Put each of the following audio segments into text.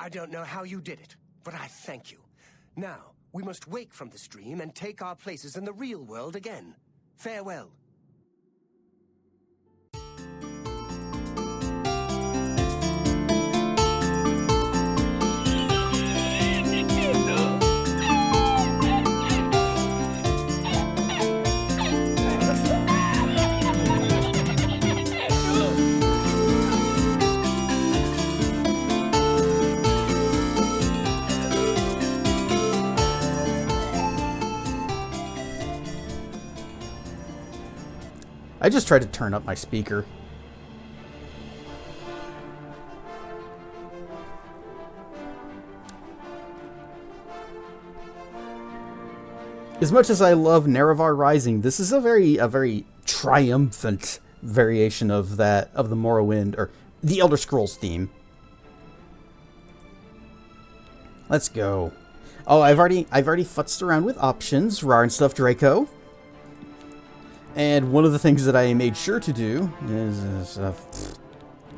I don't know how you did it, but I thank you. Now, we must wake from this dream and take our places in the real world again. Farewell. I just tried to turn up my speaker. As much as I love Nerevar Rising, this is a very triumphant variation of the Morrowind or the Elder Scrolls theme. Let's go. Oh, I've already futzed around with options, Rar and Stuff Draco. And one of the things that I made sure to do is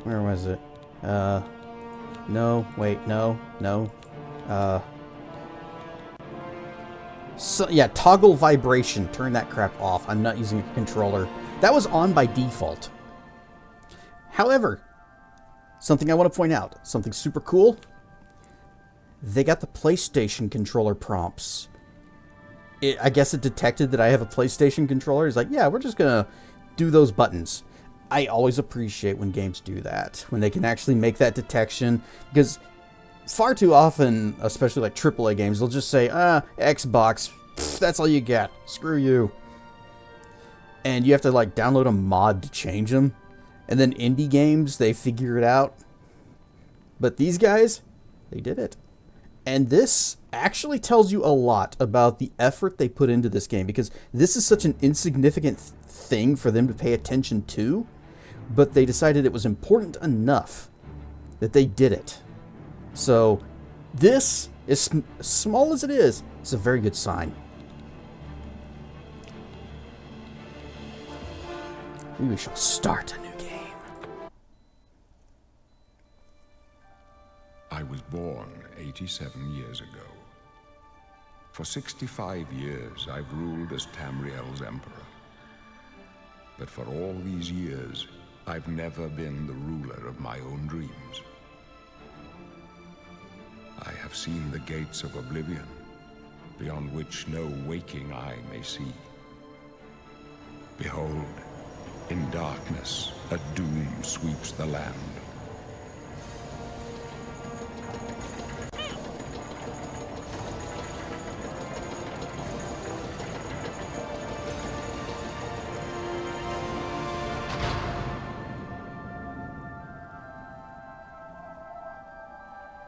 where was it? No, wait, no. So yeah, toggle vibration. Turn that crap off. I'm not using a controller. That was on by default. However, something I want to point out, something super cool. They got the PlayStation controller prompts. I guess it detected that I have a PlayStation controller. It's like, yeah, we're just going to do those buttons. I always appreciate when games do that, when they can actually make that detection, because far too often, especially like AAA games, they'll just say, Xbox, that's all you get. Screw you. And you have to like download a mod to change them. And then indie games, they figure it out. But these guys, they did it. And this actually tells you a lot about the effort they put into this game, because this is such an insignificant thing for them to pay attention to, but they decided it was important enough that they did it. So this, as small as it is a very good sign. We shall start a new game. I was born 87 years ago. For 65 years, I've ruled as Tamriel's emperor. But for all these years, I've never been the ruler of my own dreams. I have seen the gates of Oblivion, beyond which no waking eye may see. Behold, in darkness, a doom sweeps the land.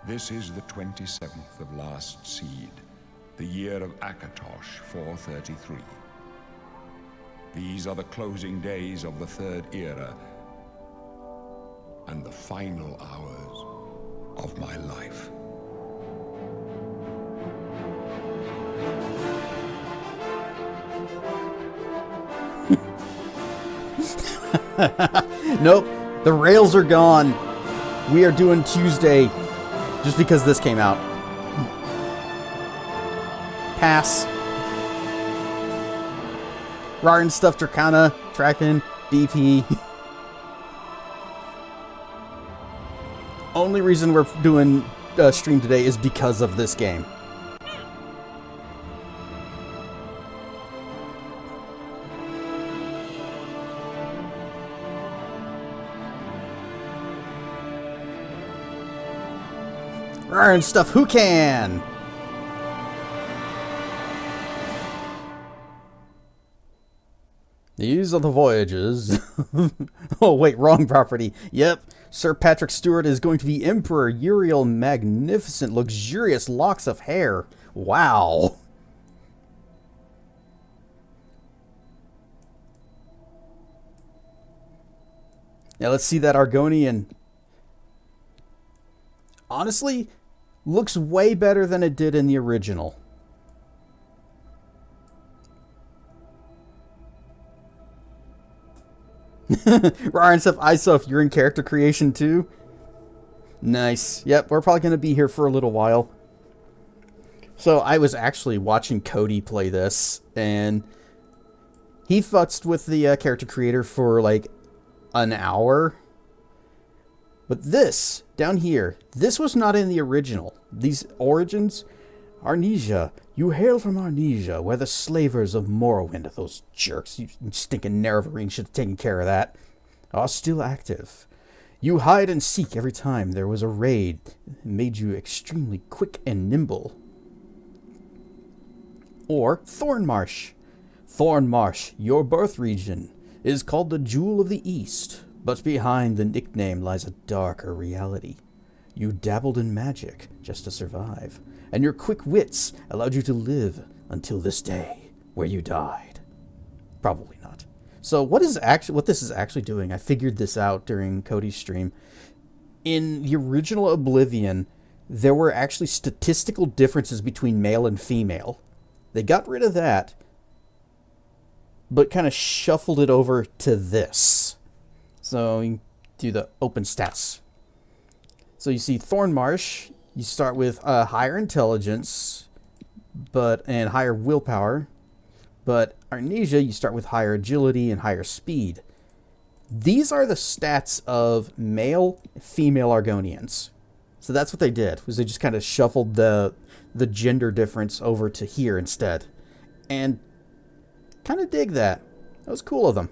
This is the 27th of last seed, the year of Akatosh 433. These are the closing days of the Third Era and the final hours of my life. Nope, the rails are gone. We are doing Tuesday. Just because this came out. Pass. Rar and Stuff Dracana, Tracking, DP. Only reason we're doing a stream today is because of this game. Rar and Stuff, who can? These are the voyages. Oh, wait, wrong property. Yep, Sir Patrick Stewart is going to be Emperor Uriel, magnificent, luxurious locks of hair. Wow. Now let's see that Argonian. Honestly, looks way better than it did in the original. Rar and Stuff, I saw if you're in character creation too. Nice. Yep, we're probably going to be here for a little while. So I was actually watching Cody play this, and he futzed with the character creator for like an hour. But this, down here, this was not in the original. These origins, Arnesia, you hail from Arnesia, where the slavers of Morrowind, those jerks, you stinking Nerevarine should have taken care of that, are still active. You hide and seek every time there was a raid, and made you extremely quick and nimble. Or Thornmarsh. Thornmarsh, your birth region, is called the Jewel of the East, but behind the nickname lies a darker reality. You dabbled in magic just to survive, and your quick wits allowed you to live until this day, where you died. Probably not. So what this is actually doing, I figured this out during Cody's stream. In the original Oblivion, there were actually statistical differences between male and female. They got rid of that, but kind of shuffled it over to this. So you do the open stats. So you see Thornmarsh, you start with higher intelligence and higher willpower. But Arnesia, you start with higher agility and higher speed. These are the stats of male, female Argonians. So that's what they did, was they just kind of shuffled the gender difference over to here instead. And kind of dig that. That was cool of them.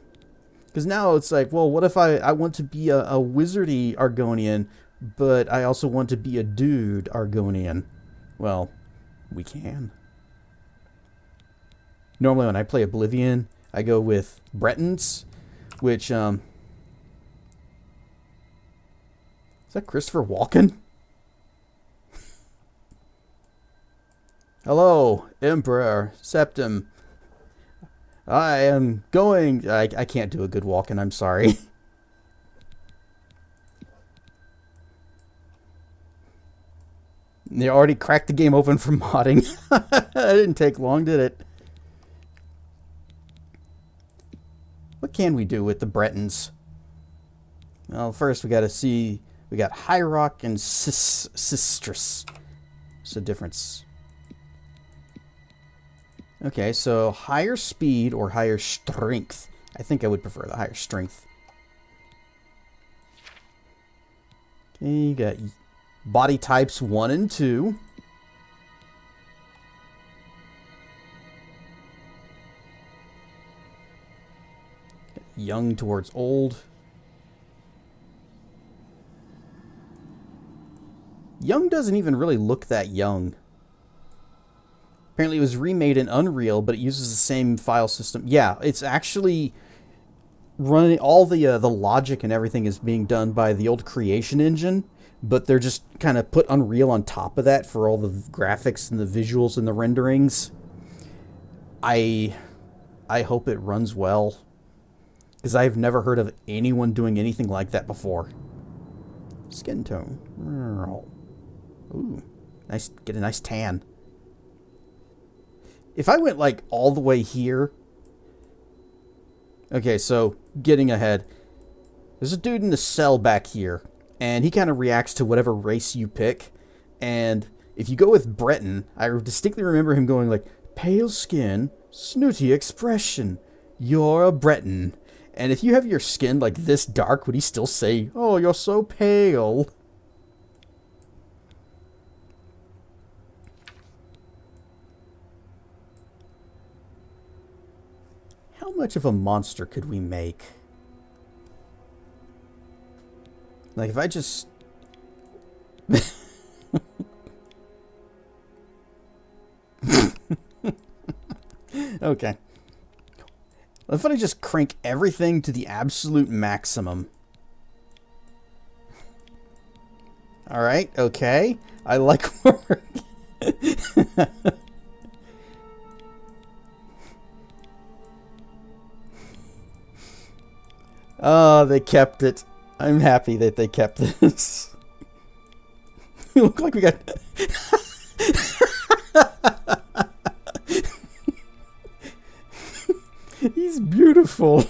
Because now it's like, well, what if I want to be a wizardy Argonian, but I also want to be a dude Argonian? Well, we can. Normally when I play Oblivion, I go with Bretons, which, is that Christopher Walken? Hello, Emperor Septim. I am going... I can't do a good Walken, I'm sorry. They already cracked the game open for modding. That didn't take long, did it? What can we do with the Bretons? Well, first we got to see... We got High Rock and Sistress. What's the difference? Okay, so higher speed or higher strength. I think I would prefer the higher strength. Okay, you got body types 1 and 2. Young towards old. Young doesn't even really look that young. Apparently it was remade in Unreal, but it uses the same file system. Yeah, it's actually running... All the logic and everything is being done by the old Creation engine, but they're just kind of put Unreal on top of that for all the graphics and the visuals and the renderings. I hope it runs well, because I've never heard of anyone doing anything like that before. Skin tone. Ooh, nice. Get a nice tan. If I went like all the way here... Okay, so getting ahead. There's a dude in the cell back here, and he kind of reacts to whatever race you pick. And if you go with Breton, I distinctly remember him going like, pale skin, snooty expression, you're a Breton. And if you have your skin like this dark, would he still say, oh, you're so pale? How much of a monster could we make? Like, if I just... Okay. If I just crank everything to the absolute maximum. Alright, okay. I like where we're... Oh, they kept it. I'm happy that they kept this. We look like we got... He's beautiful.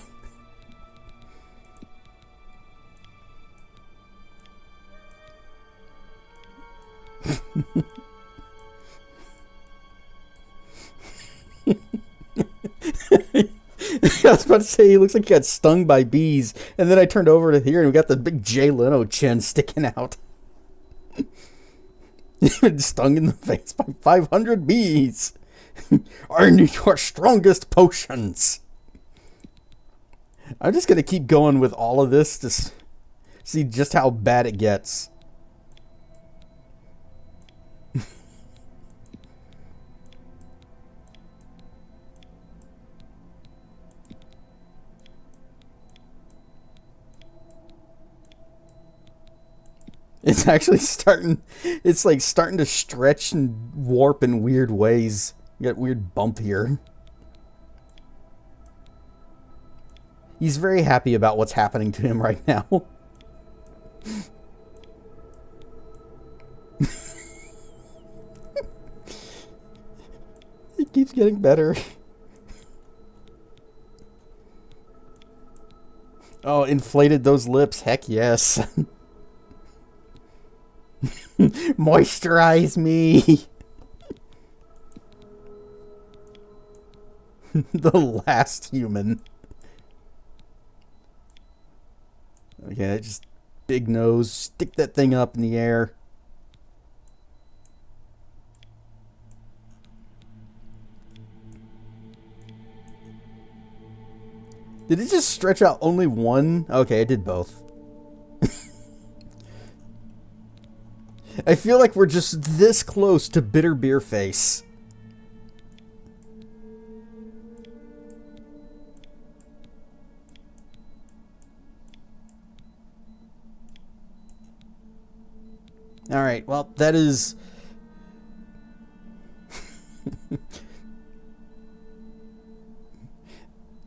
I was about to say, he looks like he got stung by bees. And then I turned over to here and we got the big Jay Leno chin sticking out. Stung in the face by 500 bees. I need your strongest potions. I'm just going to keep going with all of this to see just how bad it gets. It's actually it's like starting to stretch and warp in weird ways. You got a weird bump here. He's very happy about what's happening to him right now. It keeps getting better. Oh, inflated those lips. Heck yes. Moisturize me. The last human. Okay, just big nose. Stick that thing up in the air. Did it just stretch out only one? Okay, it did both. I feel like we're just this close to Bitter Beer Face. Alright, well, that is... This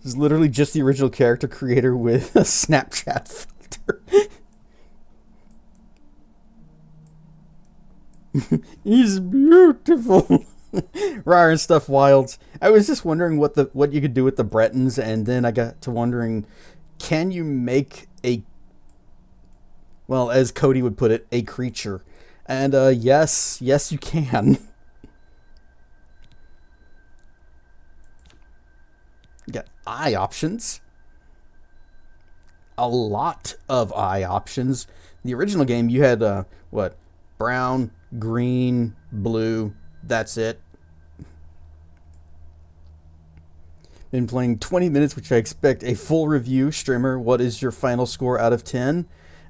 is literally just the original character creator with a Snapchat filter. He's beautiful. Rar and Stuff Wilds. I was just wondering what you could do with the Bretons, and then I got to wondering, can you make a, well, as Cody would put it, a creature? And yes you can. You got eye options. A lot of eye options. In the original game, you had what? Brown, green, blue. That's it. Been playing 20 minutes, which I expect a full review. Streamer, what is your final score out of 10?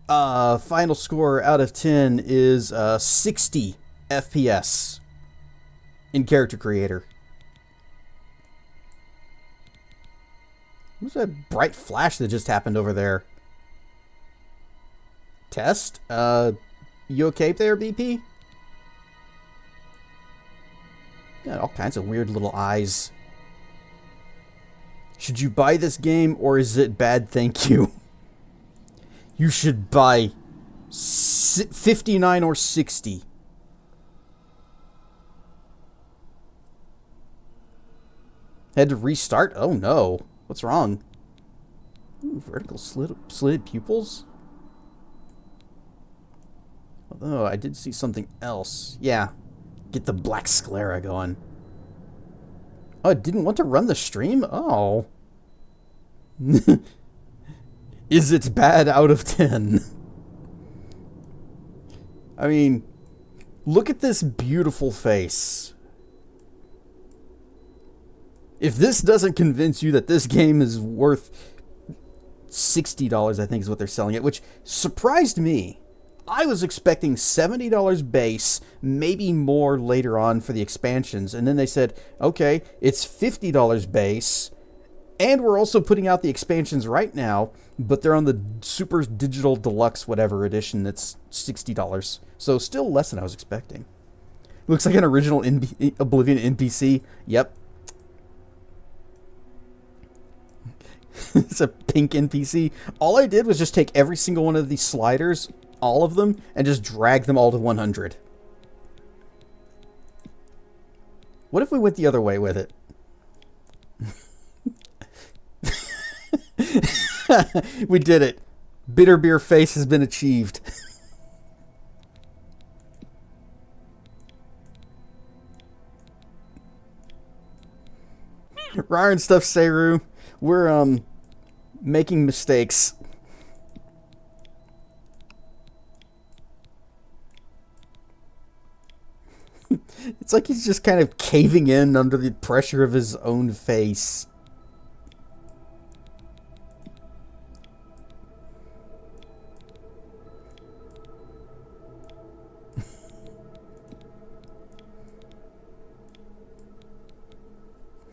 Final score out of 10 is 60 FPS in Character Creator. What's that bright flash that just happened over there? Test? You okay there, BP? Got all kinds of weird little eyes. Should you buy this game, or is it bad? Thank you. You should buy 59 or 60. Had to restart? Oh no. What's wrong? Ooh, vertical slitted pupils? Although I did see something else. Yeah. Get the black sclera going. Oh, it didn't want to run the stream? Oh. Is it bad out of 10? I mean, look at this beautiful face. If this doesn't convince you that this game is worth $60, I think is what they're selling it, which surprised me. I was expecting $70 base, maybe more later on for the expansions. And then they said, okay, it's $50 base, and we're also putting out the expansions right now, but they're on the Super Digital Deluxe whatever edition that's $60. So still less than I was expecting. Looks like an original Oblivion NPC. Yep. It's a pink NPC. All I did was just take every single one of these sliders, all of them, and just drag them all to 100. What if we went the other way with it? We did it. Bitter Beer Face has been achieved. Rar and stuff, Seru. We're making mistakes. It's like he's just kind of caving in under the pressure of his own face.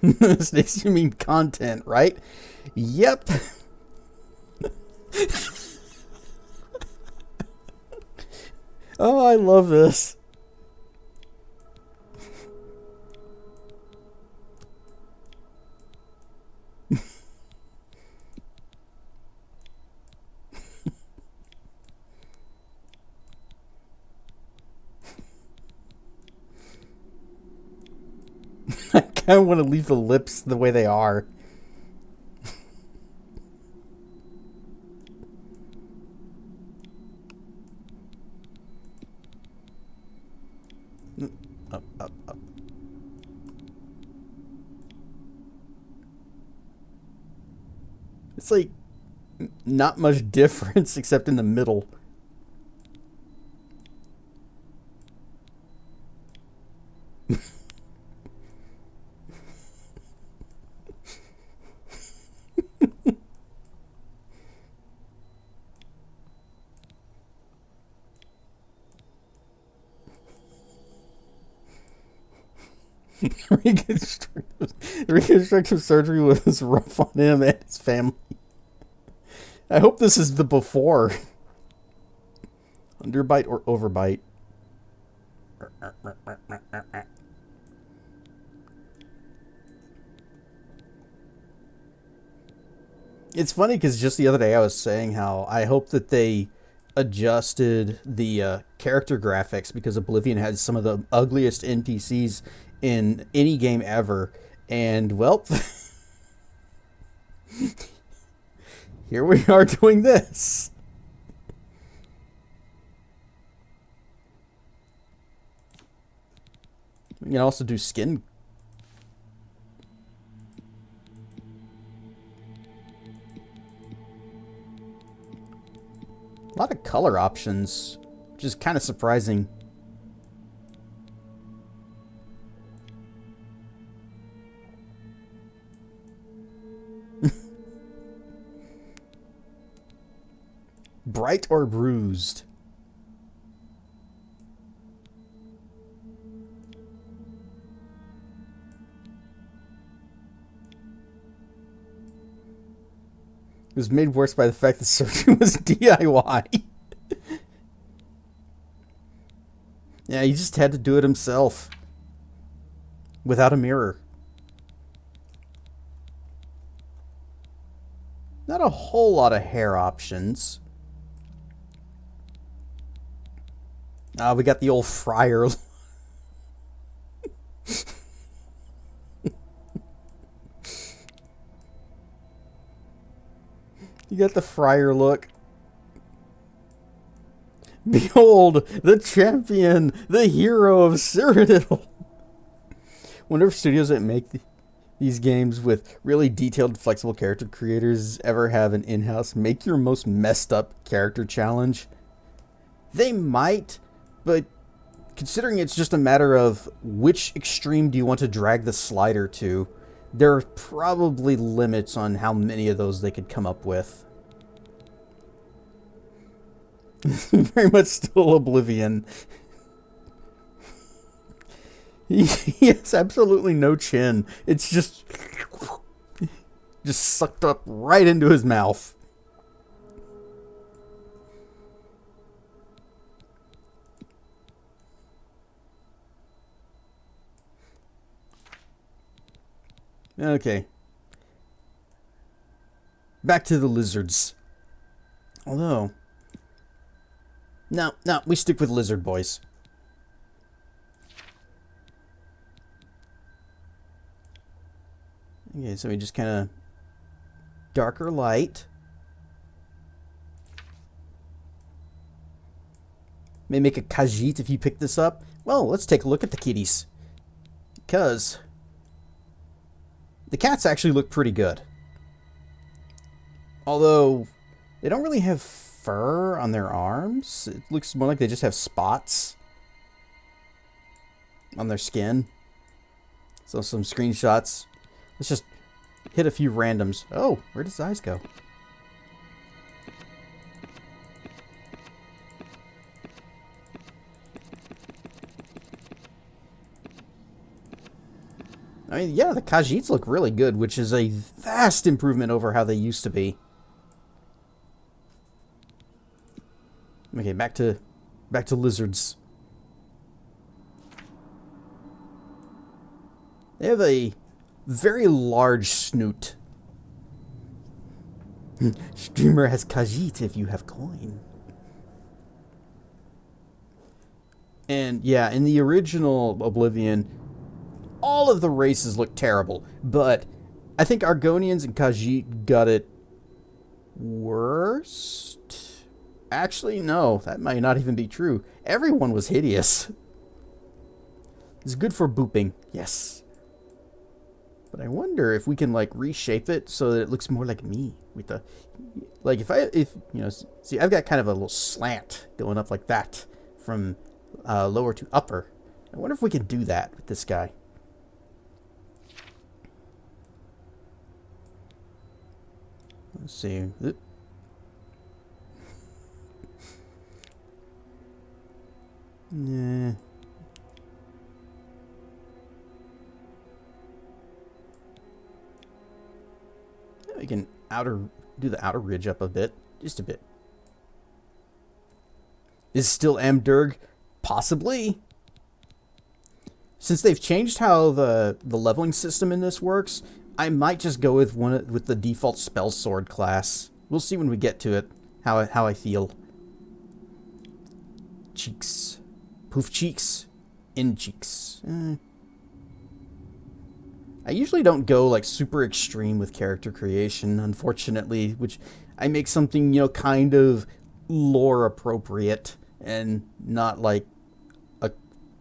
Mistakes, you mean content, right? Yep. Oh, I love this. I kind of want to leave the lips the way they are. Up, up, up. It's like not much difference except in the middle. Reconstructive surgery was rough on him and his family. I hope this is the before. Underbite or overbite? It's funny because just the other day I was saying how I hope that they adjusted the character graphics because Oblivion had some of the ugliest NPCs in any game ever. And, well, here we are doing this. We can also do skin. A lot of color options, which is kind of surprising. Bright or bruised? It was made worse by the fact that surgery was DIY. Yeah, he just had to do it himself. Without a mirror. Not a whole lot of hair options. We got the old friar. You got the friar look. Behold, the champion, the hero of Cyrodiil. Wonder if studios that make these games with really detailed, flexible character creators ever have an in-house make your most messed up character challenge. They might, but considering it's just a matter of which extreme do you want to drag the slider to, there are probably limits on how many of those they could come up with. Very much still Oblivion. He has absolutely no chin. It's just sucked up right into his mouth. Okay. Back to the lizards. Although... No, we stick with lizard boys. Okay, so we just kind of... darker light. May make a Khajiit if you pick this up. Well, let's take a look at the kitties. Because... The cats actually look pretty good. Although, they don't really have fur on their arms. It looks more like they just have spots on their skin. So some screenshots. Let's just hit a few randoms. Oh, where does his eyes go? I mean, yeah, the Khajiits look really good, which is a vast improvement over how they used to be. Okay, back to lizards. They have a very large snoot. Streamer has Khajiit if you have coin. And yeah, in the original Oblivion, all of the races look terrible, but I think Argonians and Khajiit got it worst. Actually, no, that might not even be true. Everyone was hideous. It's good for booping, yes. But I wonder if we can like reshape it so that it looks more like me with the, like if you know, see, I've got kind of a little slant going up like that from lower to upper. I wonder if we can do that with this guy. Let's see. Oop. Nah. We can do the outer ridge up a bit, just a bit. Is still Amdurg? Possibly. Since they've changed how the leveling system in this works, I might just go with the default spell sword class. We'll see when we get to it how I feel. Cheeks, poof cheeks, in cheeks. I usually don't go like super extreme with character creation, unfortunately, which I make something, you know, kind of lore appropriate and not like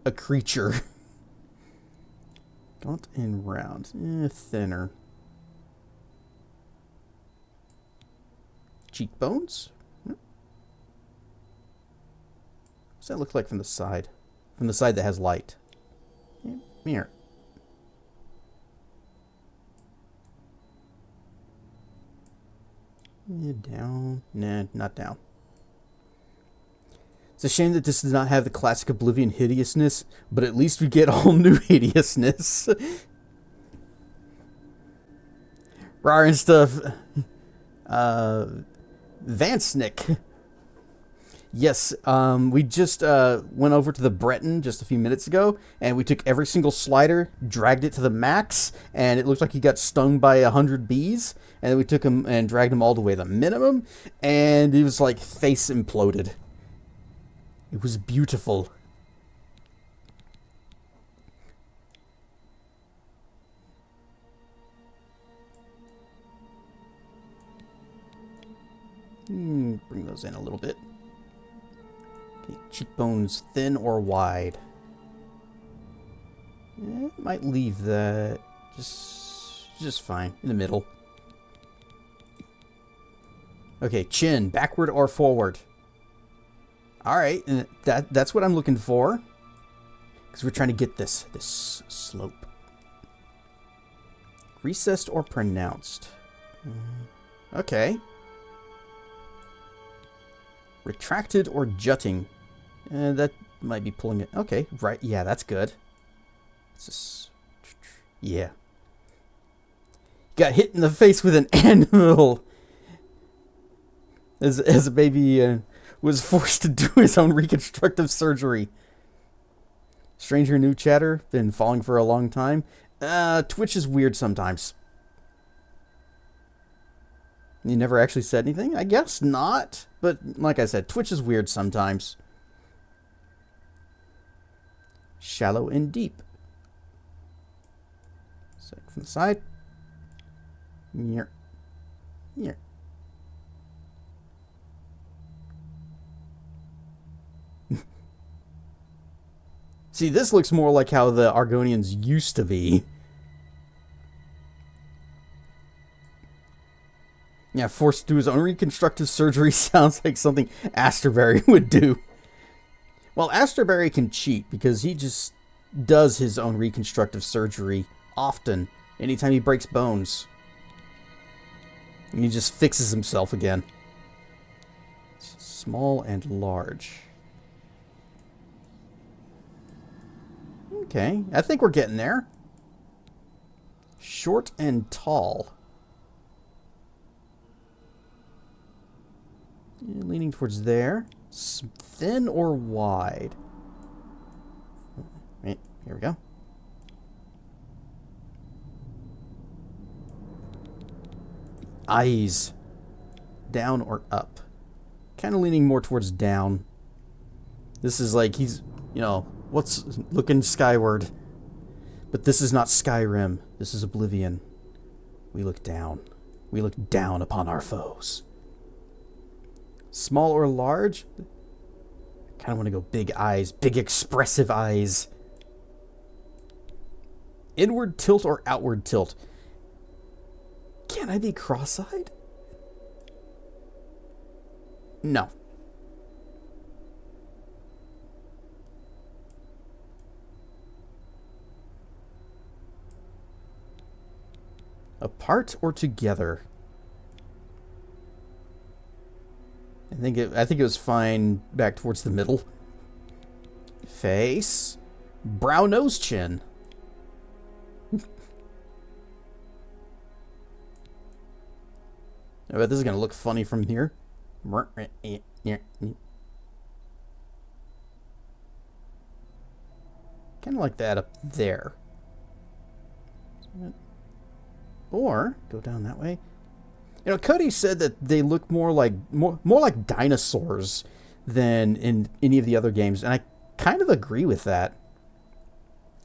a creature. Gaunt and round. Thinner. Cheekbones? What's that look like from the side? From the side that has light. Here. Down. Nah, not down. It's a shame that this does not have the classic Oblivion hideousness, but at least we get all new hideousness. Rar and stuff. Vansnick. Yes, we just went over to the Breton just a few minutes ago, and we took every single slider, dragged it to the max, and it looked like he got stung by 100 bees, and then we took him and dragged him all the way to the minimum, and he was like face imploded. It was beautiful. Bring those in a little bit. Okay, cheekbones thin or wide? Might leave that just fine in the middle. Okay, chin, backward or forward? All right, and that's what I'm looking for, because we're trying to get this slope. Recessed or pronounced? Okay. Retracted or jutting? That might be pulling it. Okay, right. Yeah, that's good. It's just, yeah. Got hit in the face with an anvil as a baby. Was forced to do his own reconstructive surgery. Stranger new chatter. Been falling for a long time. Twitch is weird sometimes. You never actually said anything? I guess not. But like I said, Twitch is weird sometimes. Shallow and deep. So from the side. Here. Here. See, this looks more like how the Argonians used to be. Yeah, forced to do his own reconstructive surgery sounds like something Asterberry would do. Well, Asterberry can cheat because he just does his own reconstructive surgery often, anytime he breaks bones. And he just fixes himself again. Small and large. Okay, I think we're getting there. Short and tall. Leaning towards there. Thin or wide? Right, here we go. Eyes. Down or up? Kind of leaning more towards down. This is like he's, you know, what's looking skyward. But this is not Skyrim. This is Oblivion. We look down. We look down upon our foes. Small or large? Kind of want to go big eyes. Big expressive eyes. Inward tilt or outward tilt? Can I be cross-eyed? No. Apart or together? I think it was fine back towards the middle. Face. Brow nose chin. I bet this is going to look funny from here. Kind of like that up there. Or go down that way. You know, Cody said that they look more like dinosaurs than in any of the other games, and I kind of agree with that.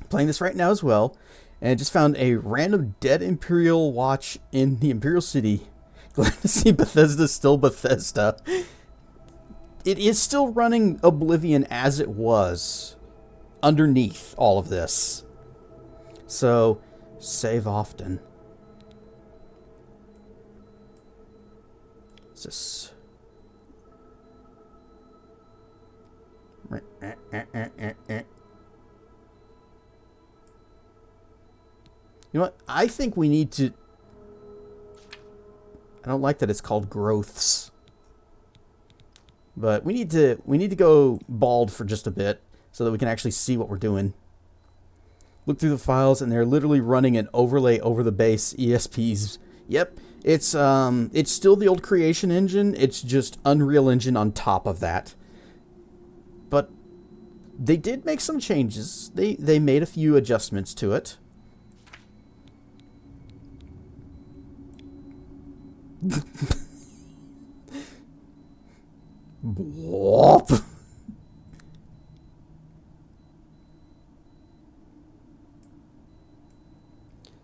I'm playing this right now as well, and I just found a random dead Imperial watch in the Imperial City. Glad to see Bethesda's still Bethesda. It is still running Oblivion as it was underneath all of this. So, save often. What's this? You know what? I think we need to... I don't like that it's called growths. But we need to go bald for just a bit so that we can actually see what we're doing. Look through the files and they're literally running an overlay over the base ESPs. Yep, it's still the old creation engine. It's just Unreal Engine on top of that. But they did make some changes. They made a few adjustments to it. Whoop.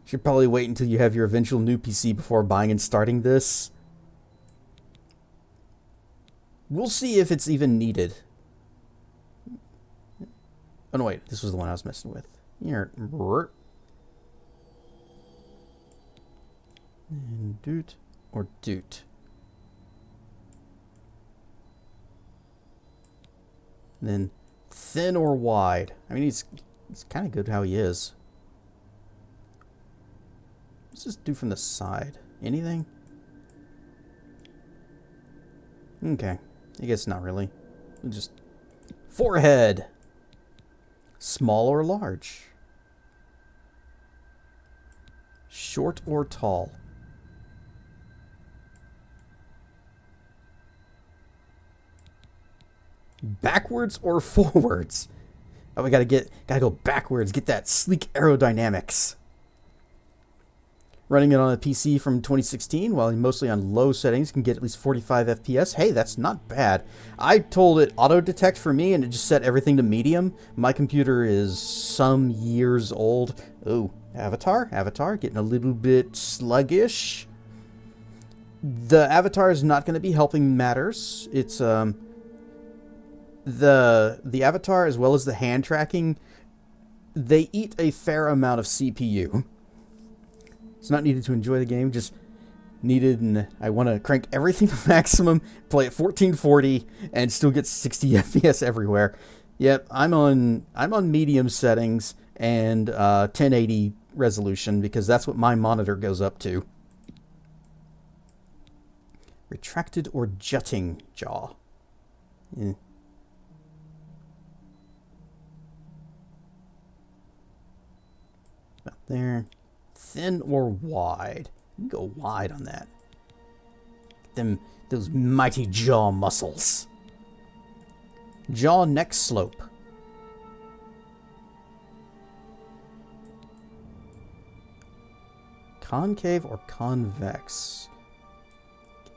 Should probably wait until you have your eventual new PC before buying and starting this. We'll see if it's even needed. Oh no, wait, this was the one I was messing with. Here. And doot or doot. And then thin or wide. I mean, he's kind of good how he is. What's this do from the side? Anything? Okay. I guess not really. Just forehead. Small or large? Short or tall? Backwards or forwards? Oh, we gotta go backwards. Get that sleek aerodynamics. Running it on a PC from 2016, while mostly on low settings, can get at least 45 FPS. Hey, that's not bad. I told it auto detect for me, and it just set everything to medium. My computer is some years old. Oh, avatar, getting a little bit sluggish. The avatar is not going to be helping matters. It's the avatar as well as the hand tracking, they eat a fair amount of CPU. It's not needed to enjoy the game, just needed, I want to crank everything to maximum, play at 1440, and still get 60 FPS everywhere. Yep, I'm on medium settings and 1080 resolution because that's what my monitor goes up to. Retracted or jutting jaw. Eh. About there. Thin or wide. You can go wide on that. Those mighty jaw muscles. Jaw neck slope. Concave or convex?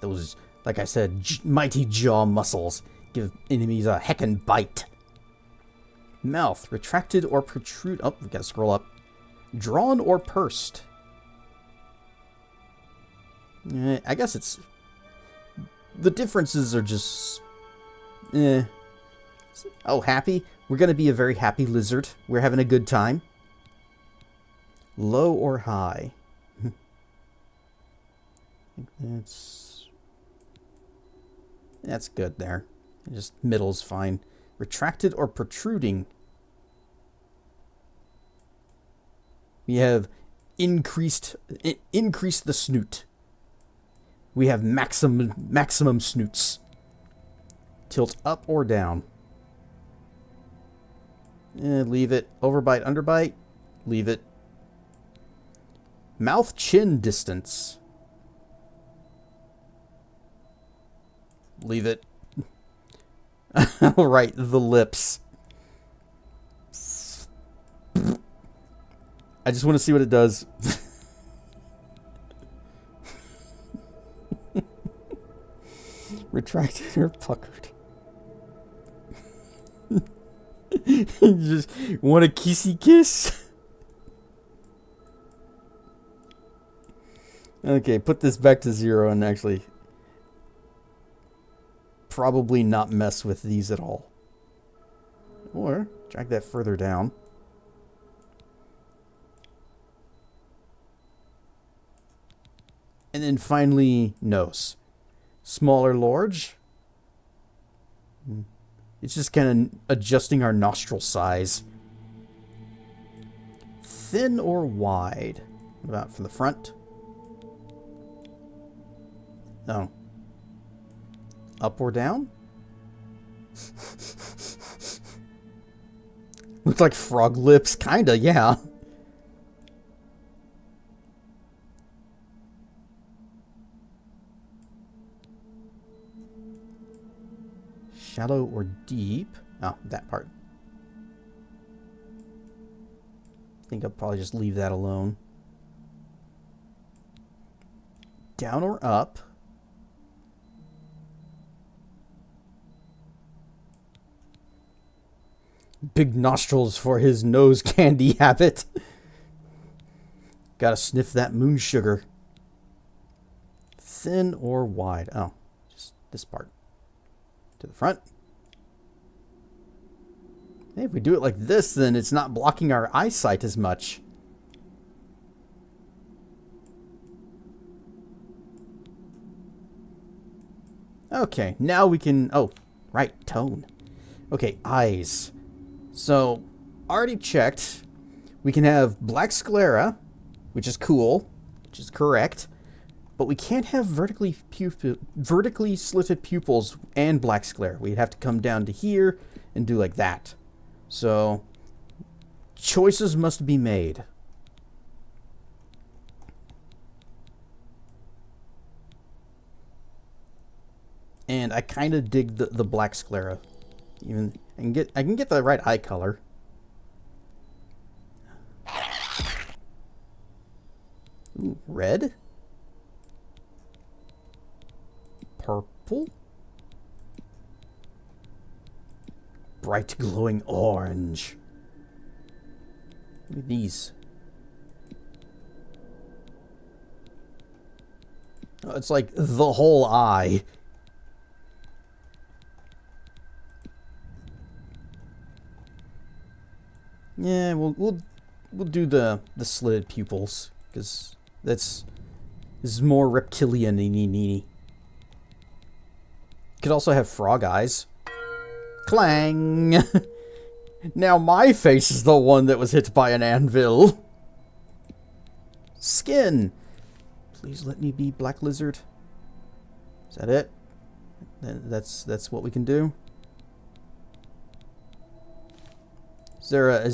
Those, like I said, mighty jaw muscles give enemies a heckin' bite. Mouth, retracted or protrude. Oh, we gotta scroll up. Drawn or pursed? I guess it's... The differences are just... Oh, happy? We're gonna be a very happy lizard. We're having a good time. Low or high? I think that's good there. Just middle's fine. Retracted or protruding? We have increased the snoot. We have maximum snoots. Tilt up or down? Leave it. Overbite, underbite? Leave it. Mouth chin distance. Leave it. Alright, the lips. I just want to see what it does. Retracted or puckered? You just want a kissy kiss? Okay, put this back to 0 and actually probably not mess with these at all. Or drag that further down. And then finally, nose. Small or large? It's just kind of adjusting our nostril size. Thin or wide? What about from the front? Oh. Up or down? Looks like frog lips. Kinda, yeah. Shallow or deep? Oh, that part. I think I'll probably just leave that alone. Down or up? Big nostrils for his nose candy habit. Gotta sniff that moon sugar. Thin or wide? Oh, just this part. To the front. Hey, if we do it like this, then it's not blocking our eyesight as much. Okay, now we can... Oh, right, tone. Okay, eyes. So, already checked. We can have black sclera, which is cool, which is correct. But we can't have vertically slitted pupils and black sclera. We'd have to come down to here and do like that. So, choices must be made. And I kind of dig the black sclera. Even I can get the right eye color. Ooh, red? Purple? Bright glowing orange. Look at these. Oh, it's like the whole eye. Yeah, we'll do the slitted pupils because that's This is more reptilian-y. Could also have frog eyes. Clang! Now my face is the one that was hit by an anvil. Skin. Please let me be Black Lizard. Is that it? That's what we can do. Is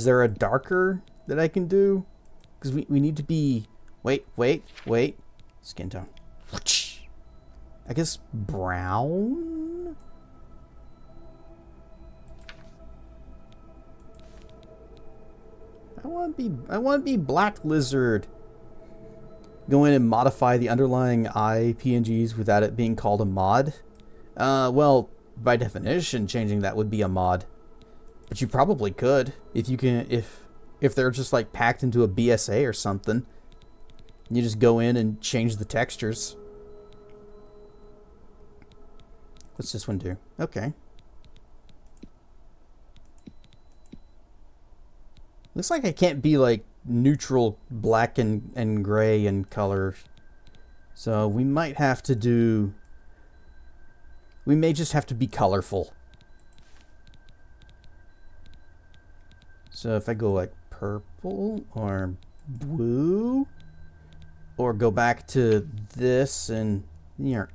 there a darker that I can do? Because we need to be... Wait. Skin tone. I guess brown? I want to be Black Lizard. Go in and modify the underlying PNGs without it being called a mod. Well, by definition, changing that would be a mod. But you probably could if you can if they're just like packed into a BSA or something. You just go in and change the textures. What's this one do? Okay. Looks like I can't be like neutral black and gray in color. So we might have to do... We may just have to be colorful. So if I go like purple or blue, or go back to this and here.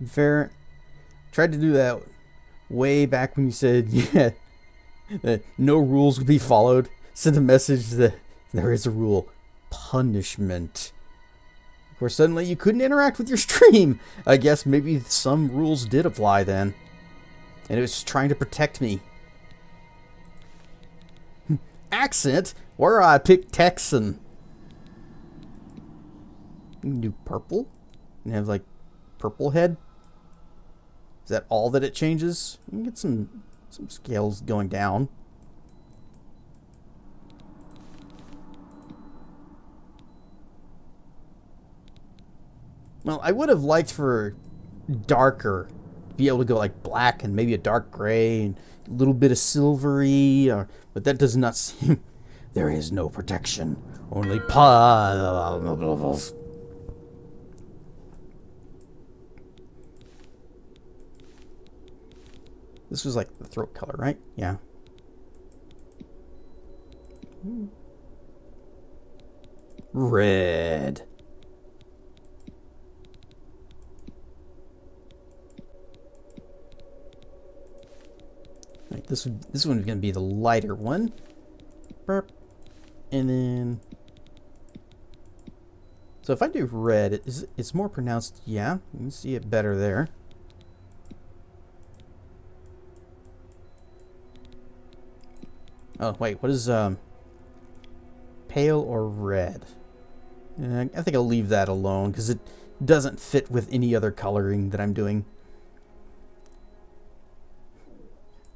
Fair. Tried to do that way back when you said that no rules would be followed. Sent a message that there is a rule. Punishment. Of course, suddenly you couldn't interact with your stream. I guess maybe some rules did apply then. And it was trying to protect me. Accent? Where I pick Texan. You can do purple? And have like purple head? Is that all that it changes? You can get some scales going down. Well, I would have liked for darker, be able to go like black and maybe a dark gray and a little bit of silvery, but that does not seem... There is no protection, only This was like the throat color, right? Yeah. Red. Right, this one is going to be the lighter one. Burp. And then... So if I do red, it's more pronounced. Yeah, you can see it better there. Oh, wait, what is pale or red? I think I'll leave that alone because it doesn't fit with any other coloring that I'm doing.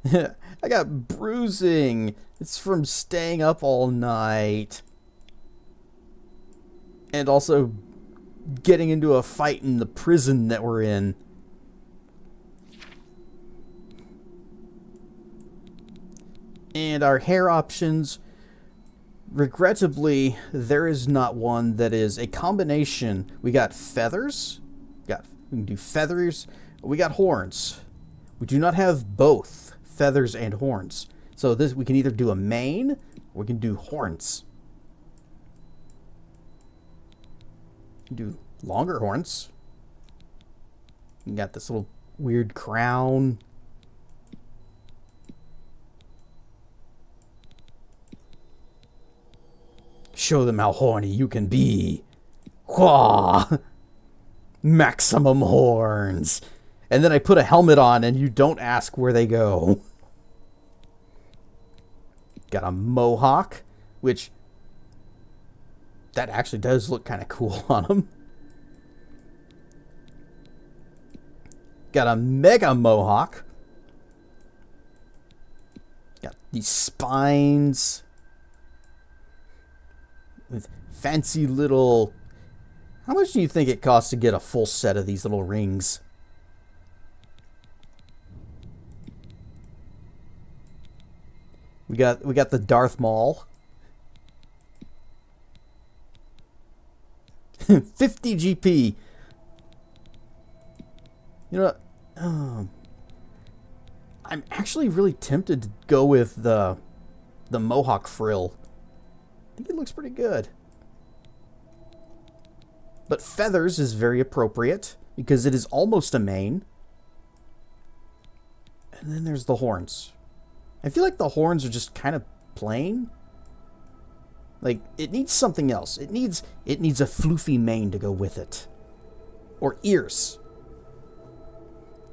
I got bruising. It's from staying up all night. And also getting into a fight in the prison that we're in. And our hair options, regrettably, there is not one that is a combination. We got feathers. We can do feathers. We got horns. We do not have both feathers and horns. So this we can either do a mane or we can do horns. We can do longer horns. We got this little weird crown. Show them how horny you can be. Wah! Maximum horns. And then I put a helmet on and you don't ask where they go. Got a mohawk, which that actually does look kind of cool on him. Got a mega mohawk. Got these spines with fancy little... How much do you think it costs to get a full set of these little rings? We got the Darth Maul. 50 GP. You know, I'm actually really tempted to go with the Mohawk frill. I think it looks pretty good. But feathers is very appropriate because it is almost a mane. And then there's the horns. I feel like the horns are just kind of plain. Like, it needs something else. It needs a floofy mane to go with it. Or ears.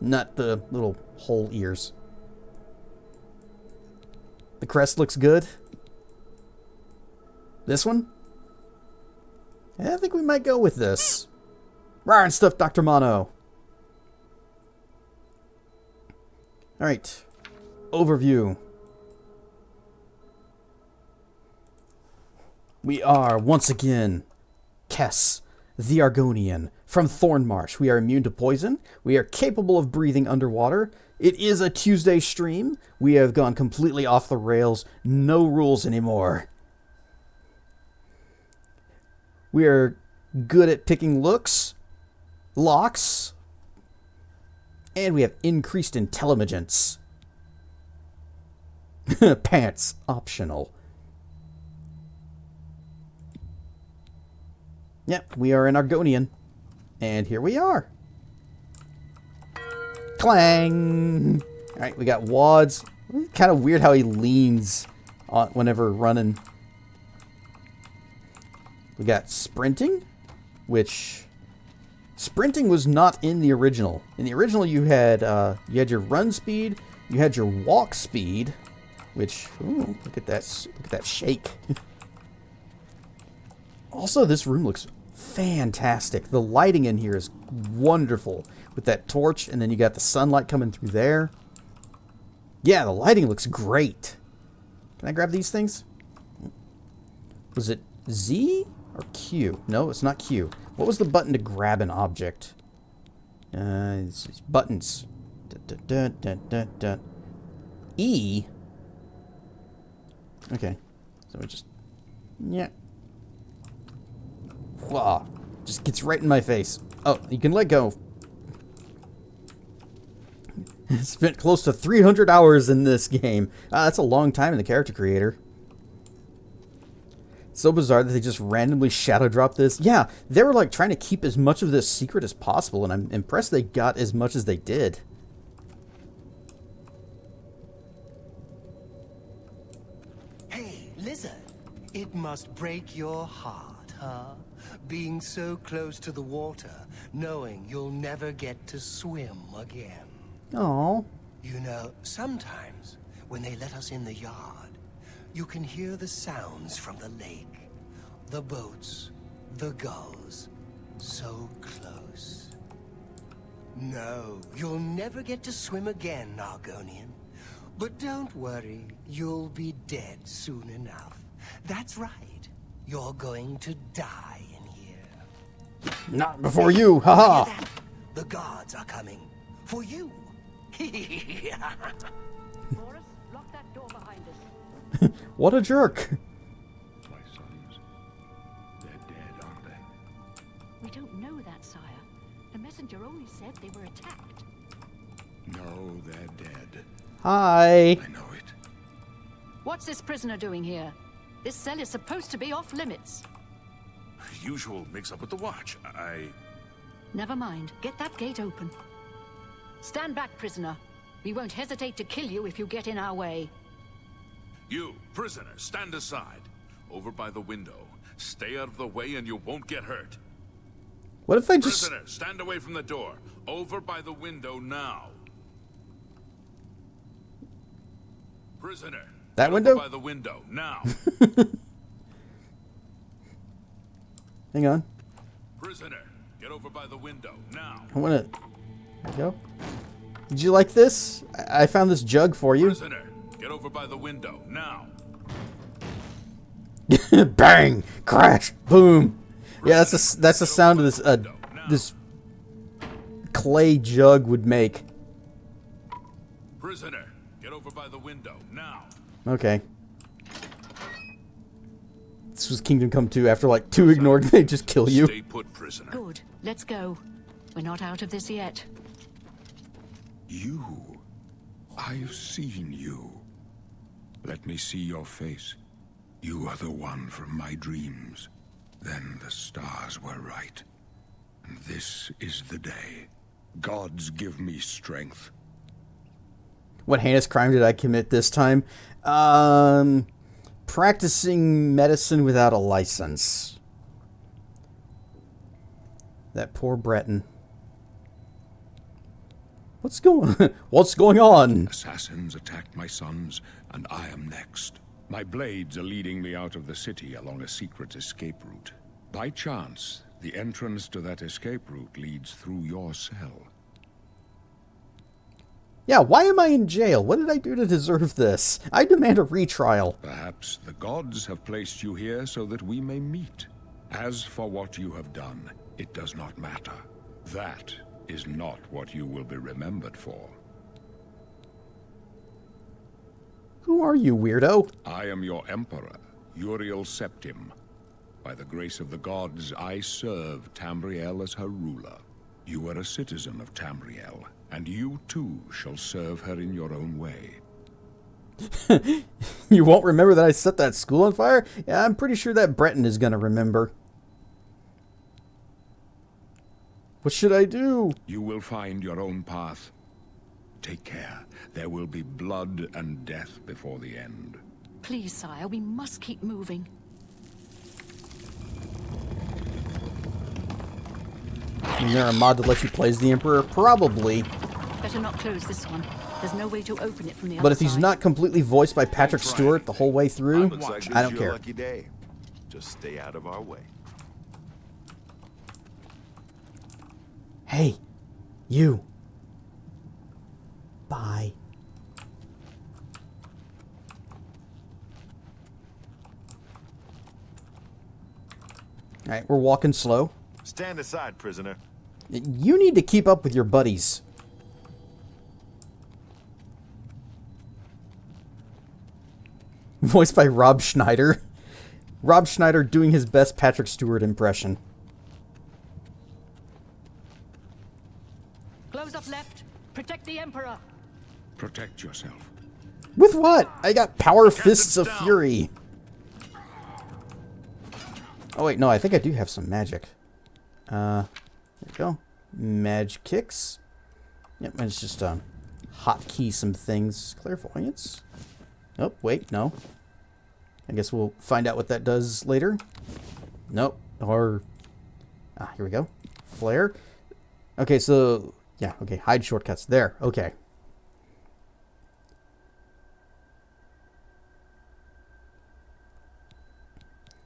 Not the little whole ears. The crest looks good. This one? I think we might go with this. Rawr and stuff, Dr. Mono. Alright. Overview. We are, once again, Kess, the Argonian, from Thornmarsh. We are immune to poison. We are capable of breathing underwater. It is a Tuesday stream. We have gone completely off the rails. No rules anymore. We are good at picking locks, and we have increased intelligence. Pants optional. Yep, we are an Argonian. And here we are. Clang! Alright, we got wads. Kind of weird how he leans on whenever running. We got sprinting, which sprinting was not in the original. In the original, you had your run speed, you had your walk speed, which ooh, look at that shake. Also, this room looks fantastic. The lighting in here is wonderful with that torch, and then you got the sunlight coming through there. Yeah, the lighting looks great. Can I grab these things? Was it Z or Q? No, it's not Q. What was the button to grab an object? It's buttons. E. Okay, so we just yeah. Wow, just gets right in my face. Oh, you can let go. Spent close to 300 hours in this game. That's a long time in the character creator. So bizarre that they just randomly shadow drop this. Yeah, they were like trying to keep as much of this secret as possible, and I'm impressed they got as much as they did. Hey, lizard, it must break your heart, huh? Being so close to the water, knowing you'll never get to swim again. Oh. You know, sometimes when they let us in the yard, you can hear the sounds from the lake. The boats, the gulls, so close. No, you'll never get to swim again, Argonian. But don't worry, you'll be dead soon enough. That's right, you're going to die in here. Not before you, haha! Hear that? The guards are coming. For you. Boris, lock that door behind us. What a jerk! My sons, they're dead, aren't they? We don't know that, sire. The messenger only said they were attacked. No, they're dead. Hi! I know it. What's this prisoner doing here? This cell is supposed to be off limits. Usual mix-up with the watch. Never mind. Get that gate open. Stand back, prisoner. We won't hesitate to kill you if you get in our way. You, prisoner, stand aside. Over by the window. Stay out of the way and you won't get hurt. What if I just... Prisoner, stand away from the door. Over by the window now. Prisoner. That get window? Over by the window now. Hang on. Prisoner, get over by the window now. I wanna... There we go. Did you like this? I found this jug for you. Prisoner, get over by the window now. Bang! Crash! Boom! Yeah, that's the sound of this this clay jug would make. Prisoner, get over by the window now. Okay. This was Kingdom Come 2. After like 2 ignored, they just kill you. Stay put, prisoner. Good. Let's go. We're not out of this yet. You. I've seen you. Let me see your face. You are the one from my dreams. Then the stars were right. And this is the day. Gods give me strength. What heinous crime did I commit this time? Practicing medicine without a license. That poor Breton. What's going on? Assassins attacked my sons, and I am next. My blades are leading me out of the city along a secret escape route. By chance, the entrance to that escape route leads through your cell. Yeah, why am I in jail? What did I do to deserve this? I demand a retrial. Perhaps the gods have placed you here so that we may meet. As for what you have done, it does not matter. That is not what you will be remembered for. Who are you, weirdo? I am your emperor, Uriel Septim. By the grace of the gods, I serve Tamriel as her ruler. You are a citizen of Tamriel, and you too shall serve her in your own way. You won't remember that I set that school on fire? Yeah, I'm pretty sure that Breton is gonna remember. What should I do? You will find your own path. Take care. There will be blood and death before the end. Please, sire, we must keep moving. Is there a mod that lets you play as the Emperor? Probably. Better not close this one. There's no way to open it from the other But if he's side. not completely voiced by Patrick Stewart the whole way through, Looks like I this don't your care. lucky day. Just stay out of our way. Hey, you. Bye. Alright, we're walking slow. Stand aside, prisoner. You need to keep up with your buddies. Voiced by Rob Schneider. Rob Schneider doing his best Patrick Stewart impression. Close up left. Protect the Emperor. Protect yourself. With what? I got power fists of fury. Oh wait, no, I think I do have some magic. There we go. Magic kicks. Yep, let's just hotkey some things. Clairvoyance. Oh, wait, no. I guess we'll find out what that does later. Nope. Or here we go. Flare. Okay, so yeah, okay, hide shortcuts. There, okay.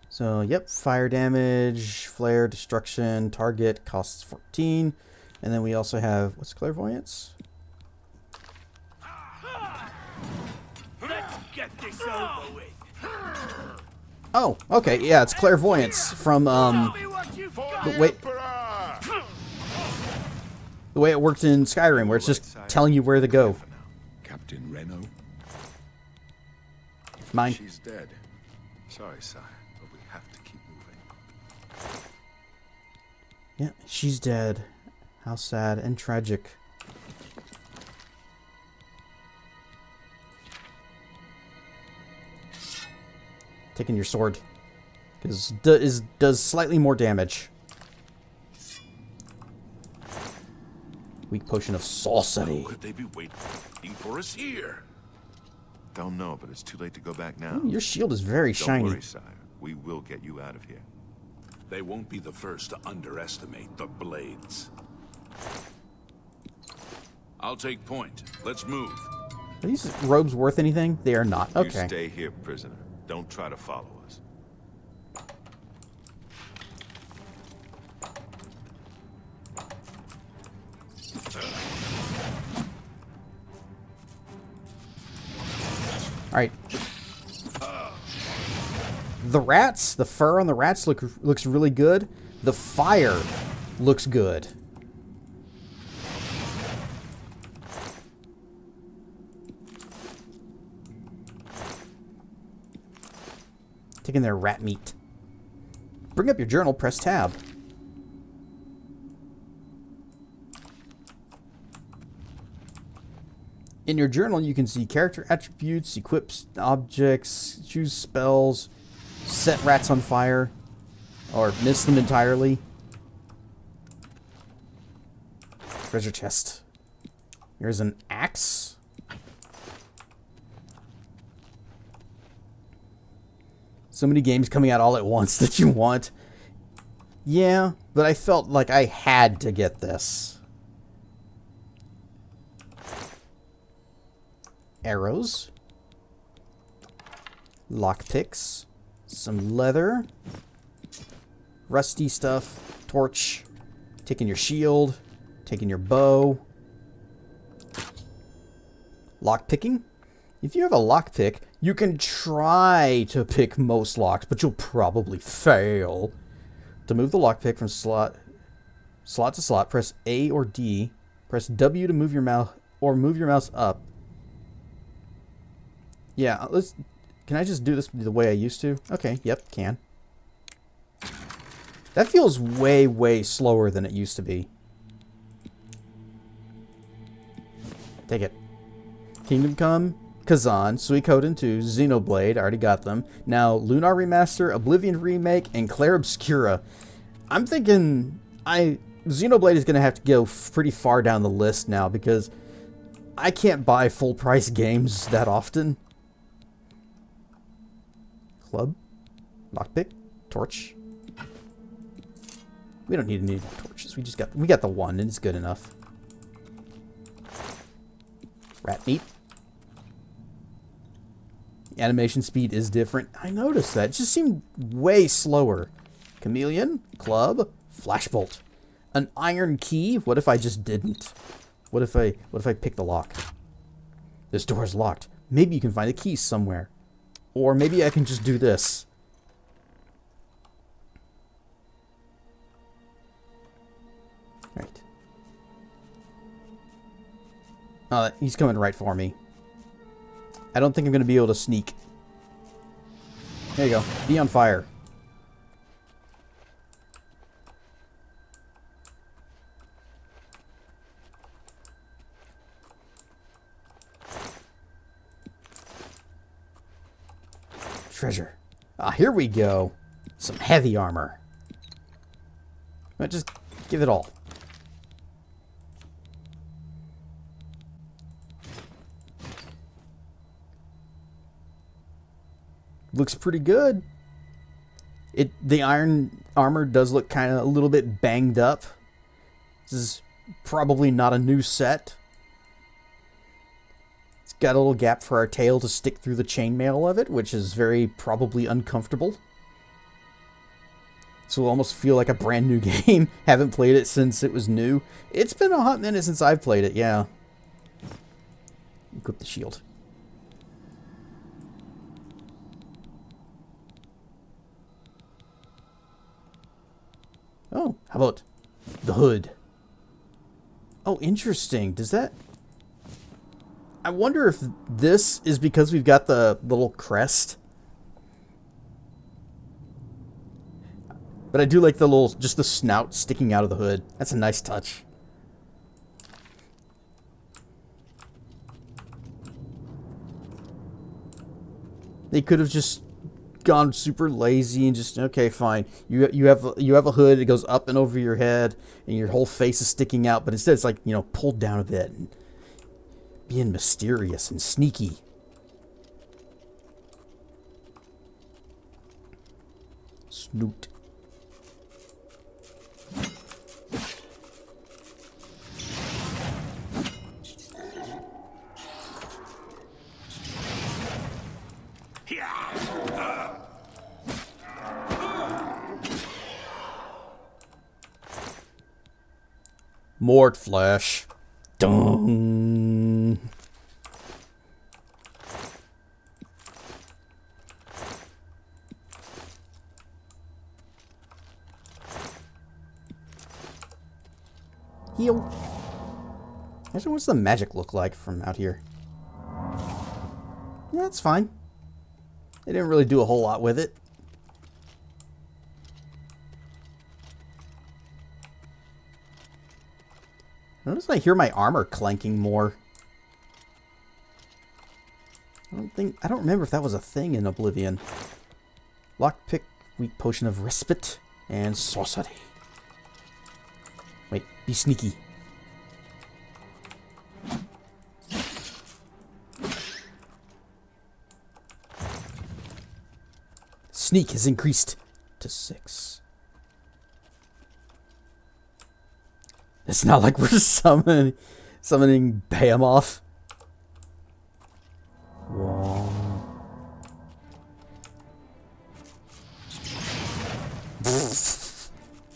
So, yep, fire damage, flare, destruction, target, costs 14. And then we also have, what's clairvoyance? Let's get this over with. Oh, okay, yeah, it's clairvoyance from, the way it worked in Skyrim, where it's just telling you where to go. Captain Reno? Mine. She's dead. Sorry, sire, but we have to keep moving. Yeah, she's dead. How sad and tragic. Taking your sword. Because does slightly more damage. Weak potion of sorcery. Could they be waiting for us here? Don't know, but it's too late to go back now. Your shield is very Don't shiny. worry, sire. We will get you out of here. They won't be the first to underestimate the blades. I'll take point. Let's move. Are these robes worth anything? They are not. You Okay. stay here, prisoner. Don't try to follow us. Alright. The rats, the fur on the rats looks really good. The fire looks good. Taking their rat meat. Bring up your journal, press tab. In your journal, you can see character attributes, equip objects, choose spells, set rats on fire, or miss them entirely. Treasure chest. Here's an axe. So many games coming out all at once that you want. Yeah, but I felt like I had to get this. Arrows. Lockpicks. Some leather. Rusty stuff. Torch. Taking your shield. Taking your bow. Lockpicking. If you have a lockpick, you can try to pick most locks, but you'll probably fail. To move the lockpick from slot to slot, press A or D. Press W to move your mouse, or move your mouse up. Yeah, can I just do this the way I used to? Okay, yep, can. That feels way, way slower than it used to be. Take it. Kingdom Come, Kazan, Suikoden 2, Xenoblade, I already got them. Now, Lunar Remaster, Oblivion Remake, and Clair Obscura. I'm thinking Xenoblade is going to have to go pretty far down the list now because I can't buy full-price games that often. Club, lockpick, torch. We don't need any torches. We got the one, and it's good enough. Rat meat. Animation speed is different. I noticed that. It just seemed way slower. Chameleon, club, flashbolt. An iron key? What if I just didn't? What if I pick the lock? This door is locked. Maybe you can find a key somewhere. Or maybe I can just do this. Right. Oh, he's coming right for me. I don't think I'm going to be able to sneak. There you go. Be on fire. Treasure. Ah, here we go. Some heavy armor. But just give it all. Looks pretty good. The iron armor does look kind of a little bit banged up. This is probably not a new set. It's got a little gap for our tail to stick through the chainmail of it, which is very probably uncomfortable. So it'll almost feel like a brand new game. Haven't played it since it was new. It's been a hot minute since I've played it, yeah. Equip the shield. Oh, how about the hood? Oh, interesting. Does that... I wonder if this is because we've got the little crest. But I do like the little, just the snout sticking out of the hood. That's a nice touch. They could have just gone super lazy and just, okay, fine. You have a hood, it goes up and over your head, and your whole face is sticking out, but instead it's like, you know, pulled down a bit and being mysterious and sneaky. Snoot. Mort flesh. Dung. Heal. Actually, what's the magic look like from out here? Yeah, it's fine. They didn't really do a whole lot with it. Notice I hear my armor clanking more. I don't remember if that was a thing in Oblivion. Lockpick, weak potion of respite, and sorcery. Wait, be sneaky. Sneak has increased to 6. It's not like we're summoning Behemoth. Whoa.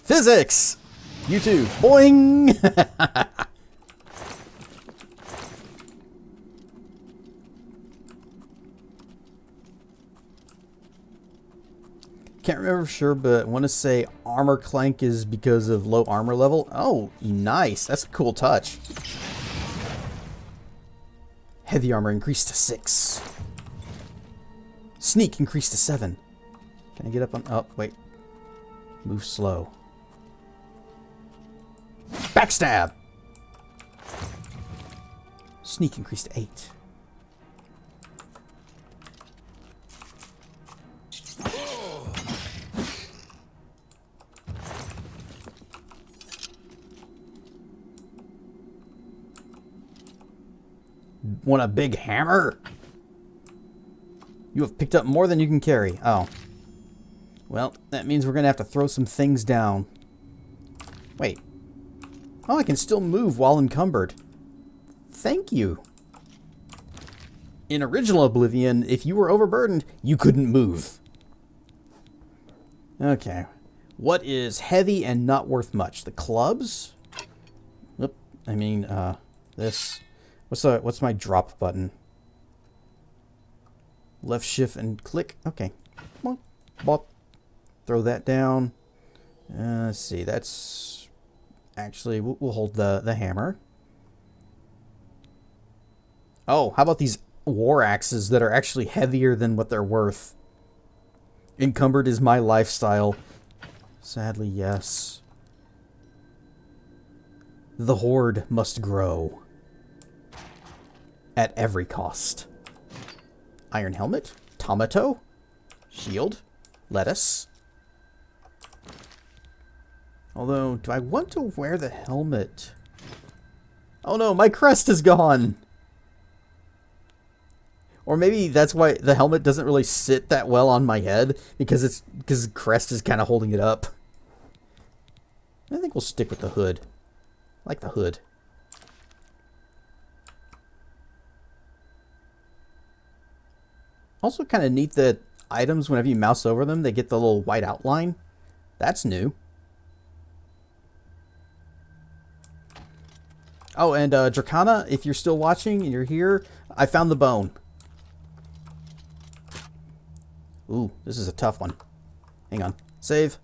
Physics! You too. Boing! Can't remember for sure, but I want to say armor clank is because of low armor level. Oh, nice. That's a cool touch. Heavy armor increased to 6. Sneak increased to 7. Can I get up on... Oh, wait. Move slow. Backstab! Sneak increased to 8. Want a big hammer? You have picked up more than you can carry. Oh. Well, that means we're going to have to throw some things down. Wait. Oh, I can still move while encumbered. Thank you. In original Oblivion, if you were overburdened, you couldn't move. Okay. What is heavy and not worth much? The clubs? Oop, I mean, this... What's my drop button? Left shift and click. Okay. Bop, bop. Throw that down. Let's see. That's actually we'll hold the hammer. Oh, how about these war axes that are actually heavier than what they're worth? Encumbered is my lifestyle. Sadly, yes. The horde must grow. At every cost. Iron helmet, tomato, shield, lettuce. Although, do I want to wear the helmet? Oh no, my crest is gone! Or maybe that's why the helmet doesn't really sit that well on my head, because the crest is kind of holding it up. I think we'll stick with the hood. I like the hood. Also kind of neat that items, whenever you mouse over them, they get the little white outline. That's new. Oh, and Dracana, if you're still watching and you're here, I found the bone. Ooh, this is a tough one. Hang on. Save.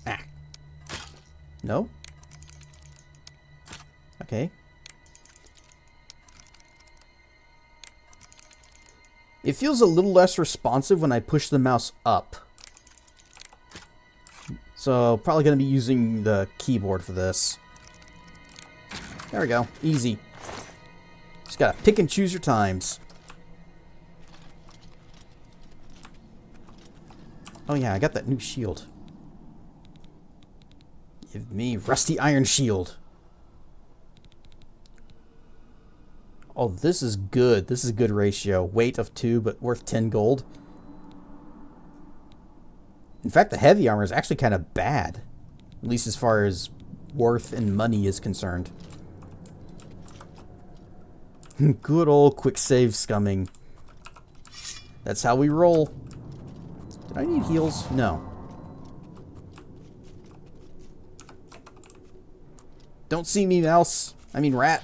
Ah. No? Okay. It feels a little less responsive when I push the mouse up. So, probably going to be using the keyboard for this. There we go. Easy. Just got to pick and choose your times. Oh yeah, I got that new shield. Give me rusty iron shield. Oh, this is good. This is a good ratio. Weight of 2, but worth 10 gold. In fact, the heavy armor is actually kind of bad. At least as far as worth and money is concerned. Good old quick save scumming. That's how we roll. Did I need heals? No. Don't see me, mouse. I mean rat.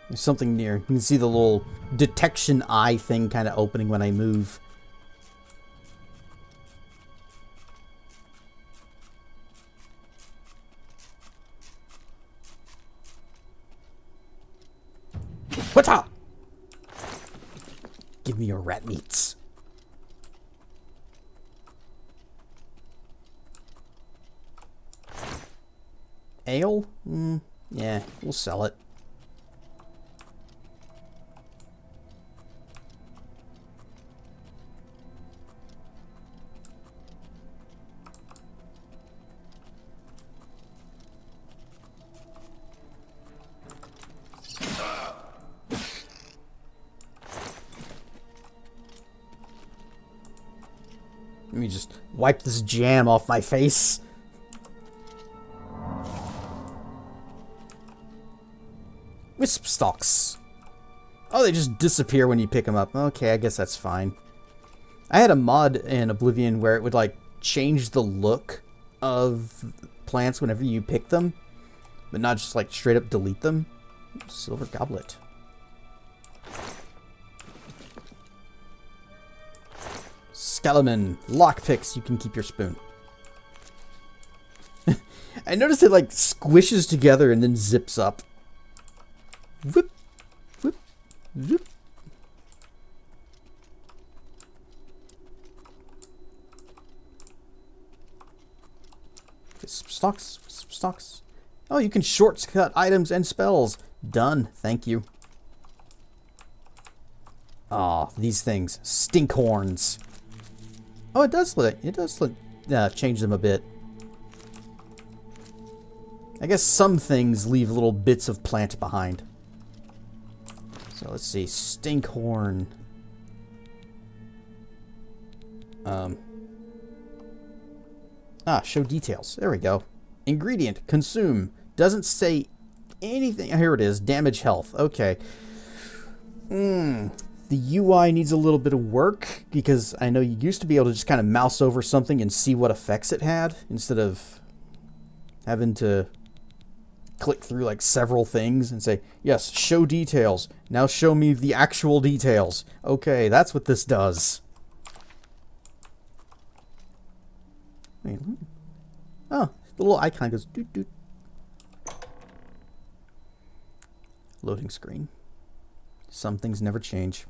There's something near. You can see the little detection eye thing kind of opening when I move. What's Give me your rat meats. Ale? Yeah, we'll sell it. Let me just wipe this jam off my face. Wisp stalks. Oh, they just disappear when you pick them up. Okay, I guess that's fine. I had a mod in Oblivion where it would, like, change the look of plants whenever you pick them, but not just, like, straight up delete them. Silver goblet. Skeleton. Lockpicks. You can keep your spoon. I noticed it, like, squishes together and then zips up. Whoop, whoop, whoop. Stocks, stocks. Oh, you can shortcut items and spells. Done. Thank you. Ah, these things. Stinkhorns. Oh, it does change them a bit. I guess some things leave little bits of plant behind. So let's see. Stinkhorn. Show details. There we go. Ingredient. Consume. Doesn't say anything. Here it is. Damage health. Okay. The UI needs a little bit of work because I know you used to be able to just kind of mouse over something and see what effects it had instead of having to click through like several things and say, yes, show details. Now show me the actual details. Okay, that's what this does. Oh, the little icon goes doot doot. Loading screen. Some things never change.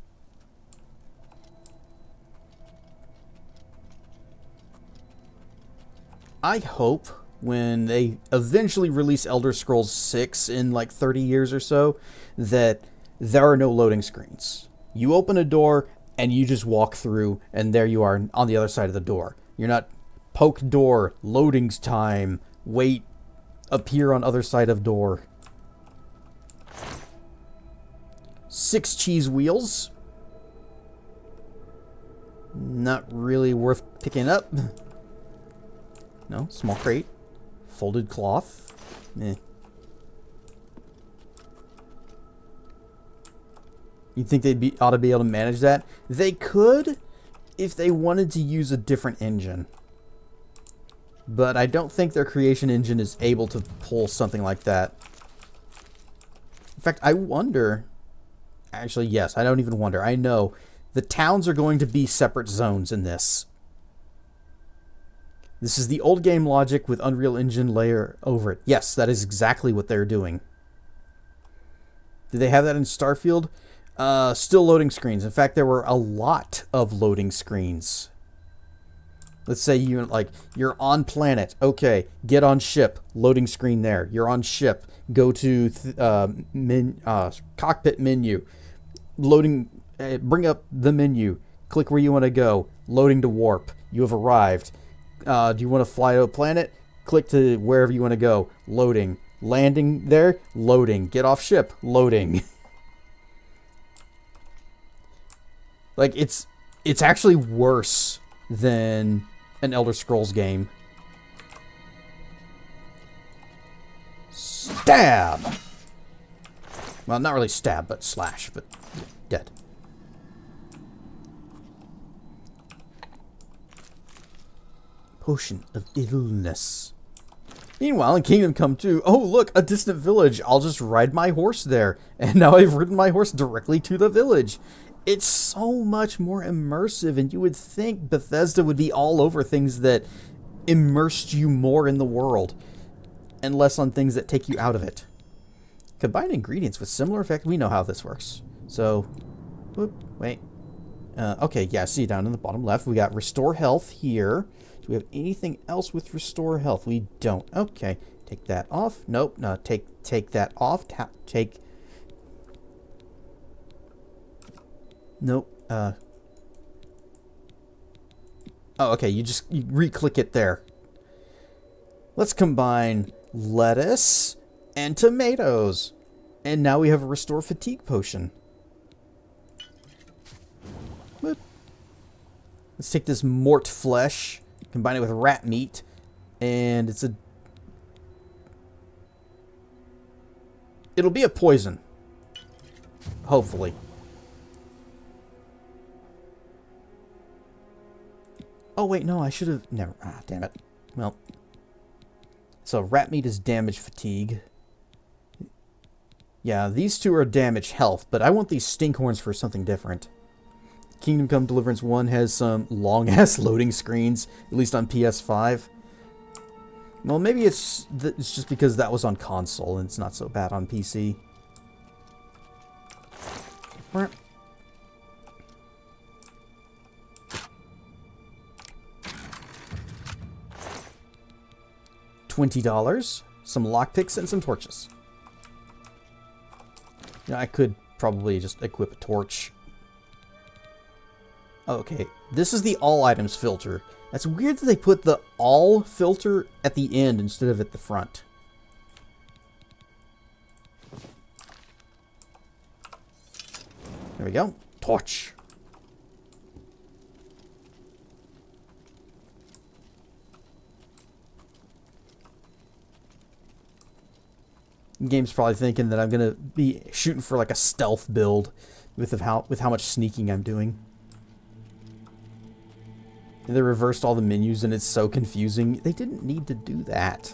I hope when they eventually release Elder Scrolls 6 in like 30 years or so, that there are no loading screens. You open a door and you just walk through and there you are on the other side of the door. You're not poke door, loadings time, wait, appear on other side of door. 6 cheese wheels. Not really worth picking up. No, small crate. Folded cloth. Eh. You think ought to be able to manage that? They could if they wanted to use a different engine. But I don't think their creation engine is able to pull something like that. In fact, I wonder... Actually, yes, I don't even wonder. I know the towns are going to be separate zones in this. This is the old game logic with Unreal Engine layer over it. Yes, that is exactly what they're doing. Did they have that in Starfield? Still loading screens. In fact, there were a lot of loading screens. Let's say you're on planet. Okay, get on ship. Loading screen there. You're on ship. Go to cockpit menu. Loading. Bring up the menu. Click where you want to go. Loading to warp. You have arrived. Do you want to fly to a planet? Click to wherever you want to go. Loading. Landing there. Loading. Get off ship. Loading. Like it's actually worse than an Elder Scrolls game. Stab! Well, not really stab, but slash, but dead. Potion of illness. Meanwhile, in Kingdom Come 2, oh look, a distant village. I'll just ride my horse there. And now I've ridden my horse directly to the village. It's so much more immersive, and you would think Bethesda would be all over things that immersed you more in the world, and less on things that take you out of it. Combine ingredients with similar effect. We know how this works. So, whoop, wait. Okay, yeah, see down in the bottom left, we got Restore Health here. Do we have anything else with Restore Health? We don't. Okay, take that off. Nope, no, take that off. Take... Nope, Oh, okay, you re-click it there. Let's combine lettuce and tomatoes. And now we have a Restore Fatigue Potion. Whoop. Let's take this mort flesh, combine it with rat meat, and it'll be a poison. Hopefully. Oh wait, no, I should have never. Ah, damn it. Well, so rat meat is damage fatigue. Yeah, these two are damage health, but I want these stinkhorns for something different. Kingdom Come Deliverance 1 has some long-ass loading screens, at least on PS5. Well, maybe it's just because that was on console and it's not so bad on PC. $20, some lockpicks, and some torches. You know, I could probably just equip a torch. Okay, this is the all items filter. That's weird that they put the all filter at the end instead of at the front. There we go. Torch. The game's probably thinking that I'm gonna be shooting for like a stealth build with how much sneaking I'm doing. And they reversed all the menus and it's so confusing. They didn't need to do that.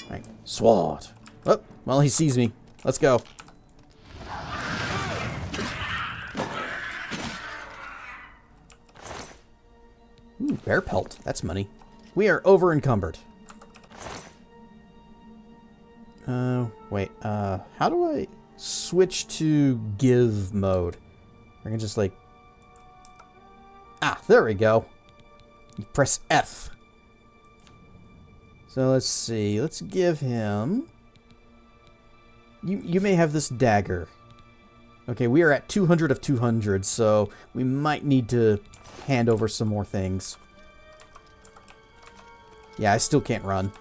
Alright, sword. Oh, well, he sees me. Let's go. Ooh, bear pelt. That's money. We are over encumbered. Wait, how do I switch to give mode? I can just like... Ah, there we go. You press F. So let's see, let's give him... You may have this dagger. Okay, we are at 200 of 200, so we might need to hand over some more things. Yeah, I still can't run.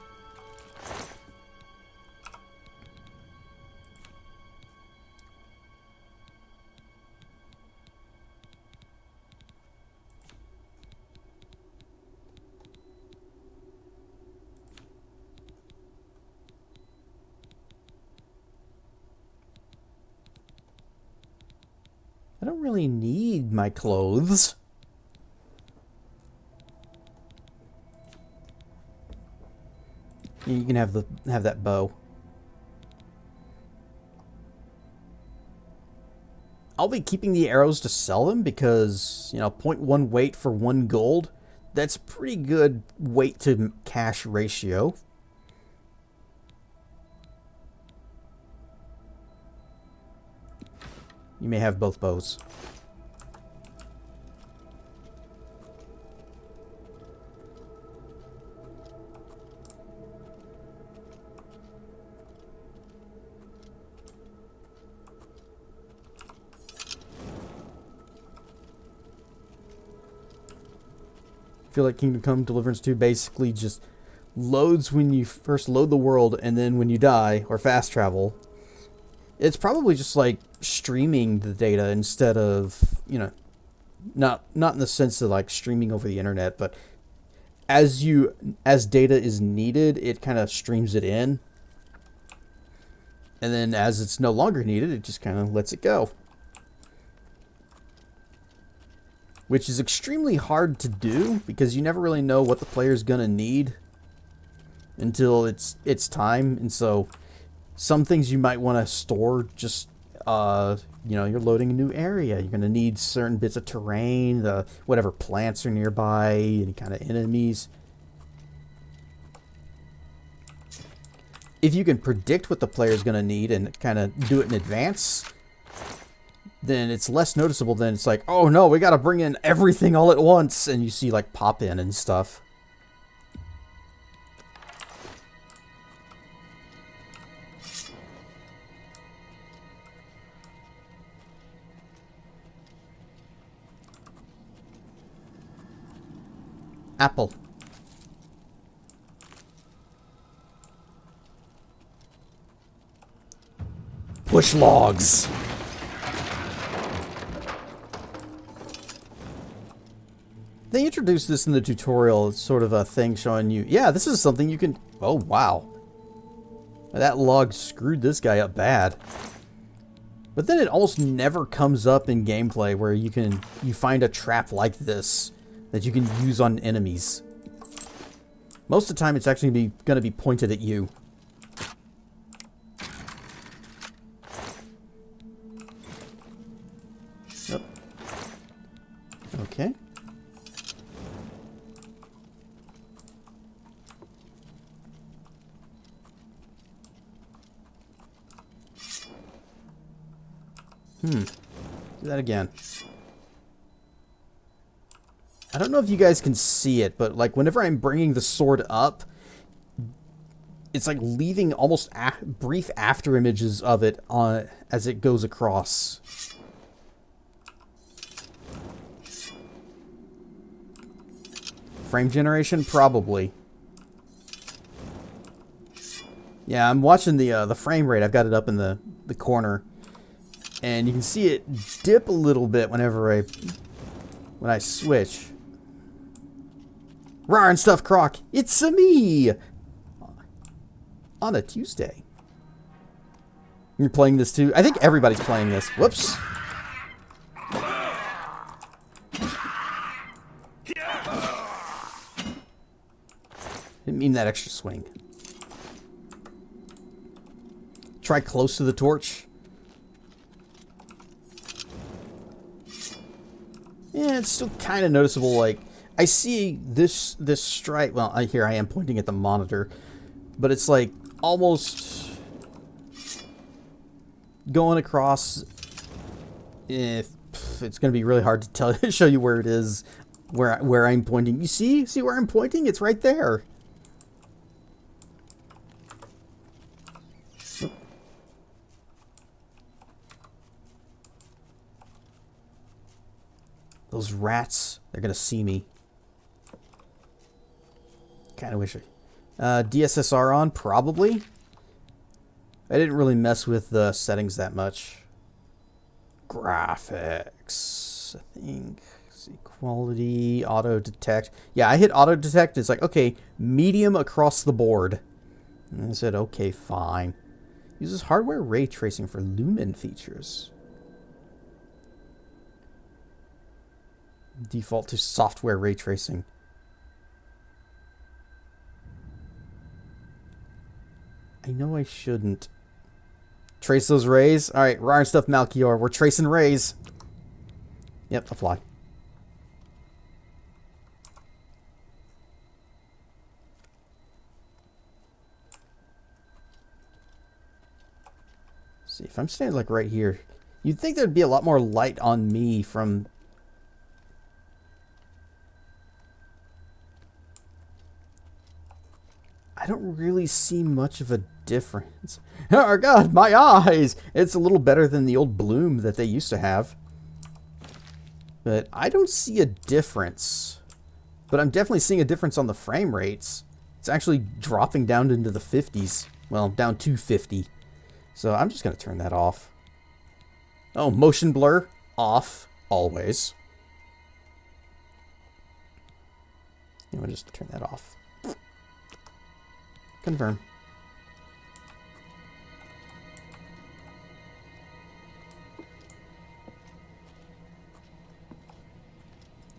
I don't really need my clothes. You can have that bow. I'll be keeping the arrows to sell them because, you know, 0.1 weight for 1 gold. That's pretty good weight to cash ratio. You may have both bows. I feel like Kingdom Come Deliverance 2 basically just loads when you first load the world, and then when you die or fast travel, it's probably just like streaming the data instead of, you know, not in the sense of like streaming over the internet, but as data is needed, it kind of streams it in, and then as it's no longer needed, it just kind of lets it go. which is extremely hard to do because you never really know what the player's gonna need until it's time. And so some things you might want to store just you know, you're loading a new area, you're gonna need certain bits of terrain, the whatever plants are nearby, any kind of enemies. If you can predict what the player's gonna need and kind of do it in advance, then it's less noticeable than it's like, oh no, we gotta bring in everything all at once, and you see like pop in and stuff. Apple. Push logs. They introduced this in the tutorial. It's sort of a thing showing you, yeah, this is something you can... Oh, wow. That log screwed this guy up bad. But then it almost never comes up in gameplay where you find a trap like this that you can use on enemies. Most of the time it's actually going to be pointed at you. Yep. Okay. Do that again. I don't know if you guys can see it, but like whenever I'm bringing the sword up, it's like leaving almost brief after images of it as it goes across. Frame generation? Probably. Yeah, I'm watching the frame rate. I've got it up in the corner. And you can see it dip a little bit whenever when I switch. Rawr and stuff, Croc. It's me on a Tuesday. You're playing this too. I think everybody's playing this. Whoops. Didn't mean that extra swing. Try close to the torch. Yeah, it's still kind of noticeable. Like, I see this stripe. Well, here I am pointing at the monitor, but it's like almost going across. If it's going to be really hard to show you where it is, where I'm pointing. You see where I'm pointing? It's right there. Those rats, they're going to see me. Kind of wish DSSR on, probably. I didn't really mess with the settings that much. Graphics, I think. Let's see, quality, auto detect. Yeah, I hit auto detect. It's like, okay, medium across the board. And I said, okay, fine. Uses hardware ray tracing for lumen features. Default to software ray tracing. I know I shouldn't. Trace those rays. Alright, Rawr and stuff, Malchior. We're tracing rays. Yep, apply. See, if I'm standing like right here, you'd think there'd be a lot more light on me from... I don't really see much of a difference. Oh god, my eyes! It's a little better than the old bloom that they used to have. But I don't see a difference. But I'm definitely seeing a difference on the frame rates. It's actually dropping down into the 50s. Well, down to 50. So I'm just going to turn that off. Oh, motion blur off, always. I'm going to just turn that off. Confirm.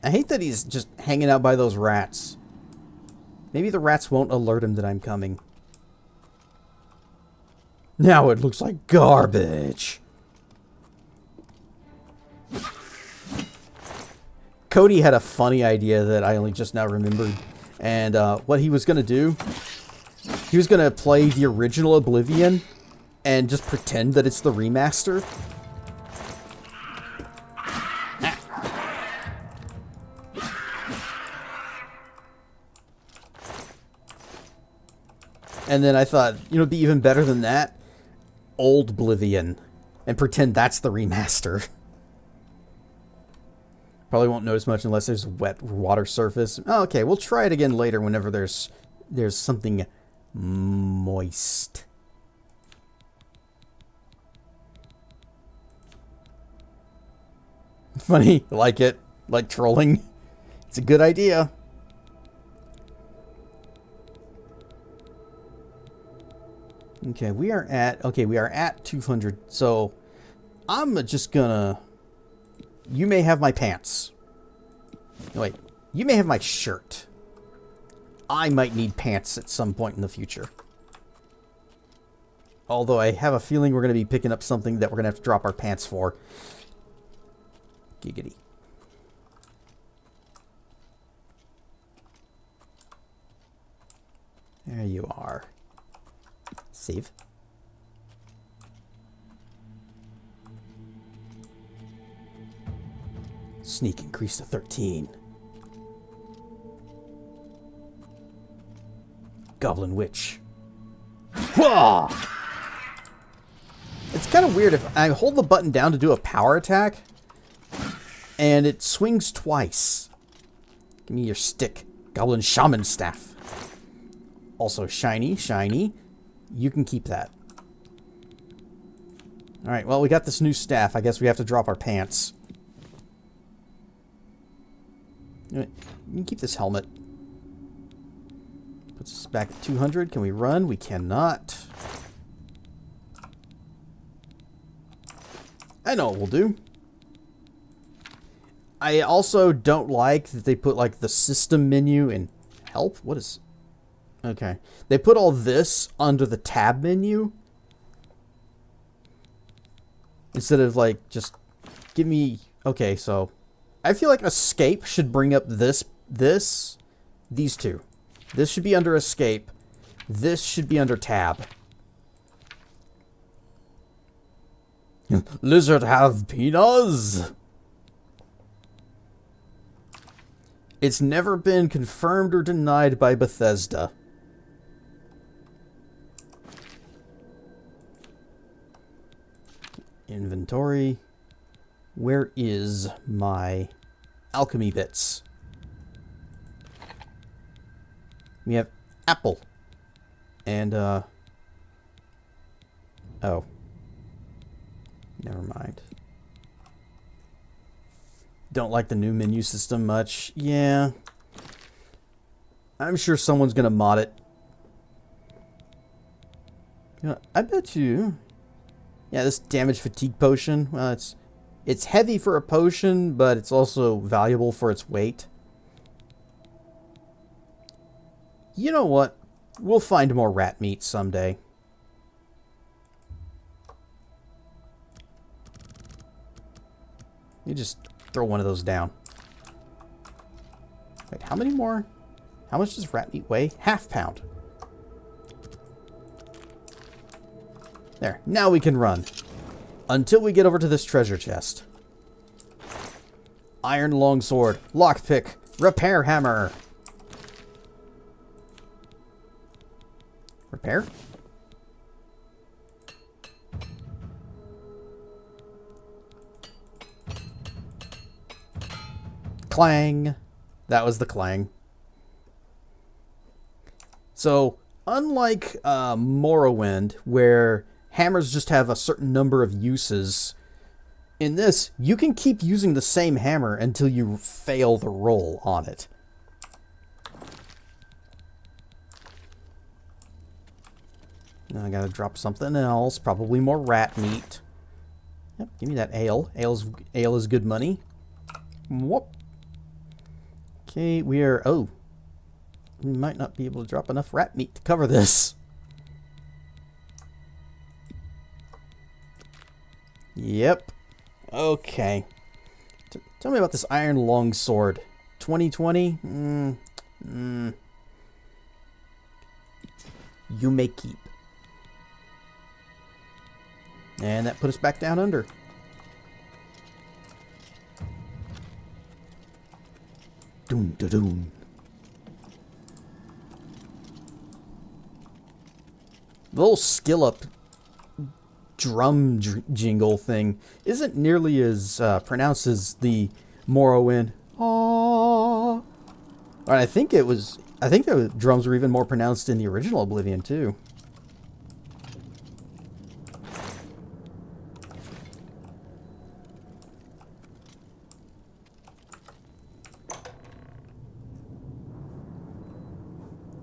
I hate that he's just hanging out by those rats. Maybe the rats won't alert him that I'm coming. Now it looks like garbage. Cody had a funny idea that I only just now remembered. And what he was going to do, he was going to play the original Oblivion and just pretend that it's the remaster. And then I thought, you know, it'd be even better than that. Old Oblivion. And pretend that's the remaster. Probably won't notice much unless there's a wet water surface. Oh, okay, we'll try it again later whenever there's something moist. Funny, like it. Like trolling. It's a good idea. Okay, we are at 200. So I'm just gonna. You may have my pants. No, wait, you may have my shirt. I might need pants at some point in the future. Although I have a feeling we're going to be picking up something that we're going to have to drop our pants for. Giggity. There you are. Save. Sneak increased to 13. Goblin Witch. Whoa! It's kind of weird if I hold the button down to do a power attack and it swings twice. Give me your stick. Goblin Shaman Staff. Also shiny, shiny. You can keep that. Alright, well, we got this new staff. I guess we have to drop our pants. You can keep this helmet. Puts us back at 200. Can we run? We cannot. I know what we'll do. I also don't like that they put like the system menu in help. What is... Okay. They put all this under the tab menu. Instead of like just give me... Okay, so I feel like escape should bring up these two. This should be under escape. This should be under tab. Lizard have penis? It's never been confirmed or denied by Bethesda. Inventory. Where is my alchemy bits? We have apple. And, oh. Never mind. Don't like the new menu system much. Yeah. I'm sure someone's gonna mod it. You know, I bet you... Yeah, this damage fatigue potion. Well, it's heavy for a potion, but it's also valuable for its weight. You know what? We'll find more rat meat someday. You just throw one of those down. Wait, how many more? How much does rat meat weigh? Half pound. There. Now we can run. Until we get over to this treasure chest. Iron longsword. Lockpick. Repair hammer. Repair? Clang. That was the clang. So, unlike Morrowind, where hammers just have a certain number of uses, in this, you can keep using the same hammer until you fail the roll on it. Now I gotta drop something else, probably more rat meat. Yep, give me that ale. Ale is good money. Whoop. Okay, we are... Oh. We might not be able to drop enough rat meat to cover this. Yep. Okay. Tell me about this iron longsword. 2020? You may keep. And that put us back down under. Doom da doom. The little skill up drum jingle thing isn't nearly as pronounced as the Morrowind. Aww. And I think the drums were even more pronounced in the original Oblivion too.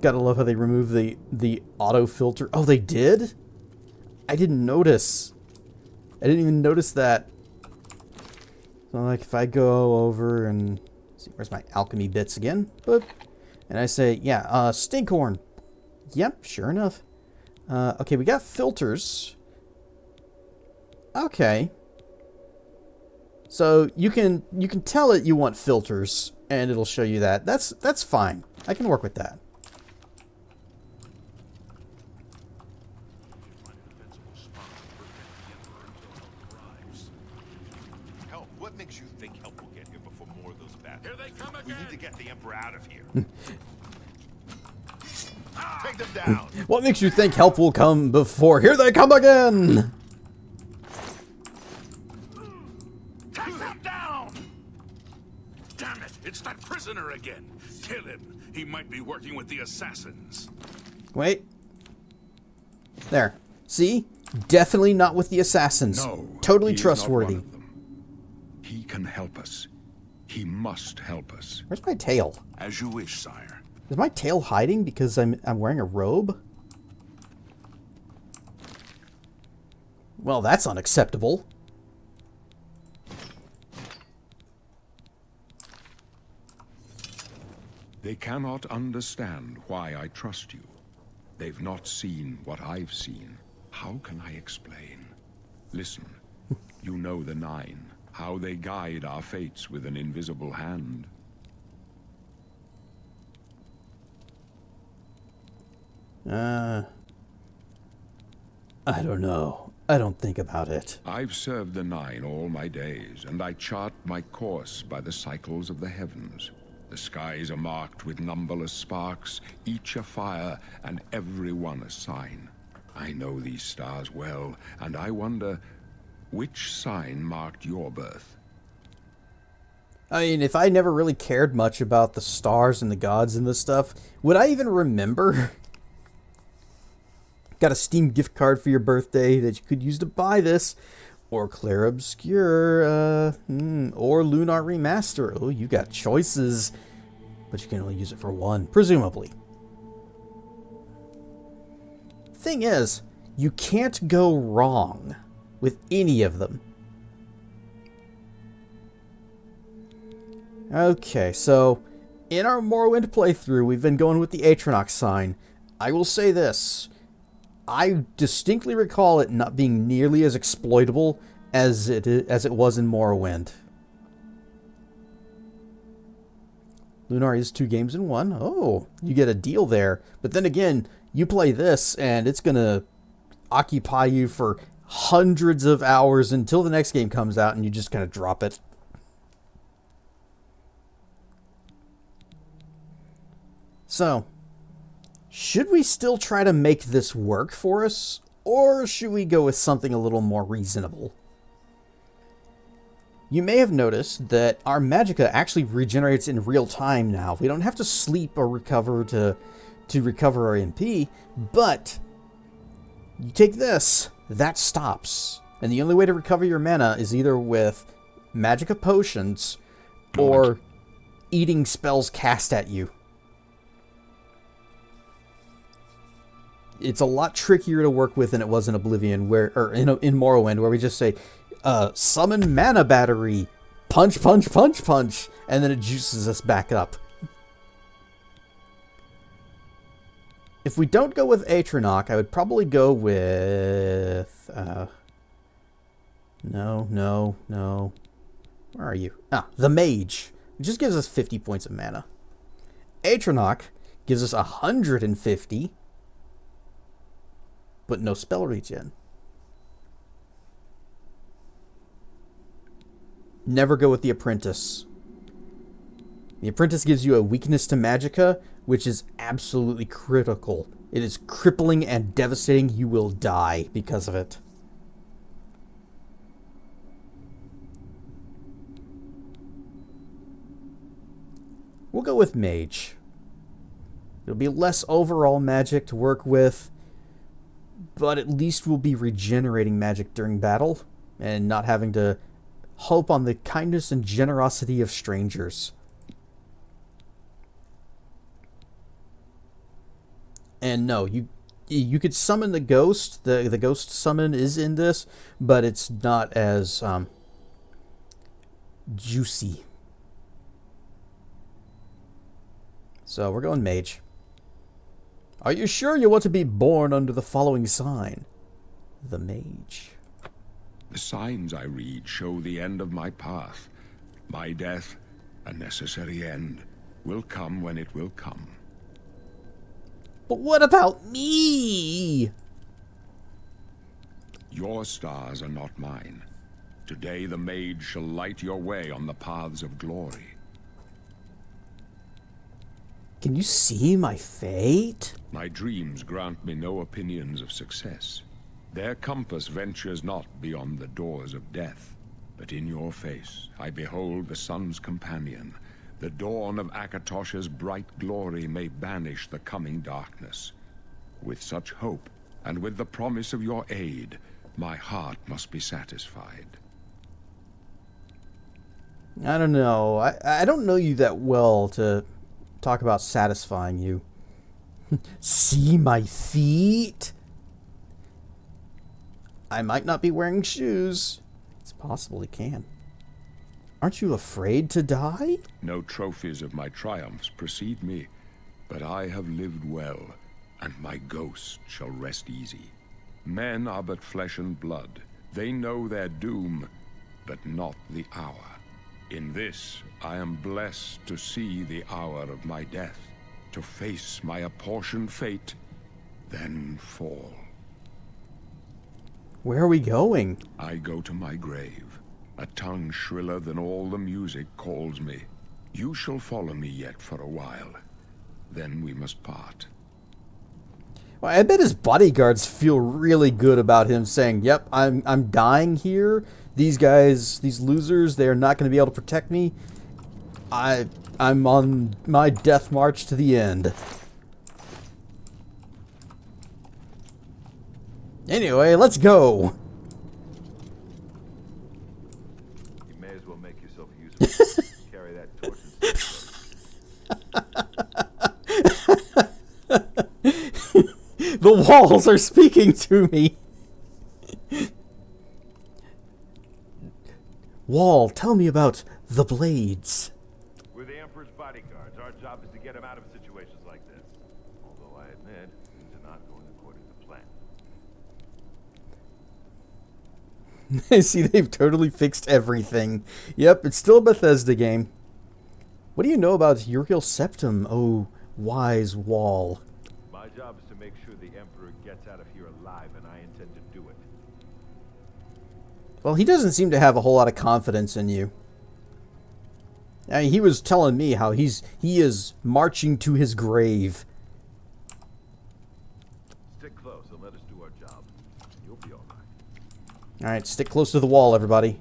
Gotta love how they remove the auto filter. Oh, they did? I didn't notice. I didn't even notice that. So, like, if I go over and... Let's see, where's my alchemy bits again? Boop. And I say, yeah, stinkhorn. Yep, sure enough. Okay, we got filters. Okay. So, you can tell it you want filters, and it'll show you that. That's fine. I can work with that. What makes you think help will get here before more of those battles? Here they come again! We need to get the Emperor out of here. Take them down! What makes you think help will come before here they come again? Take them down! Damn it! It's that prisoner again! Kill him! He might be working with the assassins. Wait. There. See? Definitely not with the assassins. No, totally he is not trustworthy. one of them. He can help us. He must help us. Where's my tail? As you wish, sire. Is my tail hiding because I'm wearing a robe? Well, that's unacceptable. They cannot understand why I trust you. They've not seen what I've seen. How can I explain? Listen, you know the Nine. How they guide our fates with an invisible hand. I don't know. I don't think about it. I've served the Nine all my days, and I chart my course by the cycles of the heavens. The skies are marked with numberless sparks, each a fire, and every one a sign. I know these stars well, and I wonder, which sign marked your birth? I mean, if I never really cared much about the stars and the gods and this stuff, would I even remember? Got a Steam gift card for your birthday that you could use to buy this. Or Clair Obscure, or Lunar Remaster. Oh, you got choices. But you can only use it for one, presumably. Thing is, you can't go wrong with any of them. Okay, so in our Morrowind playthrough, we've been going with the Atronox sign. I will say this. I distinctly recall it not being nearly as exploitable as it was in Morrowind. Lunar is 2 games in 1. Oh, you get a deal there. But then again, you play this and it's going to occupy you for hundreds of hours until the next game comes out and you just kind of drop it. So, should we still try to make this work for us, or should we go with something a little more reasonable? You may have noticed that our magicka actually regenerates in real time now. We don't have to sleep or recover to recover our MP, but you take this, that stops. And the only way to recover your mana is either with magicka potions or eating spells cast at you. It's a lot trickier to work with than it was in Oblivion, or in Morrowind, where we just say, summon mana battery, punch, punch, punch, punch, and then it juices us back up. If we don't go with Atronach, I would probably go with... No. Where are you? Ah, the Mage. It just gives us 50 points of mana. Atronach gives us 150, but no spell regen. Never go with the Apprentice. The Apprentice gives you a weakness to magicka, which is absolutely critical. It is crippling and devastating. You will die because of it. We'll go with Mage. It'll be less overall magic to work with, but at least we'll be regenerating magic during battle and not having to hope on the kindness and generosity of strangers. And no, you could summon the ghost. The ghost summon is in this, but it's not as juicy. So we're going Mage. Are you sure you want to be born under the following sign? The Mage. The signs I read show the end of my path. My death, a necessary end, will come when it will come. But what about me? Your stars are not mine. Today the Mage shall light your way on the paths of glory. Can you see my fate? My dreams grant me no opinions of success. Their compass ventures not beyond the doors of death. But in your face I behold the sun's companion. The dawn of Akatosh's bright glory may banish the coming darkness. With such hope, and with the promise of your aid, my heart must be satisfied. I don't know. I don't know you that well to talk about satisfying you. See my feet? I might not be wearing shoes. It's possible he can. Aren't you afraid to die? No trophies of my triumphs precede me, but I have lived well, and my ghost shall rest easy. Men are but flesh and blood. They know their doom, but not the hour. In this, I am blessed to see the hour of my death, to face my apportioned fate, then fall. Where are we going? I go to my grave. A tongue shriller than all the music calls me. You shall follow me yet for a while. Then we must part. Well, I bet his bodyguards feel really good about him saying, yep, I'm dying here. These guys, these losers, they're not going to be able to protect me. I'm on my death march to the end. Anyway, let's go. You may as well make yourself useful. Carry that torch and The walls are speaking to me. Wall, tell me about the blades. We're the Emperor's bodyguards. Our job is to get him out of situations like this. Although I admit, things are not going according to plan. See, they've totally fixed everything. Yep, it's still a Bethesda game. What do you know about Uriel Septum, oh wise Wall? My job is to make sure the Emperor gets out of here alive, and I intend to do it. Well, he doesn't seem to have a whole lot of confidence in you. I mean, he was telling me how he is marching to his grave. Stick close and let us do our job. You'll be all right. Alright, stick close to the wall, everybody.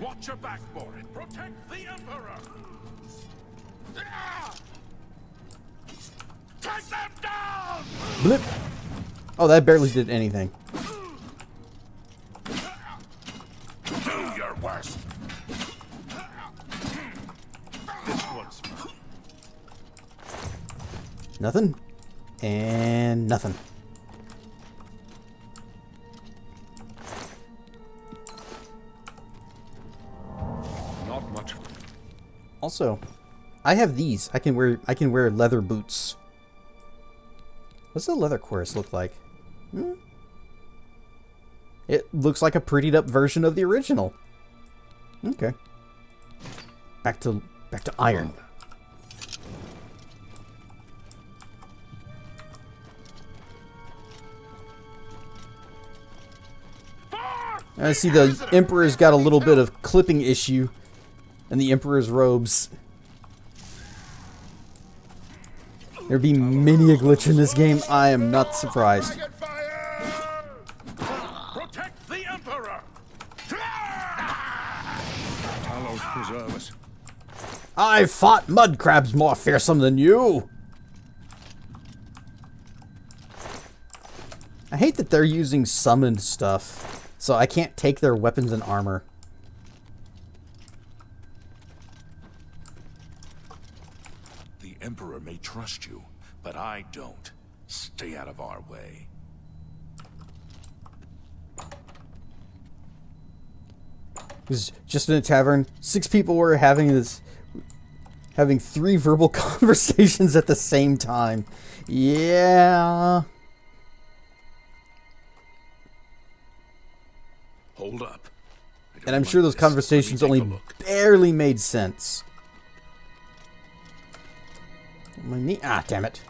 Watch your back, Morin. Protect the Emperor! Ah! Take them down! Blip! Oh, that barely did anything. Do your worst. This one's mine. Nothing. And nothing. Not much. Also, I have these. I can wear leather boots. What's the leather chorus look like? Hmm? It looks like a prettied up version of the original. Okay. Back to iron. I see the Emperor's got a little bit of clipping issue in the Emperor's robes. There be many a glitch in this game. I am not surprised. Protect the Emperor! Talos preserve us. I've fought mud crabs more fearsome than you. I hate that they're using summoned stuff, so I can't take their weapons and armor. The Emperor may trust you, but I don't. Stay out of our way. It was just in a tavern. 6 people were having 3 verbal conversations at the same time. Yeah. Hold up. And I'm sure those conversations only barely made sense. My knee. Ah, damn it.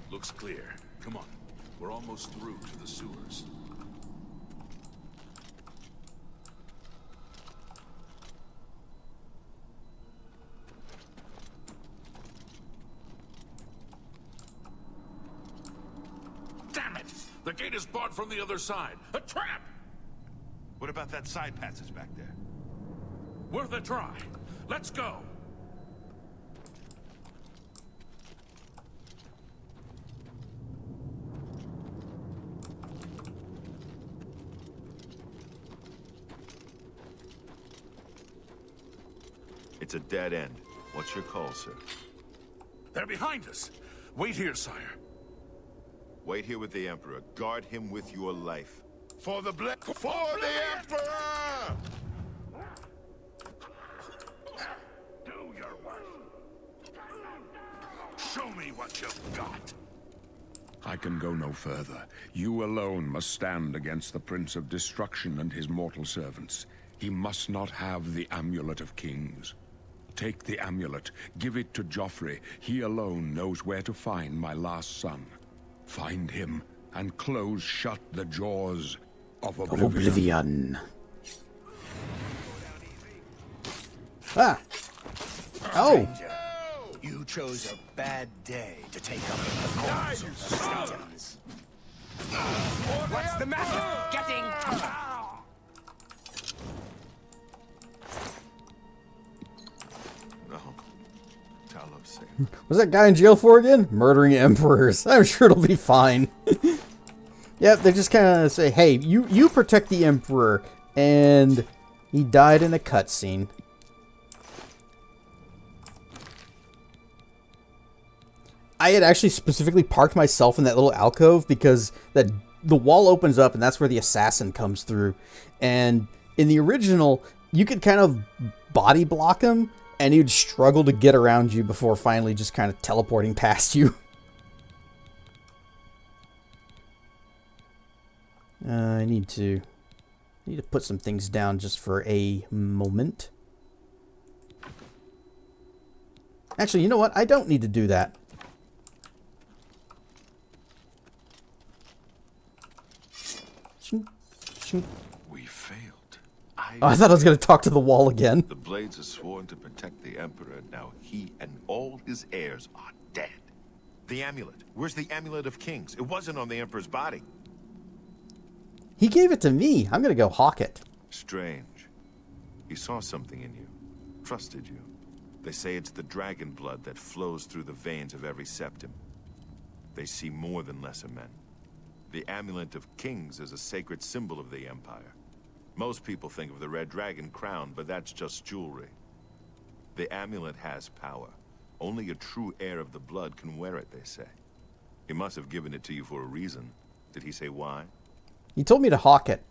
Looks clear. Come on. We're almost through to the sewers. Damn it! The gate is barred from the other side. A trap! What about that side passage back there? Worth a try. Let's go! It's a dead end. What's your call, sir? They're behind us. Wait here, sire. Wait here with the Emperor. Guard him with your life. For the Emperor! Do your worst. Show me what you've got. I can go no further. You alone must stand against the Prince of Destruction and his mortal servants. He must not have the Amulet of Kings. Take the amulet, give it to Joffrey. He alone knows where to find my last son. Find him, and close shut the jaws of Oblivion. Ah. Oh. Stranger, you chose a bad day to take up the cause of the Titans. What's the matter? Getting tougher. No. Talos saved. What's that guy in jail for again? Murdering emperors. I'm sure it'll be fine. Yep, they just kind of say, hey, you protect the emperor. And he died in a cutscene. I had actually specifically parked myself in that little alcove because the wall opens up and that's where the assassin comes through. And in the original, you could kind of body block him and he'd struggle to get around you before finally just kind of teleporting past you. I need to put some things down just for a moment. Actually, you know what? I don't need to do that. We failed. I thought I was going to talk to the wall again. The Blades are sworn to protect the Emperor. Now he and all his heirs are dead. The amulet. Where's the Amulet of Kings? It wasn't on the Emperor's body. He gave it to me. I'm going to go hawk it. Strange. He saw something in you. Trusted you. They say it's the dragon blood that flows through the veins of every septim. They see more than lesser men. The Amulet of Kings is a sacred symbol of the Empire. Most people think of the red dragon crown, but that's just jewelry. The amulet has power. Only a true heir of the blood can wear it, they say. He must have given it to you for a reason. Did he say why? He told me to hawk it.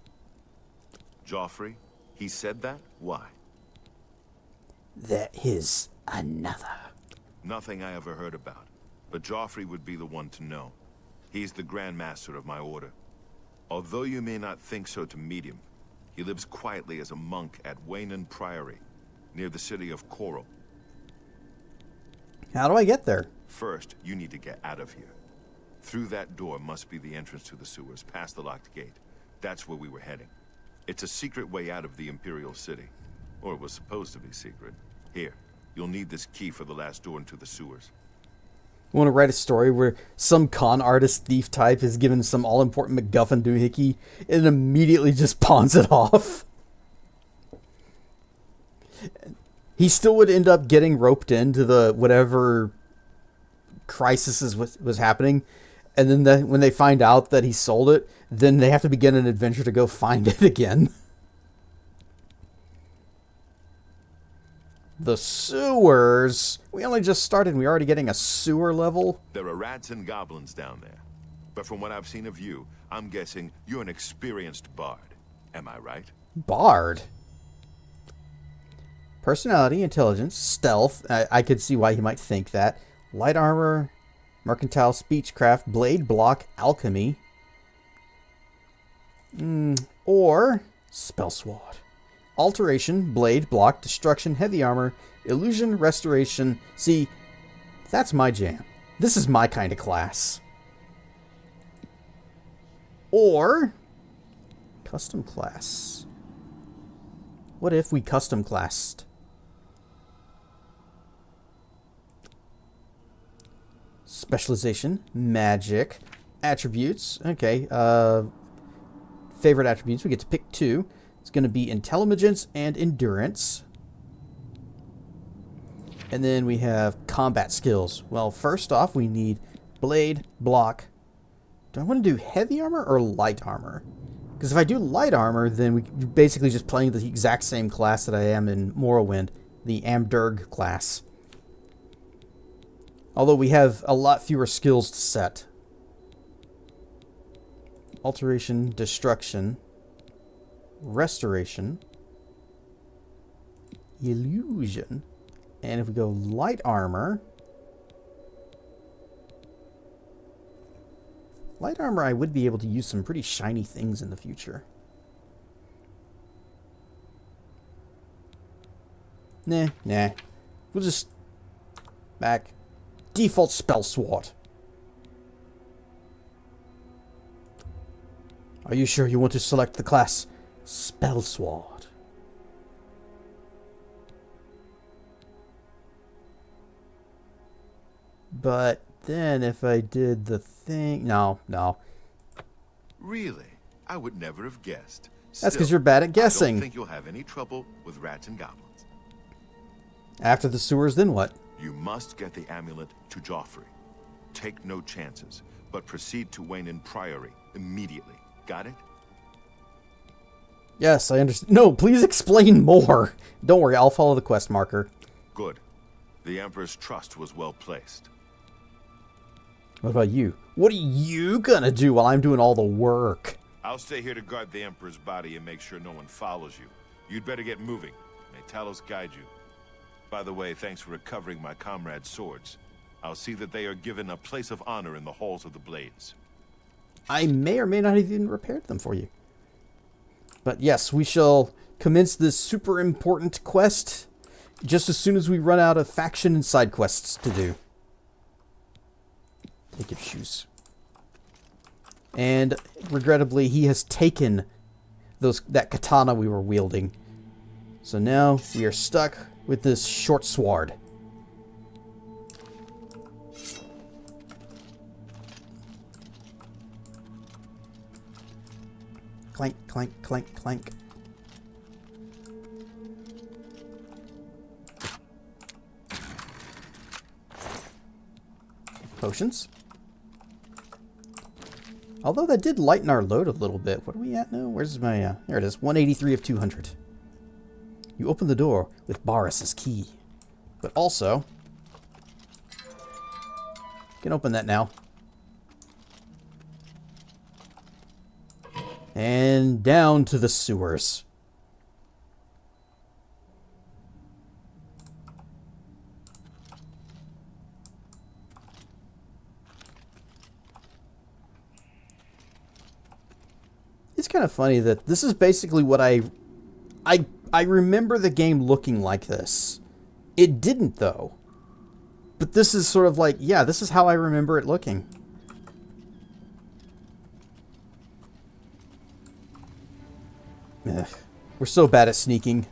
Joffrey? He said that? Why? There is another. Nothing I ever heard about. But Joffrey would be the one to know. He's the Grand Master of my order. Although you may not think so to meet him, he lives quietly as a monk at Waynon Priory, near the city of Coral. How do I get there? First, you need to get out of here. Through that door must be the entrance to the sewers, past the locked gate. That's where we were heading. It's a secret way out of the Imperial City. Or it was supposed to be secret. Here, you'll need this key for the last door into the sewers. I want to write a story where some con artist thief type is given some all-important MacGuffin doohickey and immediately just pawns it off. He still would end up getting roped into the whatever crisis was happening, and then when they find out that he sold it, then they have to begin an adventure to go find it again. The sewers? We only just started and we're already getting a sewer level? There are rats and goblins down there. But from what I've seen of you, I'm guessing you're an experienced bard. Am I right? Bard? Personality, intelligence, stealth. I could see why he might think that. Light armor, mercantile, speechcraft, blade, block, alchemy. Or spell sword. Alteration, blade, block, destruction, heavy armor, illusion, restoration. See, that's my jam. This is my kind of class. Or custom class. What if we custom classed? Specialization, magic, attributes. Okay, favorite attributes. We get to pick two. It's going to be intelligence and endurance. And then we have combat skills. Well, first off, we need blade, block. Do I want to do heavy armor or light armor? Because if I do light armor, then we're basically just playing the exact same class that I am in Morrowind, the Amdurg class. Although we have a lot fewer skills to set. Alteration, destruction, restoration, illusion, and if we go light armor, I would be able to use some pretty shiny things in the future. Nah. We'll just back. Default spell sword. Are you sure you want to select the class spell sword? But then if I did the thing... No. Really? I would never have guessed. That's because you're bad at I guessing. don't think you'll have any trouble with rats and goblins. After the sewers, then what? You must get the amulet to Joffrey. Take no chances, but proceed to Waynon Priory immediately. Got it? Yes, I understand. No, please explain more. Don't worry, I'll follow the quest marker. Good. The Emperor's trust was well placed. What about you? What are you gonna do while I'm doing all the work? I'll stay here to guard the Emperor's body and make sure no one follows you. You'd better get moving. May Talos guide you. By the way, thanks for recovering my comrades' swords. I'll see that they are given a place of honor in the halls of the Blades. I may or may not have even repaired them for you. But yes, we shall commence this super important quest just as soon as we run out of faction and side quests to do. Take your shoes. And regrettably, he has taken that katana we were wielding. So now we are stuck with this short sword. Clank, clank, clank, clank. Potions. Although that did lighten our load a little bit. What are we at now? Where's my... there it is. 183 of 200. You open the door with Boris's key. But also... you can open that now. And down to the sewers. is kind of funny that this is basically what I remember the game looking like this. It didn't, though. But this is sort of like, yeah, this is how I remember it looking. Ugh. We're so bad at sneaking.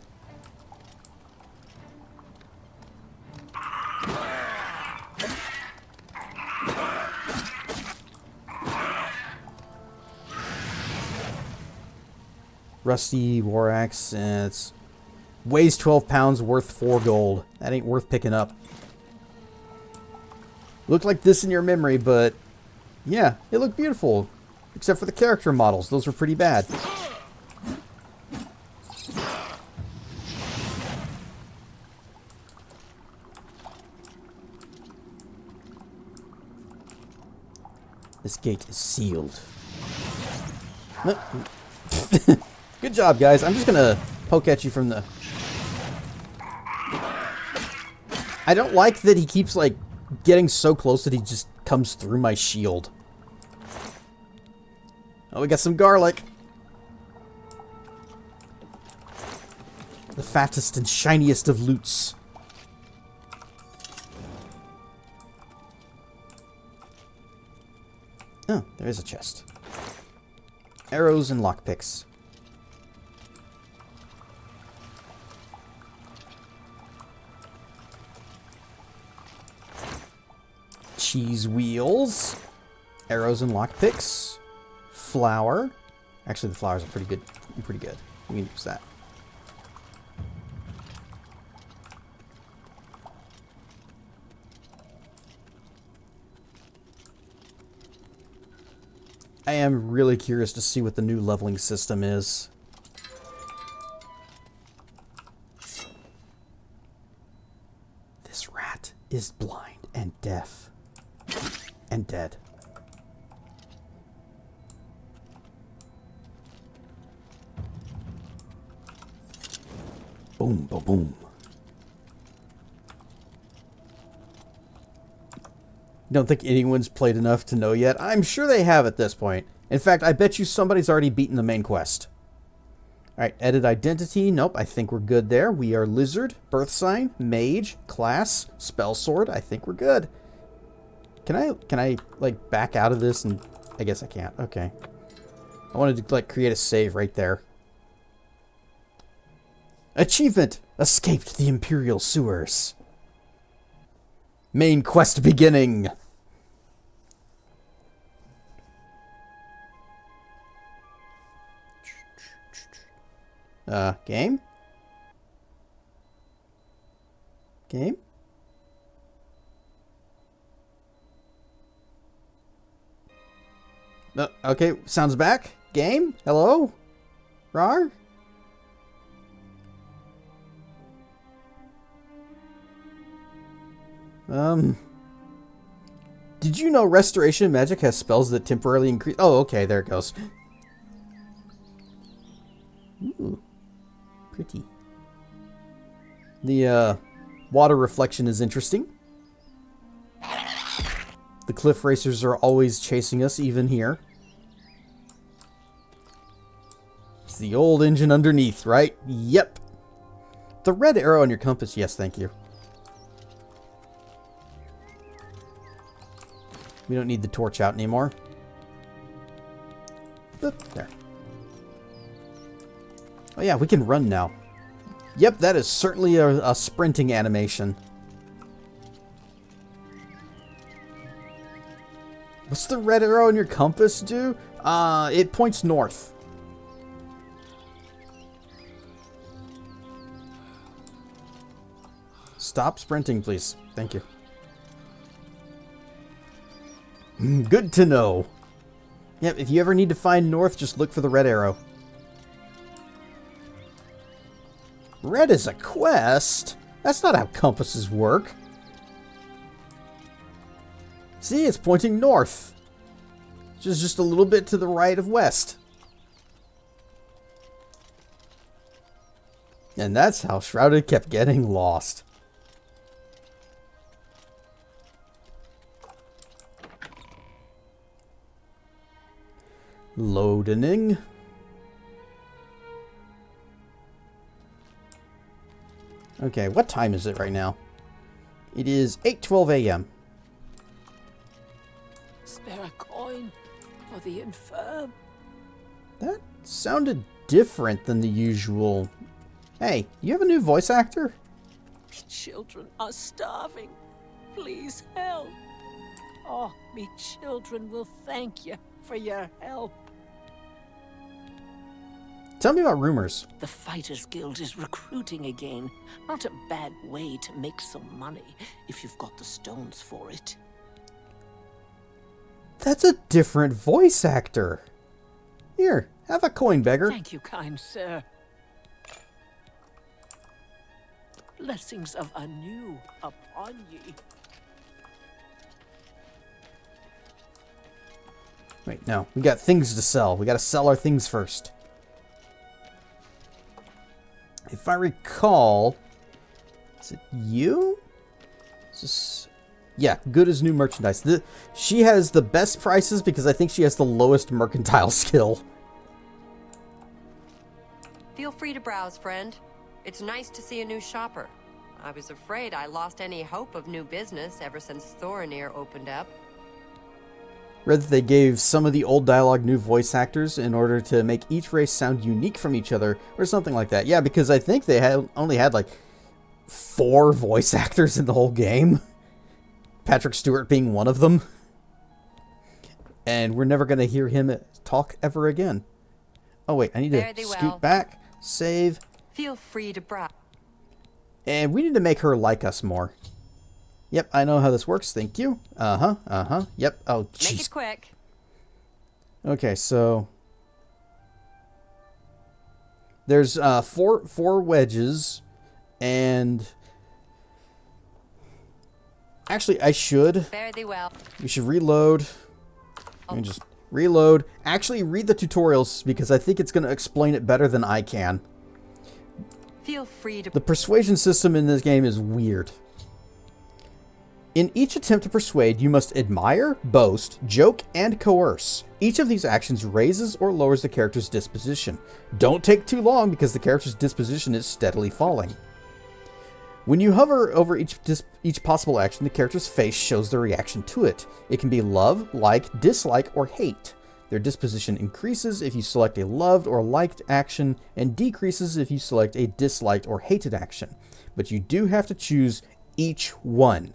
Rusty war axe, and it's weighs 12 pounds, worth 4 gold. That ain't worth picking up. Looked like this in your memory, but yeah, it looked beautiful. Except for the character models. Those were pretty bad. This gate is sealed. No. Good job, guys. I'm just gonna poke at you from the... I don't like that he keeps, like, getting so close that he just comes through my shield. Oh, we got some garlic. The fattest and shiniest of loots. Oh, there is a chest. Arrows and lockpicks. Cheese wheels. Arrows and lockpicks. Flour. Actually, the flowers are pretty good. Pretty good. We can use that. I am really curious to see what the new leveling system is. This rat is blind and deaf and dead. Boom, boom, boom. Don't think anyone's played enough to know yet. I'm sure they have at this point. In fact, I bet you somebody's already beaten the main quest. Alright, edit identity. Nope, I think we're good there. We are lizard, birth sign, mage, class, spell sword. I think we're good. Can I like back out of this? And I guess I can't. Okay. I wanted to like create a save right there. Achievement! Escaped the Imperial sewers. Main quest beginning. Game? Game? Okay, sounds back. Game? Hello? Rar? Did you know Restoration Magic has spells that temporarily increase... Oh, okay, there it goes. Ooh. Pretty. The, water reflection is interesting. The cliff racers are always chasing us, even here. It's the old engine underneath, right? Yep. The red arrow on your compass, yes, thank you. We don't need the torch out anymore. Oop, there. Oh yeah, we can run now. Yep, that is certainly a sprinting animation. What's the red arrow on your compass do? It points north. Stop sprinting, please. Thank you. Good to know. Yep, if you ever need to find north, just look for the red arrow. Red is a quest? That's not how compasses work. See, it's pointing north. Just a little bit to the right of west. And that's how Shrouded kept getting lost. Loading. Okay, what time is it right now? It is 8:12 a.m. Spare a coin for the infirm. That sounded different than the usual. Hey, you have a new voice actor? Me children are starving. Please help. Oh, me children will thank you for your help. Tell me about rumors. The Fighters Guild is recruiting again. Not a bad way to make some money if you've got the stones for it. That's a different voice actor. Here, have a coin, beggar. Thank you, kind sir. Blessings of anew upon ye. Wait, no. We got things to sell. We gotta sell our things first. If I recall... Is it you? Is this... Yeah, good as new merchandise. She has the best prices because I think she has the lowest mercantile skill. Feel free to browse, friend. It's nice to see a new shopper. I was afraid I lost any hope of new business ever since Thorinir opened up. Read that they gave some of the old dialogue new voice actors in order to make each race sound unique from each other, or something like that. Yeah, because I think they only had like 4 voice actors in the whole game. Patrick Stewart being one of them. And we're never going to hear him talk ever again. Oh wait, I need to scoot back, save. Feel free to browse. And we need to make her like us more. Yep, I know how this works. Thank you. Yep. Oh, jeez. Make it quick. Okay, so there's four wedges, and actually, I should. Fare thee well. We should reload. Let me just reload. Actually, read the tutorials because I think it's going to explain it better than I can. Feel free to. The persuasion system in this game is weird. In each attempt to persuade, you must admire, boast, joke, and coerce. Each of these actions raises or lowers the character's disposition. Don't take too long because the character's disposition is steadily falling. When you hover over each possible action, the character's face shows their reaction to it. It can be love, like, dislike, or hate. Their disposition increases if you select a loved or liked action, and decreases if you select a disliked or hated action. But you do have to choose each one.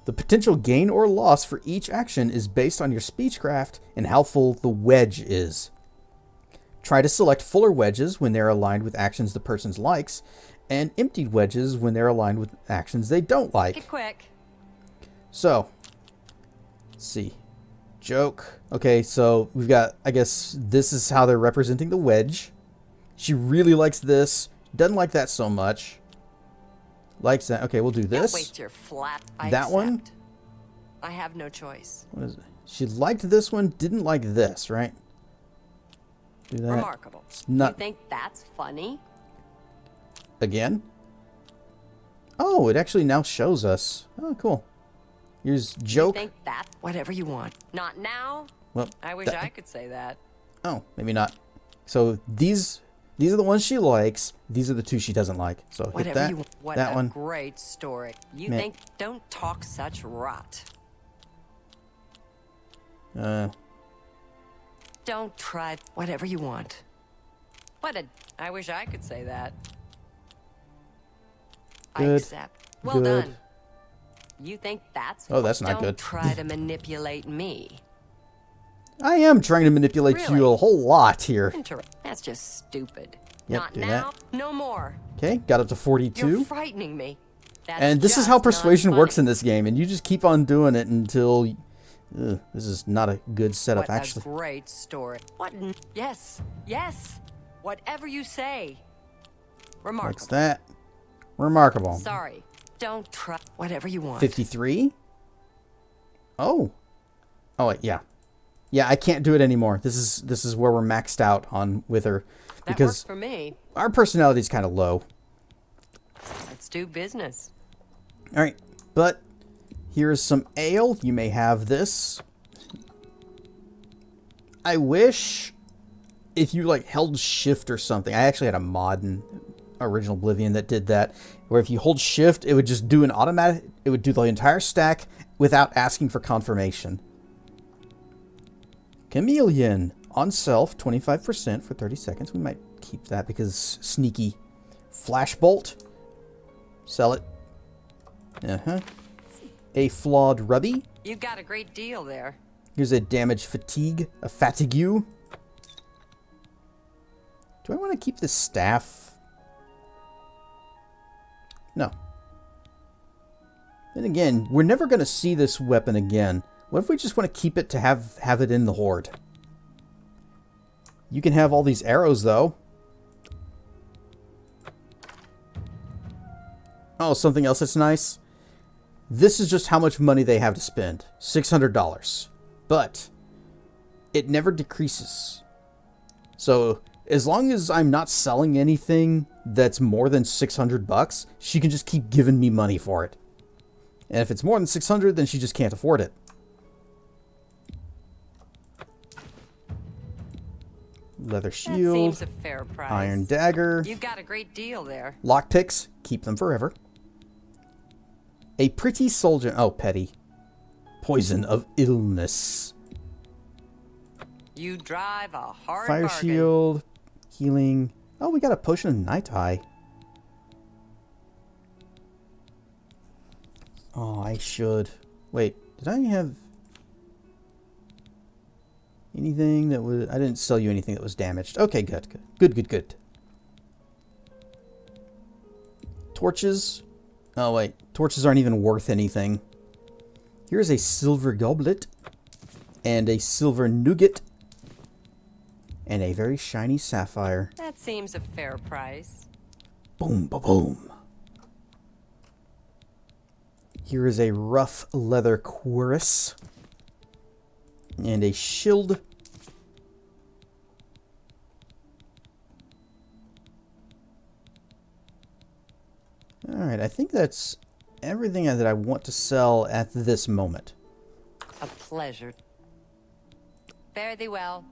The potential gain or loss for each action is based on your speechcraft and how full the wedge is. Try to select fuller wedges when they're aligned with actions the person likes, and emptied wedges when they're aligned with actions they don't like. Get quick. So, let's see. Joke. Okay, so we've got, I guess this is how they're representing the wedge. She really likes this. Doesn't like that so much. Likes that. Okay, we'll do this. Don't waste your flat. That one? I have no choice. What is it? She liked this one, didn't like this, right? Do that. Remarkable. It's not... You think that's funny? Again? Oh, it actually now shows us. Oh, cool. Here's joke. You think that? Whatever you want. Not now? Well, I wish I could say that. Oh, maybe not. So these are the ones she likes. These are the 2 she doesn't like. So hit that. What that a one. great story. You Man. think? Don't talk such rot. Don't try. Whatever you want. I wish I could say that. I Good. accept. Well Good. done. You think that's... Oh, that's not good. Don't try to manipulate me. I am trying to manipulate you Really? a whole lot here. That's just stupid. Yep, Not do now. that. No more. Okay, got up to 42. You're frightening me. That's And this is just how not persuasion funny. works in this game, and you just keep on doing it until... this is not a good setup, What actually. a great story. Yes. Yes. Whatever you say. Remarkable. Likes that. Remarkable. Sorry. Don't try. Whatever you want. 53? Oh. Oh, wait, yeah. Yeah, I can't do it anymore. This is where we're maxed out on with her. That Because works for me. our personality is kind of low. Let's do business. All right, but here's some ale. You may have this. I wish if you like held shift or something. I actually had a mod and original Oblivion that did that, where if you hold shift, it would just do an automatic, it would do the entire stack without asking for confirmation. Chameleon on self, 25% for 30 seconds. We might keep that because sneaky. Flashbolt, sell it. A flawed rubby. You got a great deal there. Here's a damage fatigue, a fatigue. Do I want to keep the staff? No. Then again, we're never going to see this weapon again. What if we just want to keep it to have it in the Horde? You can have all these arrows, though. Oh, something else that's nice. This is just how much money they have to spend. $600. But it never decreases. So as long as I'm not selling anything that's more than 600 bucks, she can just keep giving me money for it. And if it's more than 600, then she just can't afford it. Leather shield. That seems a fair price. Iron dagger. You got a great deal there. Lockpicks. Keep them forever. A pretty soldier. Oh, petty. Poison of illness. You drive a hard Fire bargain. shield. Healing. Oh, we got a potion of night eye. Oh, I should. Wait, did I have anything that was... I didn't sell you anything that was damaged. Okay, good. Good. Torches. Oh, wait. Torches aren't even worth anything. Here's a silver goblet. And a silver nougat. And a very shiny sapphire. That seems a fair price. Boom, ba-boom. Here is a rough leather cuirass. And a shield. Alright, I think that's everything that I want to sell at this moment. A pleasure. Fare thee well.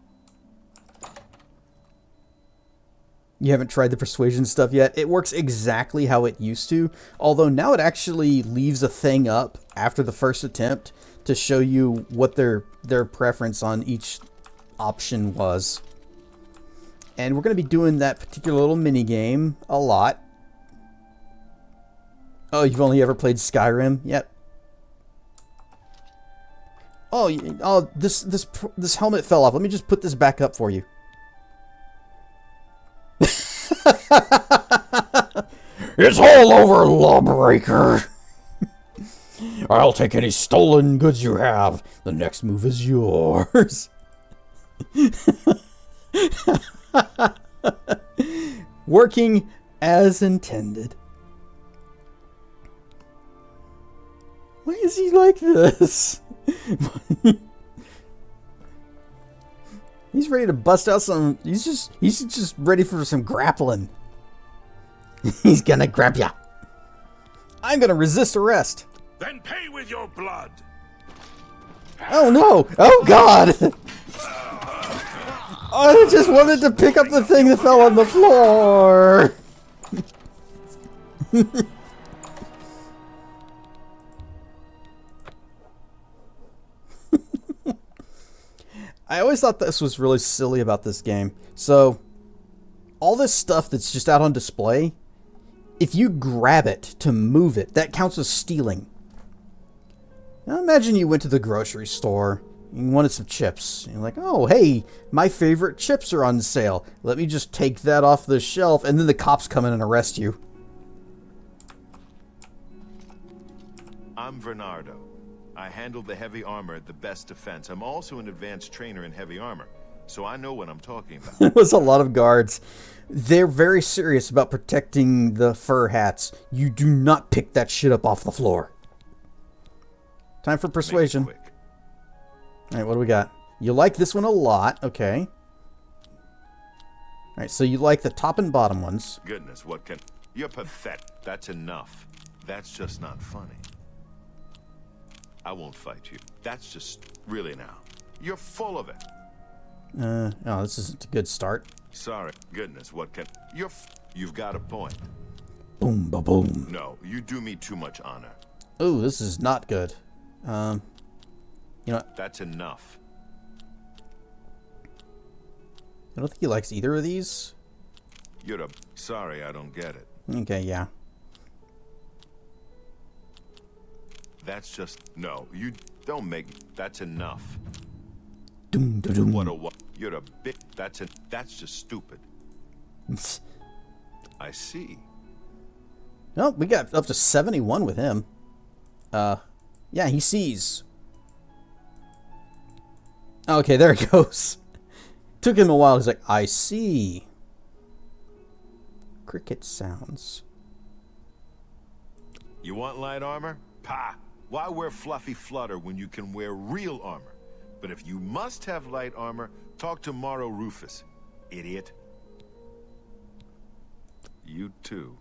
You haven't tried the persuasion stuff yet? It works exactly how it used to, although now it actually leaves a thing up after the first attempt to show you what their preference on each option was. And we're going to be doing that particular little mini game a lot. Oh, you've only ever played Skyrim? Yep. Oh, this helmet fell off. Let me just put this back up for you. It's all over, lawbreaker. I'll take any stolen goods you have. The next move is yours. Working as intended. Why is he like this? He's ready to bust out some... He's just ready for some grappling. He's gonna grab ya. I'm gonna resist arrest. Then pay with your blood. Oh no! Oh god! I just wanted to pick up the thing that fell on the floor. I always thought this was really silly about this game. So, all this stuff that's just out on display, if you grab it to move it, that counts as stealing. Now imagine you went to the grocery store, you wanted some chips. You're like, oh, hey, my favorite chips are on sale. Let me just take that off the shelf, and then the cops come in and arrest you. I'm Bernardo. I handle the heavy armor at the best defense. I'm also an advanced trainer in heavy armor, so I know what I'm talking about. There was a lot of guards. They're very serious about protecting the fur hats. You do not pick that shit up off the floor. Time for persuasion. Alright, what do we got? You like this one a lot. Okay. Alright, so you like the top and bottom ones. Goodness, what can... You're pathetic. That's enough. That's just not funny. I won't fight you. That's just... Really now. You're full of it. Oh, this isn't a good start. Sorry. Goodness, what can... You're... You've got a point. Boom, ba boom. No, you do me too much honor. Ooh, this is not good. You know what? That's enough. I don't think he likes either of these. Sorry, I don't get it. Okay, yeah. That's just... No, you don't make... That's enough. Doom, da, doom. What? You're a bit... That's just stupid. I see. No, we got up to 71 with him. Yeah, he sees. Okay, there it goes. Took him a while. He's like, I see. Cricket sounds. You want light armor? Pah! Why wear fluffy flutter when you can wear real armor? But if you must have light armor, talk to Morrow Rufus. Idiot. You too.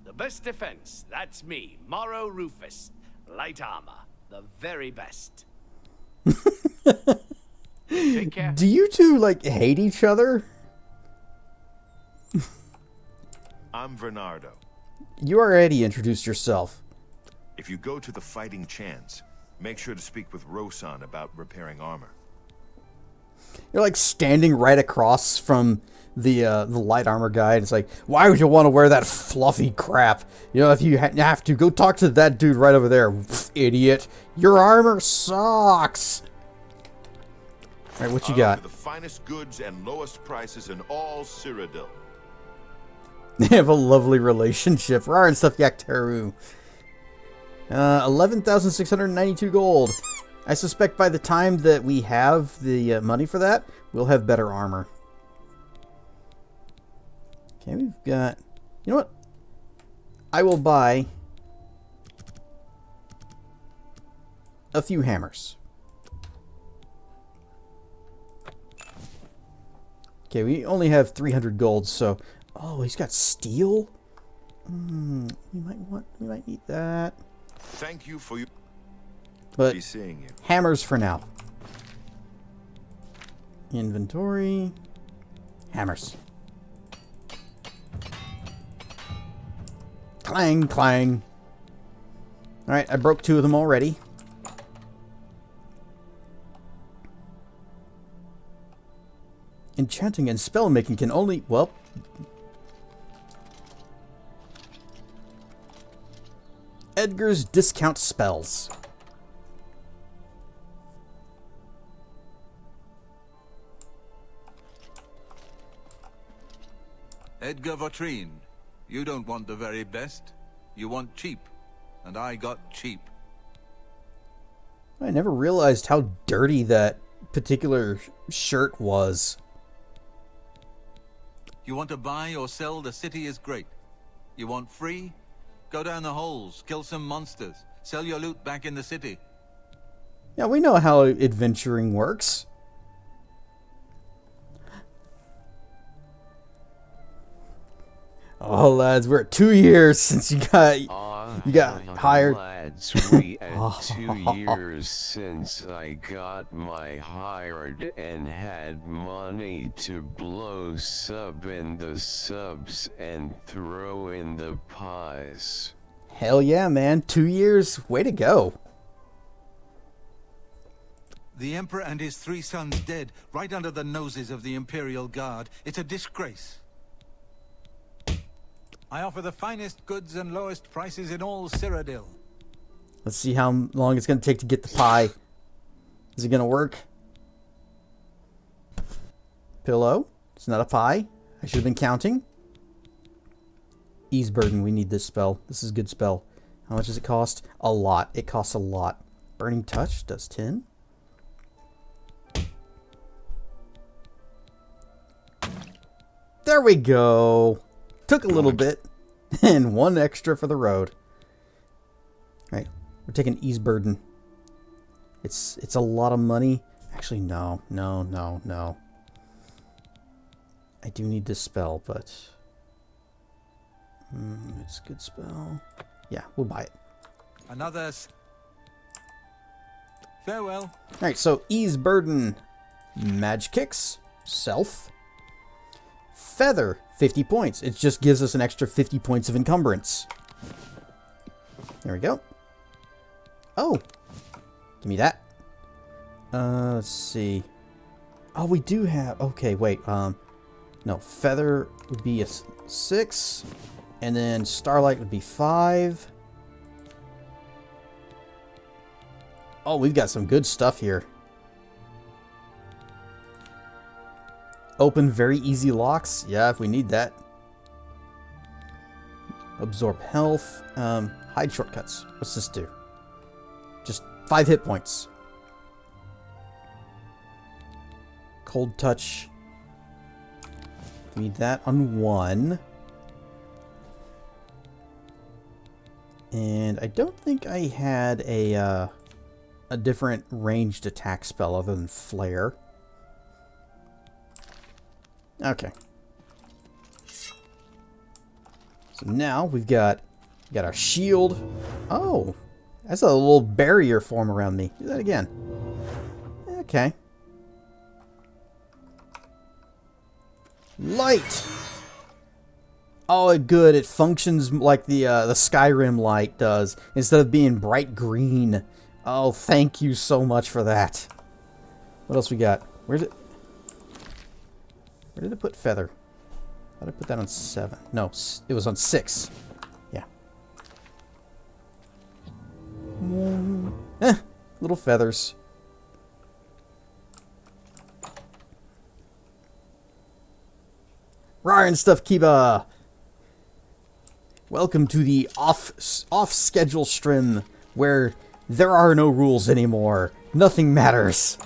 The best defense, that's me, Morrow Rufus. Light armor, the very best. Take care. Do you two, like, hate each other? I'm Bernardo. You already introduced yourself. If you go to the Fighting Chance, make sure to speak with Rosan about repairing armor. You're, like, standing right across from the light armor guy. And it's like, why would you want to wear that fluffy crap? You know, if you have to, go talk to that dude right over there. Pff, idiot. Your armor sucks. All right, what you got? The finest goods and lowest prices in all Cyrodiil. They have a lovely relationship. Rar and stuff yak teru. 11,692 gold. I suspect by the time that we have the money for that, we'll have better armor. Okay, we've got... You know what? I will buy a few hammers. Okay, we only have 300 gold, so... Oh, he's got steel? We might need that. Thank you for your... But Be seeing you. hammers for now. Inventory. Hammers. Clang, clang. Alright, I broke 2 of them already. Enchanting and spellmaking can only... Well... Edgar's discount spells. Edgar Vautrin, you don't want the very best. You want cheap. And I got cheap. I never realized how dirty that particular shirt was. You want to buy or sell, the city is great. You want free? Go down the holes, kill some monsters, sell your loot back in the city. Yeah, we know how adventuring works. Oh, lads, we're at 2 years since you got hired. Lads, we at 2 years since I got my hired and had money to blow sub in the subs and throw in the pies. Hell yeah, man. 2 years. Way to go. The Emperor and his 3 sons dead, right under the noses of the Imperial Guard. It's a disgrace. I offer the finest goods and lowest prices in all Cyrodiil. Let's see how long it's going to take to get the pie. Is it going to work? Pillow. It's not a pie. I should have been counting. Ease burden. We need this spell. This is a good spell. How much does it cost? A lot. It costs a lot. Burning touch does 10. There we go. Took a little bit. And 1 extra for the road. Alright. We're taking ease burden. It's a lot of money. Actually, no. I do need this spell, but... it's a good spell. Yeah, we'll buy it. Another... Farewell. Alright, so ease burden. Mage Kicks, Self. Feather, 50 points. It just gives us an extra 50 points of encumbrance. There we go. Oh, give me that. Let's see. Oh, we do have... Okay, wait. No, Feather would be a 6. And then Starlight would be 5. Oh, we've got some good stuff here. Open very easy locks. Yeah, if we need that. Absorb health. Hide shortcuts. What's this do? Just 5 hit points. Cold touch. Need that on 1. And I don't think I had a different ranged attack spell other than Flare. Okay. So now we've got our shield. Oh, that's a little barrier form around me. Do that again. Okay. Light. Oh, good. It functions like the Skyrim light does instead of being bright green. Oh, thank you so much for that. What else we got? Where did it put Feather? How did I put that on 7? No, it was on 6. Yeah. Little feathers. Rar and stuff, Kiba. Welcome to the off-schedule stream where there are no rules anymore. Nothing matters.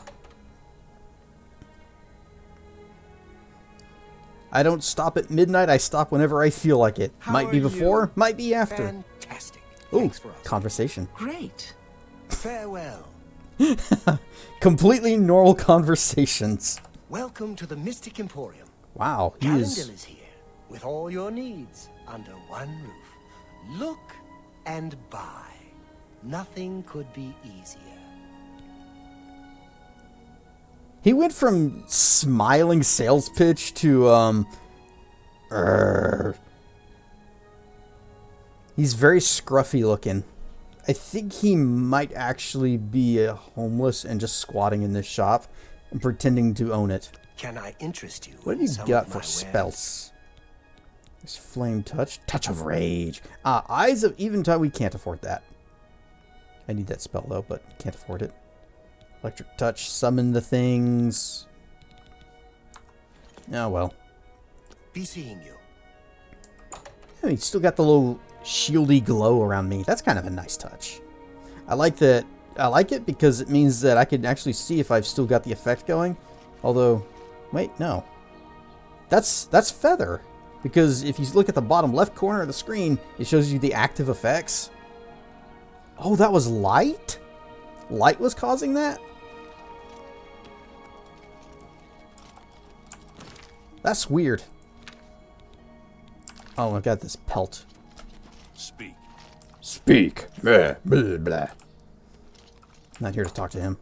I don't stop at midnight. I stop whenever I feel like it. Might be before, might be after. Fantastic. Ooh, conversation. Great. Farewell. Completely normal conversations. Welcome to the Mystic Emporium. Wow, he Calendar is here with all your needs under one roof. Look and buy. Nothing could be easier. He went from smiling sales pitch to, he's very scruffy looking. I think he might actually be homeless and just squatting in this shop and pretending to own it. Can I interest you? What have you got for spells? There's Flame Touch. Touch of Rage. Eyes of Eventide. We can't afford that. I need that spell, though, but can't afford it. Electric Touch. Summon the things. Oh, well. Be seeing you. Yeah, you still got the little shieldy glow around me. That's kind of a nice touch. I like that. I like it because it means that I can actually see if I've still got the effect going. Although, wait, no. That's Feather. Because if you look at the bottom left corner of the screen, it shows you the active effects. Oh, that was light? Light was causing that? That's weird. Oh, I got this pelt. Speak. Speak. Blah, blah, blah. Not here to talk to him.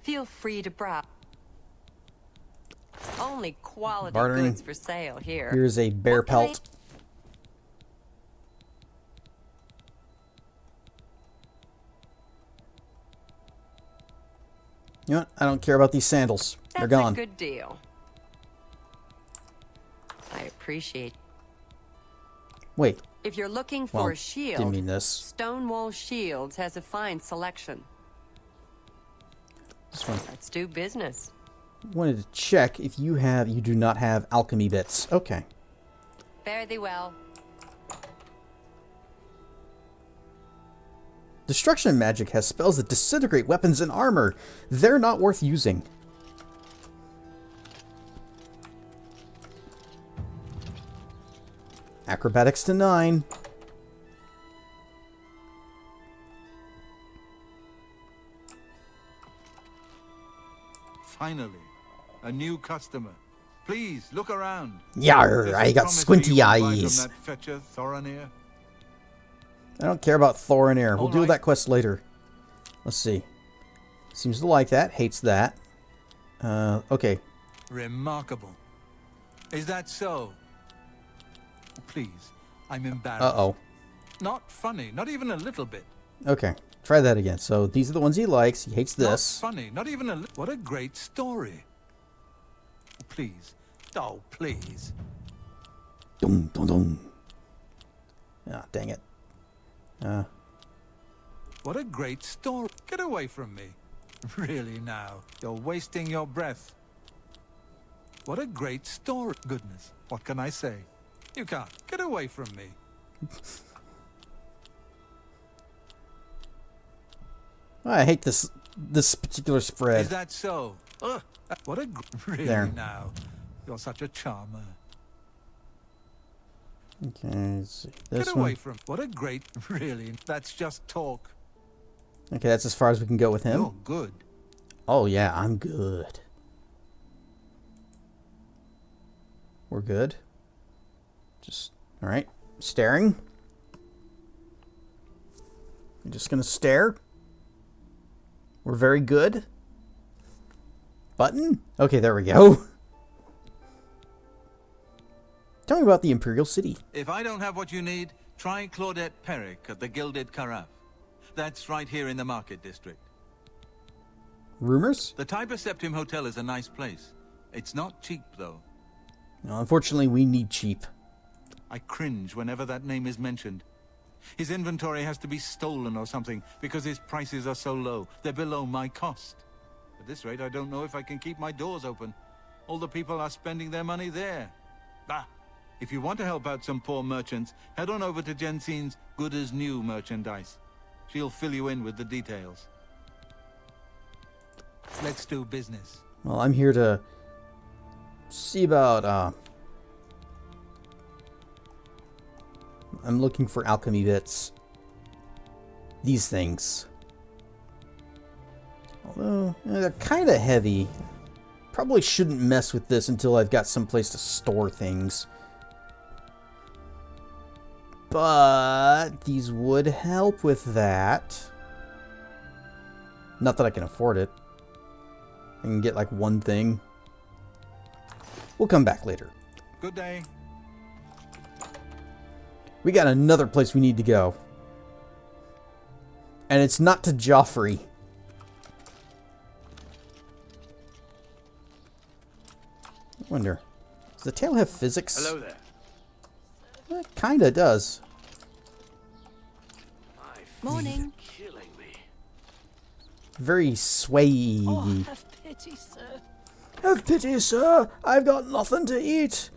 Feel free to browse. Only quality Bartering. goods for sale here. Here's a bear pelt. You know what? I don't care about these sandals. They're gone. That's a good deal. I appreciate. Wait. If you're looking for a shield, didn't mean this. Stonewall Shields has a fine selection. This one. Let's do business. Wanted to check if you do not have alchemy bits. Okay. Fare thee well. Destruction magic has spells that disintegrate weapons and armor. They're not worth using. Acrobatics to 9. Finally, a new customer. Please look around. Yarr, I got squinty eyes. From that fetcher, Thorinir? I don't care about Thorinir. We'll deal with that quest later. Let's see. Seems to like that. Hates that. Okay. Remarkable. Is that so? Please, I'm embarrassed. Uh-oh. Not funny, not even a little bit. Okay. Try that again. So these are the ones he likes. He hates this. Not funny, not even a little. What a great story. Please. Oh, please. Dum, dum, dum. Ah, dang it. What a great story. Get away from me. Really now. You're wasting your breath. What a great story. Goodness. What can I say? You can't. Get away from me. I hate this particular spread. Is that so? What a really there. Now. You're such a charmer. Okay, let's see. This Get away one. from. What a great. Really. That's just talk. Okay, that's as far as we can go with him. You're good. Oh yeah, I'm good. We're good. Just all right. Staring. I'm just gonna stare. We're very good. Button? Okay, there we go. Tell me about the Imperial City. If I don't have what you need, try Claudette Perrick at the Gilded Carafe. That's right here in the Market District. Rumors? The Tiber Septim Hotel is a nice place. It's not cheap, though. No, unfortunately, we need cheap. I cringe whenever that name is mentioned. His inventory has to be stolen or something because his prices are so low. They're below my cost. At this rate, I don't know if I can keep my doors open. All the people are spending their money there. Ah, if you want to help out some poor merchants, head on over to Jensine's Good as New merchandise. She'll fill you in with the details. Let's do business. Well, I'm here to see about, I'm looking for alchemy bits. These things. Although, they're kind of heavy. Probably shouldn't mess with this until I've got some place to store things. But these would help with that. Not that I can afford it. I can get like one thing. We'll come back later. Good day. We got another place we need to go. And it's not to Joffrey. I wonder, does the tail have physics? Hello there. It kinda does. Morning. Killing me. Very swayy. Oh, have pity, sir. Have pity, sir. I've got nothing to eat.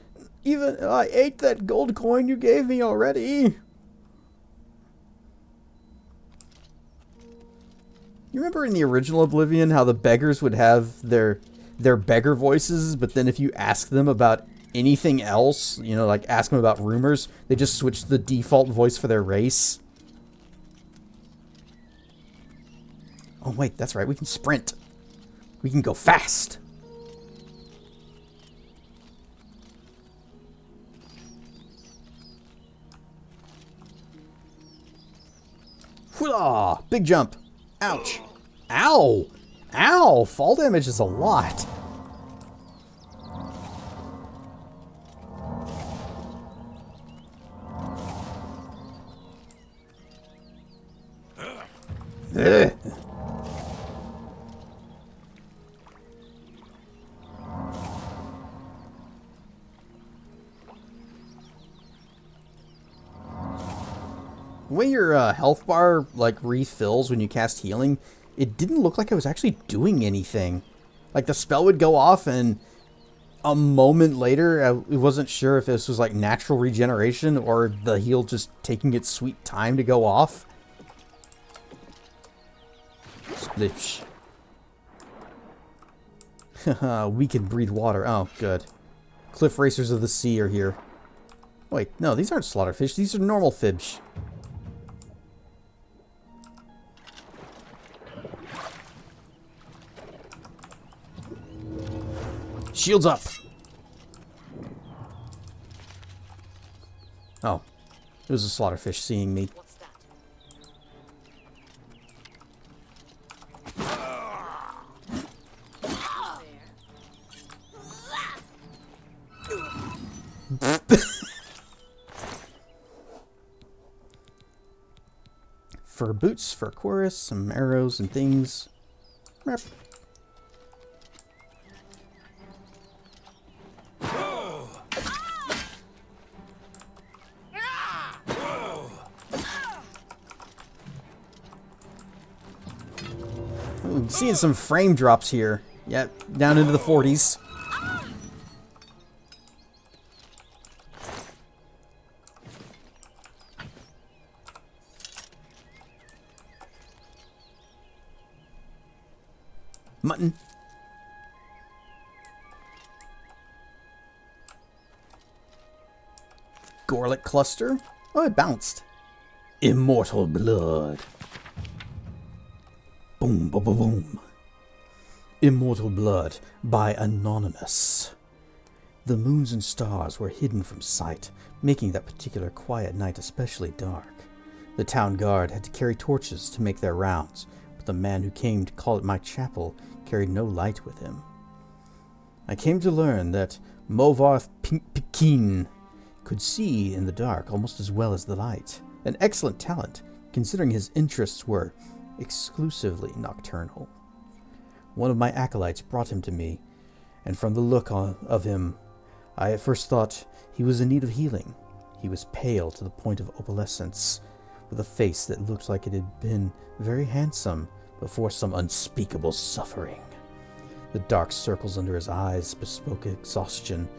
Even I ate that gold coin you gave me already. You remember in the original Oblivion how the beggars would have their beggar voices, but then if you ask them about anything else, you know, like ask them about rumors, they just switch the default voice for their race? Oh wait, that's right, we can sprint. We can go fast. Hooah! Big jump. Ouch. Ow! Ow! Fall damage is a lot. Ugh. The way your health bar like refills when you cast healing, it didn't look like it was actually doing anything. Like the spell would go off and a moment later, I wasn't sure if this was like natural regeneration or the heal just taking its sweet time to go off. Splish. We can breathe water. Oh, good. Cliff Racers of the Sea are here. Wait, no, these aren't slaughterfish. These are normal fish. Shields up. Oh, it was a slaughterfish seeing me. fur boots for a chorus, some arrows and things. Merp. Ooh, seeing some frame drops here. Yep, down into the 40s. Mutton. Gorlet cluster. Oh, it bounced. Immortal blood. Boom, boom, boom, boom. Immortal blood by Anonymous. The moons and stars were hidden from sight, making that particular quiet night especially dark. The town guard had to carry torches to make their rounds, but the man who came to call it my chapel carried no light with him. I came to learn that Movarth Pekin could see in the dark almost as well as the light, an excellent talent, considering his interests were exclusively nocturnal. One of my acolytes brought him to me, and from the look of him, I at first thought he was in need of healing. He was pale to the point of opalescence, with a face that looked like it had been very handsome before some unspeakable suffering. The dark circles under his eyes bespoke exhaustion,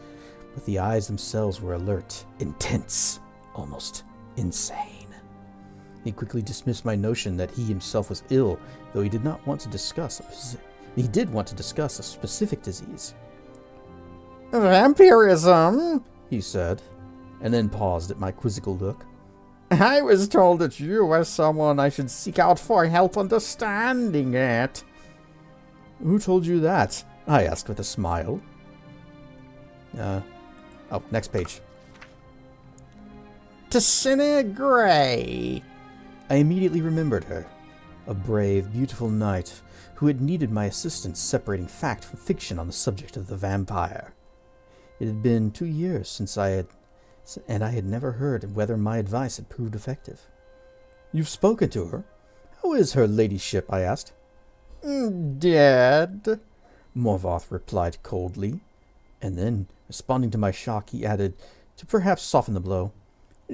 but the eyes themselves were alert, intense, almost insane. He quickly dismissed my notion that he himself was ill, though he did want to discuss a specific disease. Vampirism, he said, and then paused at my quizzical look. I was told that you were someone I should seek out for help understanding it. Who told you that? I asked with a smile. Next page. Tessina Gray. I immediately remembered her. A brave, beautiful knight who had needed my assistance separating fact from fiction on the subject of the vampire. It had been 2 years since I had never heard whether my advice had proved effective. You've spoken to her? How is her ladyship? I asked. Dead, Morvoth replied coldly, and then, responding to my shock, he added, to perhaps soften the blow,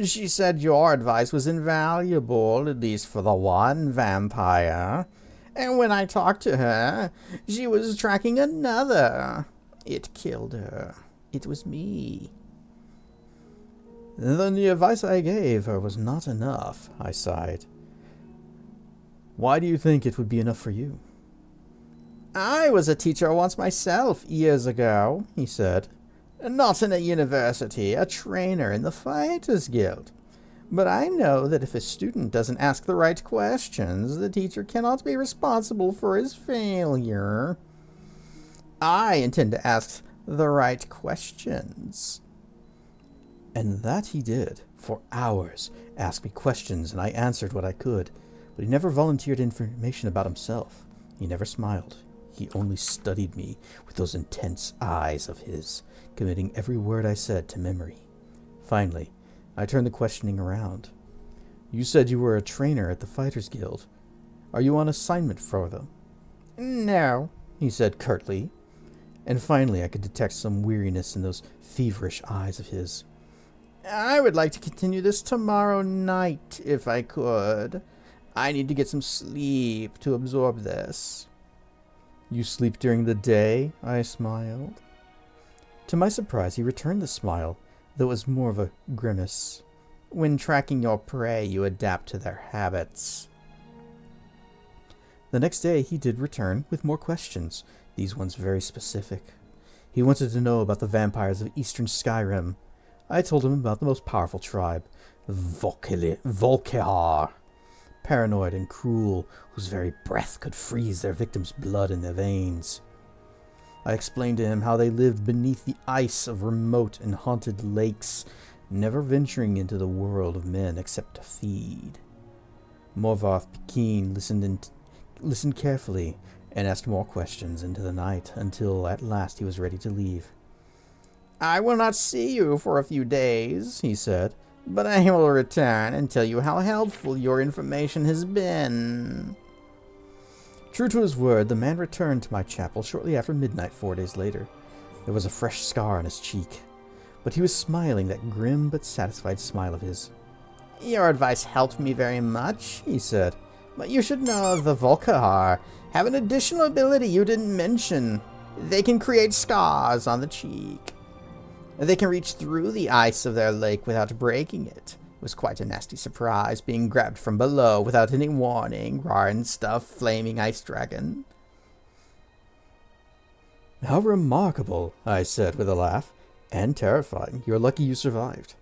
she said your advice was invaluable, at least for the one vampire. And when I talked to her, she was tracking another. It killed her. It was me. Then the advice I gave her was not enough, I sighed. Why do you think it would be enough for you? I was a teacher once myself, years ago, he said. Not in a university, a trainer in the Fighters Guild. But I know that if a student doesn't ask the right questions, the teacher cannot be responsible for his failure. I intend to ask the right questions. And that he did, for hours, asked me questions, and I answered what I could, but he never volunteered information about himself. He never smiled. He only studied me with those intense eyes of his, committing every word I said to memory. Finally, I turned the questioning around. You said you were a trainer at the Fighters Guild. Are you on assignment for them? No, he said curtly. And finally I could detect some weariness in those feverish eyes of his. I would like to continue this tomorrow night, if I could. I need to get some sleep to absorb this. You sleep during the day? I smiled. To my surprise, he returned the smile, though it was more of a grimace. When tracking your prey, you adapt to their habits. The next day, he did return with more questions, these ones very specific. He wanted to know about the vampires of Eastern Skyrim. I told him about the most powerful tribe, Volkihar. Paranoid and cruel, whose very breath could freeze their victims' blood in their veins. I explained to him how they lived beneath the ice of remote and haunted lakes, never venturing into the world of men except to feed. Morvoth Pekin listened carefully and asked more questions into the night until at last he was ready to leave. I will not see you for a few days, he said, But I will return and tell you how helpful your information has been. True to his word, the man returned to my chapel shortly after midnight 4 days later. There was a fresh scar on his cheek, but he was smiling that grim but satisfied smile of his. Your advice helped me very much, he said, but you should know the Volkihar have an additional ability you didn't mention. They can create scars on the cheek. They can reach through the ice of their lake without breaking it. It was quite a nasty surprise, being grabbed from below without any warning. Rar and stuff, flaming ice dragon. How remarkable, I said with a laugh. And terrifying. You're lucky you survived.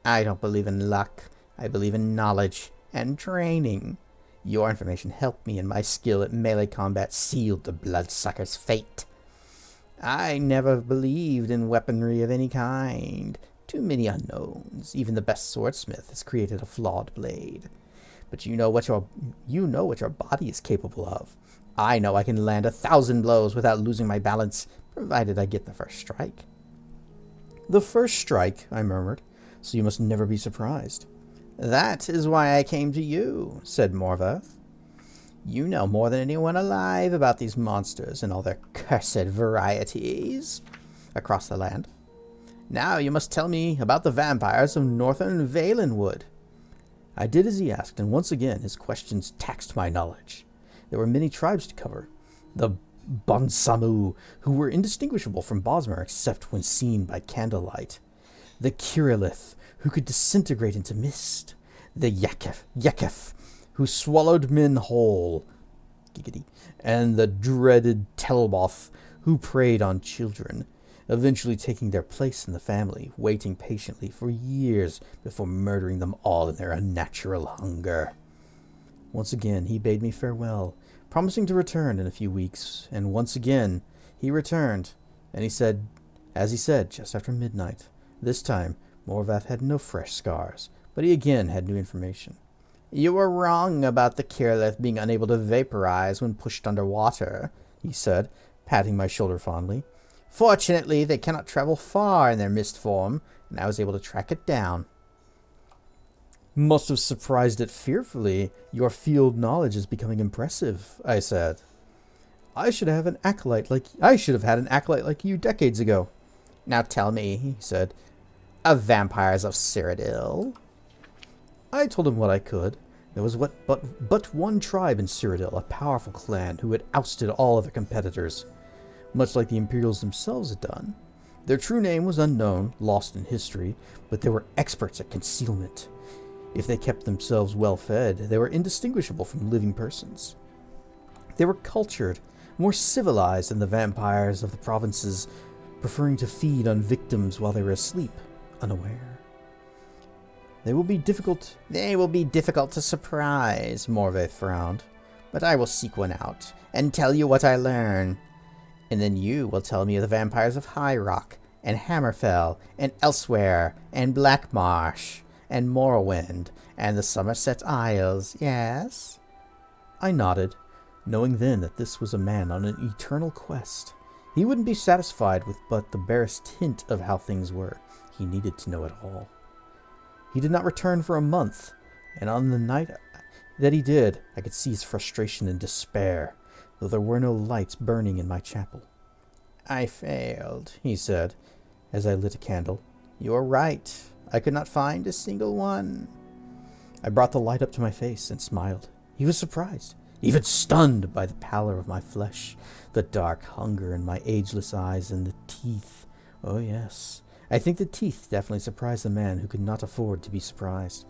I don't believe in luck. I believe in knowledge and training. Your information helped me, and my skill at melee combat sealed the bloodsucker's fate. I never believed in weaponry of any kind. Too many unknowns. Even the best swordsmith has created a flawed blade. But you know what your body is capable of. I know I can land 1,000 blows without losing my balance, provided I get the first strike. The first strike, I murmured, so you must never be surprised. That is why I came to you, said Morvath. You know more than anyone alive about these monsters and all their cursed varieties across the land. Now you must tell me about the vampires of northern Valenwood. I did as he asked, and once again his questions taxed my knowledge. There were many tribes to cover. The Bonsamu, who were indistinguishable from Bosmer except when seen by candlelight. The Kirillith, who could disintegrate into mist. The Yekef, who swallowed men whole. Giggity. And the dreaded Telboth, who preyed on children, eventually taking their place in the family, waiting patiently for years before murdering them all in their unnatural hunger. Once again he bade me farewell, promising to return in a few weeks, and once again he returned, and he said, as he said, just after midnight. This time, Morvath had no fresh scars, but he again had new information. You were wrong about the Kirillith being unable to vaporize when pushed underwater, he said, patting my shoulder fondly. Fortunately, they cannot travel far in their mist form, and I was able to track it down. Must have surprised it fearfully. Your field knowledge is becoming impressive, I said. I should have had an acolyte like you decades ago. Now tell me, he said, of vampires of Cyrodiil. I told him what I could. There was but one tribe in Cyrodiil, a powerful clan who had ousted all other competitors, much like the Imperials themselves had done. Their true name was unknown, lost in history, but they were experts at concealment. If they kept themselves well fed, they were indistinguishable from living persons. They were cultured, more civilized than the vampires of the provinces, preferring to feed on victims while they were asleep, unaware. They will be difficult to surprise, Morvath frowned, but I will seek one out and tell you what I learn. And then you will tell me of the vampires of High Rock, and Hammerfell, and Elsewhere, and Blackmarsh, and Morrowind, and the Somerset Isles, yes? I nodded, knowing then that this was a man on an eternal quest. He wouldn't be satisfied with but the barest hint of how things were. He needed to know it all. He did not return for a month, and on the night that he did, I could see his frustration and despair, though there were no lights burning in my chapel. I failed, he said, as I lit a candle. You are right. I could not find a single one. I brought the light up to my face and smiled. He was surprised, even stunned by the pallor of my flesh, the dark hunger in my ageless eyes, and the teeth. Oh yes, I think the teeth definitely surprised the man who could not afford to be surprised.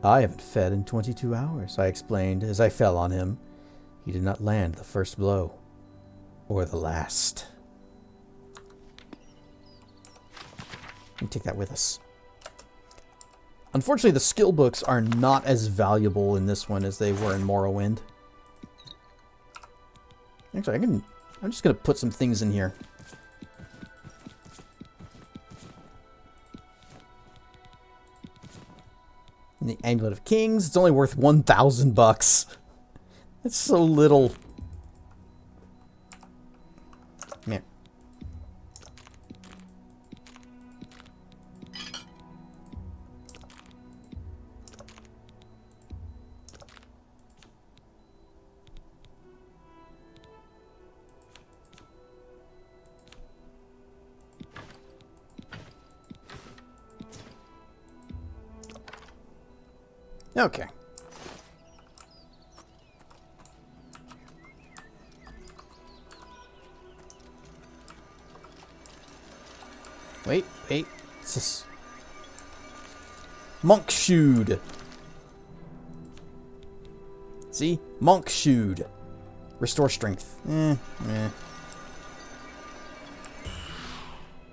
I haven't fed in 22 hours, I explained as I fell on him. He did not land the first blow, or the last. We take that with us. Unfortunately, the skill books are not as valuable in this one as they were in Morrowind. Actually, I'm just going to put some things in here. And the Amulet of Kings, it's only worth 1,000 bucks. That's so little. Come here. Okay. Wait. What's this? Monk shoed. See? Monk shoed. Restore strength.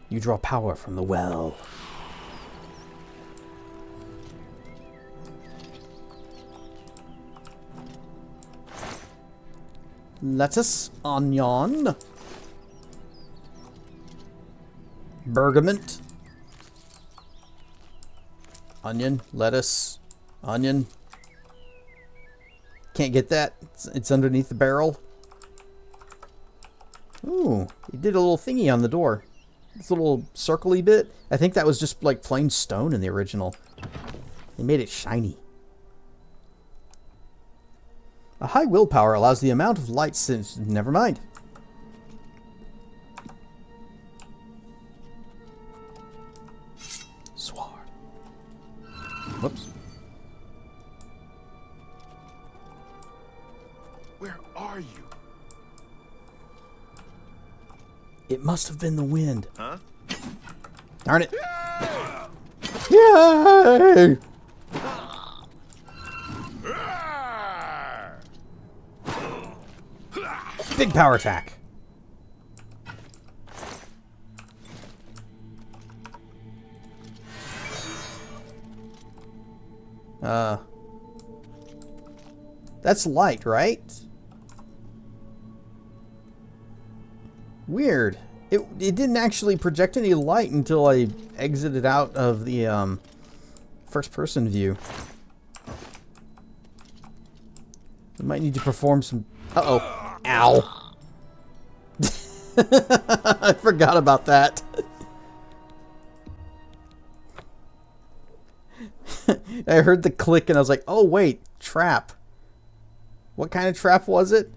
You draw power from the well. Lettuce, onion, bergamot, onion, lettuce, onion. Can't get that. It's underneath the barrel. Ooh, he did a little thingy on the door. This little circly bit. I think that was just like plain stone in the original. They made it shiny. A high willpower allows the amount of light since... Never mind. Sword. Whoops. Where are you? It must have been the wind. Huh? Darn it. Yay! Big power attack. That's light, right? Weird. It didn't actually project any light until I exited out of the first person view. I might need to perform some... Uh-oh. Ow. I forgot about that. I heard the click and I was like, oh wait, trap. What kind of trap was it?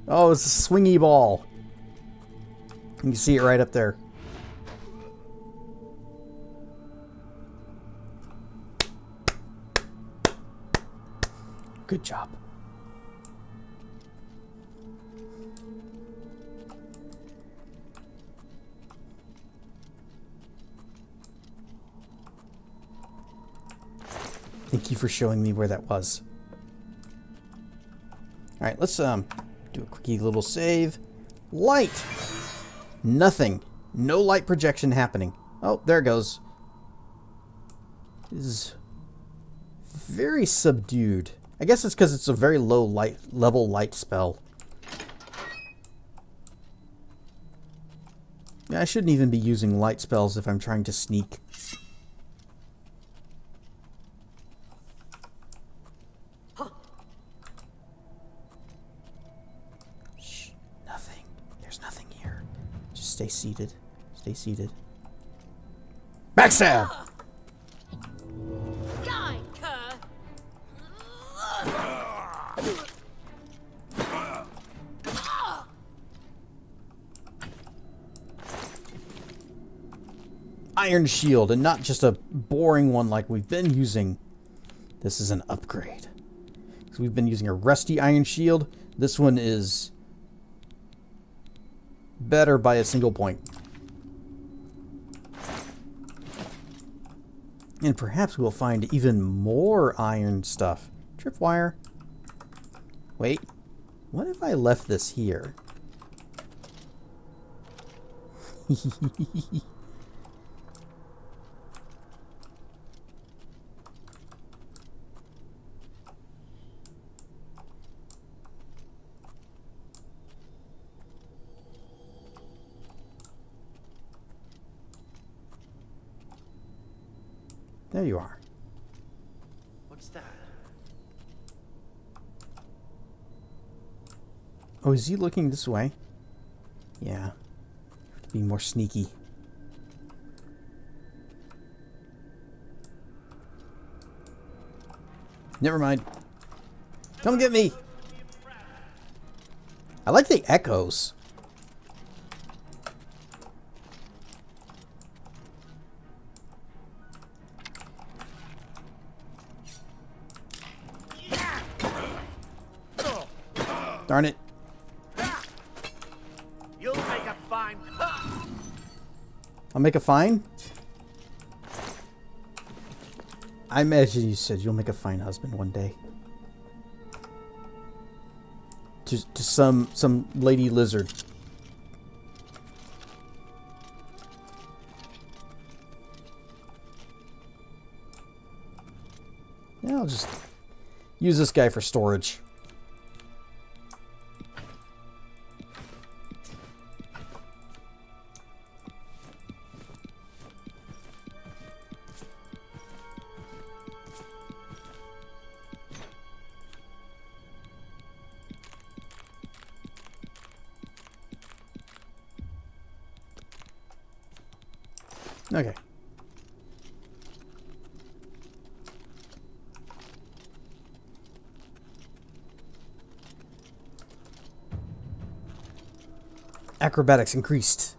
Oh, it's a swingy ball. You can see it right up there. Good job. Thank you for showing me where that was. Alright, let's do a quickie little save. Light! Nothing. No light projection happening. Oh, there it goes. This is very subdued. I guess it's because it's a very low light level light spell. Yeah, I shouldn't even be using light spells if I'm trying to sneak. Shh, nothing. There's nothing here. Just stay seated. Stay seated. Backstab! Iron shield, and not just a boring one like we've been using. This is an upgrade. So we've been using a rusty iron shield. This one is better by a single point. And perhaps we'll find even more iron stuff. Tripwire. Wait, what if I left this here? There you are. What's that? Oh, is he looking this way? Yeah. Have to be more sneaky. Never mind. Come get me! I like the echoes. time. I'll make a fine? I imagine you said you'll make a fine husband one day. To some lady lizard. Yeah, I'll just use this guy for storage. Okay. Acrobatics increased.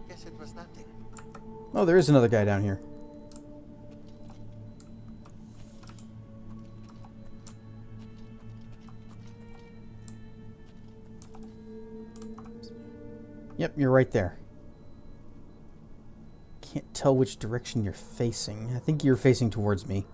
Guess it was nothing. Oh, there is another guy down here. Yep, you're right there. Can't tell which direction you're facing. I think you're facing towards me.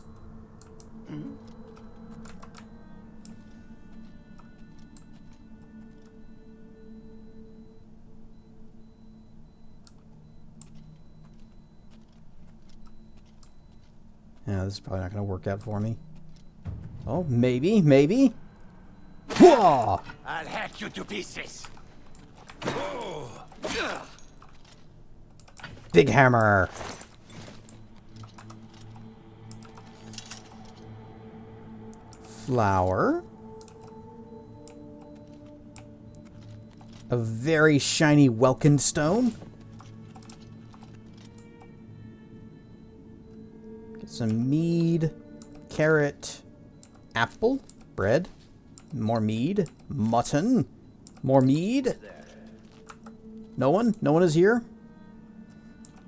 Yeah, this is probably not going to work out for me. Oh, maybe, maybe. Whoa! I'll hack you to pieces. Big hammer. Flower. A very shiny Welkin stone. Get some mead, carrot, apple, bread, more mead, mutton, more mead. No one? No one is here?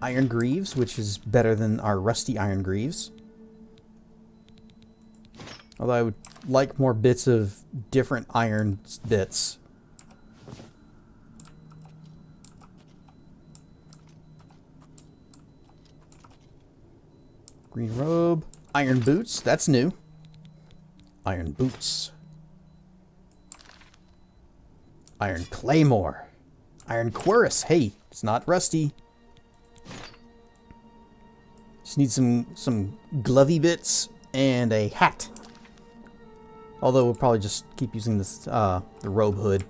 Iron greaves, which is better than our rusty iron greaves. Although I would like more bits of different iron bits. Green robe. Iron boots. That's new. Iron boots. Iron claymore. Iron cuirass. Hey, it's not rusty. Just need some glovey bits and a hat. Although we'll probably just keep using this the robe hood.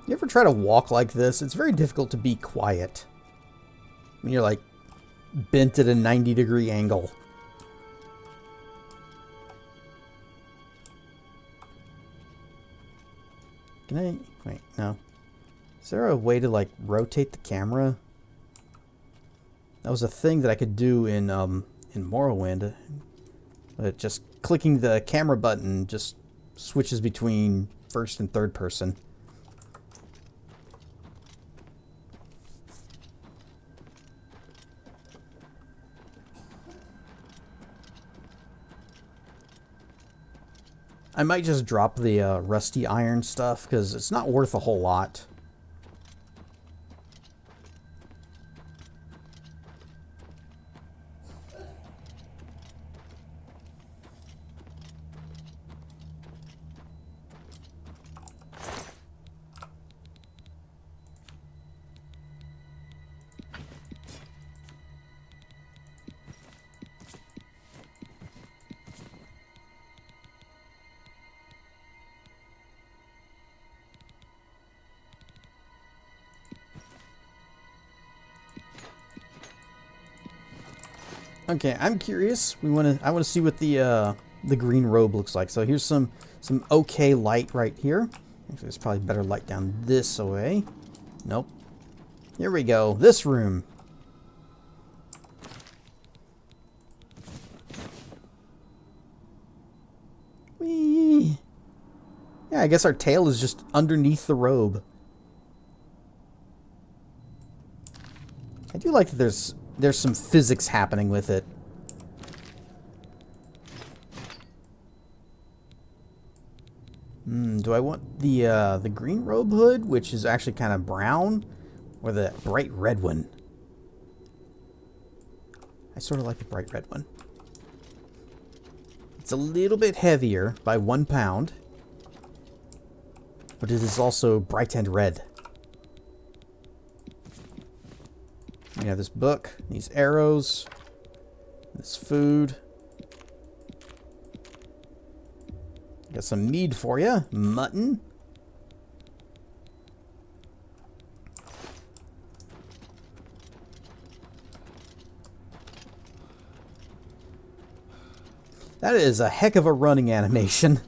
You ever try to walk like this? It's very difficult to be quiet when you're like bent at a 90-degree angle. Can I... Wait, no. Is there a way to, like, rotate the camera? That was a thing that I could do in Morrowind. But just clicking the camera button just switches between first and third person. I might just drop the rusty iron stuff, because it's not worth a whole lot. Okay, I'm curious. I want to see what the green robe looks like. So here's some okay light right here. Actually, there's probably better light down this way. Nope. Here we go. This room. Yeah, I guess our tail is just underneath the robe. I do like that there's some physics happening with it. Do I want the green robe hood, which is actually kind of brown, or the bright red one? I sort of like the bright red one. It's a little bit heavier by 1 pound, but it is also bright and red. We have this book, these arrows, this food. Got some mead for you. Mutton. That is a heck of a running animation.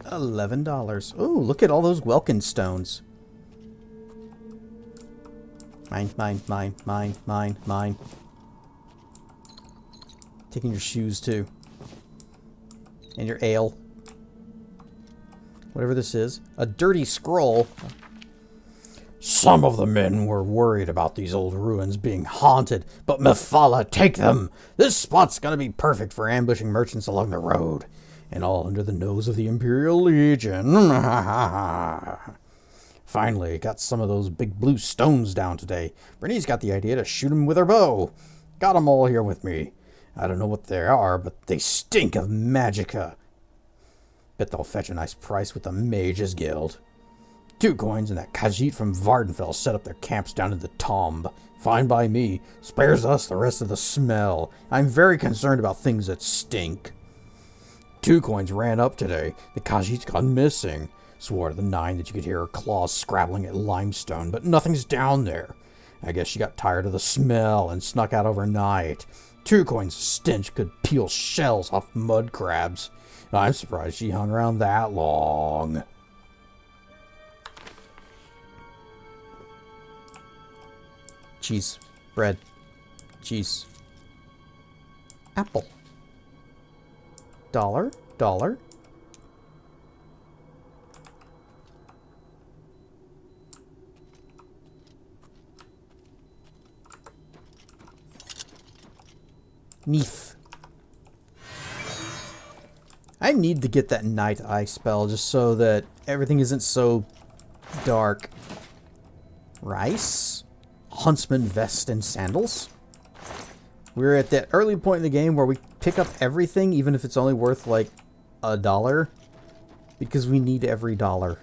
$11. Ooh, look at all those Welkin stones. Mine, mine, mine, mine, mine, mine. Taking your shoes too. And your ale. Whatever this is. A dirty scroll. Some of the men were worried about these old ruins being haunted, but Mephala, take them! This spot's gonna be perfect for ambushing merchants along the road. And all under the nose of the Imperial Legion. Finally, got some of those big blue stones down today. Brittany's got the idea to shoot 'em with her bow. Got 'em all here with me. I don't know what they are, but they stink of magicka. Bet they'll fetch a nice price with the Mages Guild. 2 coins and that Khajiit from Vardenfell set up their camps down in the tomb. Fine by me. Spares us the rest of the smell. I'm very concerned about things that stink. 2 coins ran up today. The Khajiit's gone missing. Swore to the 9 that you could hear her claws scrabbling at limestone, but nothing's down there. I guess she got tired of the smell and snuck out overnight. 2 coins stench could peel shells off mud crabs. I'm surprised she hung around that long. Cheese. Bread. Cheese. Apple. Dollar. Dollar. Neef. I need to get that night eye spell just so that everything isn't so dark. Rice. Huntsman vest and sandals. We're at that early point in the game where we pick up everything, even if it's only worth like $1, because we need every dollar.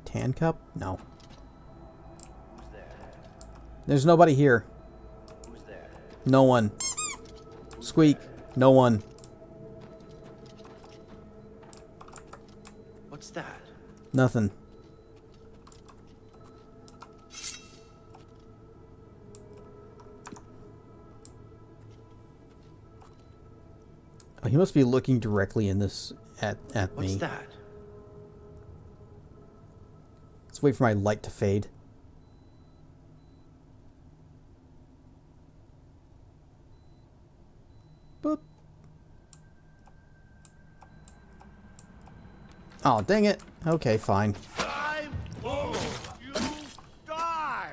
Tan cup? No. Who's there? There's nobody here. Who's there? No one. Squeak. No one. What's that? Nothing. Oh, he must be looking directly in this at me. What's that? Let's wait for my light to fade. Boop. Oh, dang it. Okay, fine. Time will you die?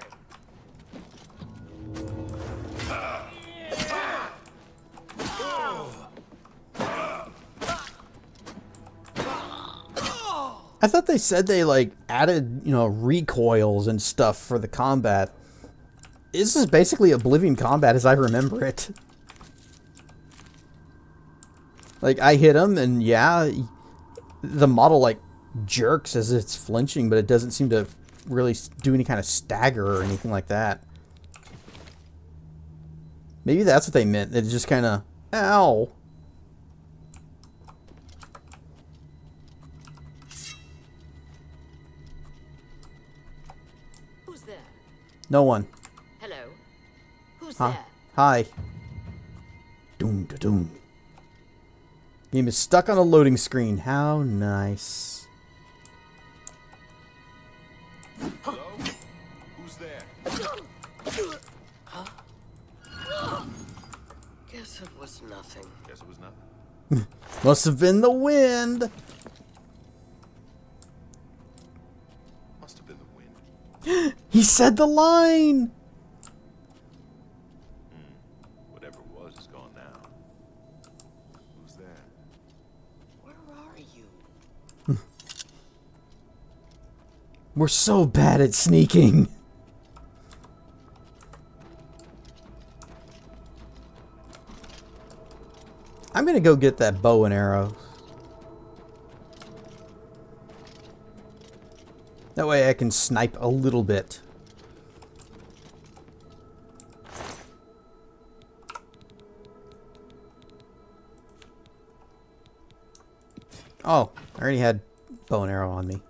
I thought they said they, like, added, you know, recoils and stuff for the combat. This is basically Oblivion combat as I remember it. Like, I hit him, and yeah, the model, like, jerks as it's flinching, but it doesn't seem to really do any kind of stagger or anything like that. Maybe that's what they meant. It just kind of... Ow! Who's there? No one. Hello? Who's Huh? there? Hi. Doom da doom. Game is stuck on a loading screen. How nice. Hello? Who's there? Huh? Guess it was nothing. Guess it was nothing. Must have been the wind. Must have been the wind. He said the line. Whatever it was is gone now. Who's there? Where are you? We're so bad at sneaking. I'm gonna go get that bow and arrow. That way I can snipe a little bit. Oh, I already had bow and arrow on me.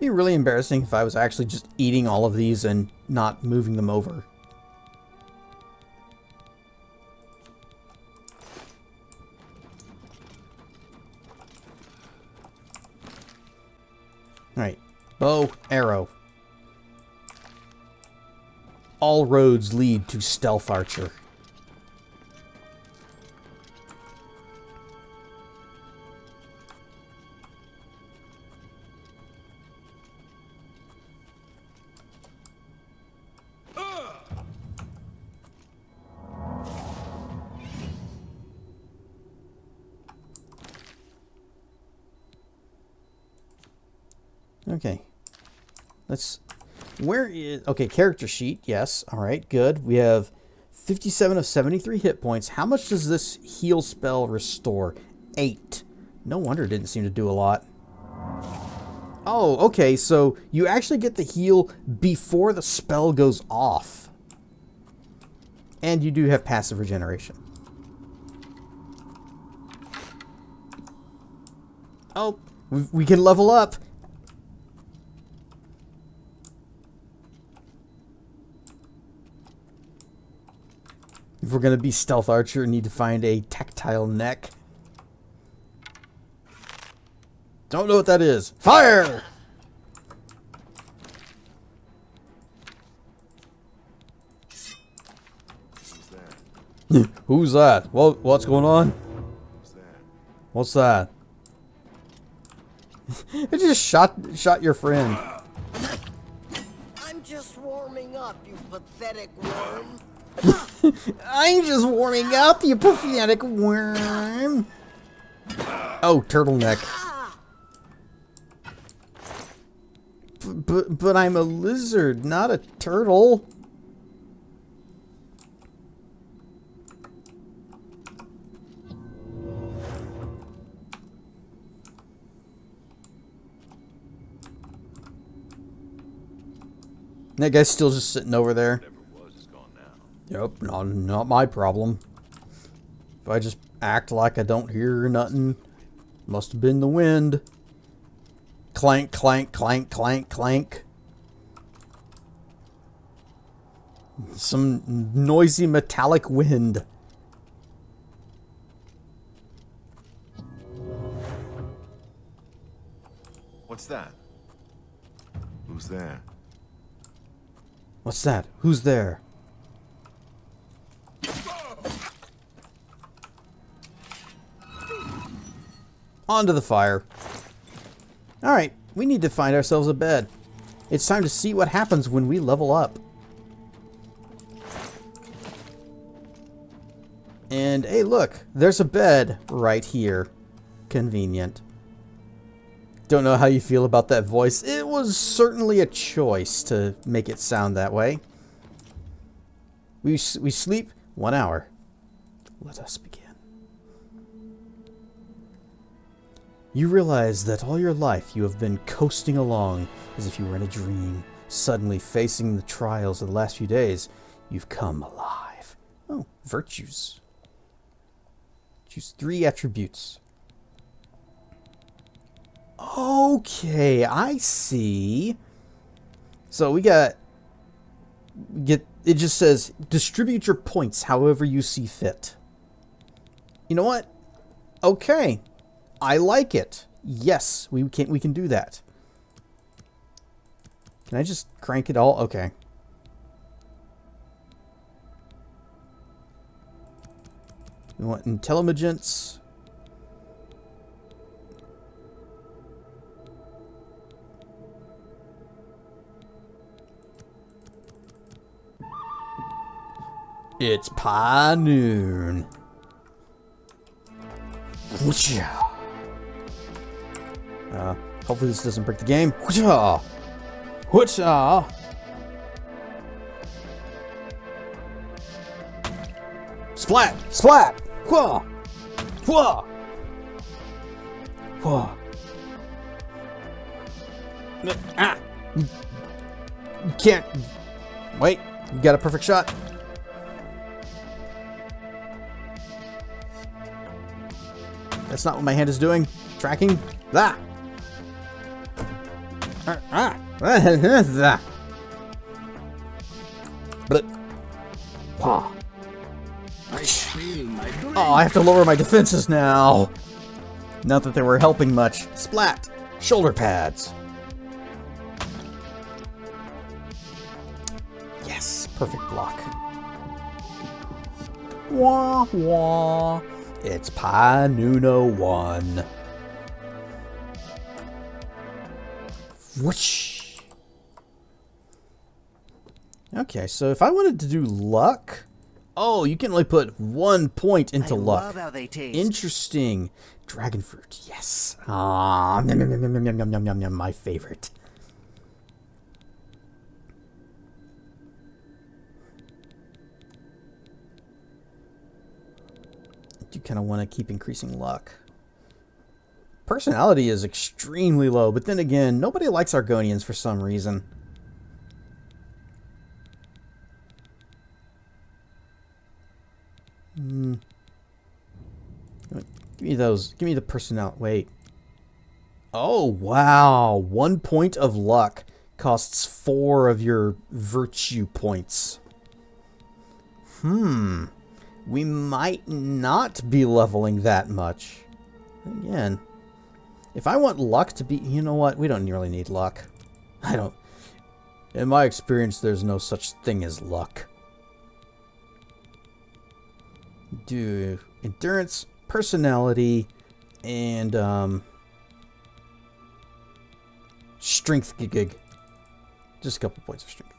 It'd be really embarrassing if I was actually just eating all of these and not moving them over. Alright. Bow, arrow. All roads lead to Stealth Archer. Okay. Let's... Where is... Okay, character sheet. Yes. Alright, good. We have 57 of 73 hit points. How much does this heal spell restore? 8. No wonder it didn't seem to do a lot. Oh, okay. So you actually get the heal before the spell goes off. And you do have passive regeneration. Oh, we can level up. If we're going to be Stealth Archer, we need to find a tactile neck. Don't know what that is. Fire! Who's that? What's going on? What's that? It just shot your friend. I'm just warming up, you pathetic worm. I'm just warming up, you pathetic worm. Oh, turtleneck. But I'm a lizard, not a turtle. That guy's still just sitting over there. Yep, not my problem. If I just act like I don't hear nothing, must have been the wind. Clank, clank, clank, clank, clank. Some noisy metallic wind. What's that? Who's there? What's that? Who's there? Onto the fire. Alright, we need to find ourselves a bed. It's time to see what happens when we level up. And hey, look, there's a bed right here. Convenient. Don't know how you feel about that voice. It was certainly a choice to make it sound that way. We sleep 1 hour. Let us begin. You realize that all your life you have been coasting along as if you were in a dream. Suddenly, facing the trials of the last few days, you've come alive. Oh, virtues. Choose 3 attributes. Okay, I see. So we get it just says distribute your points however you see fit. You know what? Okay. I like it. Yes, we can do that. Can I just crank it all? Okay. We want intelligence. It's pie noon. Hopefully this doesn't break the game. Splat! Splat! Whoa! Whoa! Whoa! Ah! You can't... Wait, you got a perfect shot. That's not what my hand is doing. Tracking. Ah! But oh, I have to lower my defenses now. Not that they were helping much. Splat. Shoulder pads. Yes, perfect block. Wah wah. It's Pi Nuno 1. Whoosh. Okay, so if I wanted to do luck... Oh, you can only put 1 point into luck. Love how they taste. Interesting. Dragon fruit, yes. Ah, yum, yum, yum, yum, yum, yum, yum, yum, yum, my favorite. You kind of want to keep increasing luck. Personality is extremely low, but then again, nobody likes Argonians for some reason. Give me those. Give me the personality. Wait. Oh, wow. 1 point of luck costs 4 of your virtue points. We might not be leveling that much. Again, if I want luck to be... You know what? We don't really need luck. I don't... In my experience, there's no such thing as luck. Do endurance, personality, and strength gig. Just a couple points of strength.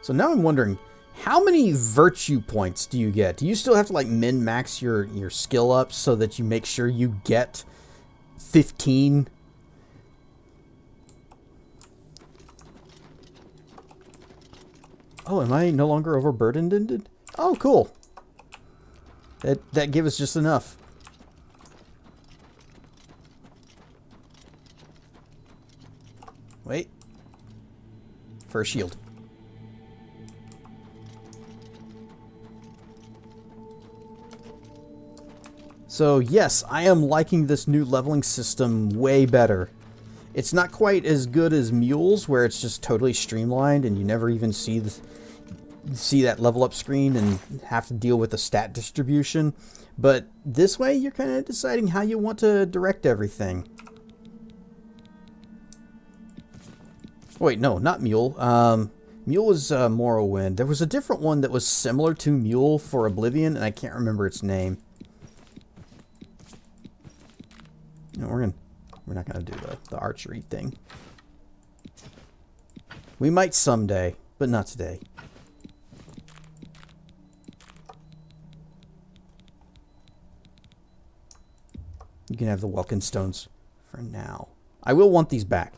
So now I'm wondering, how many virtue points do you get? Do you still have to like min-max your skill up so that you make sure you get 15? Oh, am I no longer overburdened? Oh, cool. That gave us just enough. Wait. For a shield. So yes, I am liking this new leveling system way better. It's not quite as good as Mules, where it's just totally streamlined and you never even see that level up screen and have to deal with the stat distribution. But this way, you're kind of deciding how you want to direct everything. Wait, no, not Mule. Mule was Morrowind. There was a different one that was similar to Mule for Oblivion, and I can't remember its name. No, we're not gonna do the archery thing. We might someday, but not today. You can have the Welkin stones for now. I will want these back.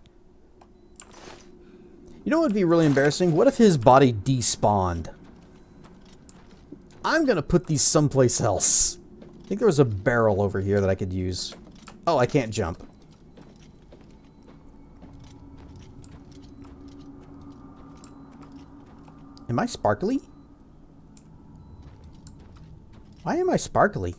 You know what would be really embarrassing? What if his body despawned? I'm gonna put these someplace else. I think there was a barrel over here that I could use. Oh, I can't jump. Am I sparkly? Why am I sparkly?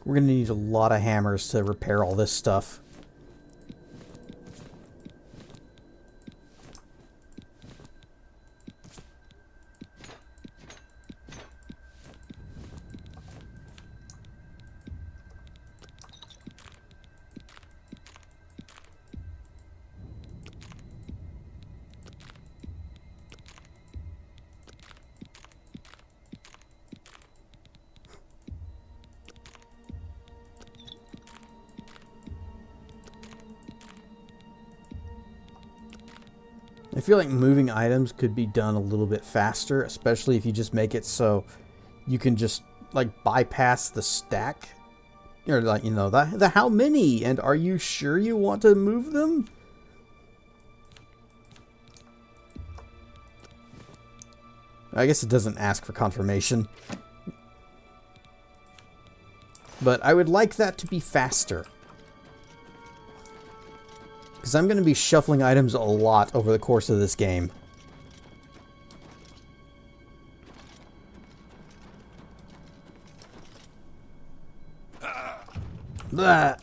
We're going to need a lot of hammers to repair all this stuff. I feel like moving items could be done a little bit faster, especially if you just make it so you can just like bypass the stack. Or like, you know, the how many, and are you sure you want to move them? I guess it doesn't ask for confirmation. But I would like that to be faster. Because I'm going to be shuffling items a lot over the course of this game. Blah.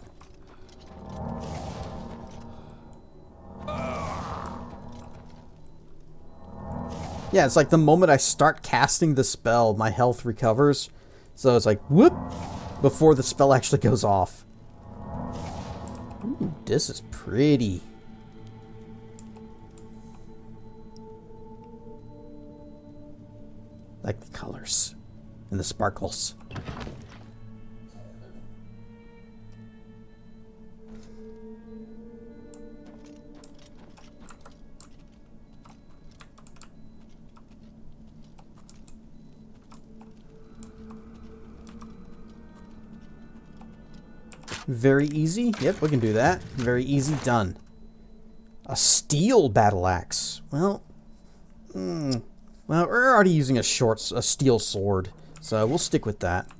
Yeah, it's like the moment I start casting the spell, my health recovers. So it's like, whoop, before the spell actually goes off. Ooh, this is pretty. Like the colors and the sparkles. Very easy. Yep, we can do that. Very easy. Done. A steel battle axe. Well, well, we're already using a steel sword, so we'll stick with that.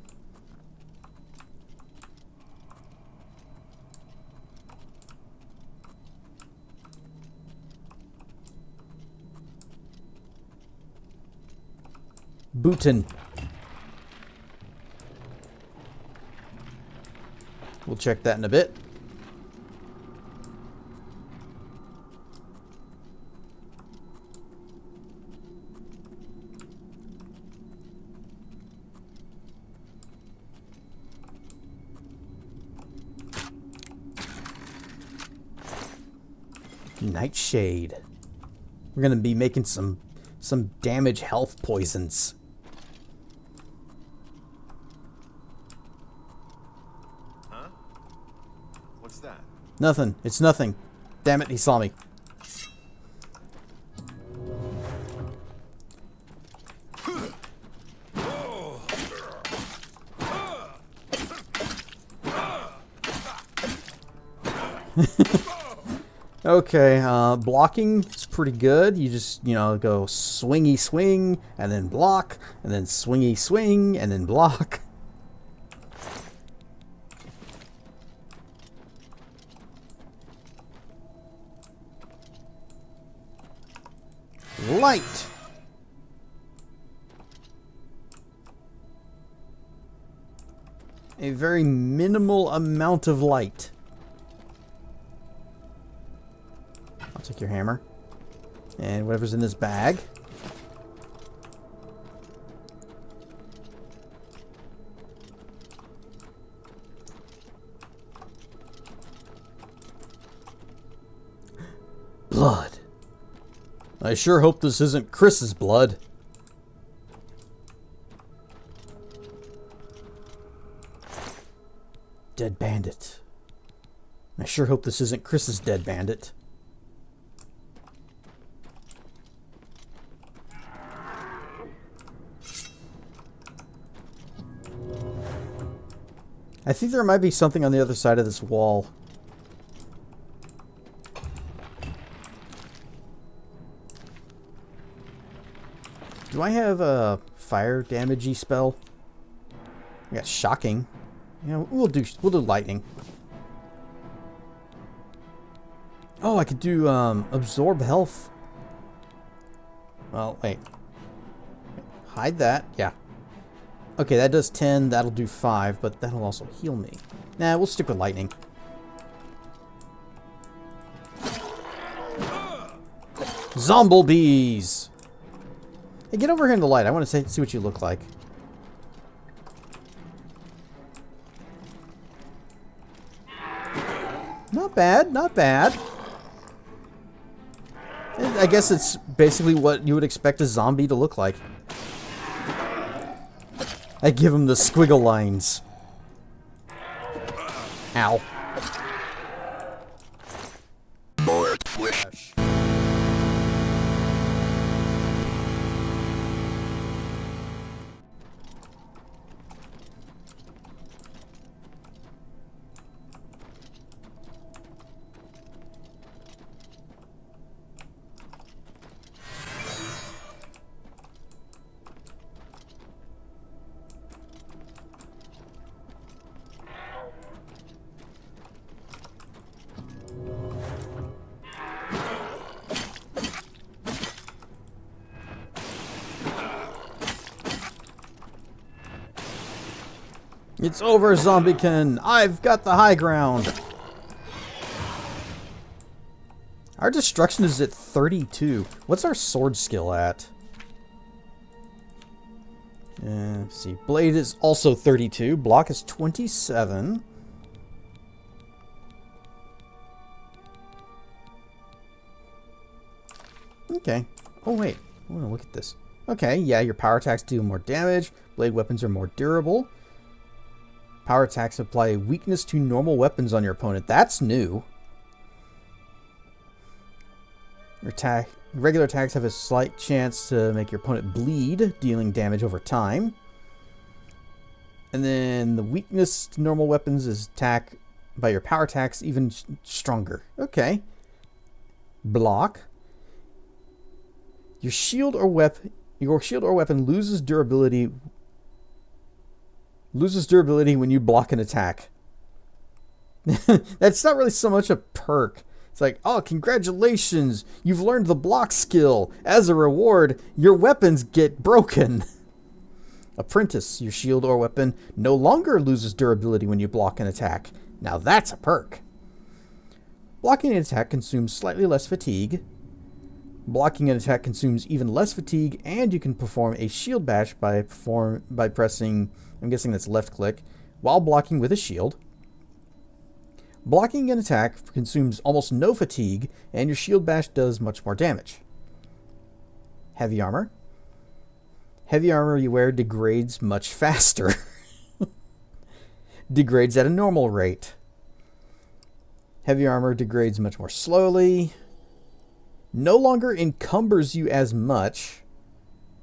Bootin. We'll check that in a bit. Nightshade. We're gonna be making some damage health poisons. What's that? Nothing. It's nothing. Damn it, he saw me. Okay, blocking is pretty good. You just, you know, go swingy swing, and then block, and then swingy swing, and then block. Light. A very minimal amount of light. I'll take your hammer. And whatever's in this bag. Blood. I sure hope this isn't Chris's blood. Dead bandit. I sure hope this isn't Chris's dead bandit. I think there might be something on the other side of this wall. Do I have a fire damagey spell? I got shocking. You know, we'll do lightning. Oh, I could do absorb health. Well, wait. Hide that. Yeah. Okay, that does 10. That'll do 5, but that'll also heal me. Nah, we'll stick with lightning. Zomblebees! Hey, get over here in the light. I want to see what you look like. Not bad, not bad. I guess it's basically what you would expect a zombie to look like. I give him the squiggle lines. Ow. More flesh. It's over, Zombiekin! I've got the high ground! Our destruction is at 32. What's our sword skill at? Let's see. Blade is also 32. Block is 27. Okay. Oh, wait. I want to look at this. Okay, yeah, your power attacks do more damage. Blade weapons are more durable. Power attacks apply a weakness to normal weapons on your opponent. That's new. Regular attacks have a slight chance to make your opponent bleed, dealing damage over time. And then the weakness to normal weapons is attack by your power attacks even stronger. Okay. Block. Your shield or weapon loses durability when you block an attack. That's not really so much a perk. It's like, oh, congratulations, you've learned the block skill. As a reward, your weapons get broken. Apprentice, your shield or weapon no longer loses durability when you block an attack. Now that's a perk. Blocking an attack consumes slightly less fatigue. Blocking an attack consumes even less fatigue, and you can perform a shield bash by pressing, I'm guessing that's left click, while blocking with a shield. Blocking an attack consumes almost no fatigue, and your shield bash does much more damage. Heavy armor. Heavy armor you wear degrades much faster. Degrades at a normal rate. Heavy armor degrades much more slowly. No longer encumbers you as much.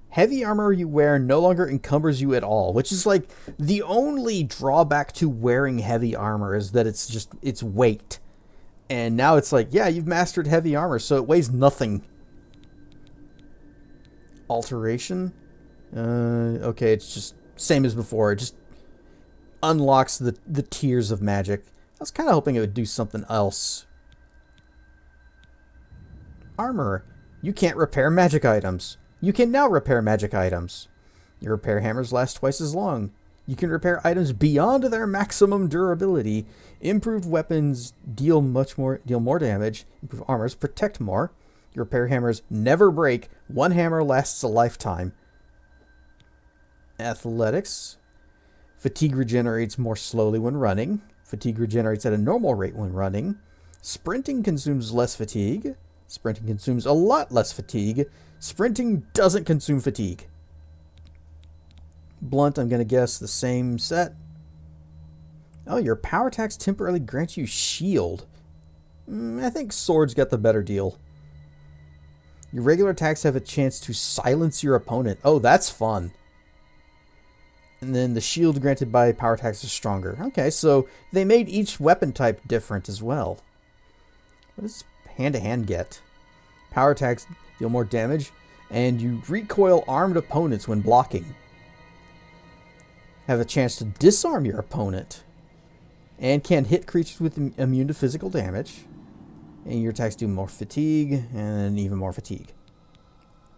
Heavy armor you wear no longer encumbers you at all, which is like the only drawback to wearing heavy armor is that it's weight. And now it's like, yeah, you've mastered heavy armor, so it weighs nothing. Alteration. Okay, it's just same as before. It just unlocks the tiers of magic. I was kind of hoping it would do something else. Armor. You can't repair magic items. You can now repair magic items. Your repair hammers last twice as long. You can repair items beyond their maximum durability. Improved weapons deal more damage. Improved armors protect more. Your repair hammers never break. One hammer lasts a lifetime. Athletics. Fatigue regenerates more slowly when running. Fatigue regenerates at a normal rate when running. Sprinting consumes less fatigue. Sprinting consumes a lot less fatigue. Sprinting doesn't consume fatigue. Blunt, I'm going to guess the same set. Oh, your power attacks temporarily grant you shield. I think swords got the better deal. Your regular attacks have a chance to silence your opponent. Oh, that's fun. And then the shield granted by power attacks is stronger. Okay, so they made each weapon type different as well. What does hand-to-hand get? Power attacks deal more damage, and you recoil armed opponents when blocking. Have a chance to disarm your opponent, and can hit creatures with immune to physical damage. And your attacks do more fatigue, and even more fatigue.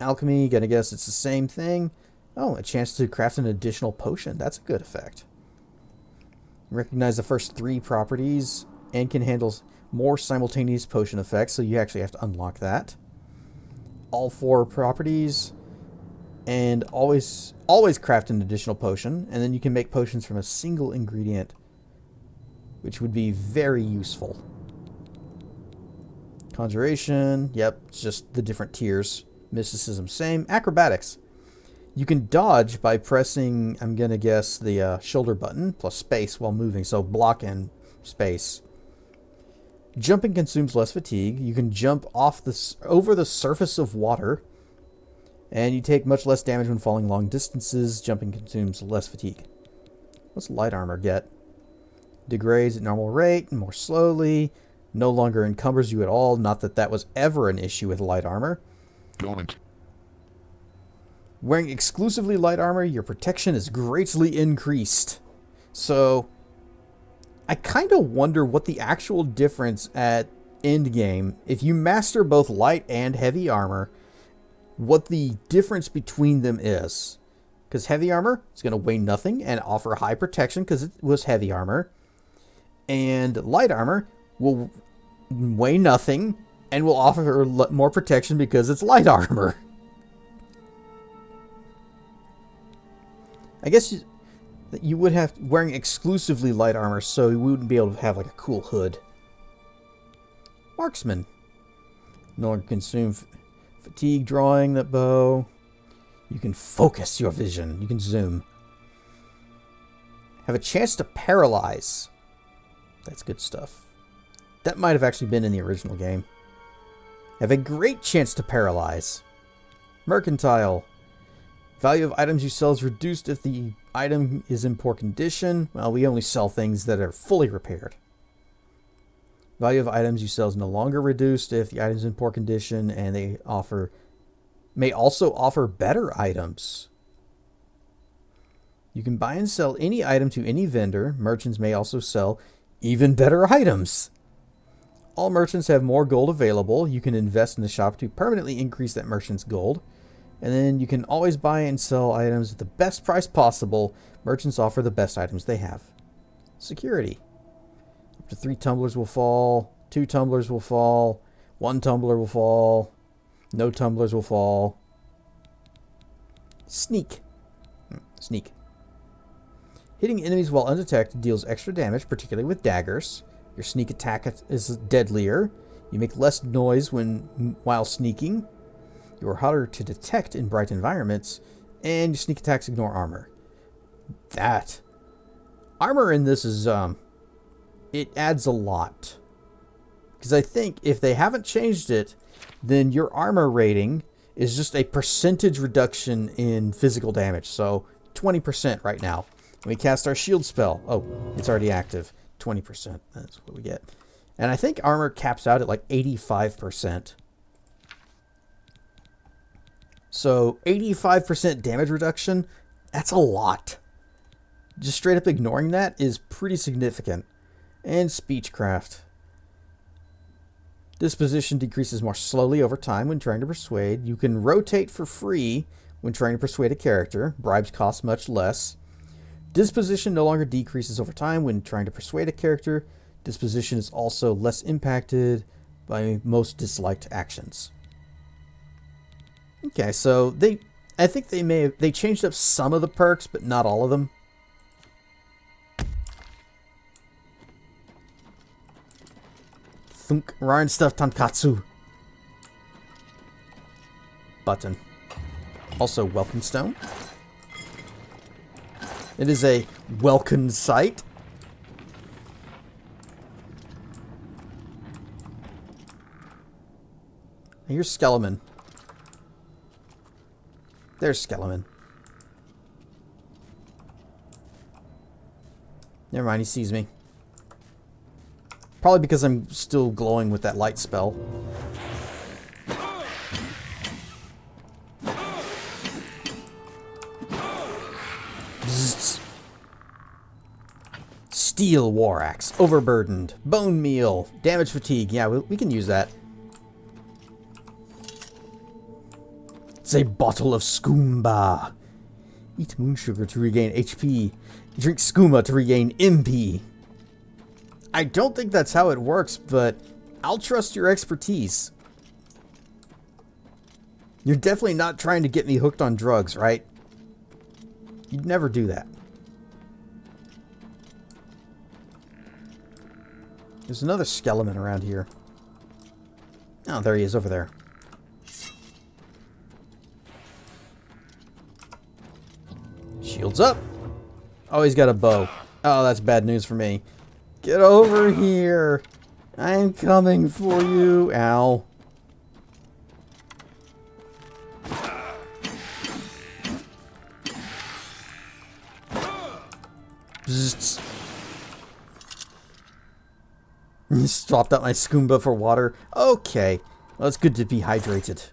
Alchemy, gonna guess it's the same thing. Oh, a chance to craft an additional potion. That's a good effect. Recognize the first 3 properties, and can handle more simultaneous potion effects, so you actually have to unlock that. All 4 properties, and always craft an additional potion, and then you can make potions from a single ingredient, which would be very useful. Conjuration, yep, it's just the different tiers. Mysticism, same. Acrobatics. You can dodge by pressing, I'm going to guess, the shoulder button plus space while moving, so block and space. Jumping consumes less fatigue. You can jump over the surface of water, and you take much less damage when falling long distances. Jumping consumes less fatigue. What's light armor get? Degrades at normal rate, more slowly. No longer encumbers you at all. Not that that was ever an issue with light armor. Don't. Wearing exclusively light armor, your protection is greatly increased. So, I kind of wonder what the actual difference at endgame, if you master both light and heavy armor, what the difference between them is. Because heavy armor is going to weigh nothing and offer high protection because it was heavy armor. And light armor will weigh nothing and will offer more protection because it's light armor. I guess you would have wearing exclusively light armor, so you wouldn't be able to have like a cool hood. Marksman. No longer consume fatigue drawing that bow. You can focus your vision. You can zoom. Have a chance to paralyze. That's good stuff. That might have actually been in the original game. Have a great chance to paralyze. Mercantile. Value of items you sell is reduced if the item is in poor condition. Well, we only sell things that are fully repaired. Value of items you sell is no longer reduced if the item is in poor condition, and they may also offer better items. You can buy and sell any item to any vendor. Merchants may also sell even better items. All merchants have more gold available. You can invest in the shop to permanently increase that merchant's gold. And then you can always buy and sell items at the best price possible. Merchants offer the best items they have. Security. Up to 3 tumblers will fall. 2 tumblers will fall. 1 tumbler will fall. No tumblers will fall. Sneak. Sneak. Hitting enemies while undetected deals extra damage, particularly with daggers. Your sneak attack is deadlier. You make less noise while sneaking. You are harder to detect in bright environments, and your sneak attacks ignore armor. That armor in this is it adds a lot, because I think if they haven't changed it, then your armor rating is just a percentage reduction in physical damage. So 20% right now. When we cast our shield spell, oh, it's already active. 20%. That's what we get. And I think armor caps out at like 85%. So 85% damage reduction, that's a lot. Just straight up ignoring that is pretty significant. And speechcraft. Disposition decreases more slowly over time when trying to persuade. You can rotate for free when trying to persuade a character. Bribes cost much less. Disposition no longer decreases over time when trying to persuade a character. Disposition is also less impacted by most disliked actions. Okay, so I think they changed up some of the perks, but not all of them. Thunk, Ryan stuff Tankatsu. button. Also, welcome stone. It is a welcome site. Here's Skeleton. There's Skeleton. Never mind, he sees me. Probably because I'm still glowing with that light spell. Bzzzt. Steel War Axe. Overburdened. Bone Meal. Damage Fatigue. Yeah, we can use that. It's a bottle of skoomba. Eat moon sugar to regain HP. Drink skooma to regain MP. I don't think that's how it works, but I'll trust your expertise. You're definitely not trying to get me hooked on drugs, right? You'd never do that. There's another skeleton around here. Oh, there he is over there. Shields up. Oh, he's got a bow. Oh, that's bad news for me. Get over here. I'm coming for you. Ow. Bzzzt. Swapped out my skoomba for water. Okay. Well, it's good to be hydrated.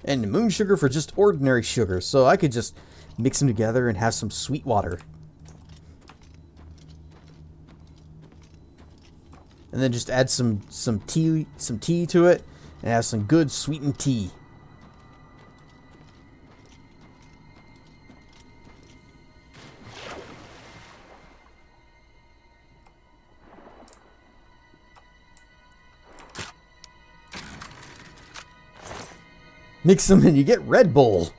And moon sugar for just ordinary sugar, so I could just mix them together and have some sweet water. And then just add some tea to it and have some good sweetened tea. Mix them and you get Red Bull.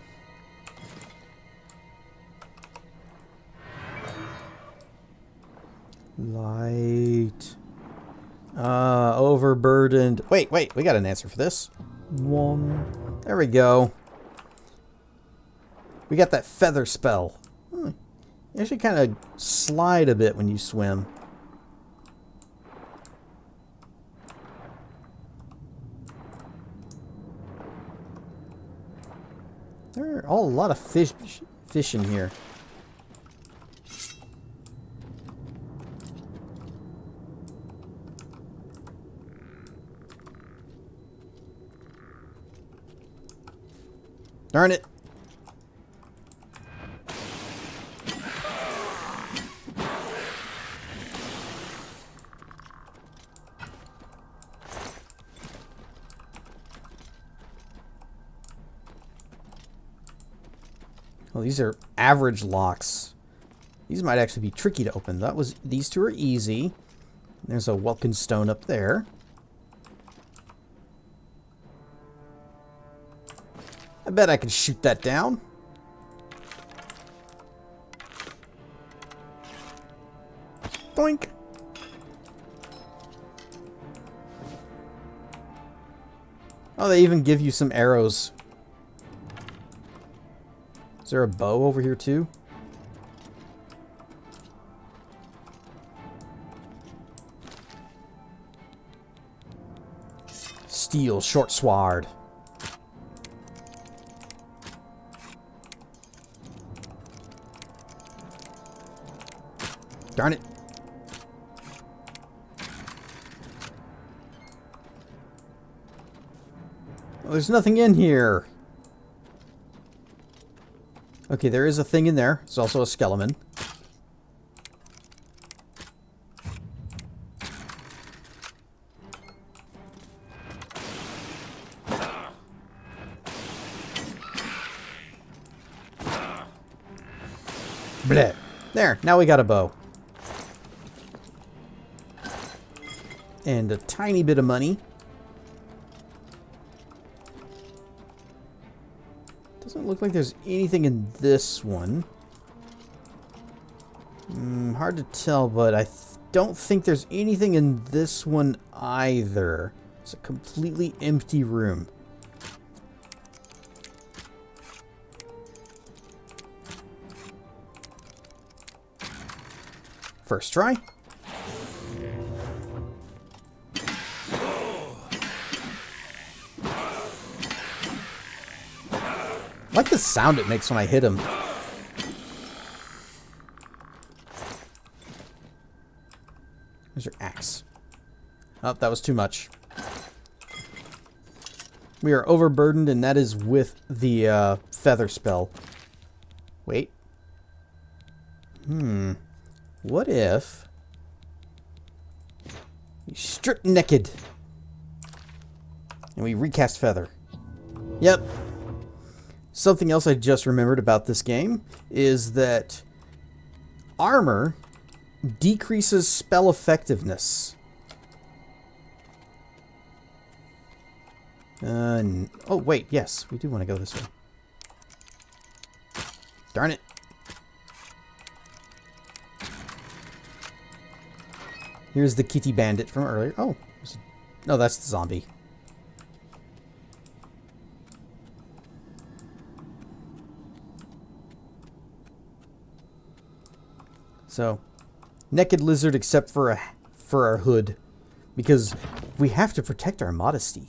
Light. Overburdened. Wait, we got an answer for this. One. There we go. We got that feather spell. You actually kind of slide a bit when you swim. There are a lot of fish in here. Darn it. Well, these are average locks. These might actually be tricky to open. These two are easy. There's a welcome stone up there. I bet I can shoot that down. Boink. Oh, they even give you some arrows. Is there a bow over here too? Steel short sword. Darn it. Well, there's nothing in here. Okay, there is a thing in there. It's also a skeleton. Bleh. There, now we got a bow. And a tiny bit of money. Doesn't look like there's anything in this one. Hard to tell, but I don't think there's anything in this one either. It's a completely empty room. First try. I like the sound it makes when I hit him. There's your axe. Oh, that was too much. We are overburdened, and that is with the feather spell. Wait. What if we strip naked and we recast feather? Yep. Something else I just remembered about this game is that armor decreases spell effectiveness. Oh, wait, yes, we do want to go this way. Darn it. Here's the kitty bandit from earlier. Oh, no, that's the zombie. So, naked lizard except for our hood, because we have to protect our modesty.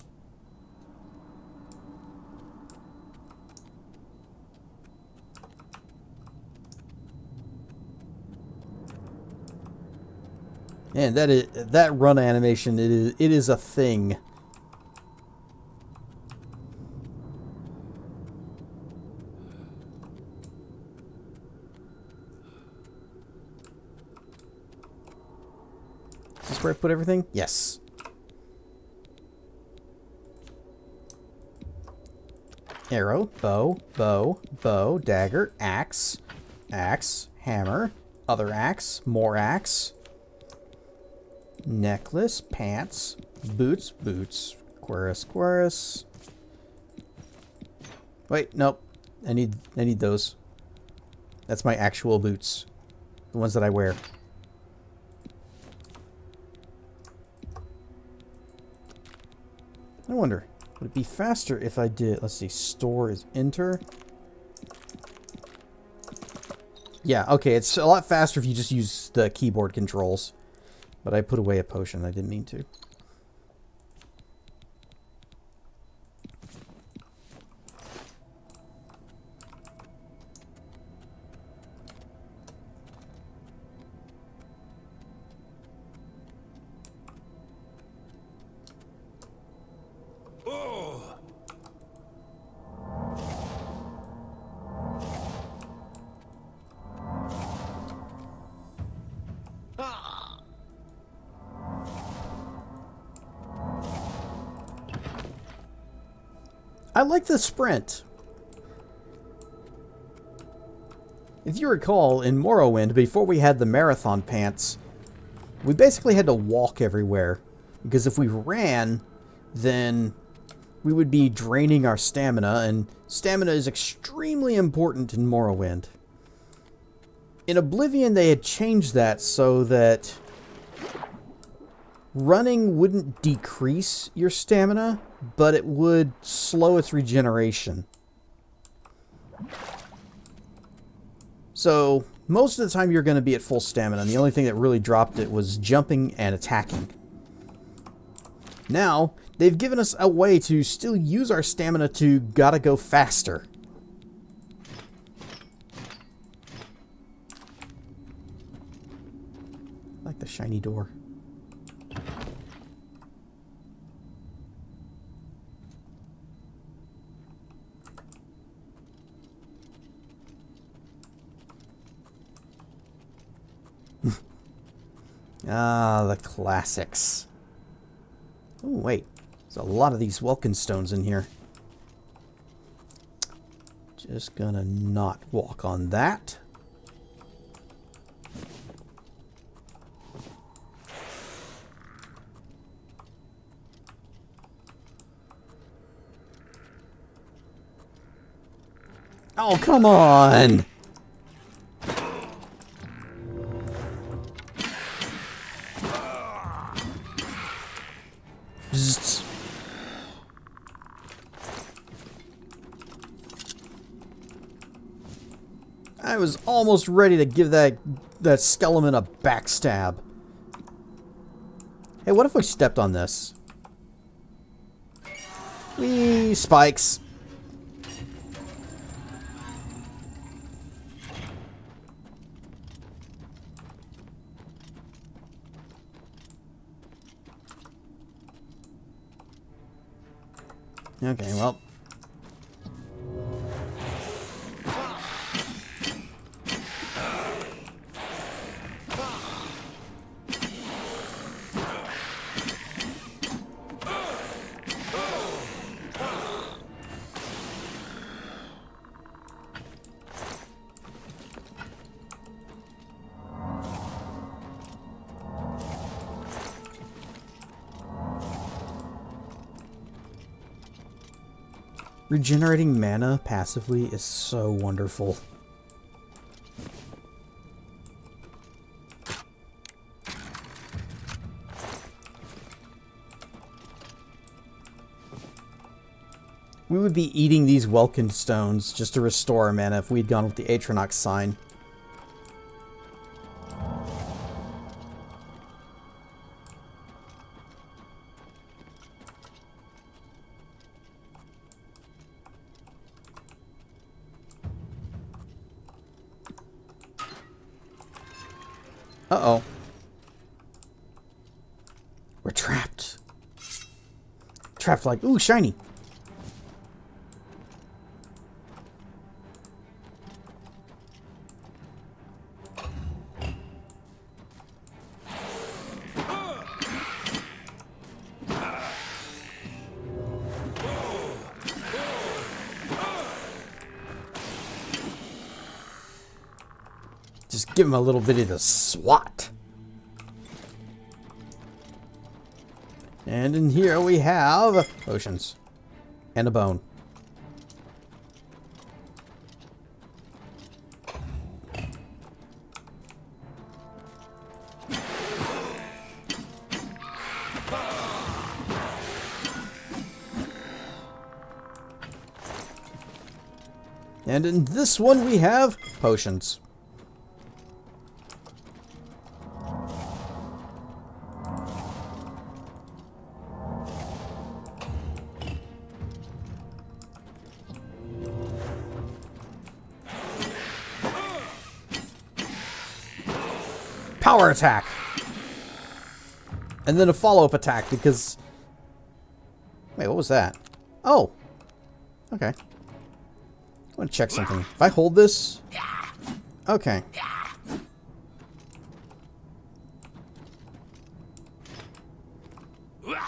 And that run animation, it is a thing. Is this where I put everything? Yes. Arrow, bow, dagger, axe, hammer, other axe, more axe. Necklace, pants, boots, Querus. Wait, nope. I need those. That's my actual boots. The ones that I wear. I wonder, would it be faster if I did, let's see, store is enter. Yeah, okay, it's a lot faster if you just use the keyboard controls. But I put away a potion. I didn't mean to. I like the sprint. If you recall, in Morrowind, before we had the marathon pants, we basically had to walk everywhere. Because if we ran, then we would be draining our stamina, and stamina is extremely important in Morrowind. In Oblivion, they had changed that so that running wouldn't decrease your stamina, but it would slow its regeneration. So, most of the time you're going to be at full stamina, and the only thing that really dropped it was jumping and attacking. Now, they've given us a way to still use our stamina to gotta go faster. I like the shiny door. Ah, the classics. Oh, wait. There's a lot of these Welkin stones in here. Just gonna not walk on that. Oh, come on! I was almost ready to give that skeleton a backstab. Hey, what if we stepped on this? Whee! Spikes. Okay, well. Regenerating mana passively is so wonderful. We would be eating these Welkin stones just to restore our mana if we'd gone with the Atronox sign. Uh-oh. We're trapped. Trapped like, ooh, shiny. Just give him a little bit of the swat. And in here we have potions. And a bone. And in this one we have potions. Power attack. And then a follow-up attack because... Wait, what was that? Oh. Okay. I want to check something. If I hold this... Okay.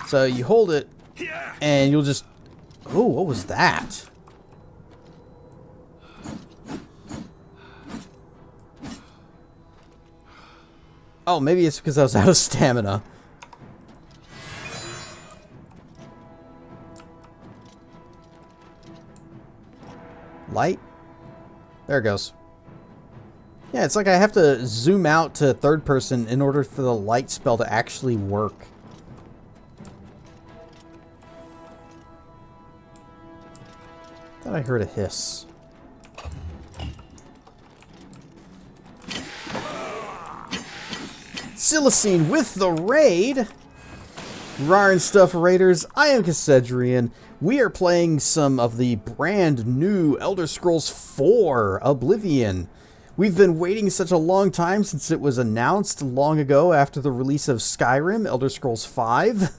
So you hold it, and you'll just... Oh, what was that? Oh, maybe it's because I was out of stamina. Light? There it goes. Yeah, it's like I have to zoom out to third person in order for the light spell to actually work. Thought I heard a hiss. Silicene with the raid. Rar and stuff, raiders. I am Cassedrian. We are playing some of the brand new Elder Scrolls 4 Oblivion. We've been waiting such a long time since it was announced long ago after the release of Skyrim, Elder Scrolls 5.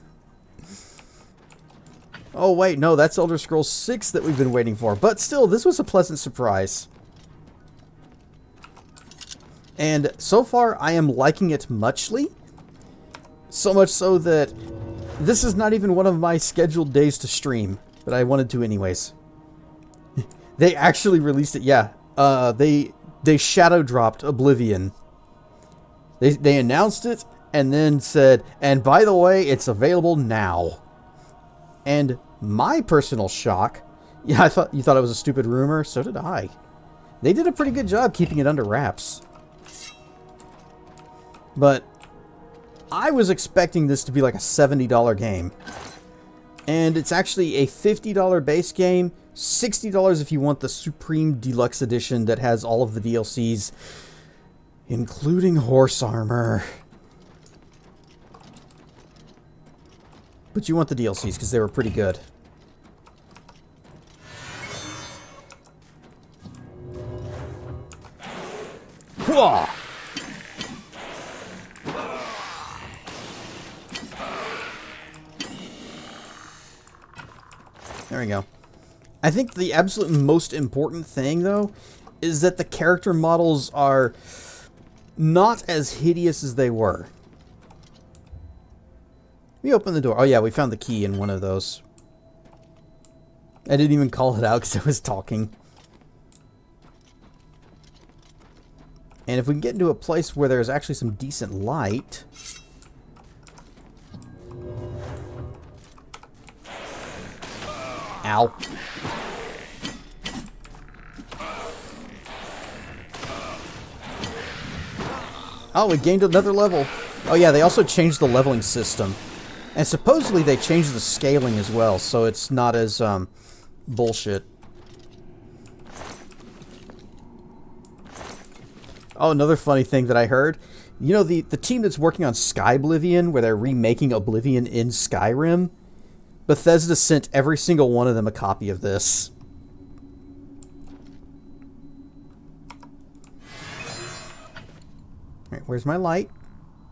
Oh wait, no, that's Elder Scrolls 6 that we've been waiting for. But still, this was a pleasant surprise. And so far, I am liking it muchly. So much so that this is not even one of my scheduled days to stream. But I wanted to anyways. They actually released it, yeah. They shadow dropped Oblivion. They announced it and then said, and by the way, it's available now. And my personal shock, yeah, you thought it was a stupid rumor, so did I. They did a pretty good job keeping it under wraps. But I was expecting this to be like a $70 game. And it's actually a $50 base game, $60 if you want the Supreme Deluxe Edition that has all of the DLCs, including horse armor. But you want the DLCs because they were pretty good. Whoa! There we go. I think the absolute most important thing, though, is that the character models are not as hideous as they were. We opened the door. Oh yeah, we found the key in one of those. I didn't even call it out because I was talking. And if we can get into a place where there's actually some decent light... Ow. Oh, we gained another level. Oh yeah, they also changed the leveling system. And supposedly they changed the scaling as well, so it's not as, bullshit. Oh, another funny thing that I heard. You know, the team that's working on Skyblivion, where they're remaking Oblivion in Skyrim? Bethesda sent every single one of them a copy of this. Alright, where's my light?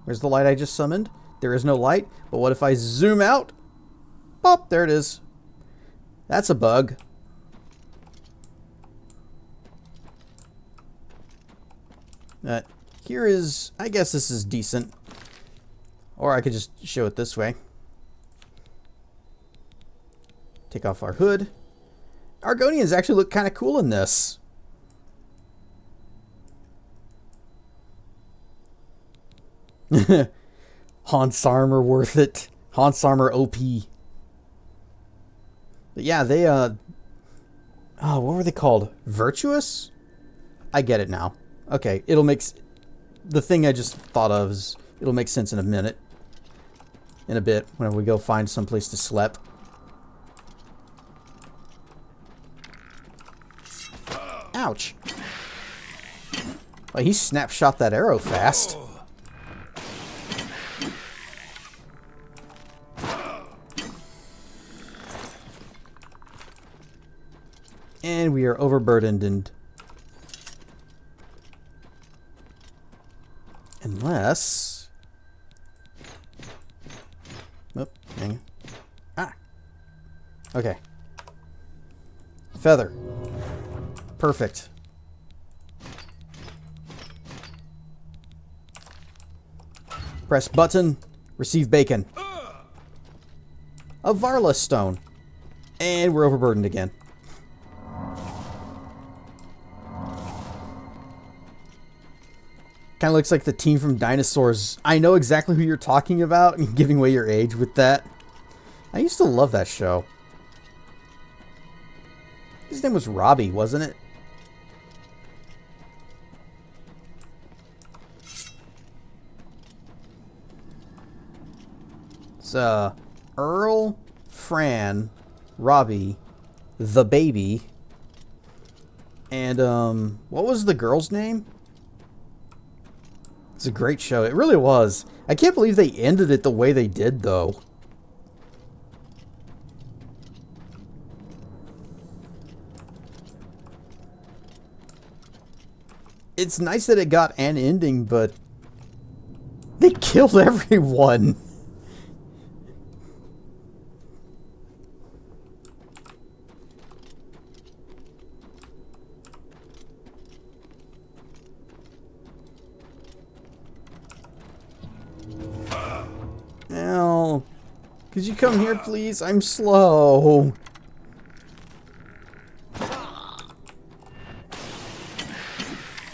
Where's the light I just summoned? There is no light, but what if I zoom out? Pop, there it is. That's a bug. Here is... I guess this is decent. Or I could just show it this way. Take off our hood. Argonians actually look kind of cool in this. Hans armor worth it. Hans armor OP. But yeah, they, oh, what were they called? Virtuous? I get it now. Okay, it'll make... The thing I just thought of is... It'll make sense in a minute. In a bit, when we go find someplace to sleep. Ouch. Well, he snapshot that arrow fast. And we are overburdened and... Unless... Oop, hang on. Ah! Okay. Feather. Perfect. Press button. Receive bacon. A Varla stone. And we're overburdened again. Kind of looks like the team from Dinosaurs. I know exactly who you're talking about, and giving away your age with that. I used to love that show. His name was Robbie, wasn't it? It's Earl, Fran, Robbie, the baby, and what was the girl's name? It's a great show. It really was. I can't believe they ended it the way they did, though. It's nice that it got an ending, but they killed everyone. Al, could you come here, please? I'm slow.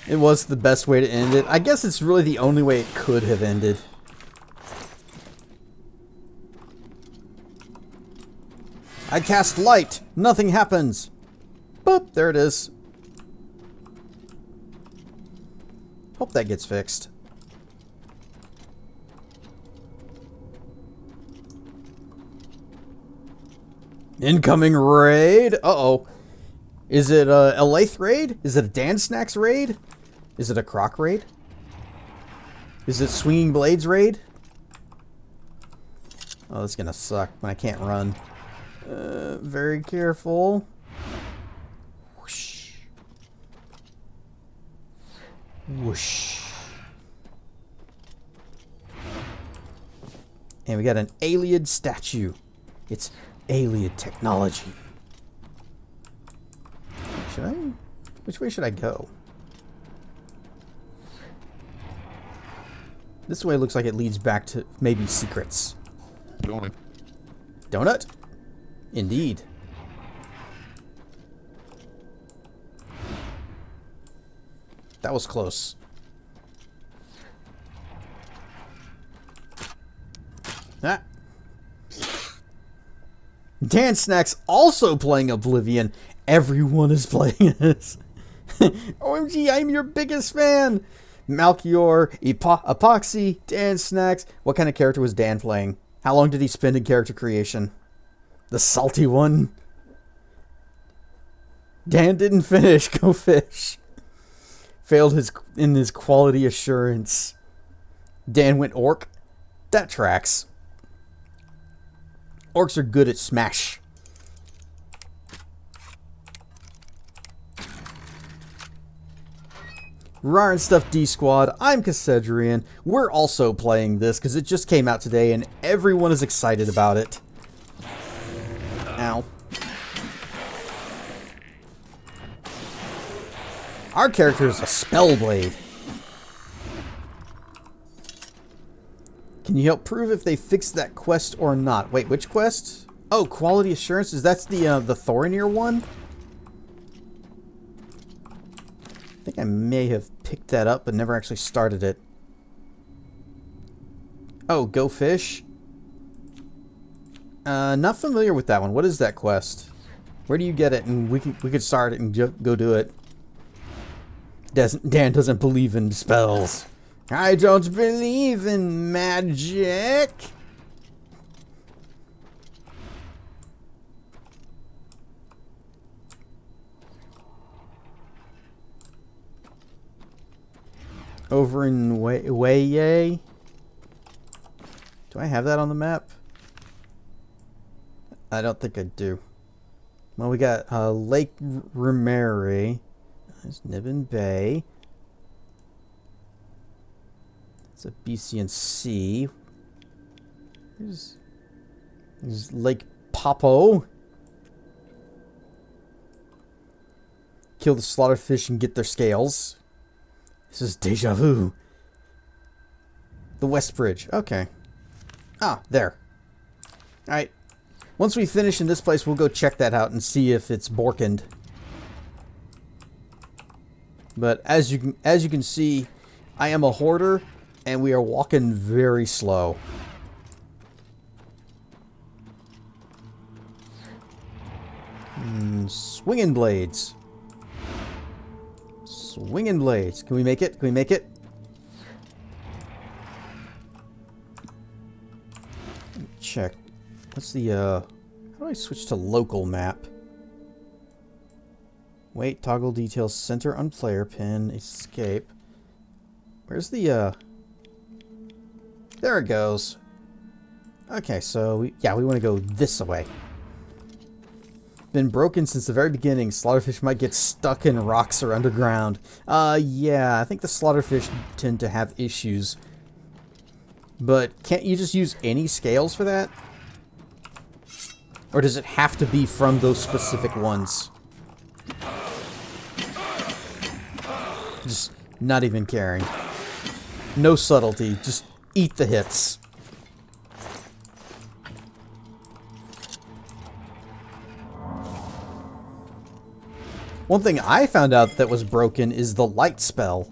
It was the best way to end it. I guess it's really the only way it could have ended. I cast light. Nothing happens. Boop, there it is. Hope that gets fixed. Incoming raid. Uh-oh. Is it a Elaith raid? Is it a Dan Snacks raid? Is it a Croc raid? Is it Swinging Blades raid? Oh, that's gonna suck when I can't run. Very careful. Whoosh. Whoosh. And we got an Ayleid statue. It's Ayleid technology. Should I? Which way should I go? This way looks like it leads back to maybe secrets. Donut. Donut? Indeed. That was close. Ah. Dan Snack's also playing Oblivion. Everyone is playing this. OMG, I'm your biggest fan. Malchior, Epoxy, Dan Snacks. What kind of character was Dan playing? How long did he spend in character creation? The salty one? Dan didn't finish. Go fish. Failed in his quality assurance. Dan went orc. That tracks. Orcs are good at smash. Rar and Stuff D Squad, I'm Cassedrian. We're also playing this because it just came out today and everyone is excited about it. Ow. Our character is a Spellblade. Can you help prove if they fixed that quest or not? Wait, which quest? Oh, quality assurance. That's the Thorinir one? I think I may have picked that up but never actually started it. Oh, go fish? Not familiar with that one. What is that quest? Where do you get it? And we could start it and go do it. Dan doesn't believe in spells. I don't believe in magic. Over in Waye. Do I have that on the map? I don't think I do. Well, we got Lake Remere. There's Nibbin Bay. It's a BC and C. There's Lake Popo. Kill the slaughterfish and get their scales. This is deja vu. The West Bridge. Okay. Ah, there. Alright. Once we finish in this place, we'll go check that out and see if it's Borkened. But as you can see, I am a hoarder, and we are walking very slow. Swinging blades. Swinging blades. Can we make it? Can we make it? Check. What's the, how do I switch to local map? Wait, toggle details, center on player pin, escape. Where's the, there it goes. Okay, so, we want to go this way. Been broken since the very beginning. Slaughterfish might get stuck in rocks or underground. Yeah, I think the slaughterfish tend to have issues. But can't you just use any scales for that? Or does it have to be from those specific ones? Just not even caring. No subtlety, just eat the hits. One thing I found out that was broken is the light spell.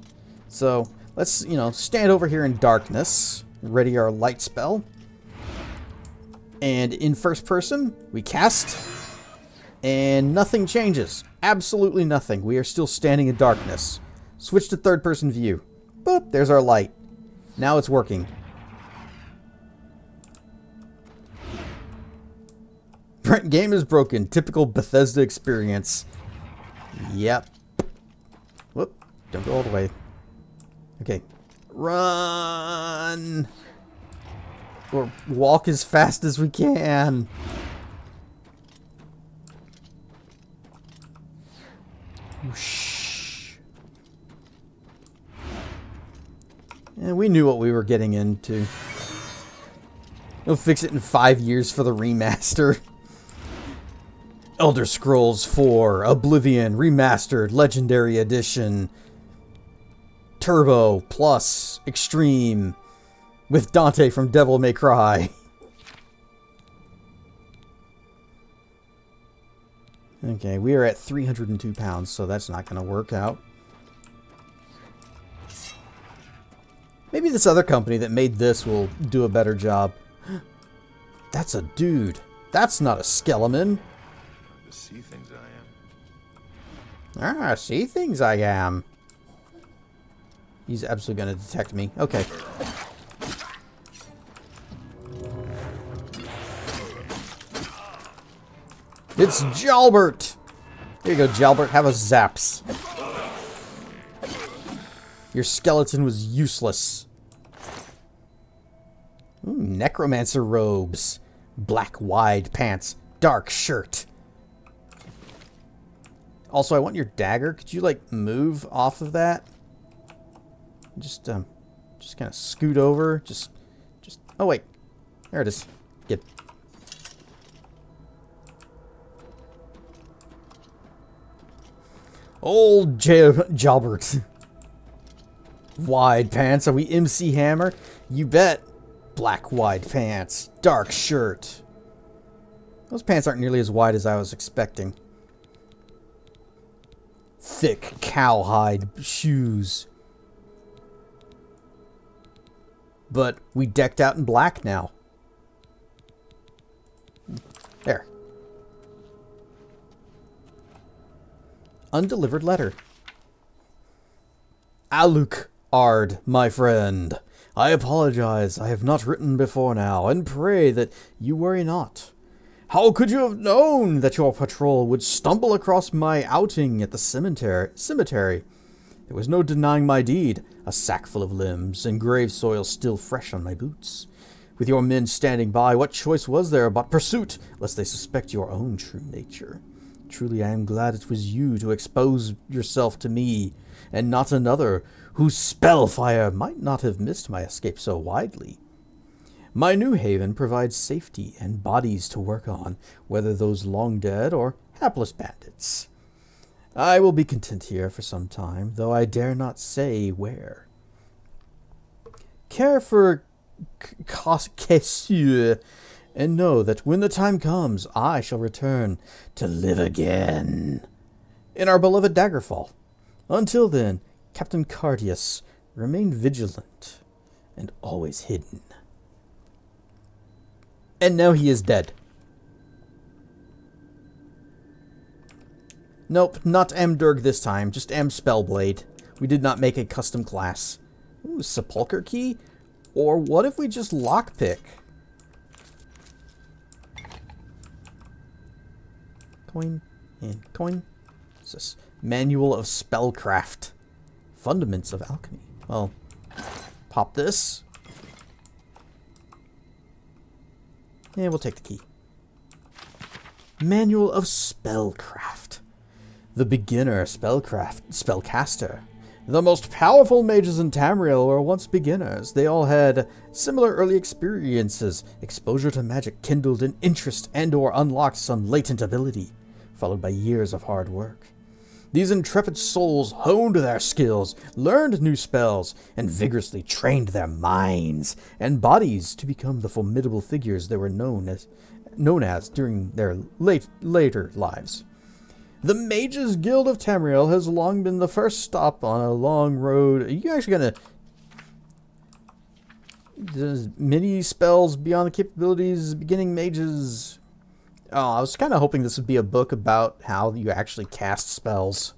So let's, stand over here in darkness, ready our light spell. And in first person, we cast, and nothing changes. Absolutely nothing. We are still standing in darkness. Switch to third person view. Boop, there's our light. Now it's working. Game is broken. Typical Bethesda experience. Yep. Whoop. Don't go all the way. Okay. Run! Or walk as fast as we can. Whoosh. And we knew what we were getting into. We'll fix it in 5 years for the remaster. Elder Scrolls 4, Oblivion Remastered, Legendary Edition, Turbo, Plus, Extreme, with Dante from Devil May Cry. Okay, we are at 302 pounds, so that's not going to work out. Maybe this other company that made this will do a better job. That's a dude. That's not a skeleton. The sea things I am. Ah, see things I am. He's absolutely going to detect me. Okay. It's Jalbert! Here you go, Jalbert. Have a zaps. Your skeleton was useless. Ooh, necromancer robes. Black wide pants. Dark shirt. Also, I want your dagger. Could you, like, move off of that? Just kind of scoot over. Just, oh, wait. There it is. Get. Old Jalbert. Wide pants. Are we MC Hammer? You bet. Black wide pants. Dark shirt. Those pants aren't nearly as wide as I was expecting. Thick cowhide shoes. But we decked out in black now. There. Undelivered letter. Aluk Ard, my friend. I apologize. I have not written before now, and pray that you worry not. How could you have known that your patrol would stumble across my outing at the cemetery? There was no denying my deed. A sack full of limbs, and grave soil still fresh on my boots. With your men standing by, what choice was there but pursuit, lest they suspect your own true nature? Truly, I am glad it was you to expose yourself to me, and not another, whose spellfire might not have missed my escape so widely. My new haven provides safety and bodies to work on, whether those long dead or hapless bandits. I will be content here for some time, though I dare not say where. Care for Cassure, and know that when the time comes, I shall return to live again in our beloved Daggerfall. Until then, Captain Cardius, remain vigilant and always hidden. And now he is dead. Nope, not Amdurg this time, just M Spellblade. We did not make a custom class. Ooh, Sepulcher Key? Or what if we just lockpick? Coin and coin. What's this? Manual of Spellcraft. Fundaments of Alchemy. Well, pop this. And we'll take the key. Manual of Spellcraft. The beginner spellcaster. The most powerful mages in Tamriel were once beginners. They all had similar early experiences. Exposure to magic kindled an interest and or unlocked some latent ability, followed by years of hard work. These intrepid souls honed their skills, learned new spells, and vigorously trained their minds and bodies to become the formidable figures they were known as during their later lives. The Mages Guild of Tamriel has long been the first stop on a long road. Are you actually gonna... Does mini spells beyond the capabilities beginning mages... Oh, I was kind of hoping this would be a book about how you actually cast spells.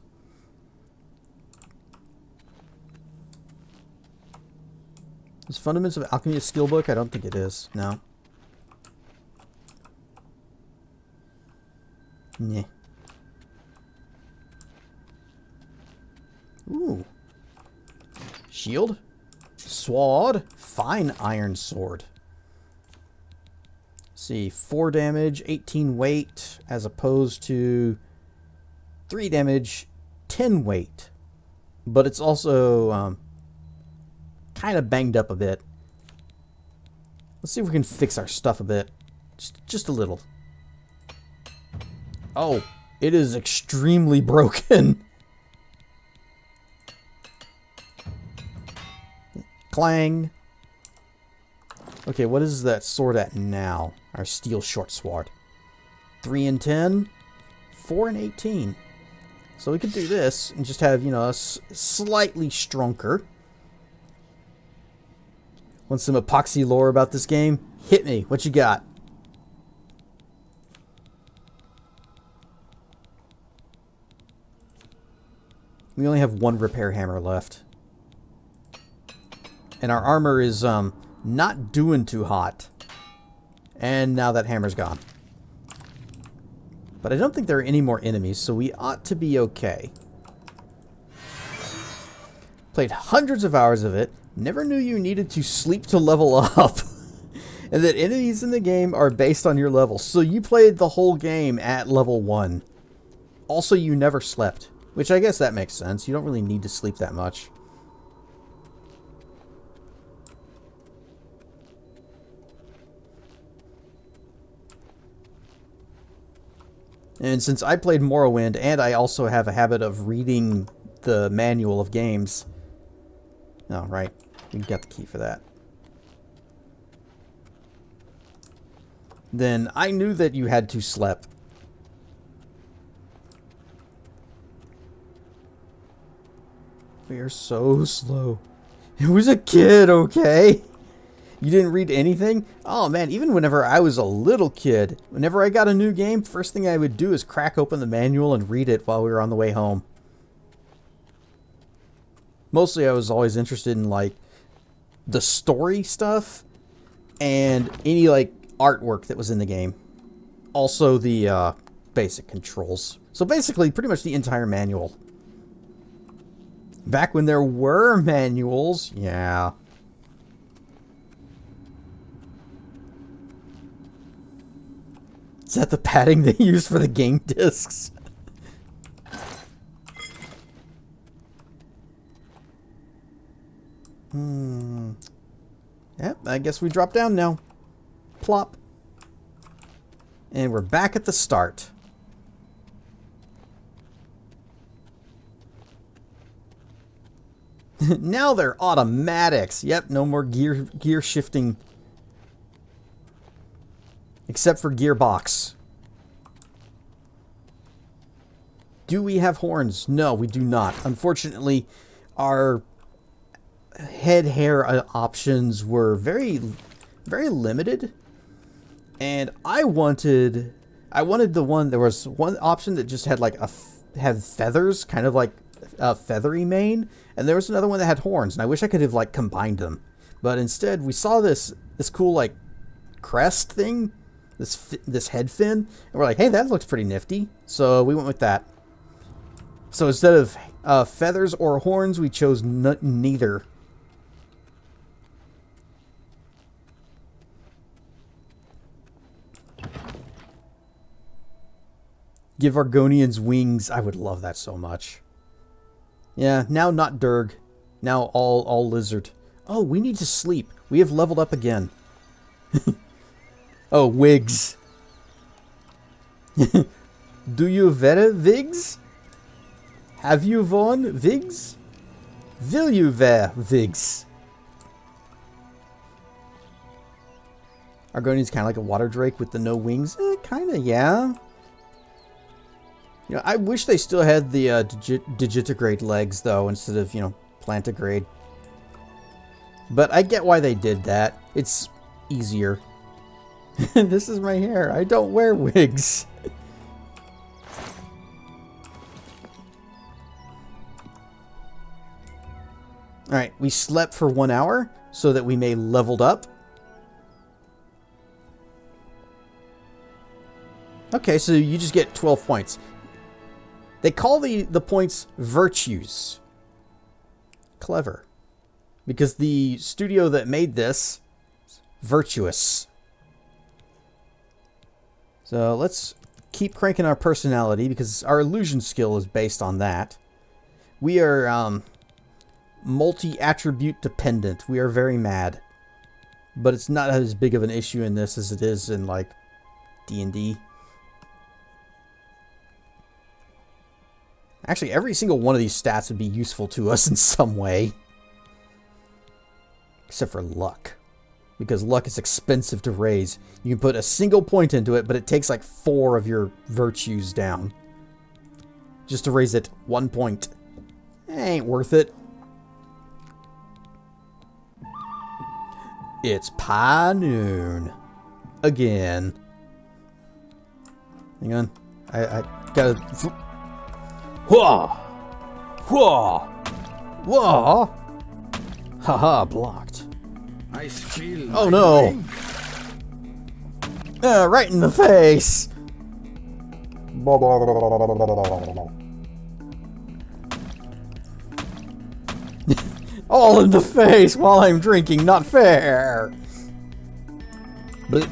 Is Fundaments of Alchemy a skill book? I don't think it is. No. Nah. Ooh. Shield. Sword. Fine iron sword. See, 4 damage, 18 weight, as opposed to 3 damage, 10 weight. But it's also kind of banged up a bit. Let's see if we can fix our stuff a bit. Just a little. Oh, it is extremely broken. Clang. Okay, what is that sword at now? Our steel short sword. 3 and 10. 4 and 18. So we could do this and just have, you know, us slightly stronger. Want some epoxy lore about this game? Hit me. What you got? We only have 1 repair hammer left. And our armor is not doing too hot. And now that hammer's gone. But I don't think there are any more enemies, so we ought to be okay. Played hundreds of hours of it. Never knew you needed to sleep to level up. And that enemies in the game are based on your level. So you played the whole game at level 1. Also, you never slept. Which I guess that makes sense. You don't really need to sleep that much. And since I played Morrowind, and I also have a habit of reading the manual of games... Oh, right. We got the key for that. Then I knew that you had to sleep. We are so slow. It was a kid, okay? You didn't read anything? Oh man, even whenever I was a little kid, whenever I got a new game, first thing I would do is crack open the manual and read it while we were on the way home. Mostly I was always interested in like the story stuff and any like artwork that was in the game. Also the basic controls. So basically pretty much the entire manual. Back when there were manuals, yeah. Is that the padding they use for the game discs? Yep, I guess we drop down now. Plop. And we're back at the start. Now they're automatics. Yep, no more gear shifting. Except for gearbox. Do we have horns? No, we do not. Unfortunately, our head hair options were very limited. And I wanted the one, there was one option that just had like had feathers, kind of like a feathery mane, and there was another one that had horns, and I wish I could have like combined them. But instead, we saw this cool like crest thing, this head fin, and we're like, hey, that looks pretty nifty. So we went with that. So instead of feathers or horns, we chose neither. Give Argonians wings. I would love that so much. Yeah, now not Durg. Now all lizard. Oh, we need to sleep. We have leveled up again. Oh, wigs. Do you wear wigs? Have you worn wigs? Will you wear wigs? Argonian's kind of like a water drake with the no wings. Kind of, yeah. You know, I wish they still had the digitigrade legs, though, instead of, you know, plantigrade. But I get why they did that. It's easier. This is my hair. I don't wear wigs. Alright, we slept for 1 hour so that we may leveled up. Okay, so you just get 12 points. They call the points virtues. clever. Because the studio that made this, virtuous. So let's keep cranking our personality because our illusion skill is based on that. We are multi-attribute dependent. We are very mad. But it's not as big of an issue in this as it is in, like, D&D. Actually, every single one of these stats would be useful to us in some way. Except for luck. Because luck is expensive to raise. You can put a single point into it, but it takes like 4 of your virtues down. Just to raise it 1 point. Ain't worth it. It's pie noon. Again. Hang on. I gotta... Whoa! Whoa! Whoa! Haha, blocked. I feel oh no! Right in the face! All in the face while I'm drinking, not fair! But...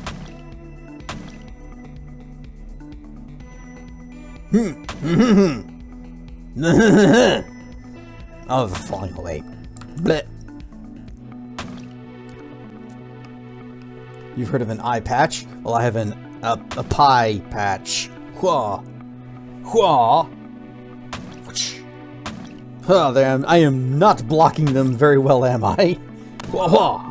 Oh, the flying away. Blech. You've heard of an eye patch? Well, I have a pie patch. Whoa. Whoa. Oh, damn. I am not blocking them very well, am I? Whoa.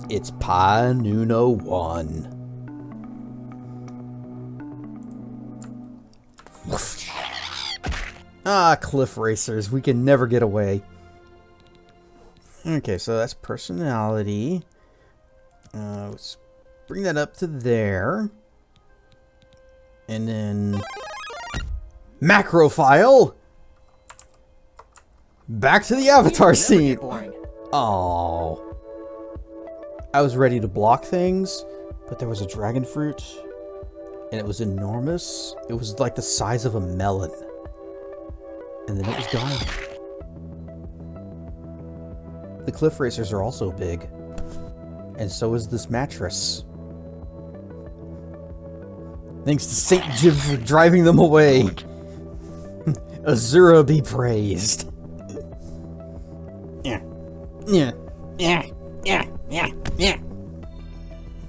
It's Pie Nuno 1. Ah, cliff racers. We can never get away. Okay, so that's personality. Let's bring that up to there. And then... Macrophile! Back to the avatar scene! Oh. I was ready to block things, but there was a dragon fruit. And it was enormous. It was like the size of a melon. And then it was gone. The cliff racers are also big. And so is this mattress. Thanks to St. Jib for driving them away. Azura be praised. Yeah. Yeah. Yeah. Yeah. Yeah. Yeah.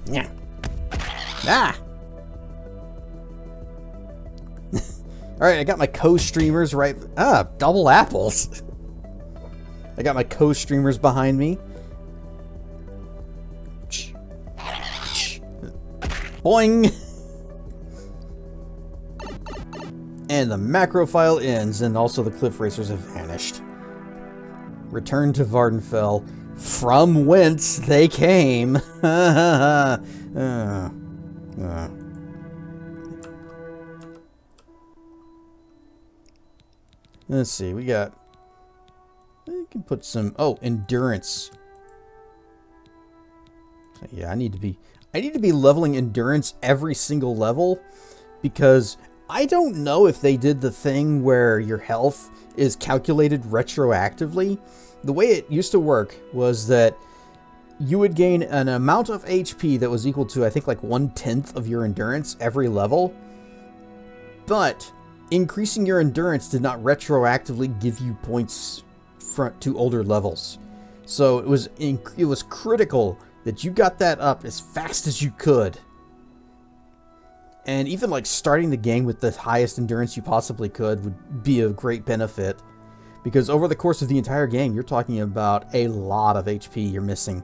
Yeah. Ah! Alright, I got my co-streamers right... Ah, double apples. I got my co-streamers behind me. Boing! And the macrophile ends, and also the cliff racers have vanished. Return to Vardenfell, from whence they came. Let's see, we got... I can put some... Oh, endurance. Yeah, I need to be leveling endurance every single level, because I don't know if they did the thing where your health is calculated retroactively. The way it used to work was that you would gain an amount of HP that was equal to, I think, like 1/10 of your endurance every level. But increasing your endurance did not retroactively give you points to older levels. So it was critical that you got that up as fast as you could. And even like starting the game with the highest endurance you possibly could would be a great benefit. Because over the course of the entire game, you're talking about a lot of HP you're missing.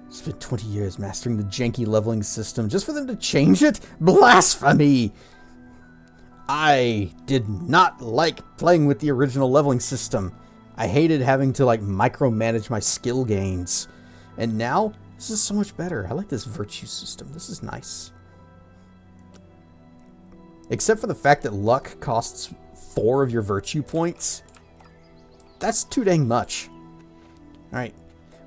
Spent 20 years mastering the janky leveling system just for them to change it? Blasphemy! I did not like playing with the original leveling system. I hated having to like micromanage my skill gains. And now, this is so much better. I like this virtue system. This is nice. Except for the fact that luck costs 4 of your virtue points. That's too dang much. Alright.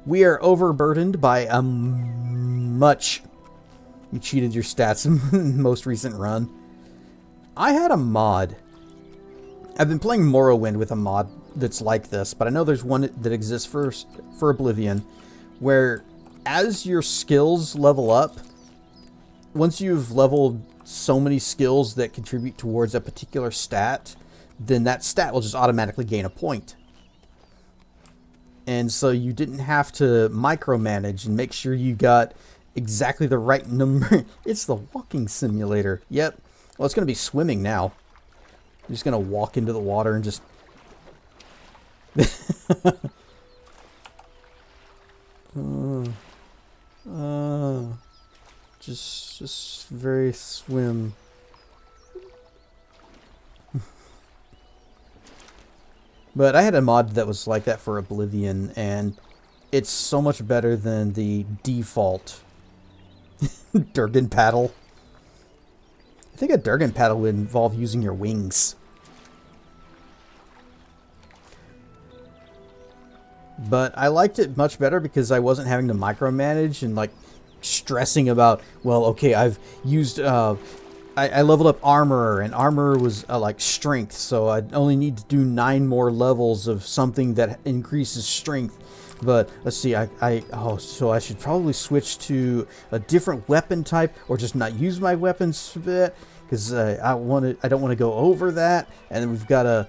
We are overburdened by a much... You cheated your stats in the most recent run. I had a mod. I've been playing Morrowind with a mod that's like this, but I know there's one that exists for Oblivion, where as your skills level up, once you've leveled so many skills that contribute towards a particular stat, then that stat will just automatically gain a point. And so you didn't have to micromanage and make sure you got exactly the right number. It's the walking simulator. Yep. Well, it's going to be swimming now. I'm just going to walk into the water and just... just very swim. But I had a mod that was like that for Oblivion, and it's so much better than the default Durgan paddle. I think a Durgan paddle would involve using your wings. But I liked it much better because I wasn't having to micromanage and like stressing about, well, okay, I've used, I leveled up armor, and armor was like strength, so I only need to do 9 more levels of something that increases strength. But let's see, so I should probably switch to a different weapon type, or just not use my weapons a bit, because I don't want to go over that. And then we've got a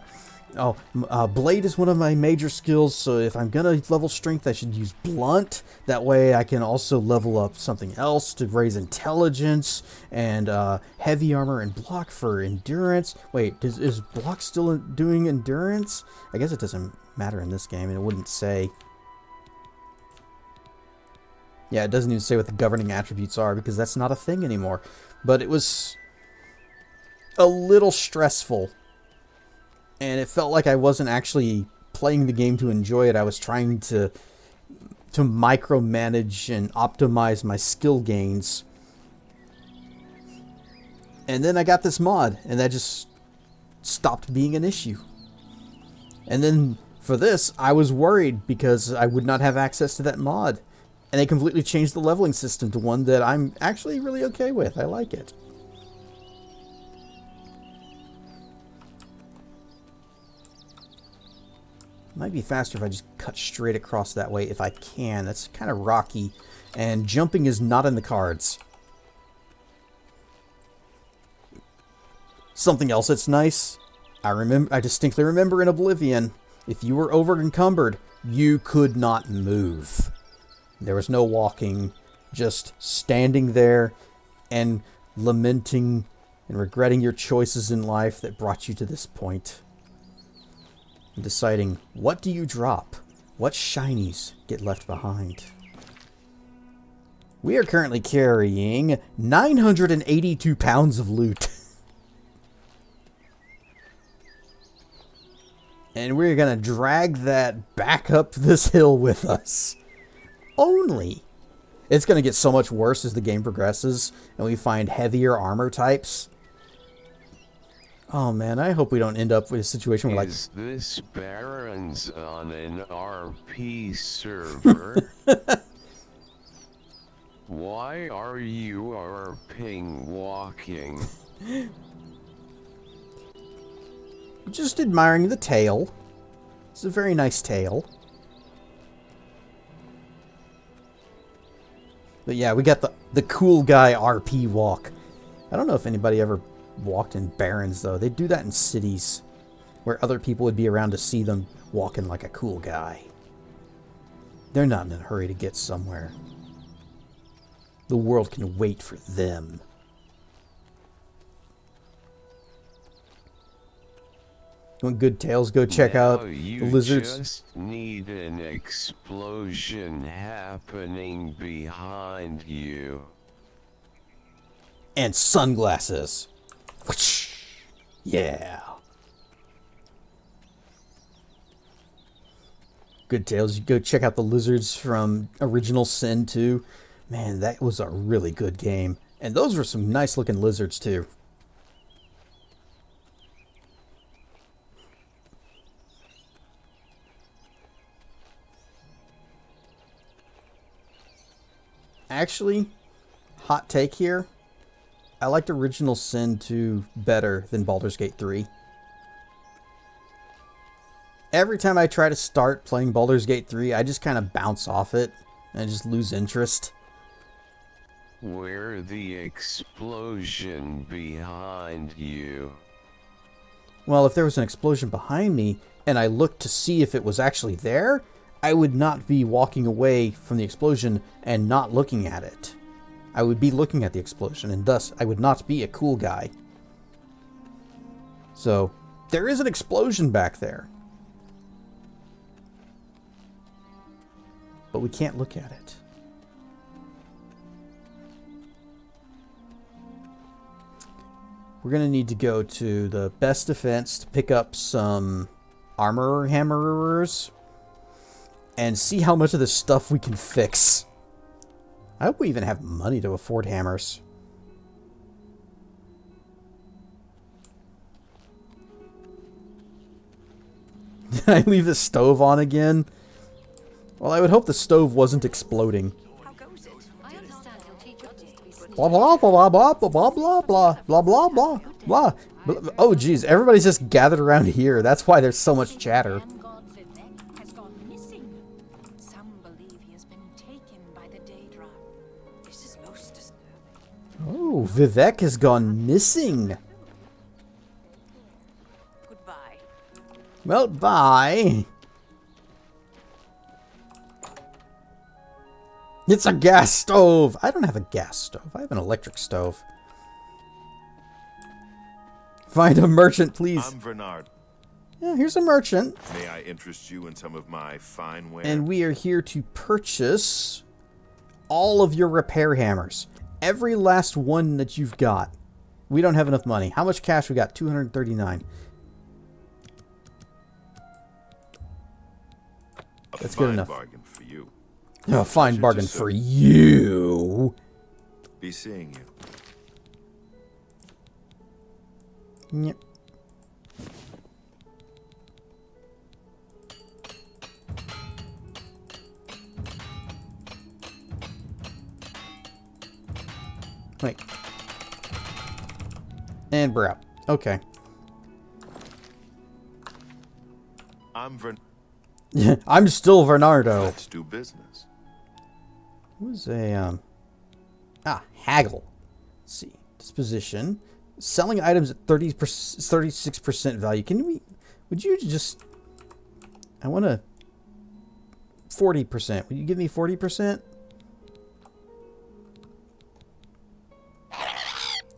blade is one of my major skills, so if I'm gonna level strength, I should use blunt. That way I can also level up something else to raise intelligence, and heavy armor and block for endurance. Wait, is block still doing endurance? I guess it doesn't matter in this game, and it wouldn't say. Yeah, it doesn't even say what the governing attributes are, because that's not a thing anymore. But it was a little stressful. And it felt like I wasn't actually playing the game to enjoy it. I was trying to micromanage and optimize my skill gains. And then I got this mod, and that just stopped being an issue. And then for this, I was worried because I would not have access to that mod. And they completely changed the leveling system to one that I'm actually really okay with. I like it. Might be faster if I just cut straight across that way if I can. That's kind of rocky, and jumping is not in the cards. Something else that's nice, I distinctly remember in Oblivion, if you were over encumbered, you could not move. There was no walking, just standing there and lamenting and regretting your choices in life that brought you to this point. And deciding, what do you drop? What shinies get left behind? We are currently carrying 982 pounds of loot. And we're going to drag that back up this hill with us. Only. It's going to get so much worse as the game progresses and we find heavier armor types. Oh man, I hope we don't end up with a situation where, like... Is this Barons on an RP server? Why are you RPing walking? Just admiring the tail. It's a very nice tail. But yeah, we got the cool guy RP walk. I don't know if anybody ever walked in Barrens, though. They do that in cities, where other people would be around to see them walking like a cool guy. They're not in a hurry to get somewhere. The world can wait for them. When good tales, go check out the lizards. You just need an explosion happening behind you. And sunglasses. Yeah. Good tales. You go check out the lizards from Original Sin 2. Man, that was a really good game. And those were some nice looking lizards too. Actually, hot take here. I liked Original Sin 2 better than Baldur's Gate 3. Every time I try to start playing Baldur's Gate 3, I just kind of bounce off it and I just lose interest. Where the explosion behind you? Well, if there was an explosion behind me and I looked to see if it was actually there, I would not be walking away from the explosion and not looking at it. I would be looking at the explosion, and thus I would not be a cool guy. So, there is an explosion back there. But we can't look at it. We're going to need to go to the best defense to pick up some armor hammerers and see how much of this stuff we can fix. I hope we even have money to afford hammers. Did I leave the stove on again? Well, I would hope the stove wasn't exploding. Blah blah blah blah blah blah blah blah blah blah blah blah. Oh geez, everybody's just gathered around here. That's why there's so much chatter. Oh, Vivek has gone missing. Goodbye. Well, bye. It's a gas stove. I don't have a gas stove. I have an electric stove. Find a merchant, please. I'm Bernard. Yeah, here's a merchant. May I interest you in some of my fine ware? And we are here to purchase all of your repair hammers. Every last one that you've got. We don't have enough money. How much cash we got? 239. That's good enough. Bargain for you. A fine bargain for you. Be seeing you. Yep. Wait. And we're out. Okay. I'm still Bernardo. Let's do business. What was a haggle. Let's see. Disposition. Selling items at 36% value. Would you just I want to 40%. Would you give me 40%?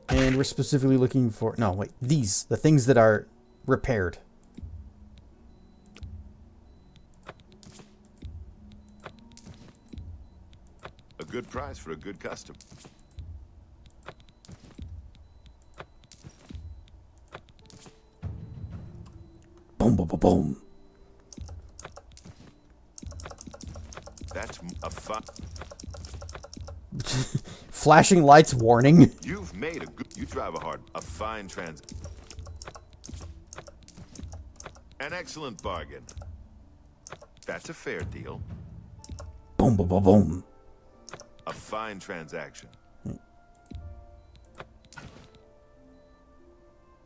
And we're specifically looking for no, wait, these, the things that are repaired. A good price for a good custom. Boom, boom, boom, boom. That's a fun. Flashing lights warning. You've made a good. You drive a fine trans. An excellent bargain. That's a fair deal. Boom, boom, boom, boom. A fine transaction.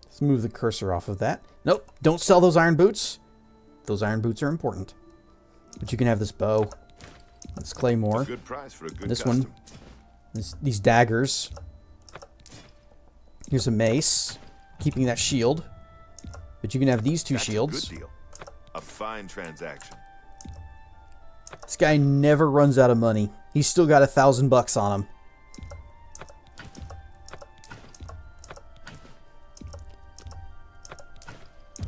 Let's move the cursor off of that. Nope, don't sell those iron boots. Those iron boots are important. But you can have this bow. This claymore. A good price for a good this custom. one. These daggers. Here's a mace. Keeping that shield. But you can have these two shields. A good deal. A fine transaction. This guy never runs out of money. He's still got $1,000 on him.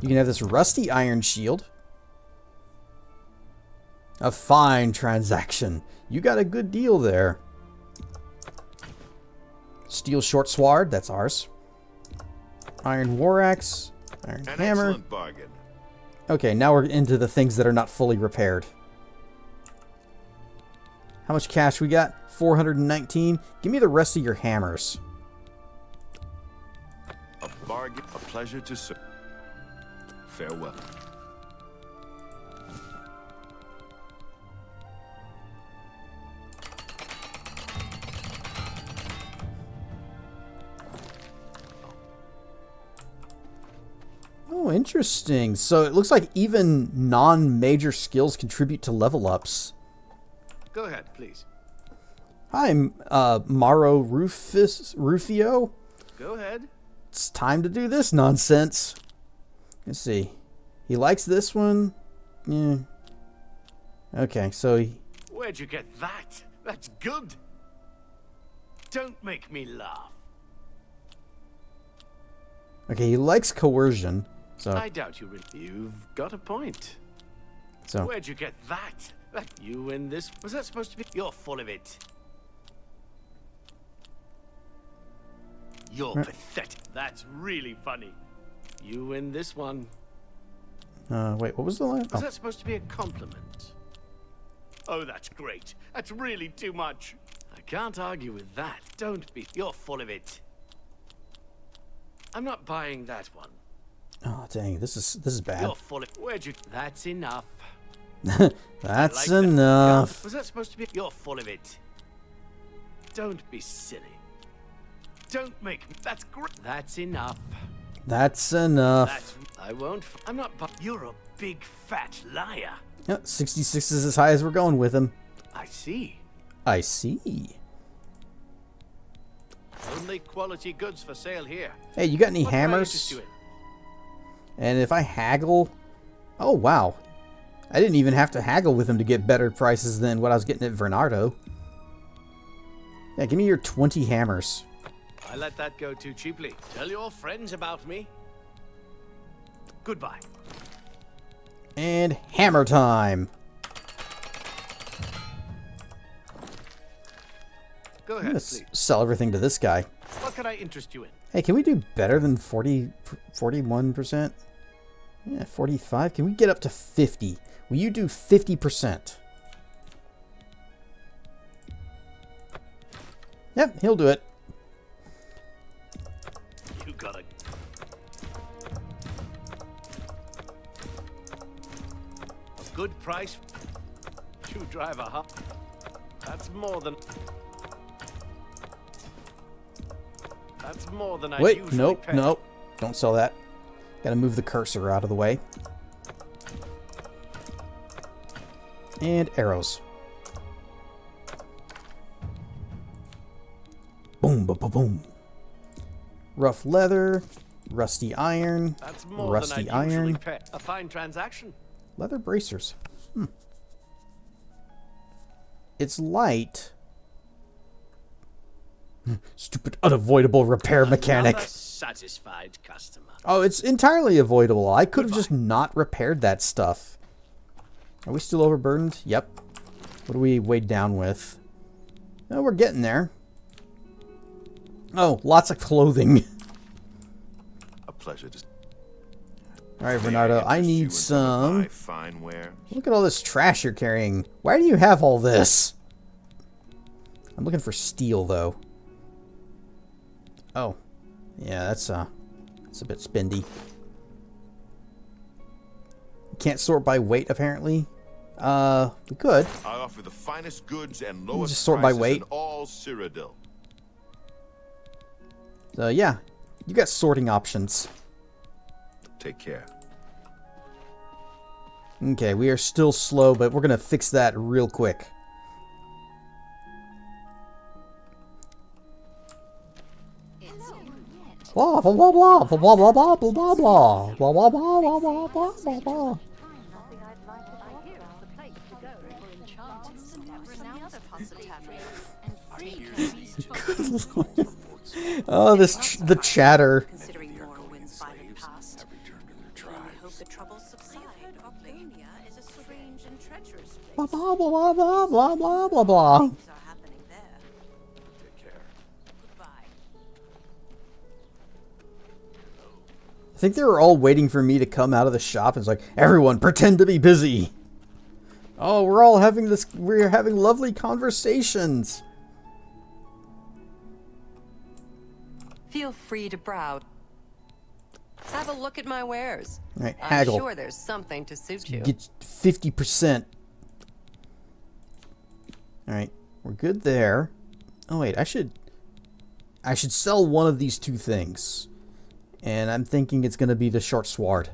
You can have this rusty iron shield. A fine transaction. You got a good deal there. Steel short sword, that's ours. Iron war axe, iron hammer. Excellent bargain. Okay, now we're into the things that are not fully repaired. How much cash we got? 419. Give me the rest of your hammers. A bargain. A pleasure to serve. Farewell. Interesting. So it looks like even non-major skills contribute to level ups. Go ahead, please. Hi, Rufio. Go ahead. It's time to do this nonsense. Let's see. He likes this one. Yeah. Okay, so he... Where'd you get that? That's good. Don't make me laugh. Okay, he likes coercion. So I doubt you really. You've got a point. So where'd you get that? You win this. Was that supposed to be? You're full of it. You're pathetic. That's really funny. You win this one. wait, what was the line? Was that supposed to be a compliment? Oh, that's great. That's really too much. I can't argue with that. Don't be. You're full of it. I'm not buying that one. Oh dang, this is bad. You're full of. Where'd you? That's enough. That's like enough. That. Was that supposed to be? You're full of it. Don't be silly. Don't make me. That's great. That's enough. That's enough. I won't. I'm not. You're a big fat liar. Yep, 66 is as high as we're going with him. I see. I see. Only quality goods for sale here. Hey, you got any What can I hammers? interest you in? And if I haggle... Oh, wow. I didn't even have to haggle with him to get better prices than what I was getting at Vernardo. Yeah, give me your 20 hammers. I let that go too cheaply. Tell your friends about me. Goodbye. And hammer time. Go I'm ahead, gonna please. sell everything to this guy. What can I interest you in? Hey, can we do better than 41%? Yeah, 45. Can we get up to 50? Will you do 50%? Yep, he'll do it. You got a good price. You drive a hot. That's more than. That's more than I Wait, usually nope, pay. nope. Don't sell that. Gotta move the cursor out of the way. And arrows. Boom, boom, boom, boom. Rough leather, rusty iron, That's more rusty than I usually iron, pay. A fine transaction. leather bracers. It's light. Stupid unavoidable repair mechanic. Another satisfied customer. Oh, it's entirely avoidable. I could have just not repaired that stuff. Are we still overburdened? Yep. What are we weighed down with? Oh, we're getting there. Oh, lots of clothing. A pleasure to... Alright, Bernardo, I need some... fine wear. Look at all this trash you're carrying. Why do you have all this? I'm looking for steel, though. Oh. Yeah, that's a bit spendy. Can't sort by weight, apparently. We could. I offer the finest goods and lowest just sort by prices weight. in all Cyrodiil. So, yeah. You got sorting options. Take care. Okay, we are still slow, but we're going to fix that real quick. Blah blah blah blah blah blah blah blah blah blah blah blah blah blah blah blah blah blah. Oh, the chatter. Considering Morrowind's violent past, we hope the troubles subside. Oblivion is a strange and treacherous place. Blah blah blah blah blah blah blah blah. Things are happening there. Take care. Goodbye. I think they were all waiting for me to come out of the shop and it's like, everyone pretend to be busy. Oh, we're having lovely conversations. Feel free to browse. Have a look at my wares. All right, I'm haggle. sure there's something to suit you. Get 50%. Alright, we're good there. Oh wait, I should sell one of these two things. And I'm thinking it's gonna be the short sword.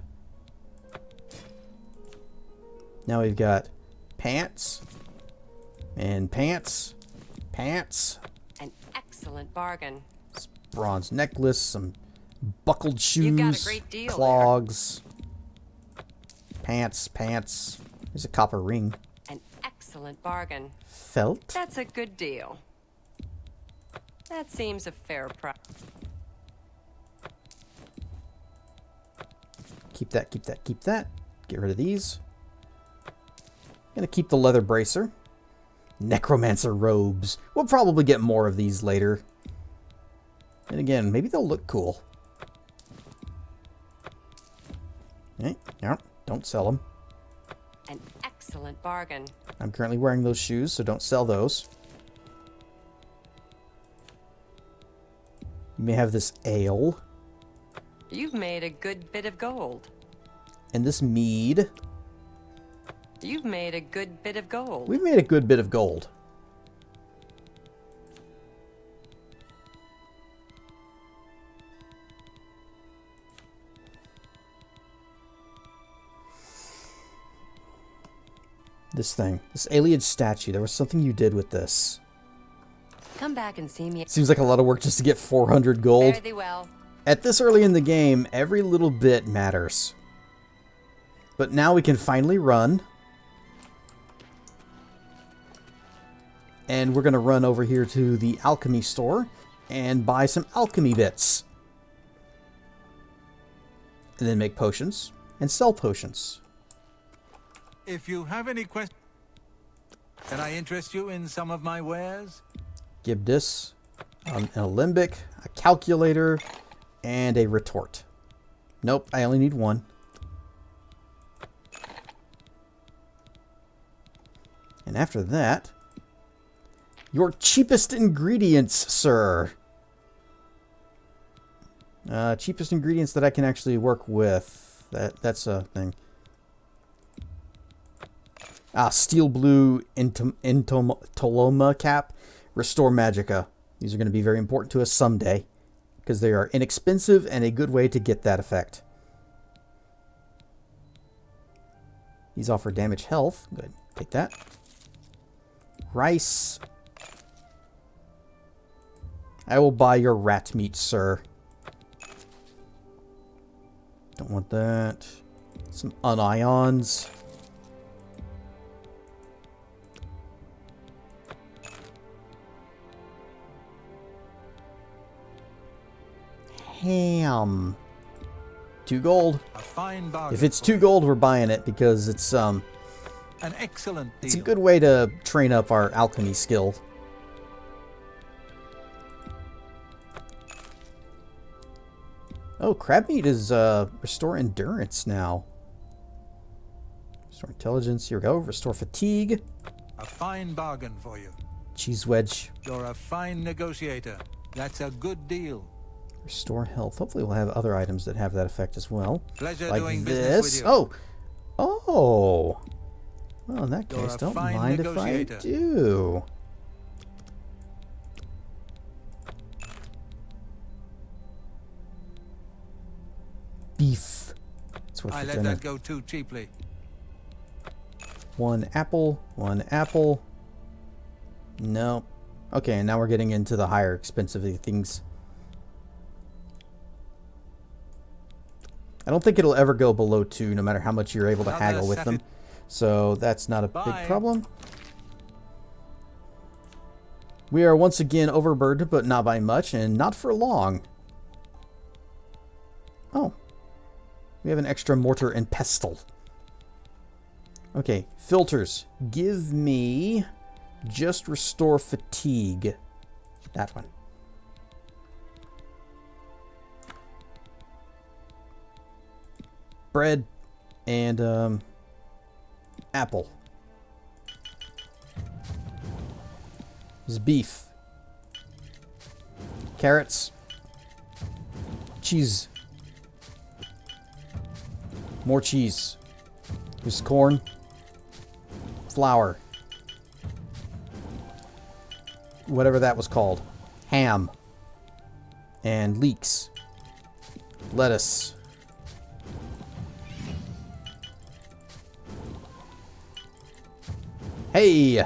Now we've got pants. And pants. Pants. An excellent bargain. Bronze necklace. Some buckled shoes. You've got a great deal clogs. Pants. Pants. There's a copper ring. An excellent bargain. Felt. That's a good deal. That seems a fair price. Keep that, keep that, keep that. Get rid of these. Gonna keep the leather bracer. Necromancer robes. We'll probably get more of these later. And again, maybe they'll look cool. Okay, no, don't sell them. An excellent bargain. I'm currently wearing those shoes, so don't sell those. You may have this ale. You've made a good bit of gold. And this mead. You've made a good bit of gold. We've made a good bit of gold. This thing. This alien statue. There was something you did with this. Come back and see me. Seems like a lot of work just to get 400 gold. Fare thee well. At this early in the game, every little bit matters. But now we can finally run. And we're going to run over here to the alchemy store and buy some alchemy bits. And then make potions and sell potions. If you have any questions, can I interest you in some of my wares? Gibdus, an alembic, a calculator, and a retort. Nope, I only need one. And after that, your cheapest ingredients, sir. Cheapest ingredients that I can actually work with. That's a thing. Steel blue Toloma cap. Restore Magicka. These are going to be very important to us someday, because they are inexpensive and a good way to get that effect. These offer damage health. Good. Take that. Rice. I will buy your rat meat, sir. Don't want that. Some unions. Ham. 2 gold. A fine bargain. If it's 2 gold, we're buying it because it's an excellent deal. It's a good way to train up our alchemy skill. Oh, crab meat is restore endurance now. Restore intelligence. Here we go. Restore fatigue. A fine bargain for you. Cheese wedge. You're a fine negotiator. That's a good deal. Restore health. Hopefully we'll have other items that have that effect as well. Pleasure like doing this. business with you. Oh. Well, in that You're case, a don't fine mind if I negotiator. do. Beef. That's what I for let dinner. that go too cheaply. 1 apple. 1 apple. No. Okay, and now we're getting into the higher expensive things. I don't think it'll ever go below 2, no matter how much you're able to haggle with them. So that's not a big problem. We are once again overburdened, but not by much, and not for long. Oh. We have an extra mortar and pestle. Okay, filters. Give me just restore fatigue. That one. Bread and apple. This is beef. Carrots. Cheese. More cheese. Here's corn. Flour. Whatever that was called. Ham. And leeks. Lettuce. Hey!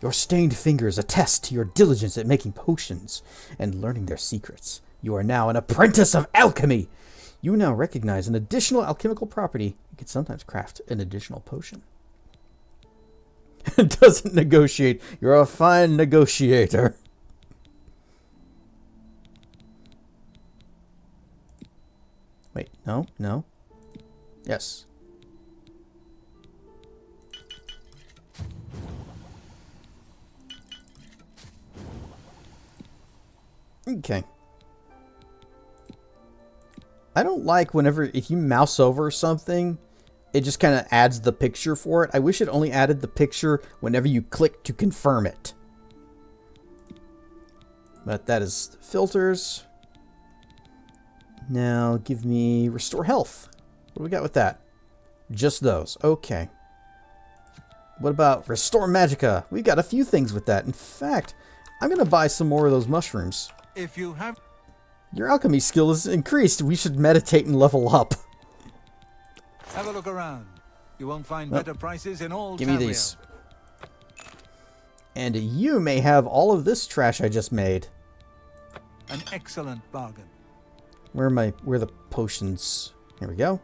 Your stained fingers attest to your diligence at making potions and learning their secrets. You are now an apprentice of alchemy! You now recognize an additional alchemical property. You can sometimes craft an additional potion. Doesn't negotiate. You're a fine negotiator. Wait, no. Yes. Okay. I don't like whenever, if you mouse over something, it just kind of adds the picture for it. I wish it only added the picture whenever you click to confirm it. But that is filters. Now give me restore health. What do we got with that? Just those. Okay. What about restore magicka? We got a few things with that. In fact, I'm going to buy some more of those mushrooms. If you have... Your alchemy skill is increased. We should meditate and level up. Have a look around. You won't find better prices in all Give me these. And you may have all of this trash I just made. An excellent bargain. Where are the potions? Here we go.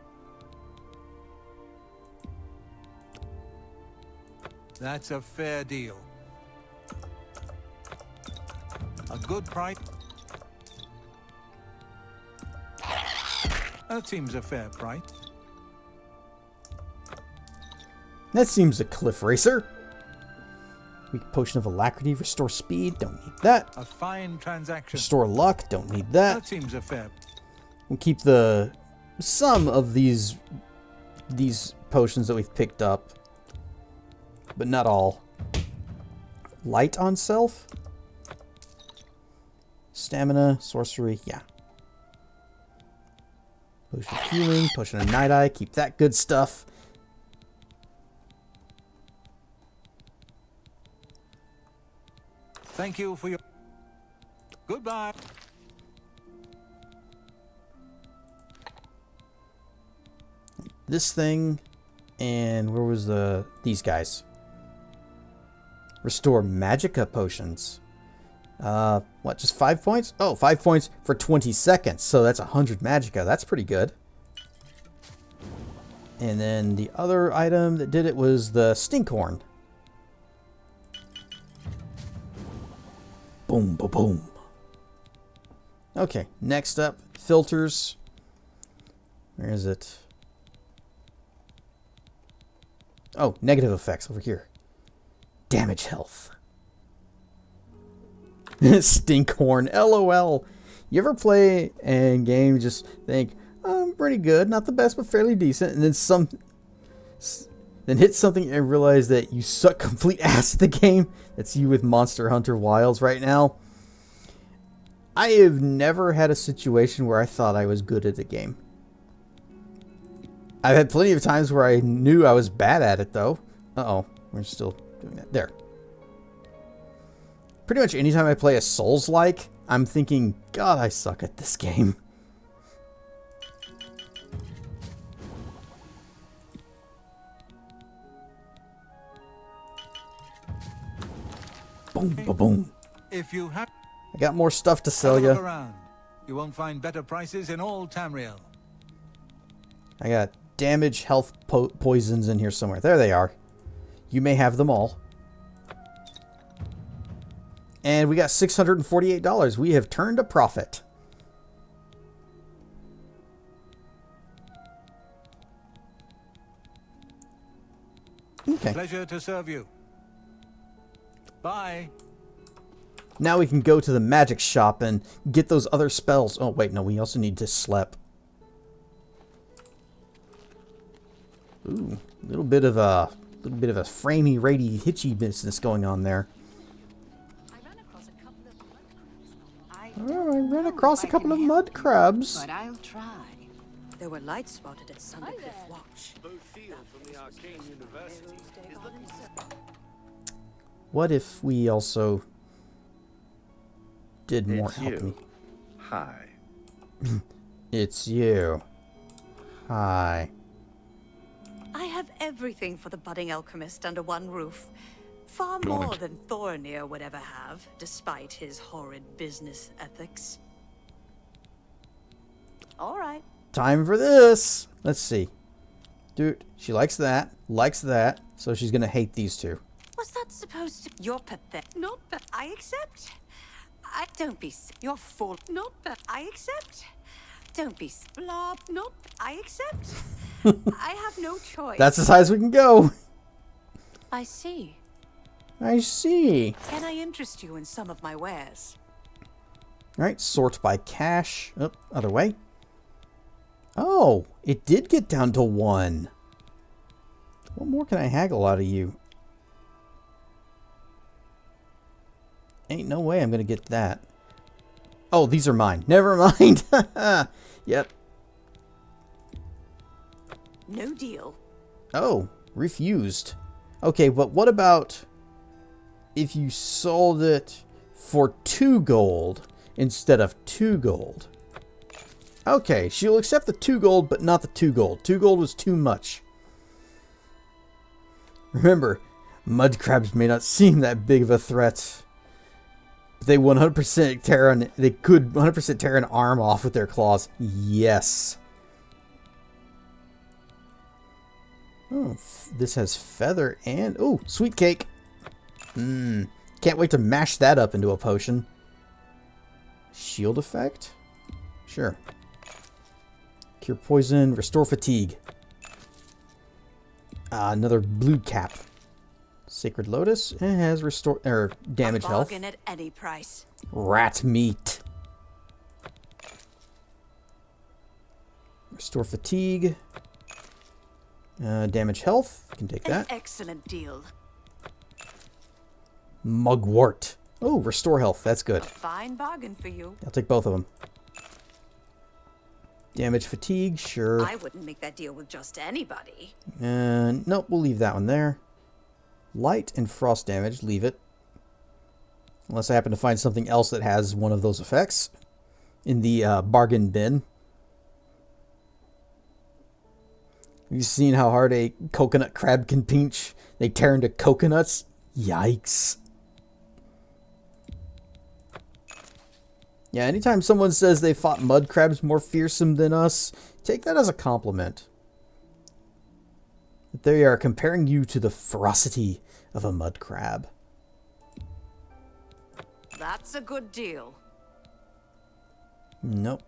That's a fair deal. A good price. That seems a fair price. That seems a cliff racer. Weak potion of alacrity, restore speed, don't need that. A fine transaction. Restore luck, don't need that. That seems a fair. We'll keep some of these potions that we've picked up, but not all. Light on self? Stamina, sorcery, yeah. Potion of healing, potion of night eye, keep that good stuff. Thank you for your... Goodbye. This thing, and where was these guys? Restore magicka potions. What, just 5 points? Oh, 5 points for 20 seconds. So that's 100 magicka. That's pretty good. And then the other item that did it was the stinkhorn. Boom, boom, boom. Okay, next up, filters. Where is it? Oh, negative effects over here. Damage health. Stinkhorn, LOL. You ever play a game just think, oh, I'm pretty good, not the best, but fairly decent, and then hit something and realize that you suck complete ass at the game? That's you with Monster Hunter Wilds right now. I have never had a situation where I thought I was good at the game. I've had plenty of times where I knew I was bad at it, though. Uh-oh, we're still doing that. There. Pretty much anytime I play a Souls-like, I'm thinking, God, I suck at this game. Boom, ba boom. If you have... I got more stuff to sell you. You won't find better prices in all Tamriel. I got damage, health, poisons in here somewhere. There they are. You may have them all. And we got $648. We have turned a profit. Okay. Pleasure to serve you. Bye. Now we can go to the magic shop and get those other spells. Oh, wait, no, we also need to slep. Ooh, a little bit of a framey, ratey, hitchy business going on there. Oh, I ran across a couple of mud crabs. But I'll try. There were lights spotted at Sundercliff Watch. What if we also did more alchemy? Hi. It's you. Hi. I have everything for the budding alchemist under one roof. Far more than Thorinir would ever have, despite his horrid business ethics. All right. Time for this. Let's see. Dude, she likes that, so she's gonna hate these two. What's that supposed to? You're pathetic. Not but I accept. I don't be. You're full. Not but I accept. Don't be blob. Not I accept. I have no choice. That's as high as we can go. I see. I see. Can I interest you in some of my wares? Alright, sort by cash. Oh, other way. Oh, it did get down to 1. What more can I haggle out of you? Ain't no way I'm going to get that. Oh, these are mine. Never mind. Yep. No deal. Oh, refused. Okay, but what about if you sold it for 2 gold instead of 2 gold? Okay, she'll accept the 2 gold, but not the 2 gold. 2 gold was too much. Remember, mud crabs may not seem that big of a threat, but they 100% tear they could 100% tear an arm off with their claws. Yes. Oh, this has feather and oh, sweet cake. Can't wait to mash that up into a potion. Shield effect? Sure. Cure poison, restore fatigue. Another blue cap. Sacred Lotus. It has restore damage health. Bargain at any price. Rat meat. Restore fatigue. Damage health. You can take that. An excellent deal. Mugwort. Oh, restore health. That's good. Fine bargain for you. I'll take both of them. Damage fatigue, sure. I wouldn't make that deal with just anybody. Nope, we'll leave that one there. Light and frost damage, leave it. Unless I happen to find something else that has one of those effects in the bargain bin. Have you seen how hard a coconut crab can pinch? They tear into coconuts? Yikes. Yeah, anytime someone says they fought mud crabs more fearsome than us, take that as a compliment. They are comparing you to the ferocity of a mud crab. That's a good deal. Nope.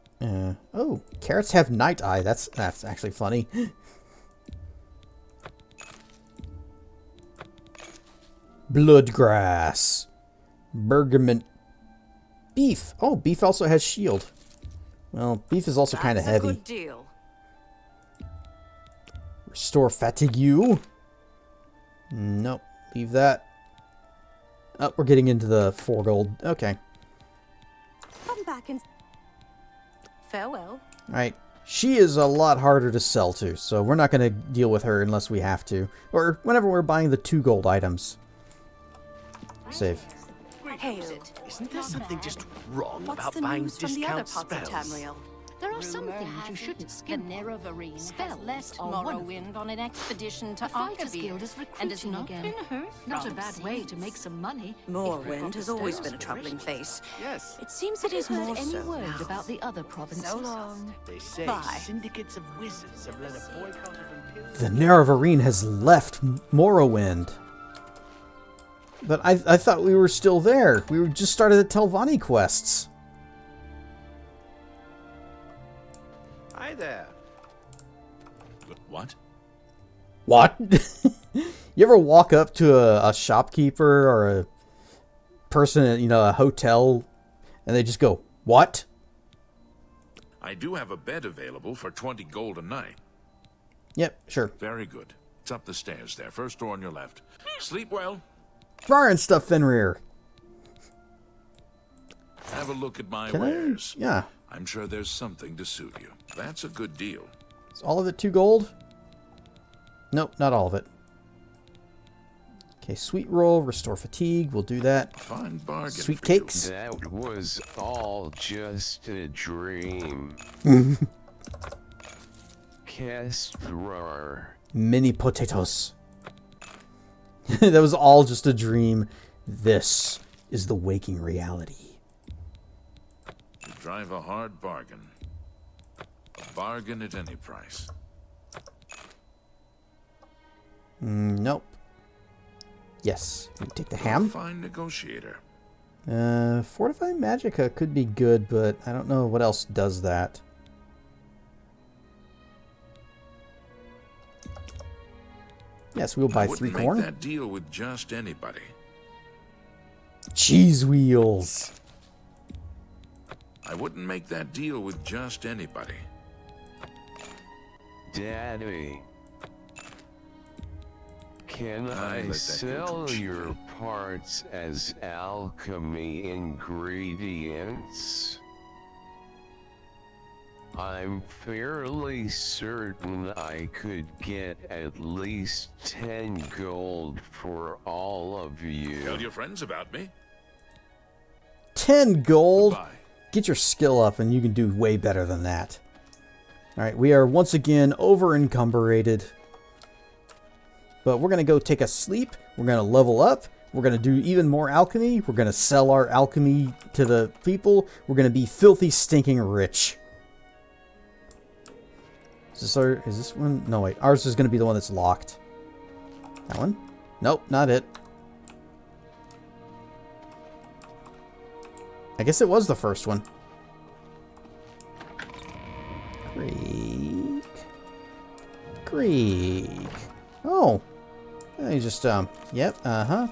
Oh, carrots have night eye. That's actually funny. Bloodgrass. Bergamot. Beef. Oh, beef also has shield. Well, beef is also kind of heavy. That's a good deal. Restore fatigue. Nope. Leave that. Oh, we're getting into the 4 gold. Okay. Come back and farewell. Alright. She is a lot harder to sell to, so we're not going to deal with her unless we have to. Or whenever we're buying the 2 gold items. Save. Hail. Isn't there something just wrong What's about the buying news from the other discount parts of spells? Tamriel? There are some things you shouldn't skim on. Spells are one of them. Morrowind on an expedition to The Fighters Arcabeer, Guild is and has recruiting not again. been heard Not a from bad way to since. make some money. Morrowind has always been a troubling place. Yes. It seems Have it you is more heard any so word now. about the other provinces? So long. They say Bye. syndicates of wizards have led a boycott of Imperial... The Nerevarine has left Morrowind. But I thought we were still there. We were just started the Telvanni quests. Hi there. What? What? You ever walk up to a shopkeeper or a person at, a hotel, and they just go, "What?" I do have a bed available for 20 gold a night. Yep, sure. Very good. It's up the stairs there. First door on your left. Sleep well. Rar and stuff, Fenrir. Have a look at my Can I? wares. Yeah. I'm sure there's something to suit you. That's a good deal. Is all of it 2 gold? Nope, not all of it. Okay, sweet roll, restore fatigue. We'll do that. Fine bargain. Sweet for you. cakes. That was all just a dream. Kestrar. Mini potatoes. That was all just a dream. This is the waking reality. You drive a hard bargain. A bargain at any price. Nope. Yes. We take the You're a ham. fine negotiator. Fortifying Magicka could be good, but I don't know what else does that. Yes, we'll buy 3 corn. Make that deal with just anybody. Cheese wheels. I wouldn't make that deal with just anybody. Daddy, can I let that go sell too your parts as alchemy ingredients? I'm fairly certain I could get at least 10 gold for all of you. Tell your friends about me. 10 gold? Goodbye. Get your skill up and you can do way better than that. Alright, we are once again over-encumbered. But we're going to go take a sleep. We're going to level up. We're going to do even more alchemy. We're going to sell our alchemy to the people. We're going to be filthy, stinking rich. Is this one? No, wait. Ours is going to be the one that's locked. That one? Nope, not it. I guess it was the first one. Creek. Creek. Oh. You just, yep,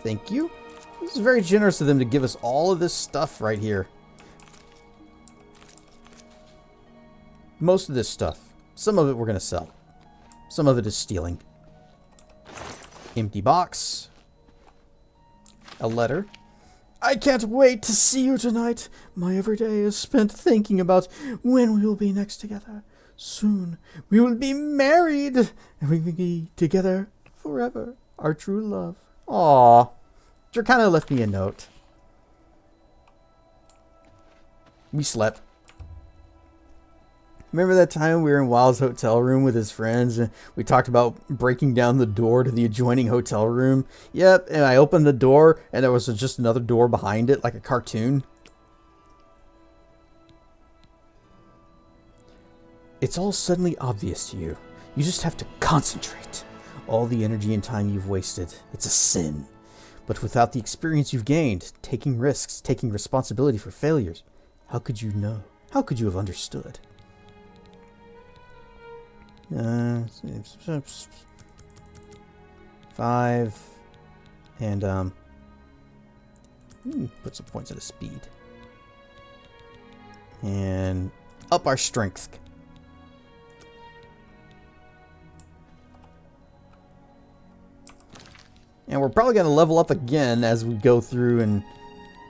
thank you. This is very generous of them to give us all of this stuff right here. Most of this stuff. Some of it we're going to sell. Some of it is stealing. Empty box. A letter. I can't wait to see you tonight. My every day is spent thinking about when we will be next together. Soon we will be married, and we will be together forever. Our true love. Aww. Dracana left me a note. We slept. Remember that time we were in Wild's hotel room with his friends and we talked about breaking down the door to the adjoining hotel room? Yep, and I opened the door and there was just another door behind it like a cartoon. It's all suddenly obvious to you. You just have to concentrate. All the energy and time you've wasted, it's a sin. But without the experience you've gained, taking risks, taking responsibility for failures, how could you know? How could you have understood? 5 and put some points at a speed and up our strength. And we're probably going to level up again as we go through and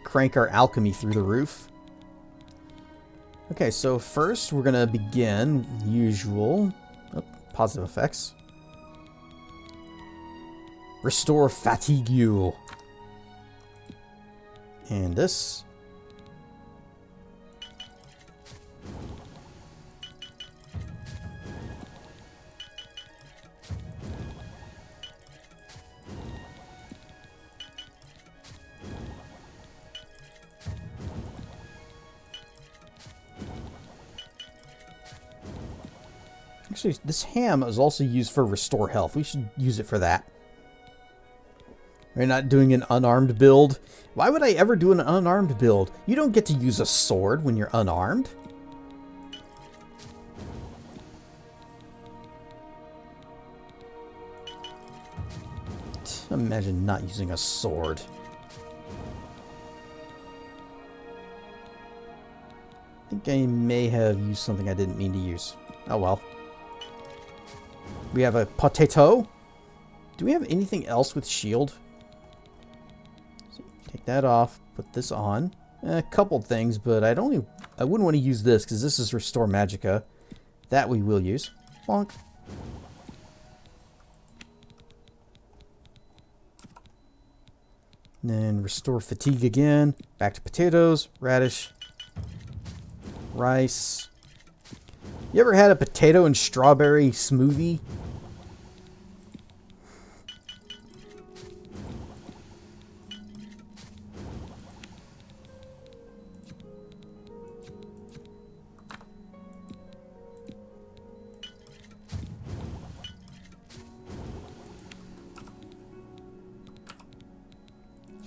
crank our alchemy through the roof. Okay, so first we're going to begin usual positive effects. Restore fatigue you. And this. Actually, this ham is also used for restore health. We should use it for that. We're not doing an unarmed build. Why would I ever do an unarmed build? You don't get to use a sword when you're unarmed. Imagine not using a sword. I think I may have used something I didn't mean to use. Oh well. We have a potato. Do we have anything else with shield? So take that off. Put this on. A couple things, but I wouldn't want to use this because this is restore magicka. That we will use. Bonk. And then restore fatigue again. Back to potatoes, radish, rice. You ever had a potato and strawberry smoothie?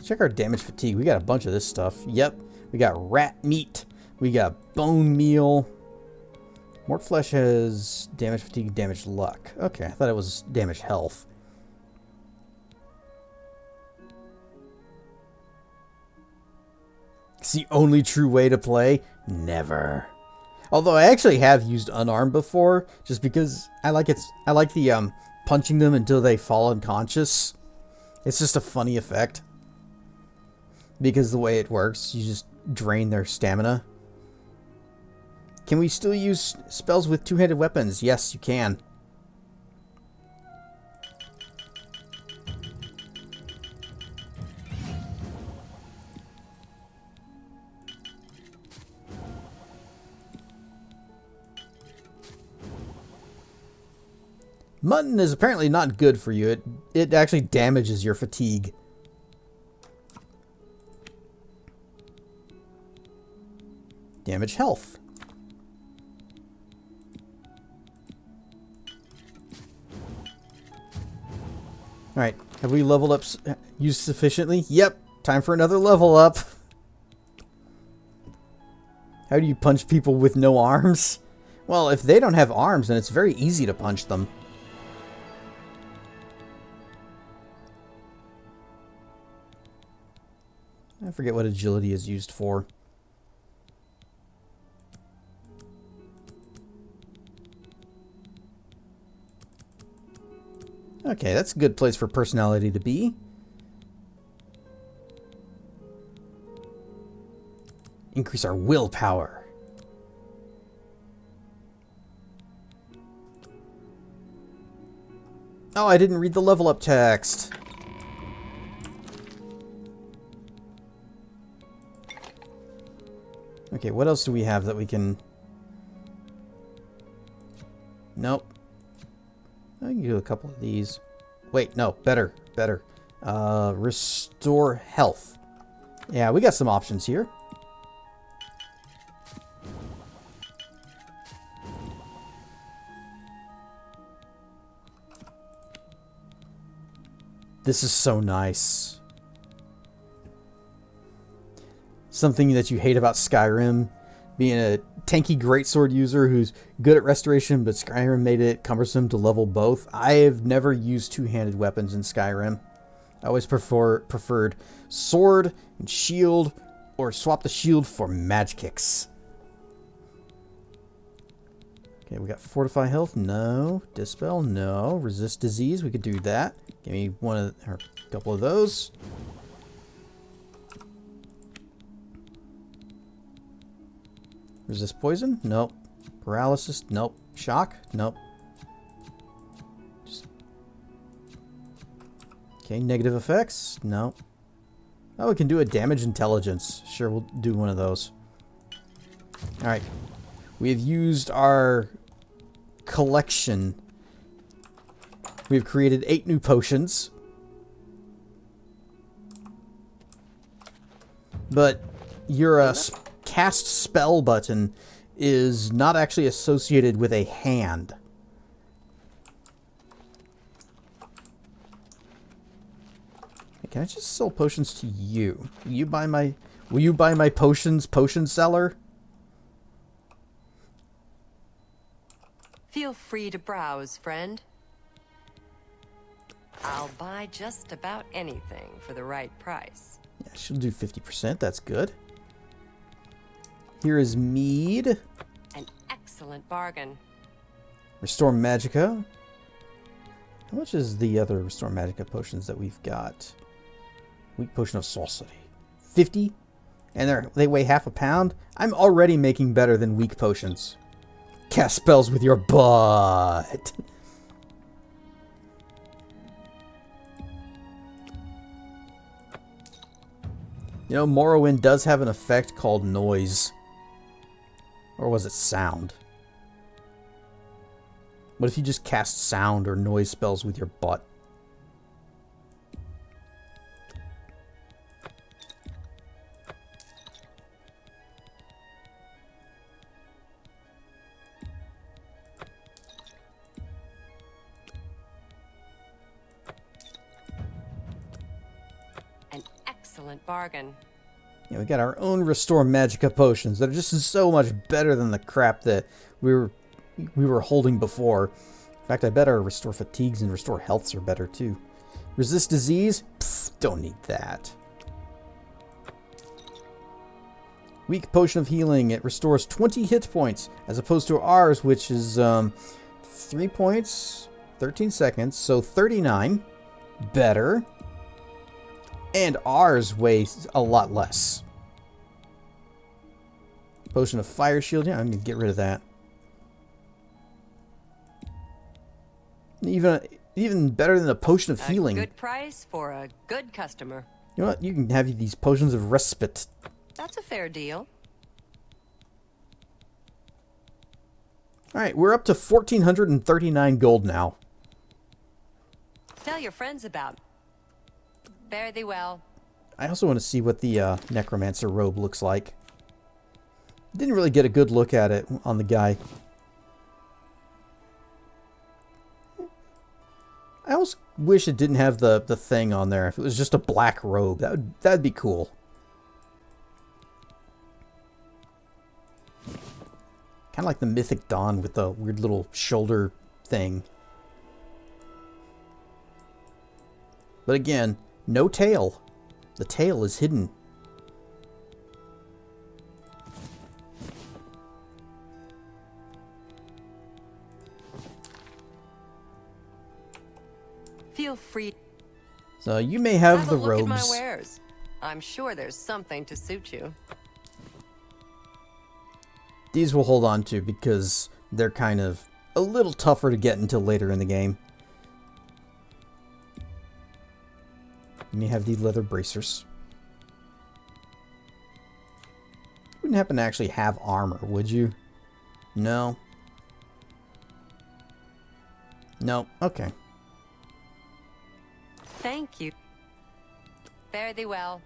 check our damage fatigue. We got a bunch of this stuff. Yep. We got rat meat. We got bone meal. Mort flesh has damage fatigue, damage luck. Okay, I thought it was damage health. It's the only true way to play? Never. Although I actually have used unarmed before, just because I like the punching them until they fall unconscious. It's just a funny effect. Because the way it works, you just drain their stamina. Can we still use spells with two-handed weapons? Yes, you can. Mutton is apparently not good for you. It actually damages your fatigue. Damage health. Alright, have we leveled up used sufficiently? Yep, time for another level up. How do you punch people with no arms? Well, if they don't have arms, then it's very easy to punch them. I forget what agility is used for. Okay, that's a good place for personality to be. Increase our willpower. Oh, I didn't read the level up text. Okay, what else do we have that we can... Nope. I can do a couple of these. Wait, no, better. Restore health. Yeah, we got some options here. This is so nice. Something that you hate about Skyrim, being a tanky greatsword user who's good at restoration, but Skyrim made it cumbersome to level both. I have never used two-handed weapons in Skyrim. I always preferred sword and shield, or swap the shield for magic kicks. Okay, we got fortify health. No. Dispel. No. Resist disease. We could do that. Give me one of, or a couple of those. Resist poison? Nope. Paralysis? Nope. Shock? Nope. Okay, negative effects? No. Oh, we can do a damage intelligence. Sure, we'll do one of those. Alright. We have used our collection. We've created 8 new potions. But your cast spell button is not actually associated with a hand. Can I just sell potions to you? Will you buy my potions, potion seller? Feel free to browse, friend. I'll buy just about anything for the right price. Yeah, she'll do 50%. That's good. Here is mead. An excellent bargain. Restore Magicka. How much is the other Restore Magicka potions that we've got? Weak Potion of Sorcery. 50? And they weigh half a pound? I'm already making better than weak potions. Cast spells with your butt. You know, Morrowind does have an effect called noise. Or was it sound? What if you just cast sound or noise spells with your butt? excellent bargain. Yeah, we got our own Restore Magica potions that are just so much better than the crap that we were holding before. In fact, I bet our Restore Fatigues and Restore Healths are better too. Resist Disease? Pfft, don't need that. Weak Potion of Healing. It restores 20 hit points, as opposed to ours, which is 3 points, 13 seconds, so 39. Better. And ours weighs a lot less. Potion of Fire Shield. Yeah, I'm going to get rid of that. Even better than a Potion of Healing. A good price for a good customer. You know what? You can have these Potions of Respite. That's a fair deal. Alright, we're up to 1,439 gold now. Tell your friends about. Fare thee well. I also want to see what the Necromancer robe looks like. Didn't really get a good look at it on the guy. I almost wish it didn't have the thing on there. If it was just a black robe, that'd be cool. Kind of like the Mythic Dawn with the weird little shoulder thing. But again, no tail. The tail is hidden. Feel free. So you may have the a look at my robes. wares. I'm sure there's something to suit you. These we'll hold on to because they're kind of a little tougher to get until later in the game. You may have these leather bracers. You wouldn't happen to actually have armor, would you? No. No. Okay. Thank you. Fare thee well.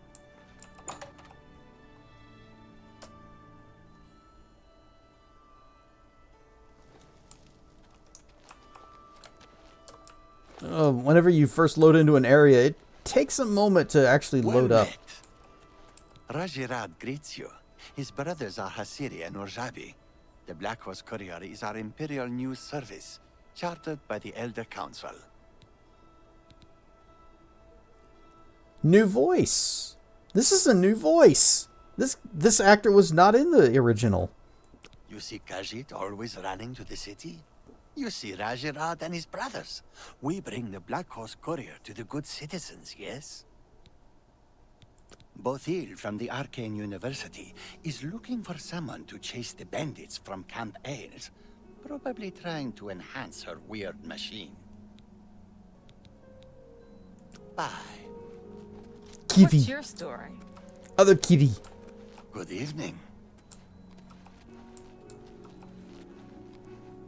Whenever you first load into an area, it takes a moment to actually load up. Rajirad greets you. His brothers are Hasiri and Urjabi. The Black Horse Courier is our Imperial News Service, chartered by the Elder Council. New voice. This is a new voice. This actor was not in the original. You see Khajiit always running to the city? You see Rajirad and his brothers. We bring the Black Horse Courier to the good citizens, yes? Bothil from the Arcane University is looking for someone to chase the bandits from Camp Ailes, probably trying to enhance her weird machine. Bye. Kitty. What's your story? Other kitty. Good evening.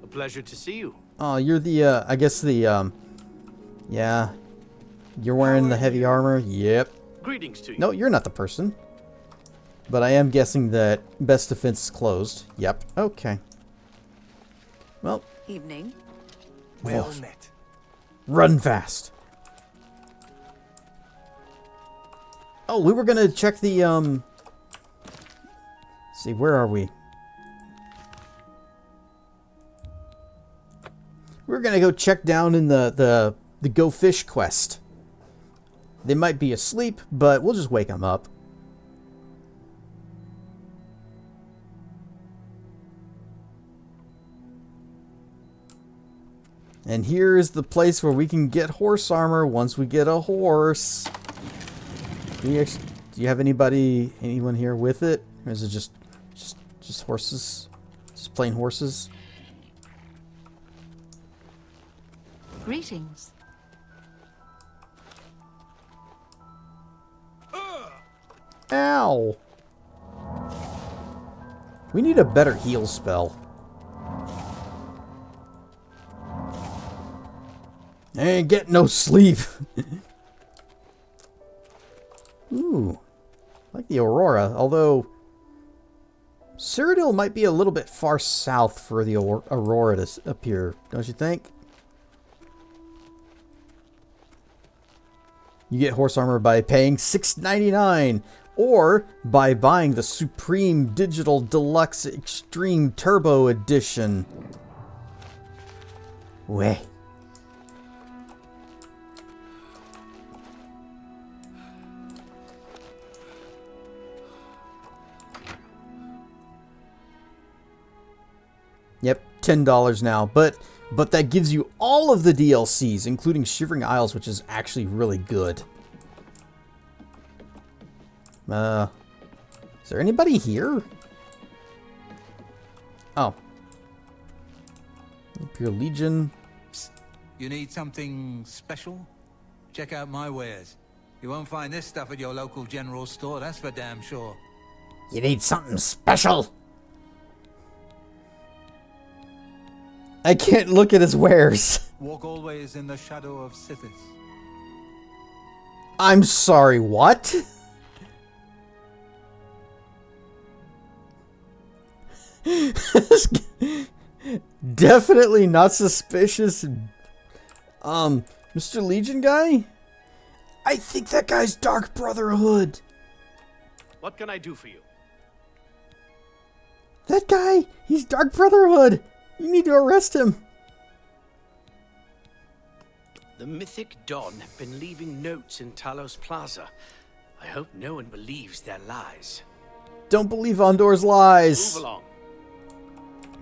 A pleasure to see you. Oh, you're the, I guess the, yeah. You're wearing the heavy armor? Yep. Greetings to you. No, you're not the person. But I am guessing that best defense is closed. Yep. Okay. Well. Evening. Well met. Run fast. Oh, we were gonna check the, let's see, where are we? We're gonna go check down in the Go Fish quest. They might be asleep, but we'll just wake them up. And here is the place where we can get horse armor once we get a horse. Do you have anyone here with it? Or is it just horses? Just plain horses? Greetings. Ow! We need a better heal spell. I ain't getting no sleep. Ooh. I like the Aurora, although Cyrodiil might be a little bit far south for the Aurora to appear, don't you think? You get horse armor by paying $6.99 or by buying the Supreme Digital Deluxe Extreme Turbo Edition. Way. Yep, $10 now, but that gives you all of the DLCs, including Shivering Isles, which is actually really good. Is there anybody here? Oh. Pure Legion. Psst. You need something special? Check out my wares. You won't find this stuff at your local general store, that's for damn sure. You need something special? I can't look at his wares. Walk always in the shadow of Sithis. I'm sorry, what? Definitely not suspicious. Mr. Legion guy? I think that guy's Dark Brotherhood. What can I do for you? That guy, he's Dark Brotherhood. You need to arrest him. The Mythic Dawn have been leaving notes in Talos Plaza. I hope no one believes their lies. Don't believe Ondor's lies. Move along.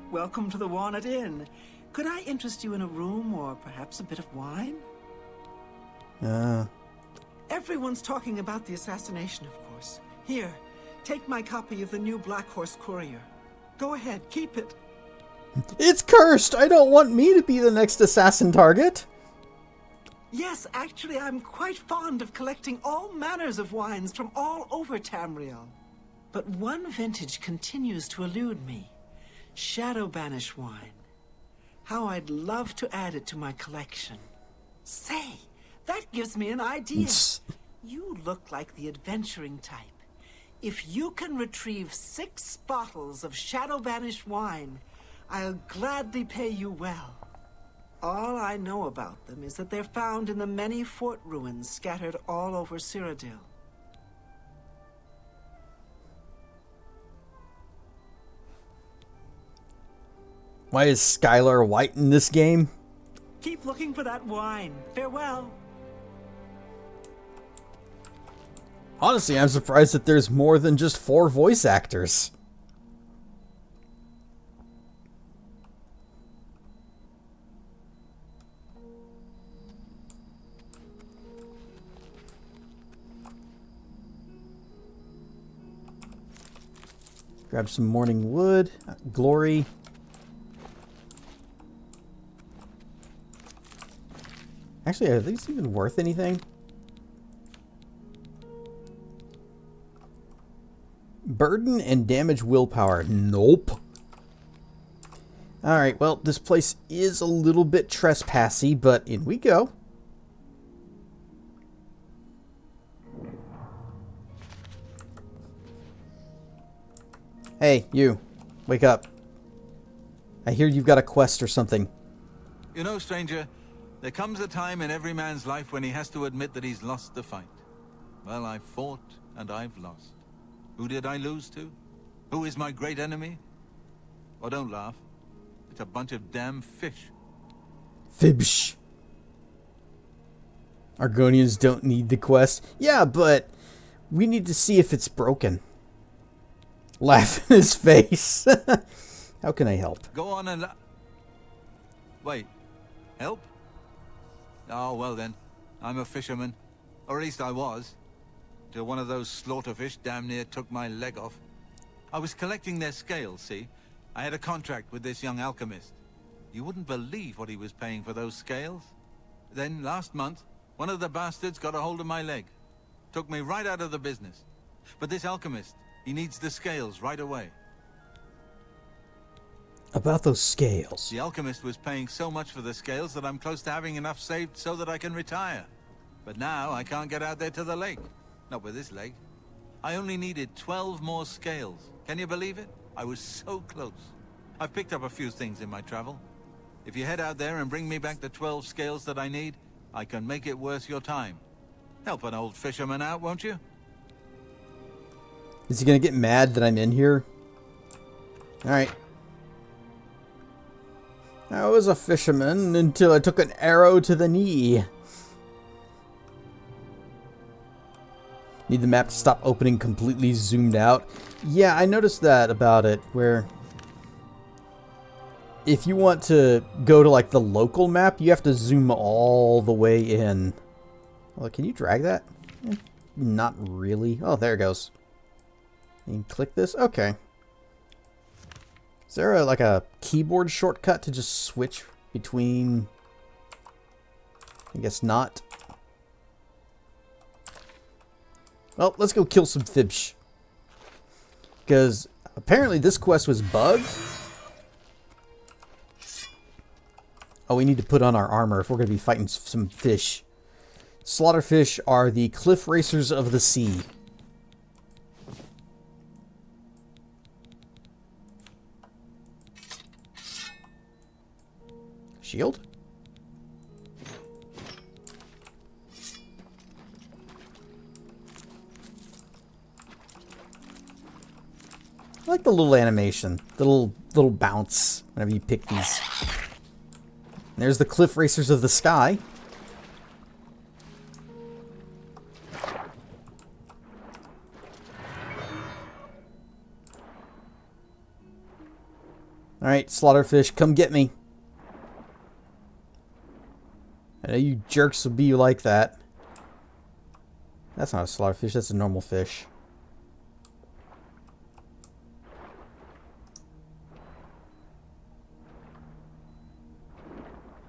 Welcome to the Walnut Inn. Could I interest you in a room or perhaps a bit of wine? Everyone's talking about the assassination, of course. Here, take my copy of the new Black Horse Courier. Go ahead, keep it. It's cursed! I don't want me to be the next assassin target. Yes, actually, I'm quite fond of collecting all manners of wines from all over Tamriel. But one vintage continues to elude me. Shadow Banish wine. How I'd love to add it to my collection. Say, that gives me an idea. You look like the adventuring type. If you can retrieve 6 bottles of Shadow Banish wine, I'll gladly pay you well. All I know about them is that they're found in the many fort ruins scattered all over Cyrodiil. Why is Skylar white in this game? Keep looking for that wine. Farewell. Honestly, I'm surprised that there's more than just 4 voice actors. Grab some morning wood. Glory. Actually, are these even worth anything? Burden and damage willpower. Nope. Alright, well, this place is a little bit trespassy, but in we go. Hey, you. Wake up. I hear you've got a quest or something. You know, stranger, there comes a time in every man's life when he has to admit that he's lost the fight. Well, I've fought and I've lost. Who did I lose to? Who is my great enemy? Oh, don't laugh. It's a bunch of damn fish. Fibsh. Argonians don't need the quest. Yeah, but we need to see if it's broken. Laugh in his face. How can I help? Go on and... Wait. Help? Oh, well then. I'm a fisherman. Or at least I was. Till one of those slaughterfish damn near took my leg off. I was collecting their scales, see? I had a contract with this young alchemist. You wouldn't believe what he was paying for those scales. Then, last month, one of the bastards got a hold of my leg. Took me right out of the business. But this alchemist, he needs the scales right away. About those scales. The alchemist was paying so much for the scales that I'm close to having enough saved so that I can retire. But now I can't get out there to the lake. Not with this leg. I only needed 12 more scales. Can you believe it? I was so close. I've picked up a few things in my travel. If you head out there and bring me back the 12 scales that I need, I can make it worth your time. Help an old fisherman out, won't you? Is he gonna get mad that I'm in here? Alright. I was a fisherman until I took an arrow to the knee. Need the map to stop opening completely zoomed out. Yeah, I noticed that about it, where if you want to go to like the local map, you have to zoom all the way in. Well, can you drag that? Not really. Oh, there it goes. You can click this? Okay. Is there like a keyboard shortcut to just switch between? I guess not. Well, let's go kill some fish. Because apparently this quest was bugged. Oh, we need to put on our armor if we're going to be fighting some fish. Slaughterfish are the cliff racers of the sea. Shield? I like the little animation, the little bounce whenever you pick these. And there's the cliff racers of the sky. Alright, Slaughterfish, come get me. I know you jerks will be like that. That's not a slaughterfish, that's a normal fish.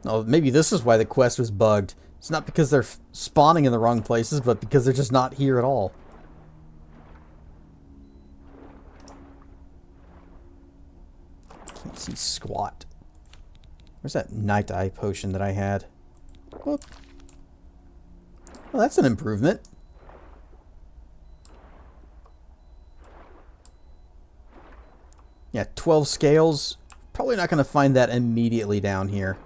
Oh, maybe this is why the quest was bugged. It's not because they're spawning in the wrong places, but because they're just not here at all. Can't see squat. Where's that night eye potion that I had? Whoop. Well, that's an improvement. Yeah, 12 scales. Probably not going to find that immediately down here.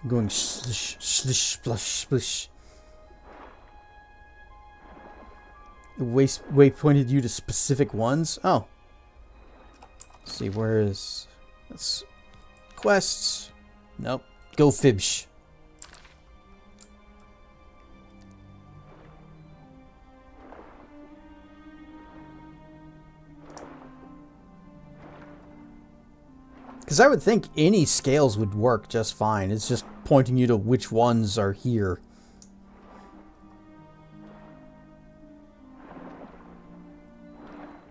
I'm going slish, slish, splash, splish. The waypointed you to specific ones? Oh. Let's see, where is... That's quests. Nope. Go Fibsh. Because I would think any scales would work just fine. It's just pointing you to which ones are here.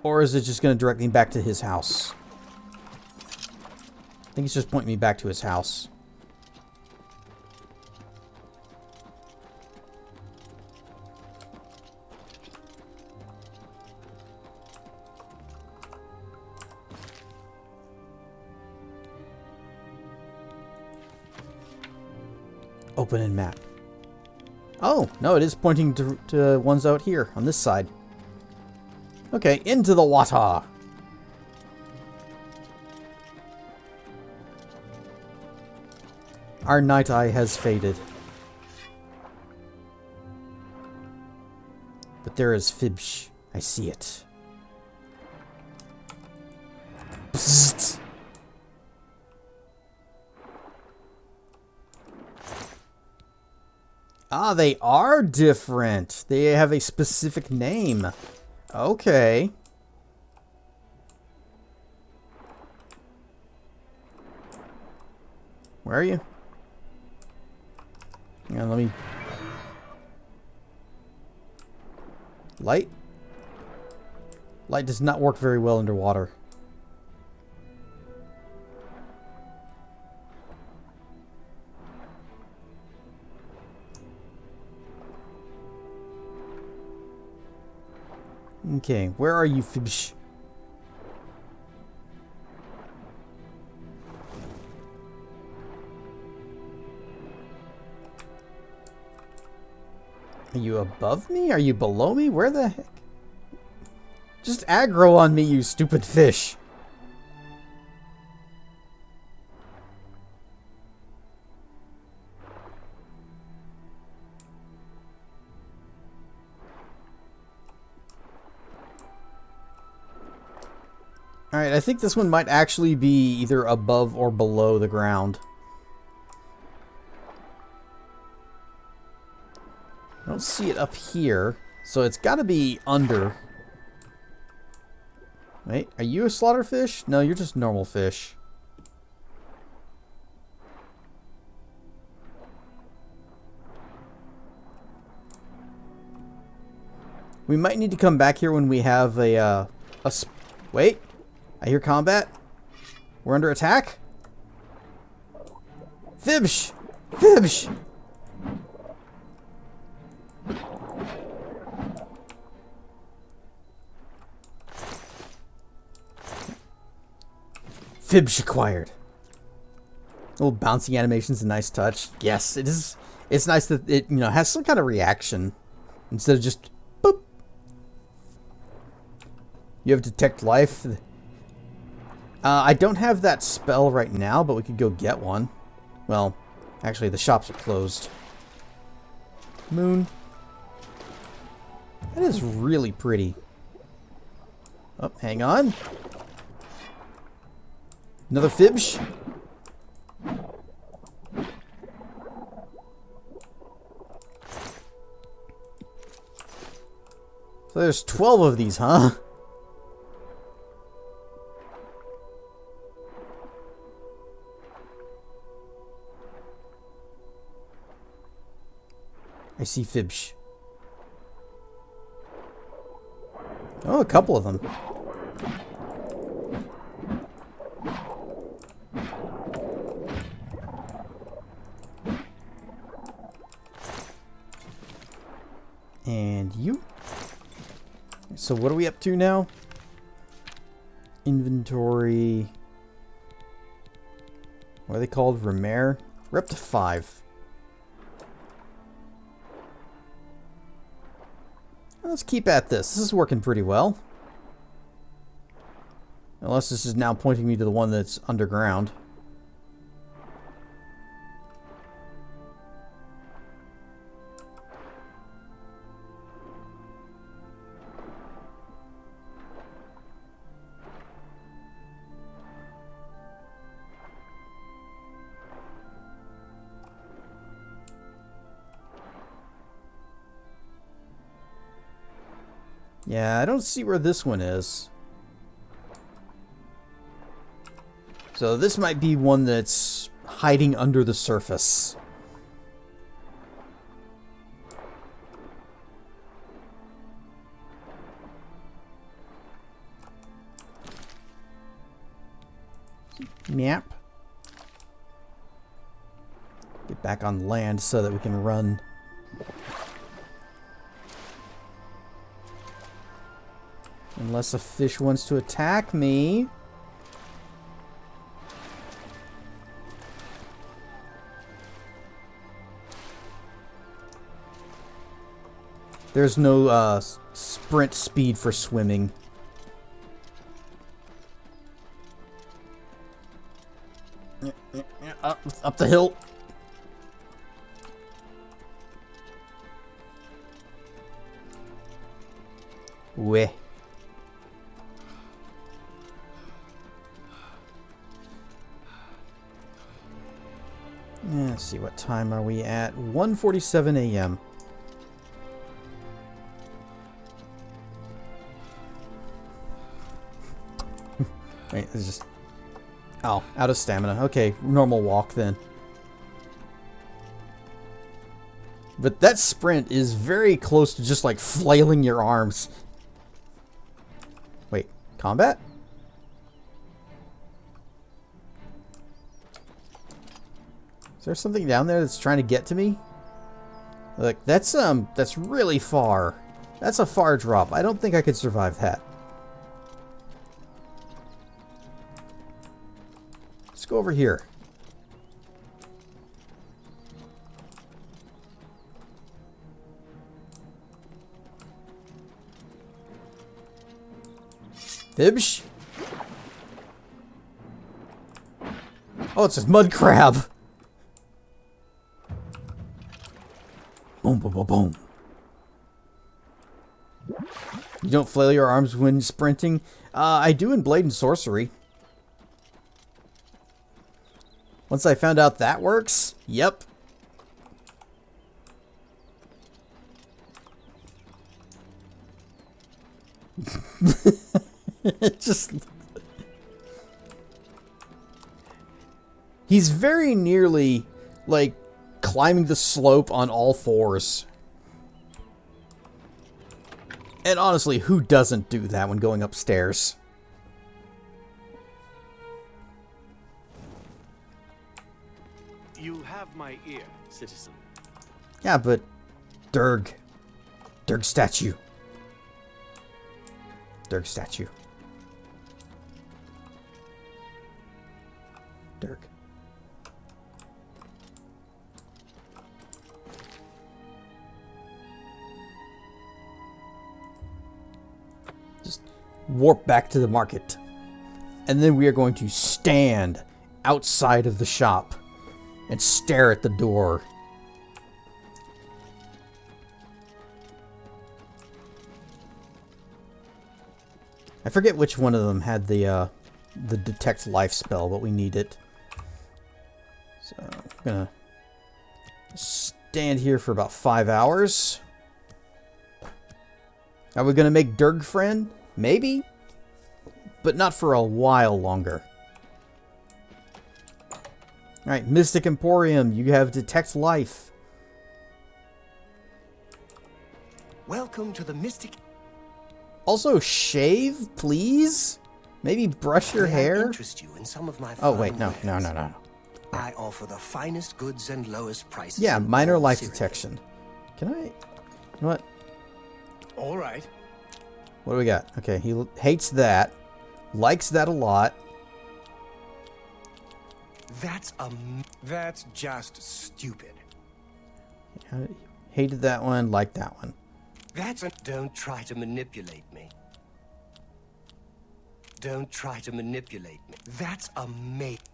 Or is it just going to direct me back to his house? I think it's just pointing me back to his house. Open in map. Oh, no, it is pointing to ones out here on this side. Okay, into the water. Our night eye has faded. But there is Fibsh. I see it. Psst. Ah, they are different. They have a specific name. Okay. Where are you? Hang on, let me... Light? Light does not work very well underwater. Okay, where are you, Fibsh? Are you above me? Are you below me? Where the heck? Just aggro on me, you stupid fish. Alright, I think this one might actually be either above or below the ground. I don't see it up here, so it's got to be under. Wait, are you a slaughterfish? No, you're just normal fish. We might need to come back here when we have wait, I hear combat. We're under attack. Fibsh! Fibsh! Fibsh acquired. Little bouncy animations, a nice touch. Yes, it is. It's nice that it, you know, has some kind of reaction instead of just boop. You have detect life. I don't have that spell right now, but we could go get one. Well, actually, the shops are closed. Moon. That is really pretty. Oh, hang on. Another fibsh. So there's 12 of these, huh? I see fibsh. Oh, a couple of them. And you. So what are we up to now? Inventory. What are they called? Remaire? We're up to 5. Let's keep at this. This is working pretty well. Unless this is now pointing me to the one that's underground. Yeah, I don't see where this one is. So this might be one that's hiding under the surface. Yep. Get back on land so that we can run. Unless a fish wants to attack me. There's no sprint speed for swimming. Up the hill. Weh. Let's see, what time are we at? 1:47 a.m. Wait, it's just... Oh, out of stamina. Okay, normal walk then. But that sprint is very close to just like flailing your arms. Wait, combat? Is there something down there that's trying to get to me? Like, that's really far. That's a far drop. I don't think I could survive that. Let's go over here. Hibsh. Oh, it's a mud crab. Boom, boom, boom, boom. You don't flail your arms when sprinting? I do in Blade and Sorcery. Once I found out that works, yep. Just... He's very nearly, like, climbing the slope on all fours. And honestly, who doesn't do that when going upstairs? You have my ear, citizen. Yeah, but... Durg. Durg statue. Durg statue. Durg. Just warp back to the market. And then we are going to stand outside of the shop and stare at the door. I forget which one of them had the detect life spell, but we need it. So I'm gonna stand here for about 5 hours. Are we gonna make Durg friend? Maybe, but not for a while longer. All right, Mystic Emporium, you have detect life. Welcome to the Mystic. Also, shave, please. Maybe brush your May I hair. interest you in some of my Oh wait, fine no. wares? I offer the finest goods and lowest prices. Yeah, in minor all life Syria. detection. Can I? What? All right. What do we got? Okay, he hates that. Likes that a lot. That's just stupid. Hated that one. Liked that one. Don't try to manipulate me. Don't try to manipulate me.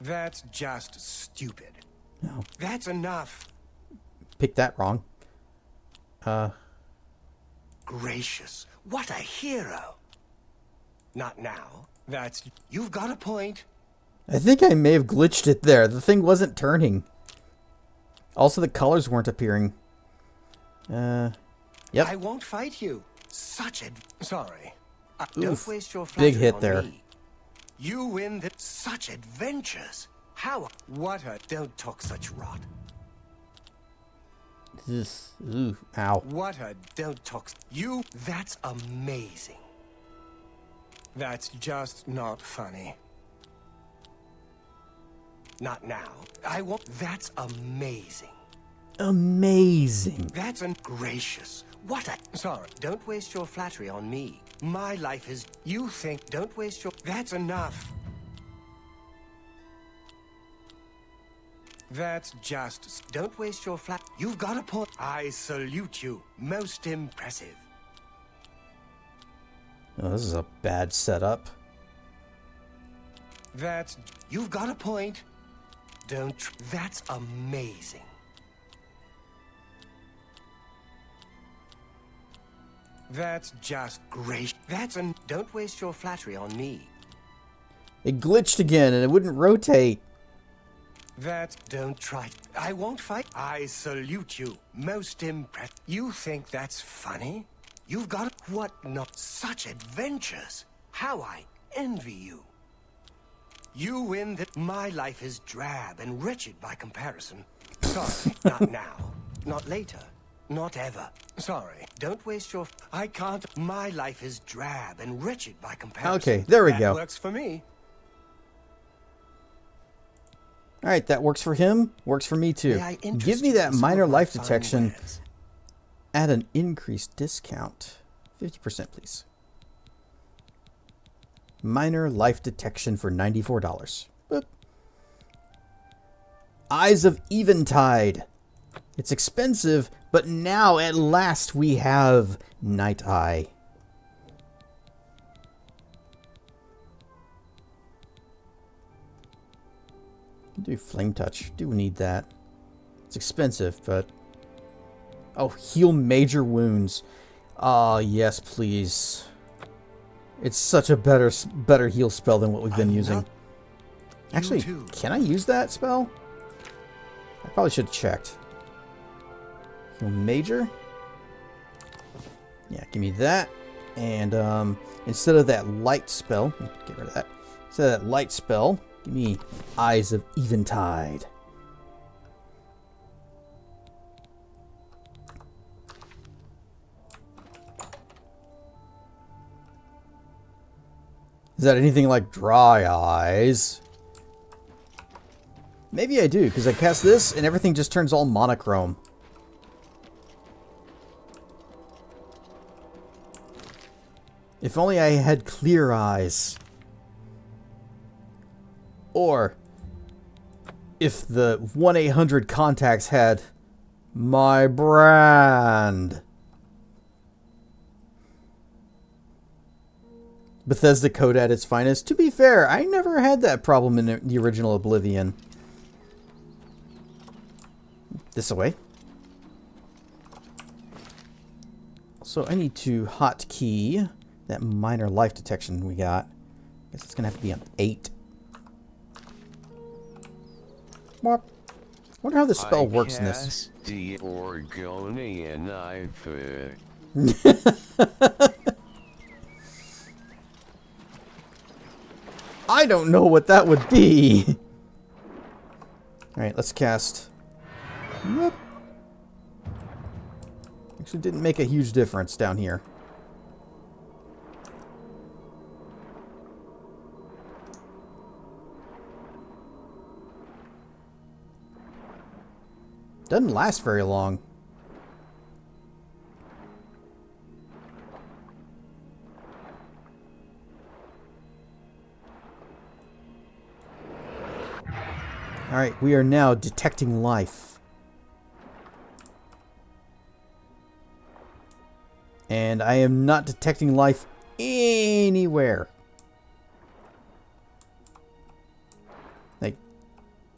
That's just stupid. No. That's enough. Picked that wrong. Gracious, what a hero. Not now. You've got a point. I think I may have glitched it there. The thing wasn't turning. Also, the colors weren't appearing. Yep. I won't fight you. Sorry. Oof, don't waste your flattery big hit on there. me. You win such adventures. Don't talk such rot. Ooh, ow. Don't talk. That's amazing. That's just not funny. Not now. I won't. That's amazing. Amazing. That's gracious. Sorry. Don't waste your flattery on me. My life is. Don't waste your. That's enough. That's just. Don't waste your You've got a point. I salute you. Most impressive. Oh, this is a bad setup. You've got a point. That's amazing. That's just great. Don't waste your flattery on me. It glitched again and it wouldn't rotate. Don't try. I won't fight. I salute you. Most impressed. You think that's funny? You've got what not such adventures. How I envy you. You win that my life is drab and wretched by comparison. Sorry, not now. Not later. Not ever. Sorry, don't waste your... I can't... My life is drab and wretched by comparison. Okay, there we go. That works for me. Alright, that works for him. Works for me too. Give me that minor life detection at an increased discount. 50%, please. Minor life detection for $94. Boop. Eyes of Eventide. It's expensive, but now at last we have Night Eye. Do flame touch. Do need that. It's expensive, but... Oh, heal major wounds. Ah, yes, please. It's such a better heal spell than what we've been using. Actually, can I use that spell? I probably should have checked. Heal major? Yeah, give me that. And instead of that light spell, get rid of that. Instead of that light spell, give me Eyes of Eventide. Is that anything like Dry Eyes? Maybe I do, because I cast this and everything just turns all monochrome. If only I had Clear Eyes. Or if the 1-800 contacts had My Brand. Bethesda code at its finest. To be fair, I never had that problem in the original Oblivion. This away. So I need to hotkey that minor life detection we got. I guess it's going to have to be on 8. What? I wonder how this spell works in this. The Orgonian knife. I don't know what that would be. Alright, let's cast. Whoop. Actually didn't make a huge difference down here. Doesn't last very long. Alright, we are now detecting life. And I am not detecting life anywhere. Like,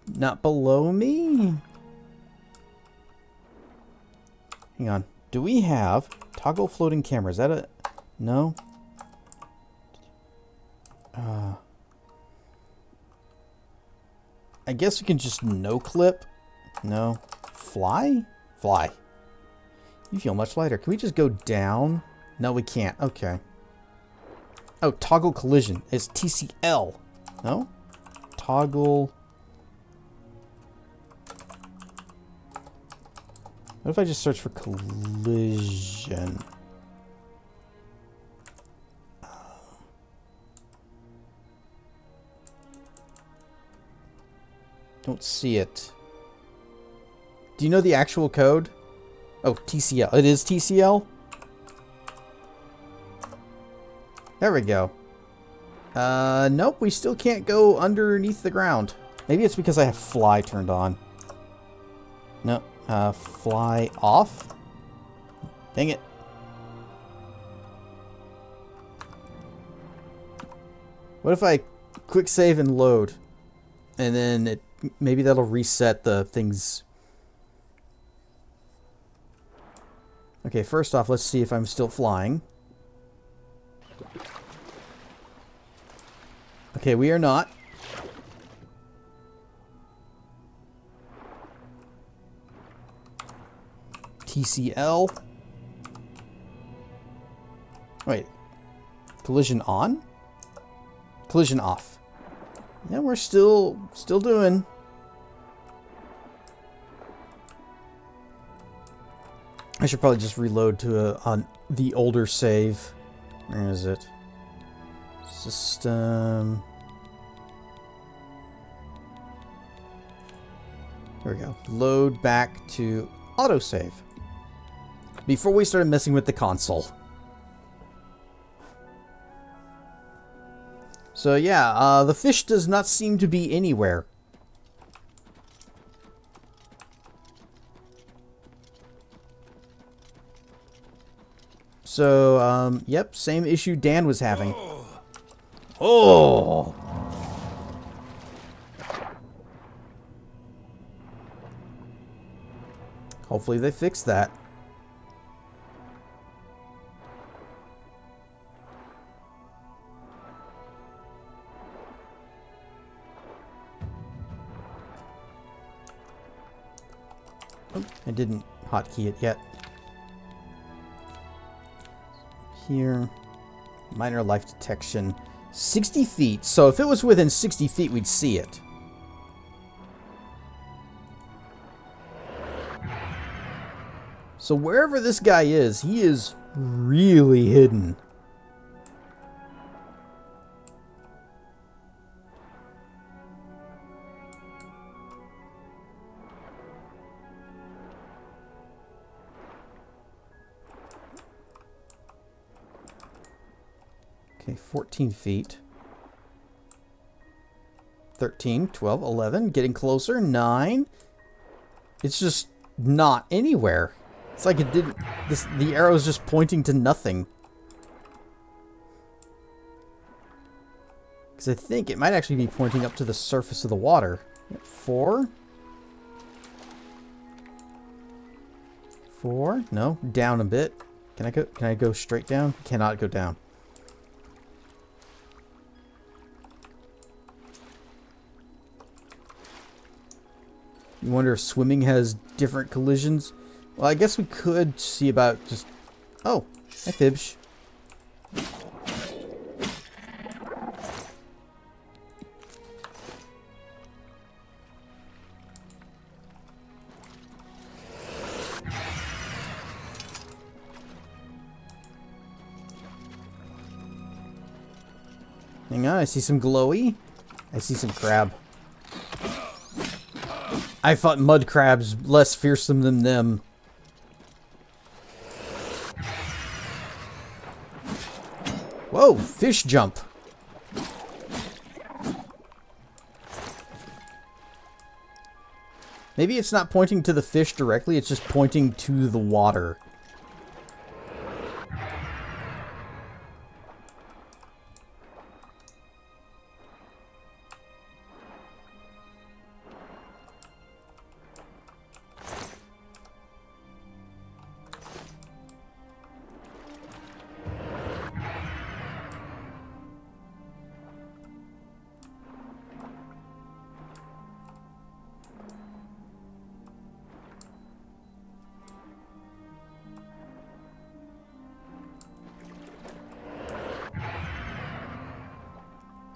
not below me? Hang on. Do we have toggle floating camera? Is that a... No? I guess we can just no-clip. No. Fly? Fly. You feel much lighter. Can we just go down? No, we can't. Okay. Oh, toggle collision. It's TCL. No? Toggle... What if I just search for collision? Don't see it. Do you know the actual code? Oh, TCL. It is TCL? There we go. Nope, we still can't go underneath the ground. Maybe it's because I have fly turned on. No, fly off? Dang it. What if I quick save and load? And then it maybe that'll reset the things. Okay, first off, let's see if I'm still flying. Okay, we are not. TCL. Wait. Collision on? Collision off. Yeah, we're still doing. I should probably just reload to on the older save. Where is it? System. There we go. Load back to autosave. Before we started messing with the console. So yeah, the fish does not seem to be anywhere. So, yep, same issue Dan was having. Oh! Hopefully they fix that. Oh, I didn't hotkey it yet. Here. Minor life detection. 60 feet. So if it was within 60 feet, we'd see it. So wherever this guy is, he is really hidden. Okay, 14 feet. 13, 12, 11. Getting closer. 9. It's just not anywhere. It's like it didn't... the arrow's just pointing to nothing. Because I think it might actually be pointing up to the surface of the water. 4. 4. No, down a bit. Can I go straight down? Cannot go down. You wonder if swimming has different collisions? Well, I guess we could see about just... Oh, hi, Fibsh. Hang on, I see some glowy. I see some crab. I fought mud crabs less fearsome than them. Whoa, fish jump. Maybe it's not pointing to the fish directly, it's just pointing to the water.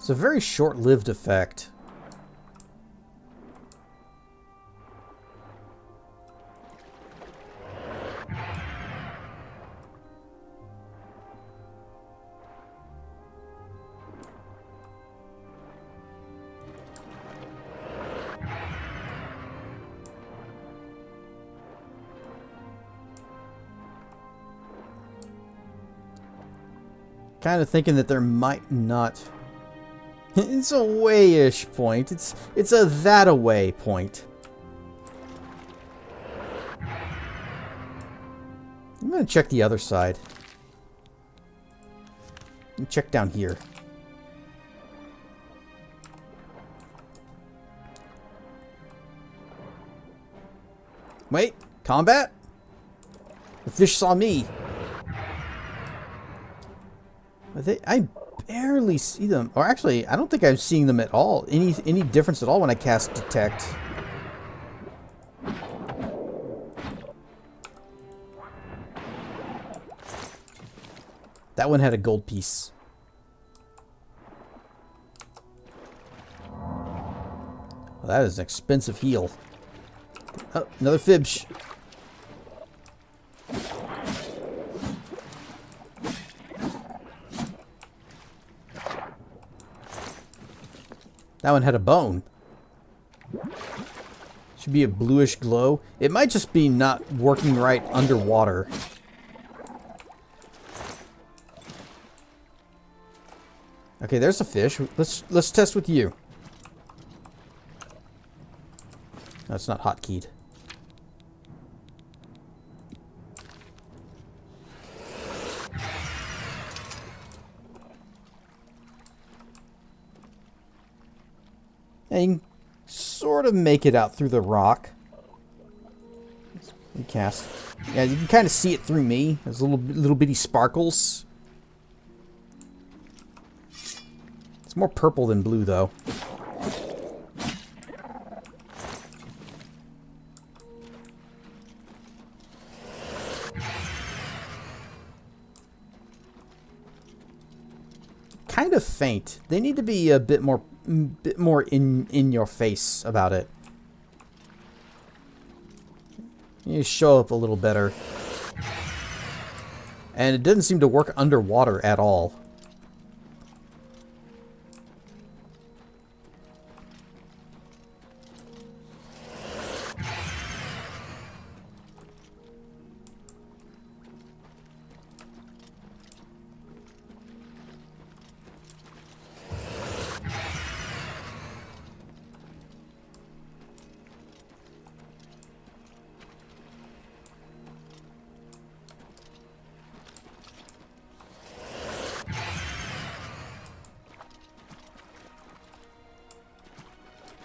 It's a very short-lived effect. Kind of thinking that there might not... It's a way-ish point. It's a that-a-way point. I'm gonna check the other side. And check down here. Wait, combat? The fish saw me. I barely see them. Or actually, I don't think I'm seeing them at all. Any difference at all when I cast Detect. That one had a gold piece. Well, that is an expensive heal. Oh, another Fibsh. That one had a bone. Should be a bluish glow. It might just be not working right underwater. Okay, there's a fish. Let's test with you. No, it's not hotkeyed. And you can sort of make it out through the rock. It's Cast. Yeah, you can kind of see it through me. There's little bitty sparkles. It's more purple than blue, though. Kind of faint. They need to be a bit more in your face about it. You show up a little better. And it doesn't seem to work underwater at all.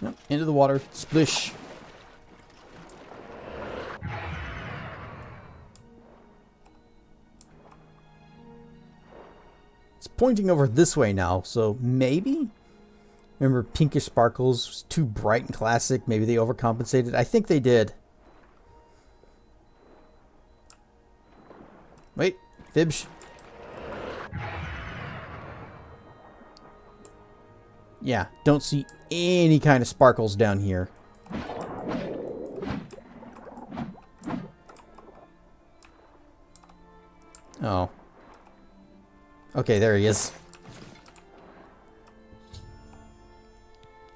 Nope, into the water. Splish. It's pointing over this way now, so maybe? Remember, pinkish sparkles was too bright and classic. Maybe they overcompensated. I think they did. Wait, Fibs. Yeah, don't see any kind of sparkles down here. Oh. Okay, there he is.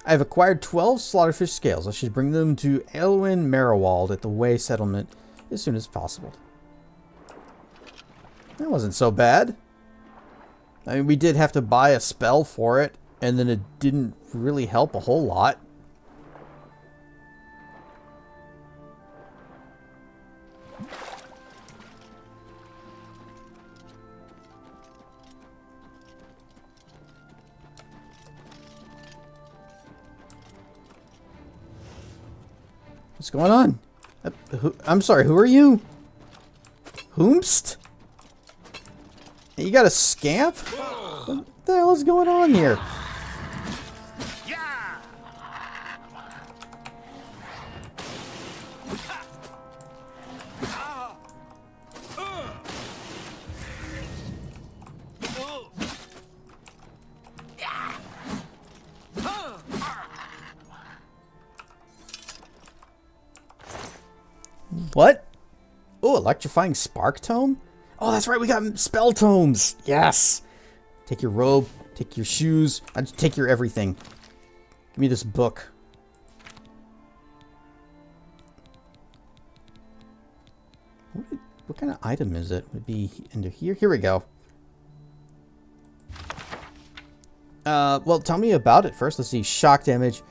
I've acquired 12 slaughterfish scales. I should bring them to Elwyn Merriwald at the Way settlement as soon as possible. That wasn't so bad. I mean, we did have to buy a spell for it, and then it didn't really help a whole lot. What's going on? I'm sorry, who are you? Whomst? You got a scamp? What the hell is going on here? What? Oh, electrifying spark tome? Oh, that's right, we got spell tomes. Yes. Take your robe, take your shoes, take your everything. Give me this book. What kind of item is it? Would be under here. Here we go. Well, tell me about it first. Let's see. Shock damage.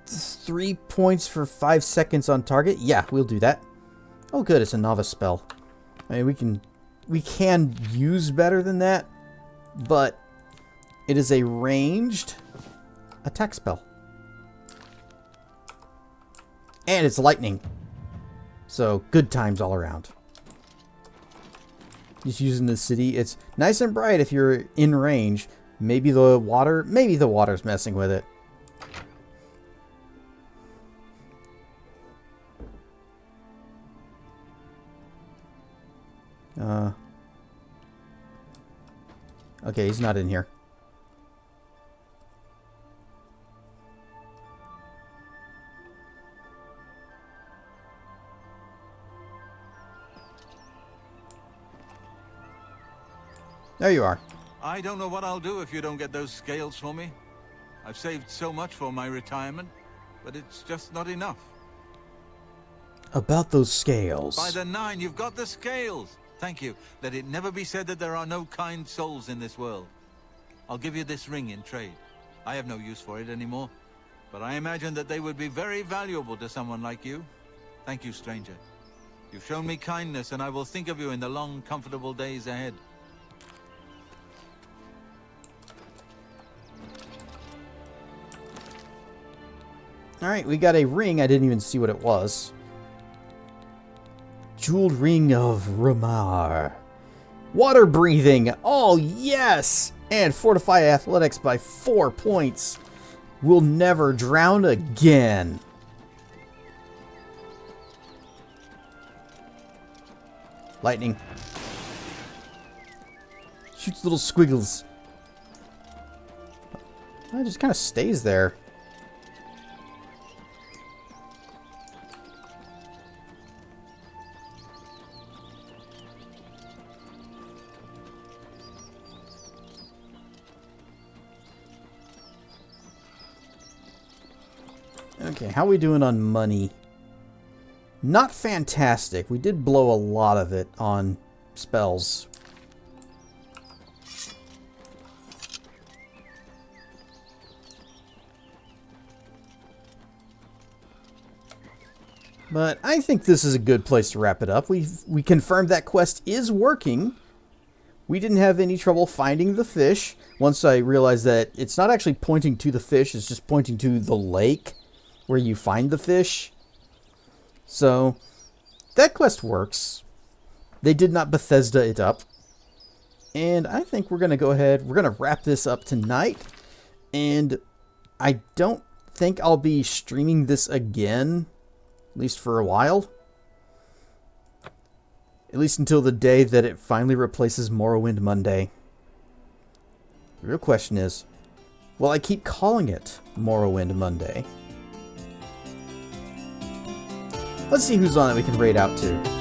3 points for 5 seconds on target. Yeah, we'll do that. Oh, good. It's a novice spell. I mean, we can use better than that, but it is a ranged attack spell. And it's lightning. So, good times all around. Just using the city. It's nice and bright if you're in range. Maybe the water's messing with it. Okay, he's not in here. There you are. I don't know what I'll do if you don't get those scales for me. I've saved so much for my retirement, but it's just not enough. About those scales. By the 9, you've got the scales. Thank you. Let it never be said that there are no kind souls in this world. I'll give you this ring in trade. I have no use for it anymore, but I imagine that they would be very valuable to someone like you. Thank you, stranger. You've shown me kindness, and I will think of you in the long, comfortable days ahead. Alright, we got a ring. I didn't even see what it was. Jeweled Ring of Ramar. Water breathing. Oh, yes! And fortify athletics by 4 points. We'll never drown again. Lightning. Shoots little squiggles. It just kind of stays there. Okay, how are we doing on money? Not fantastic. We did blow a lot of it on spells. But I think this is a good place to wrap it up. We confirmed that quest is working. We didn't have any trouble finding the fish. Once I realized that it's not actually pointing to the fish, it's just pointing to the lake where you find the fish. So, that quest works. They did not Bethesda it up. And I think we're going to go ahead, we're going to wrap this up tonight. And I don't think I'll be streaming this again, at least for a while. At least until the day that it finally replaces Morrowind Monday. The real question is, will I keep calling it Morrowind Monday? Let's see who's on that we can raid out to.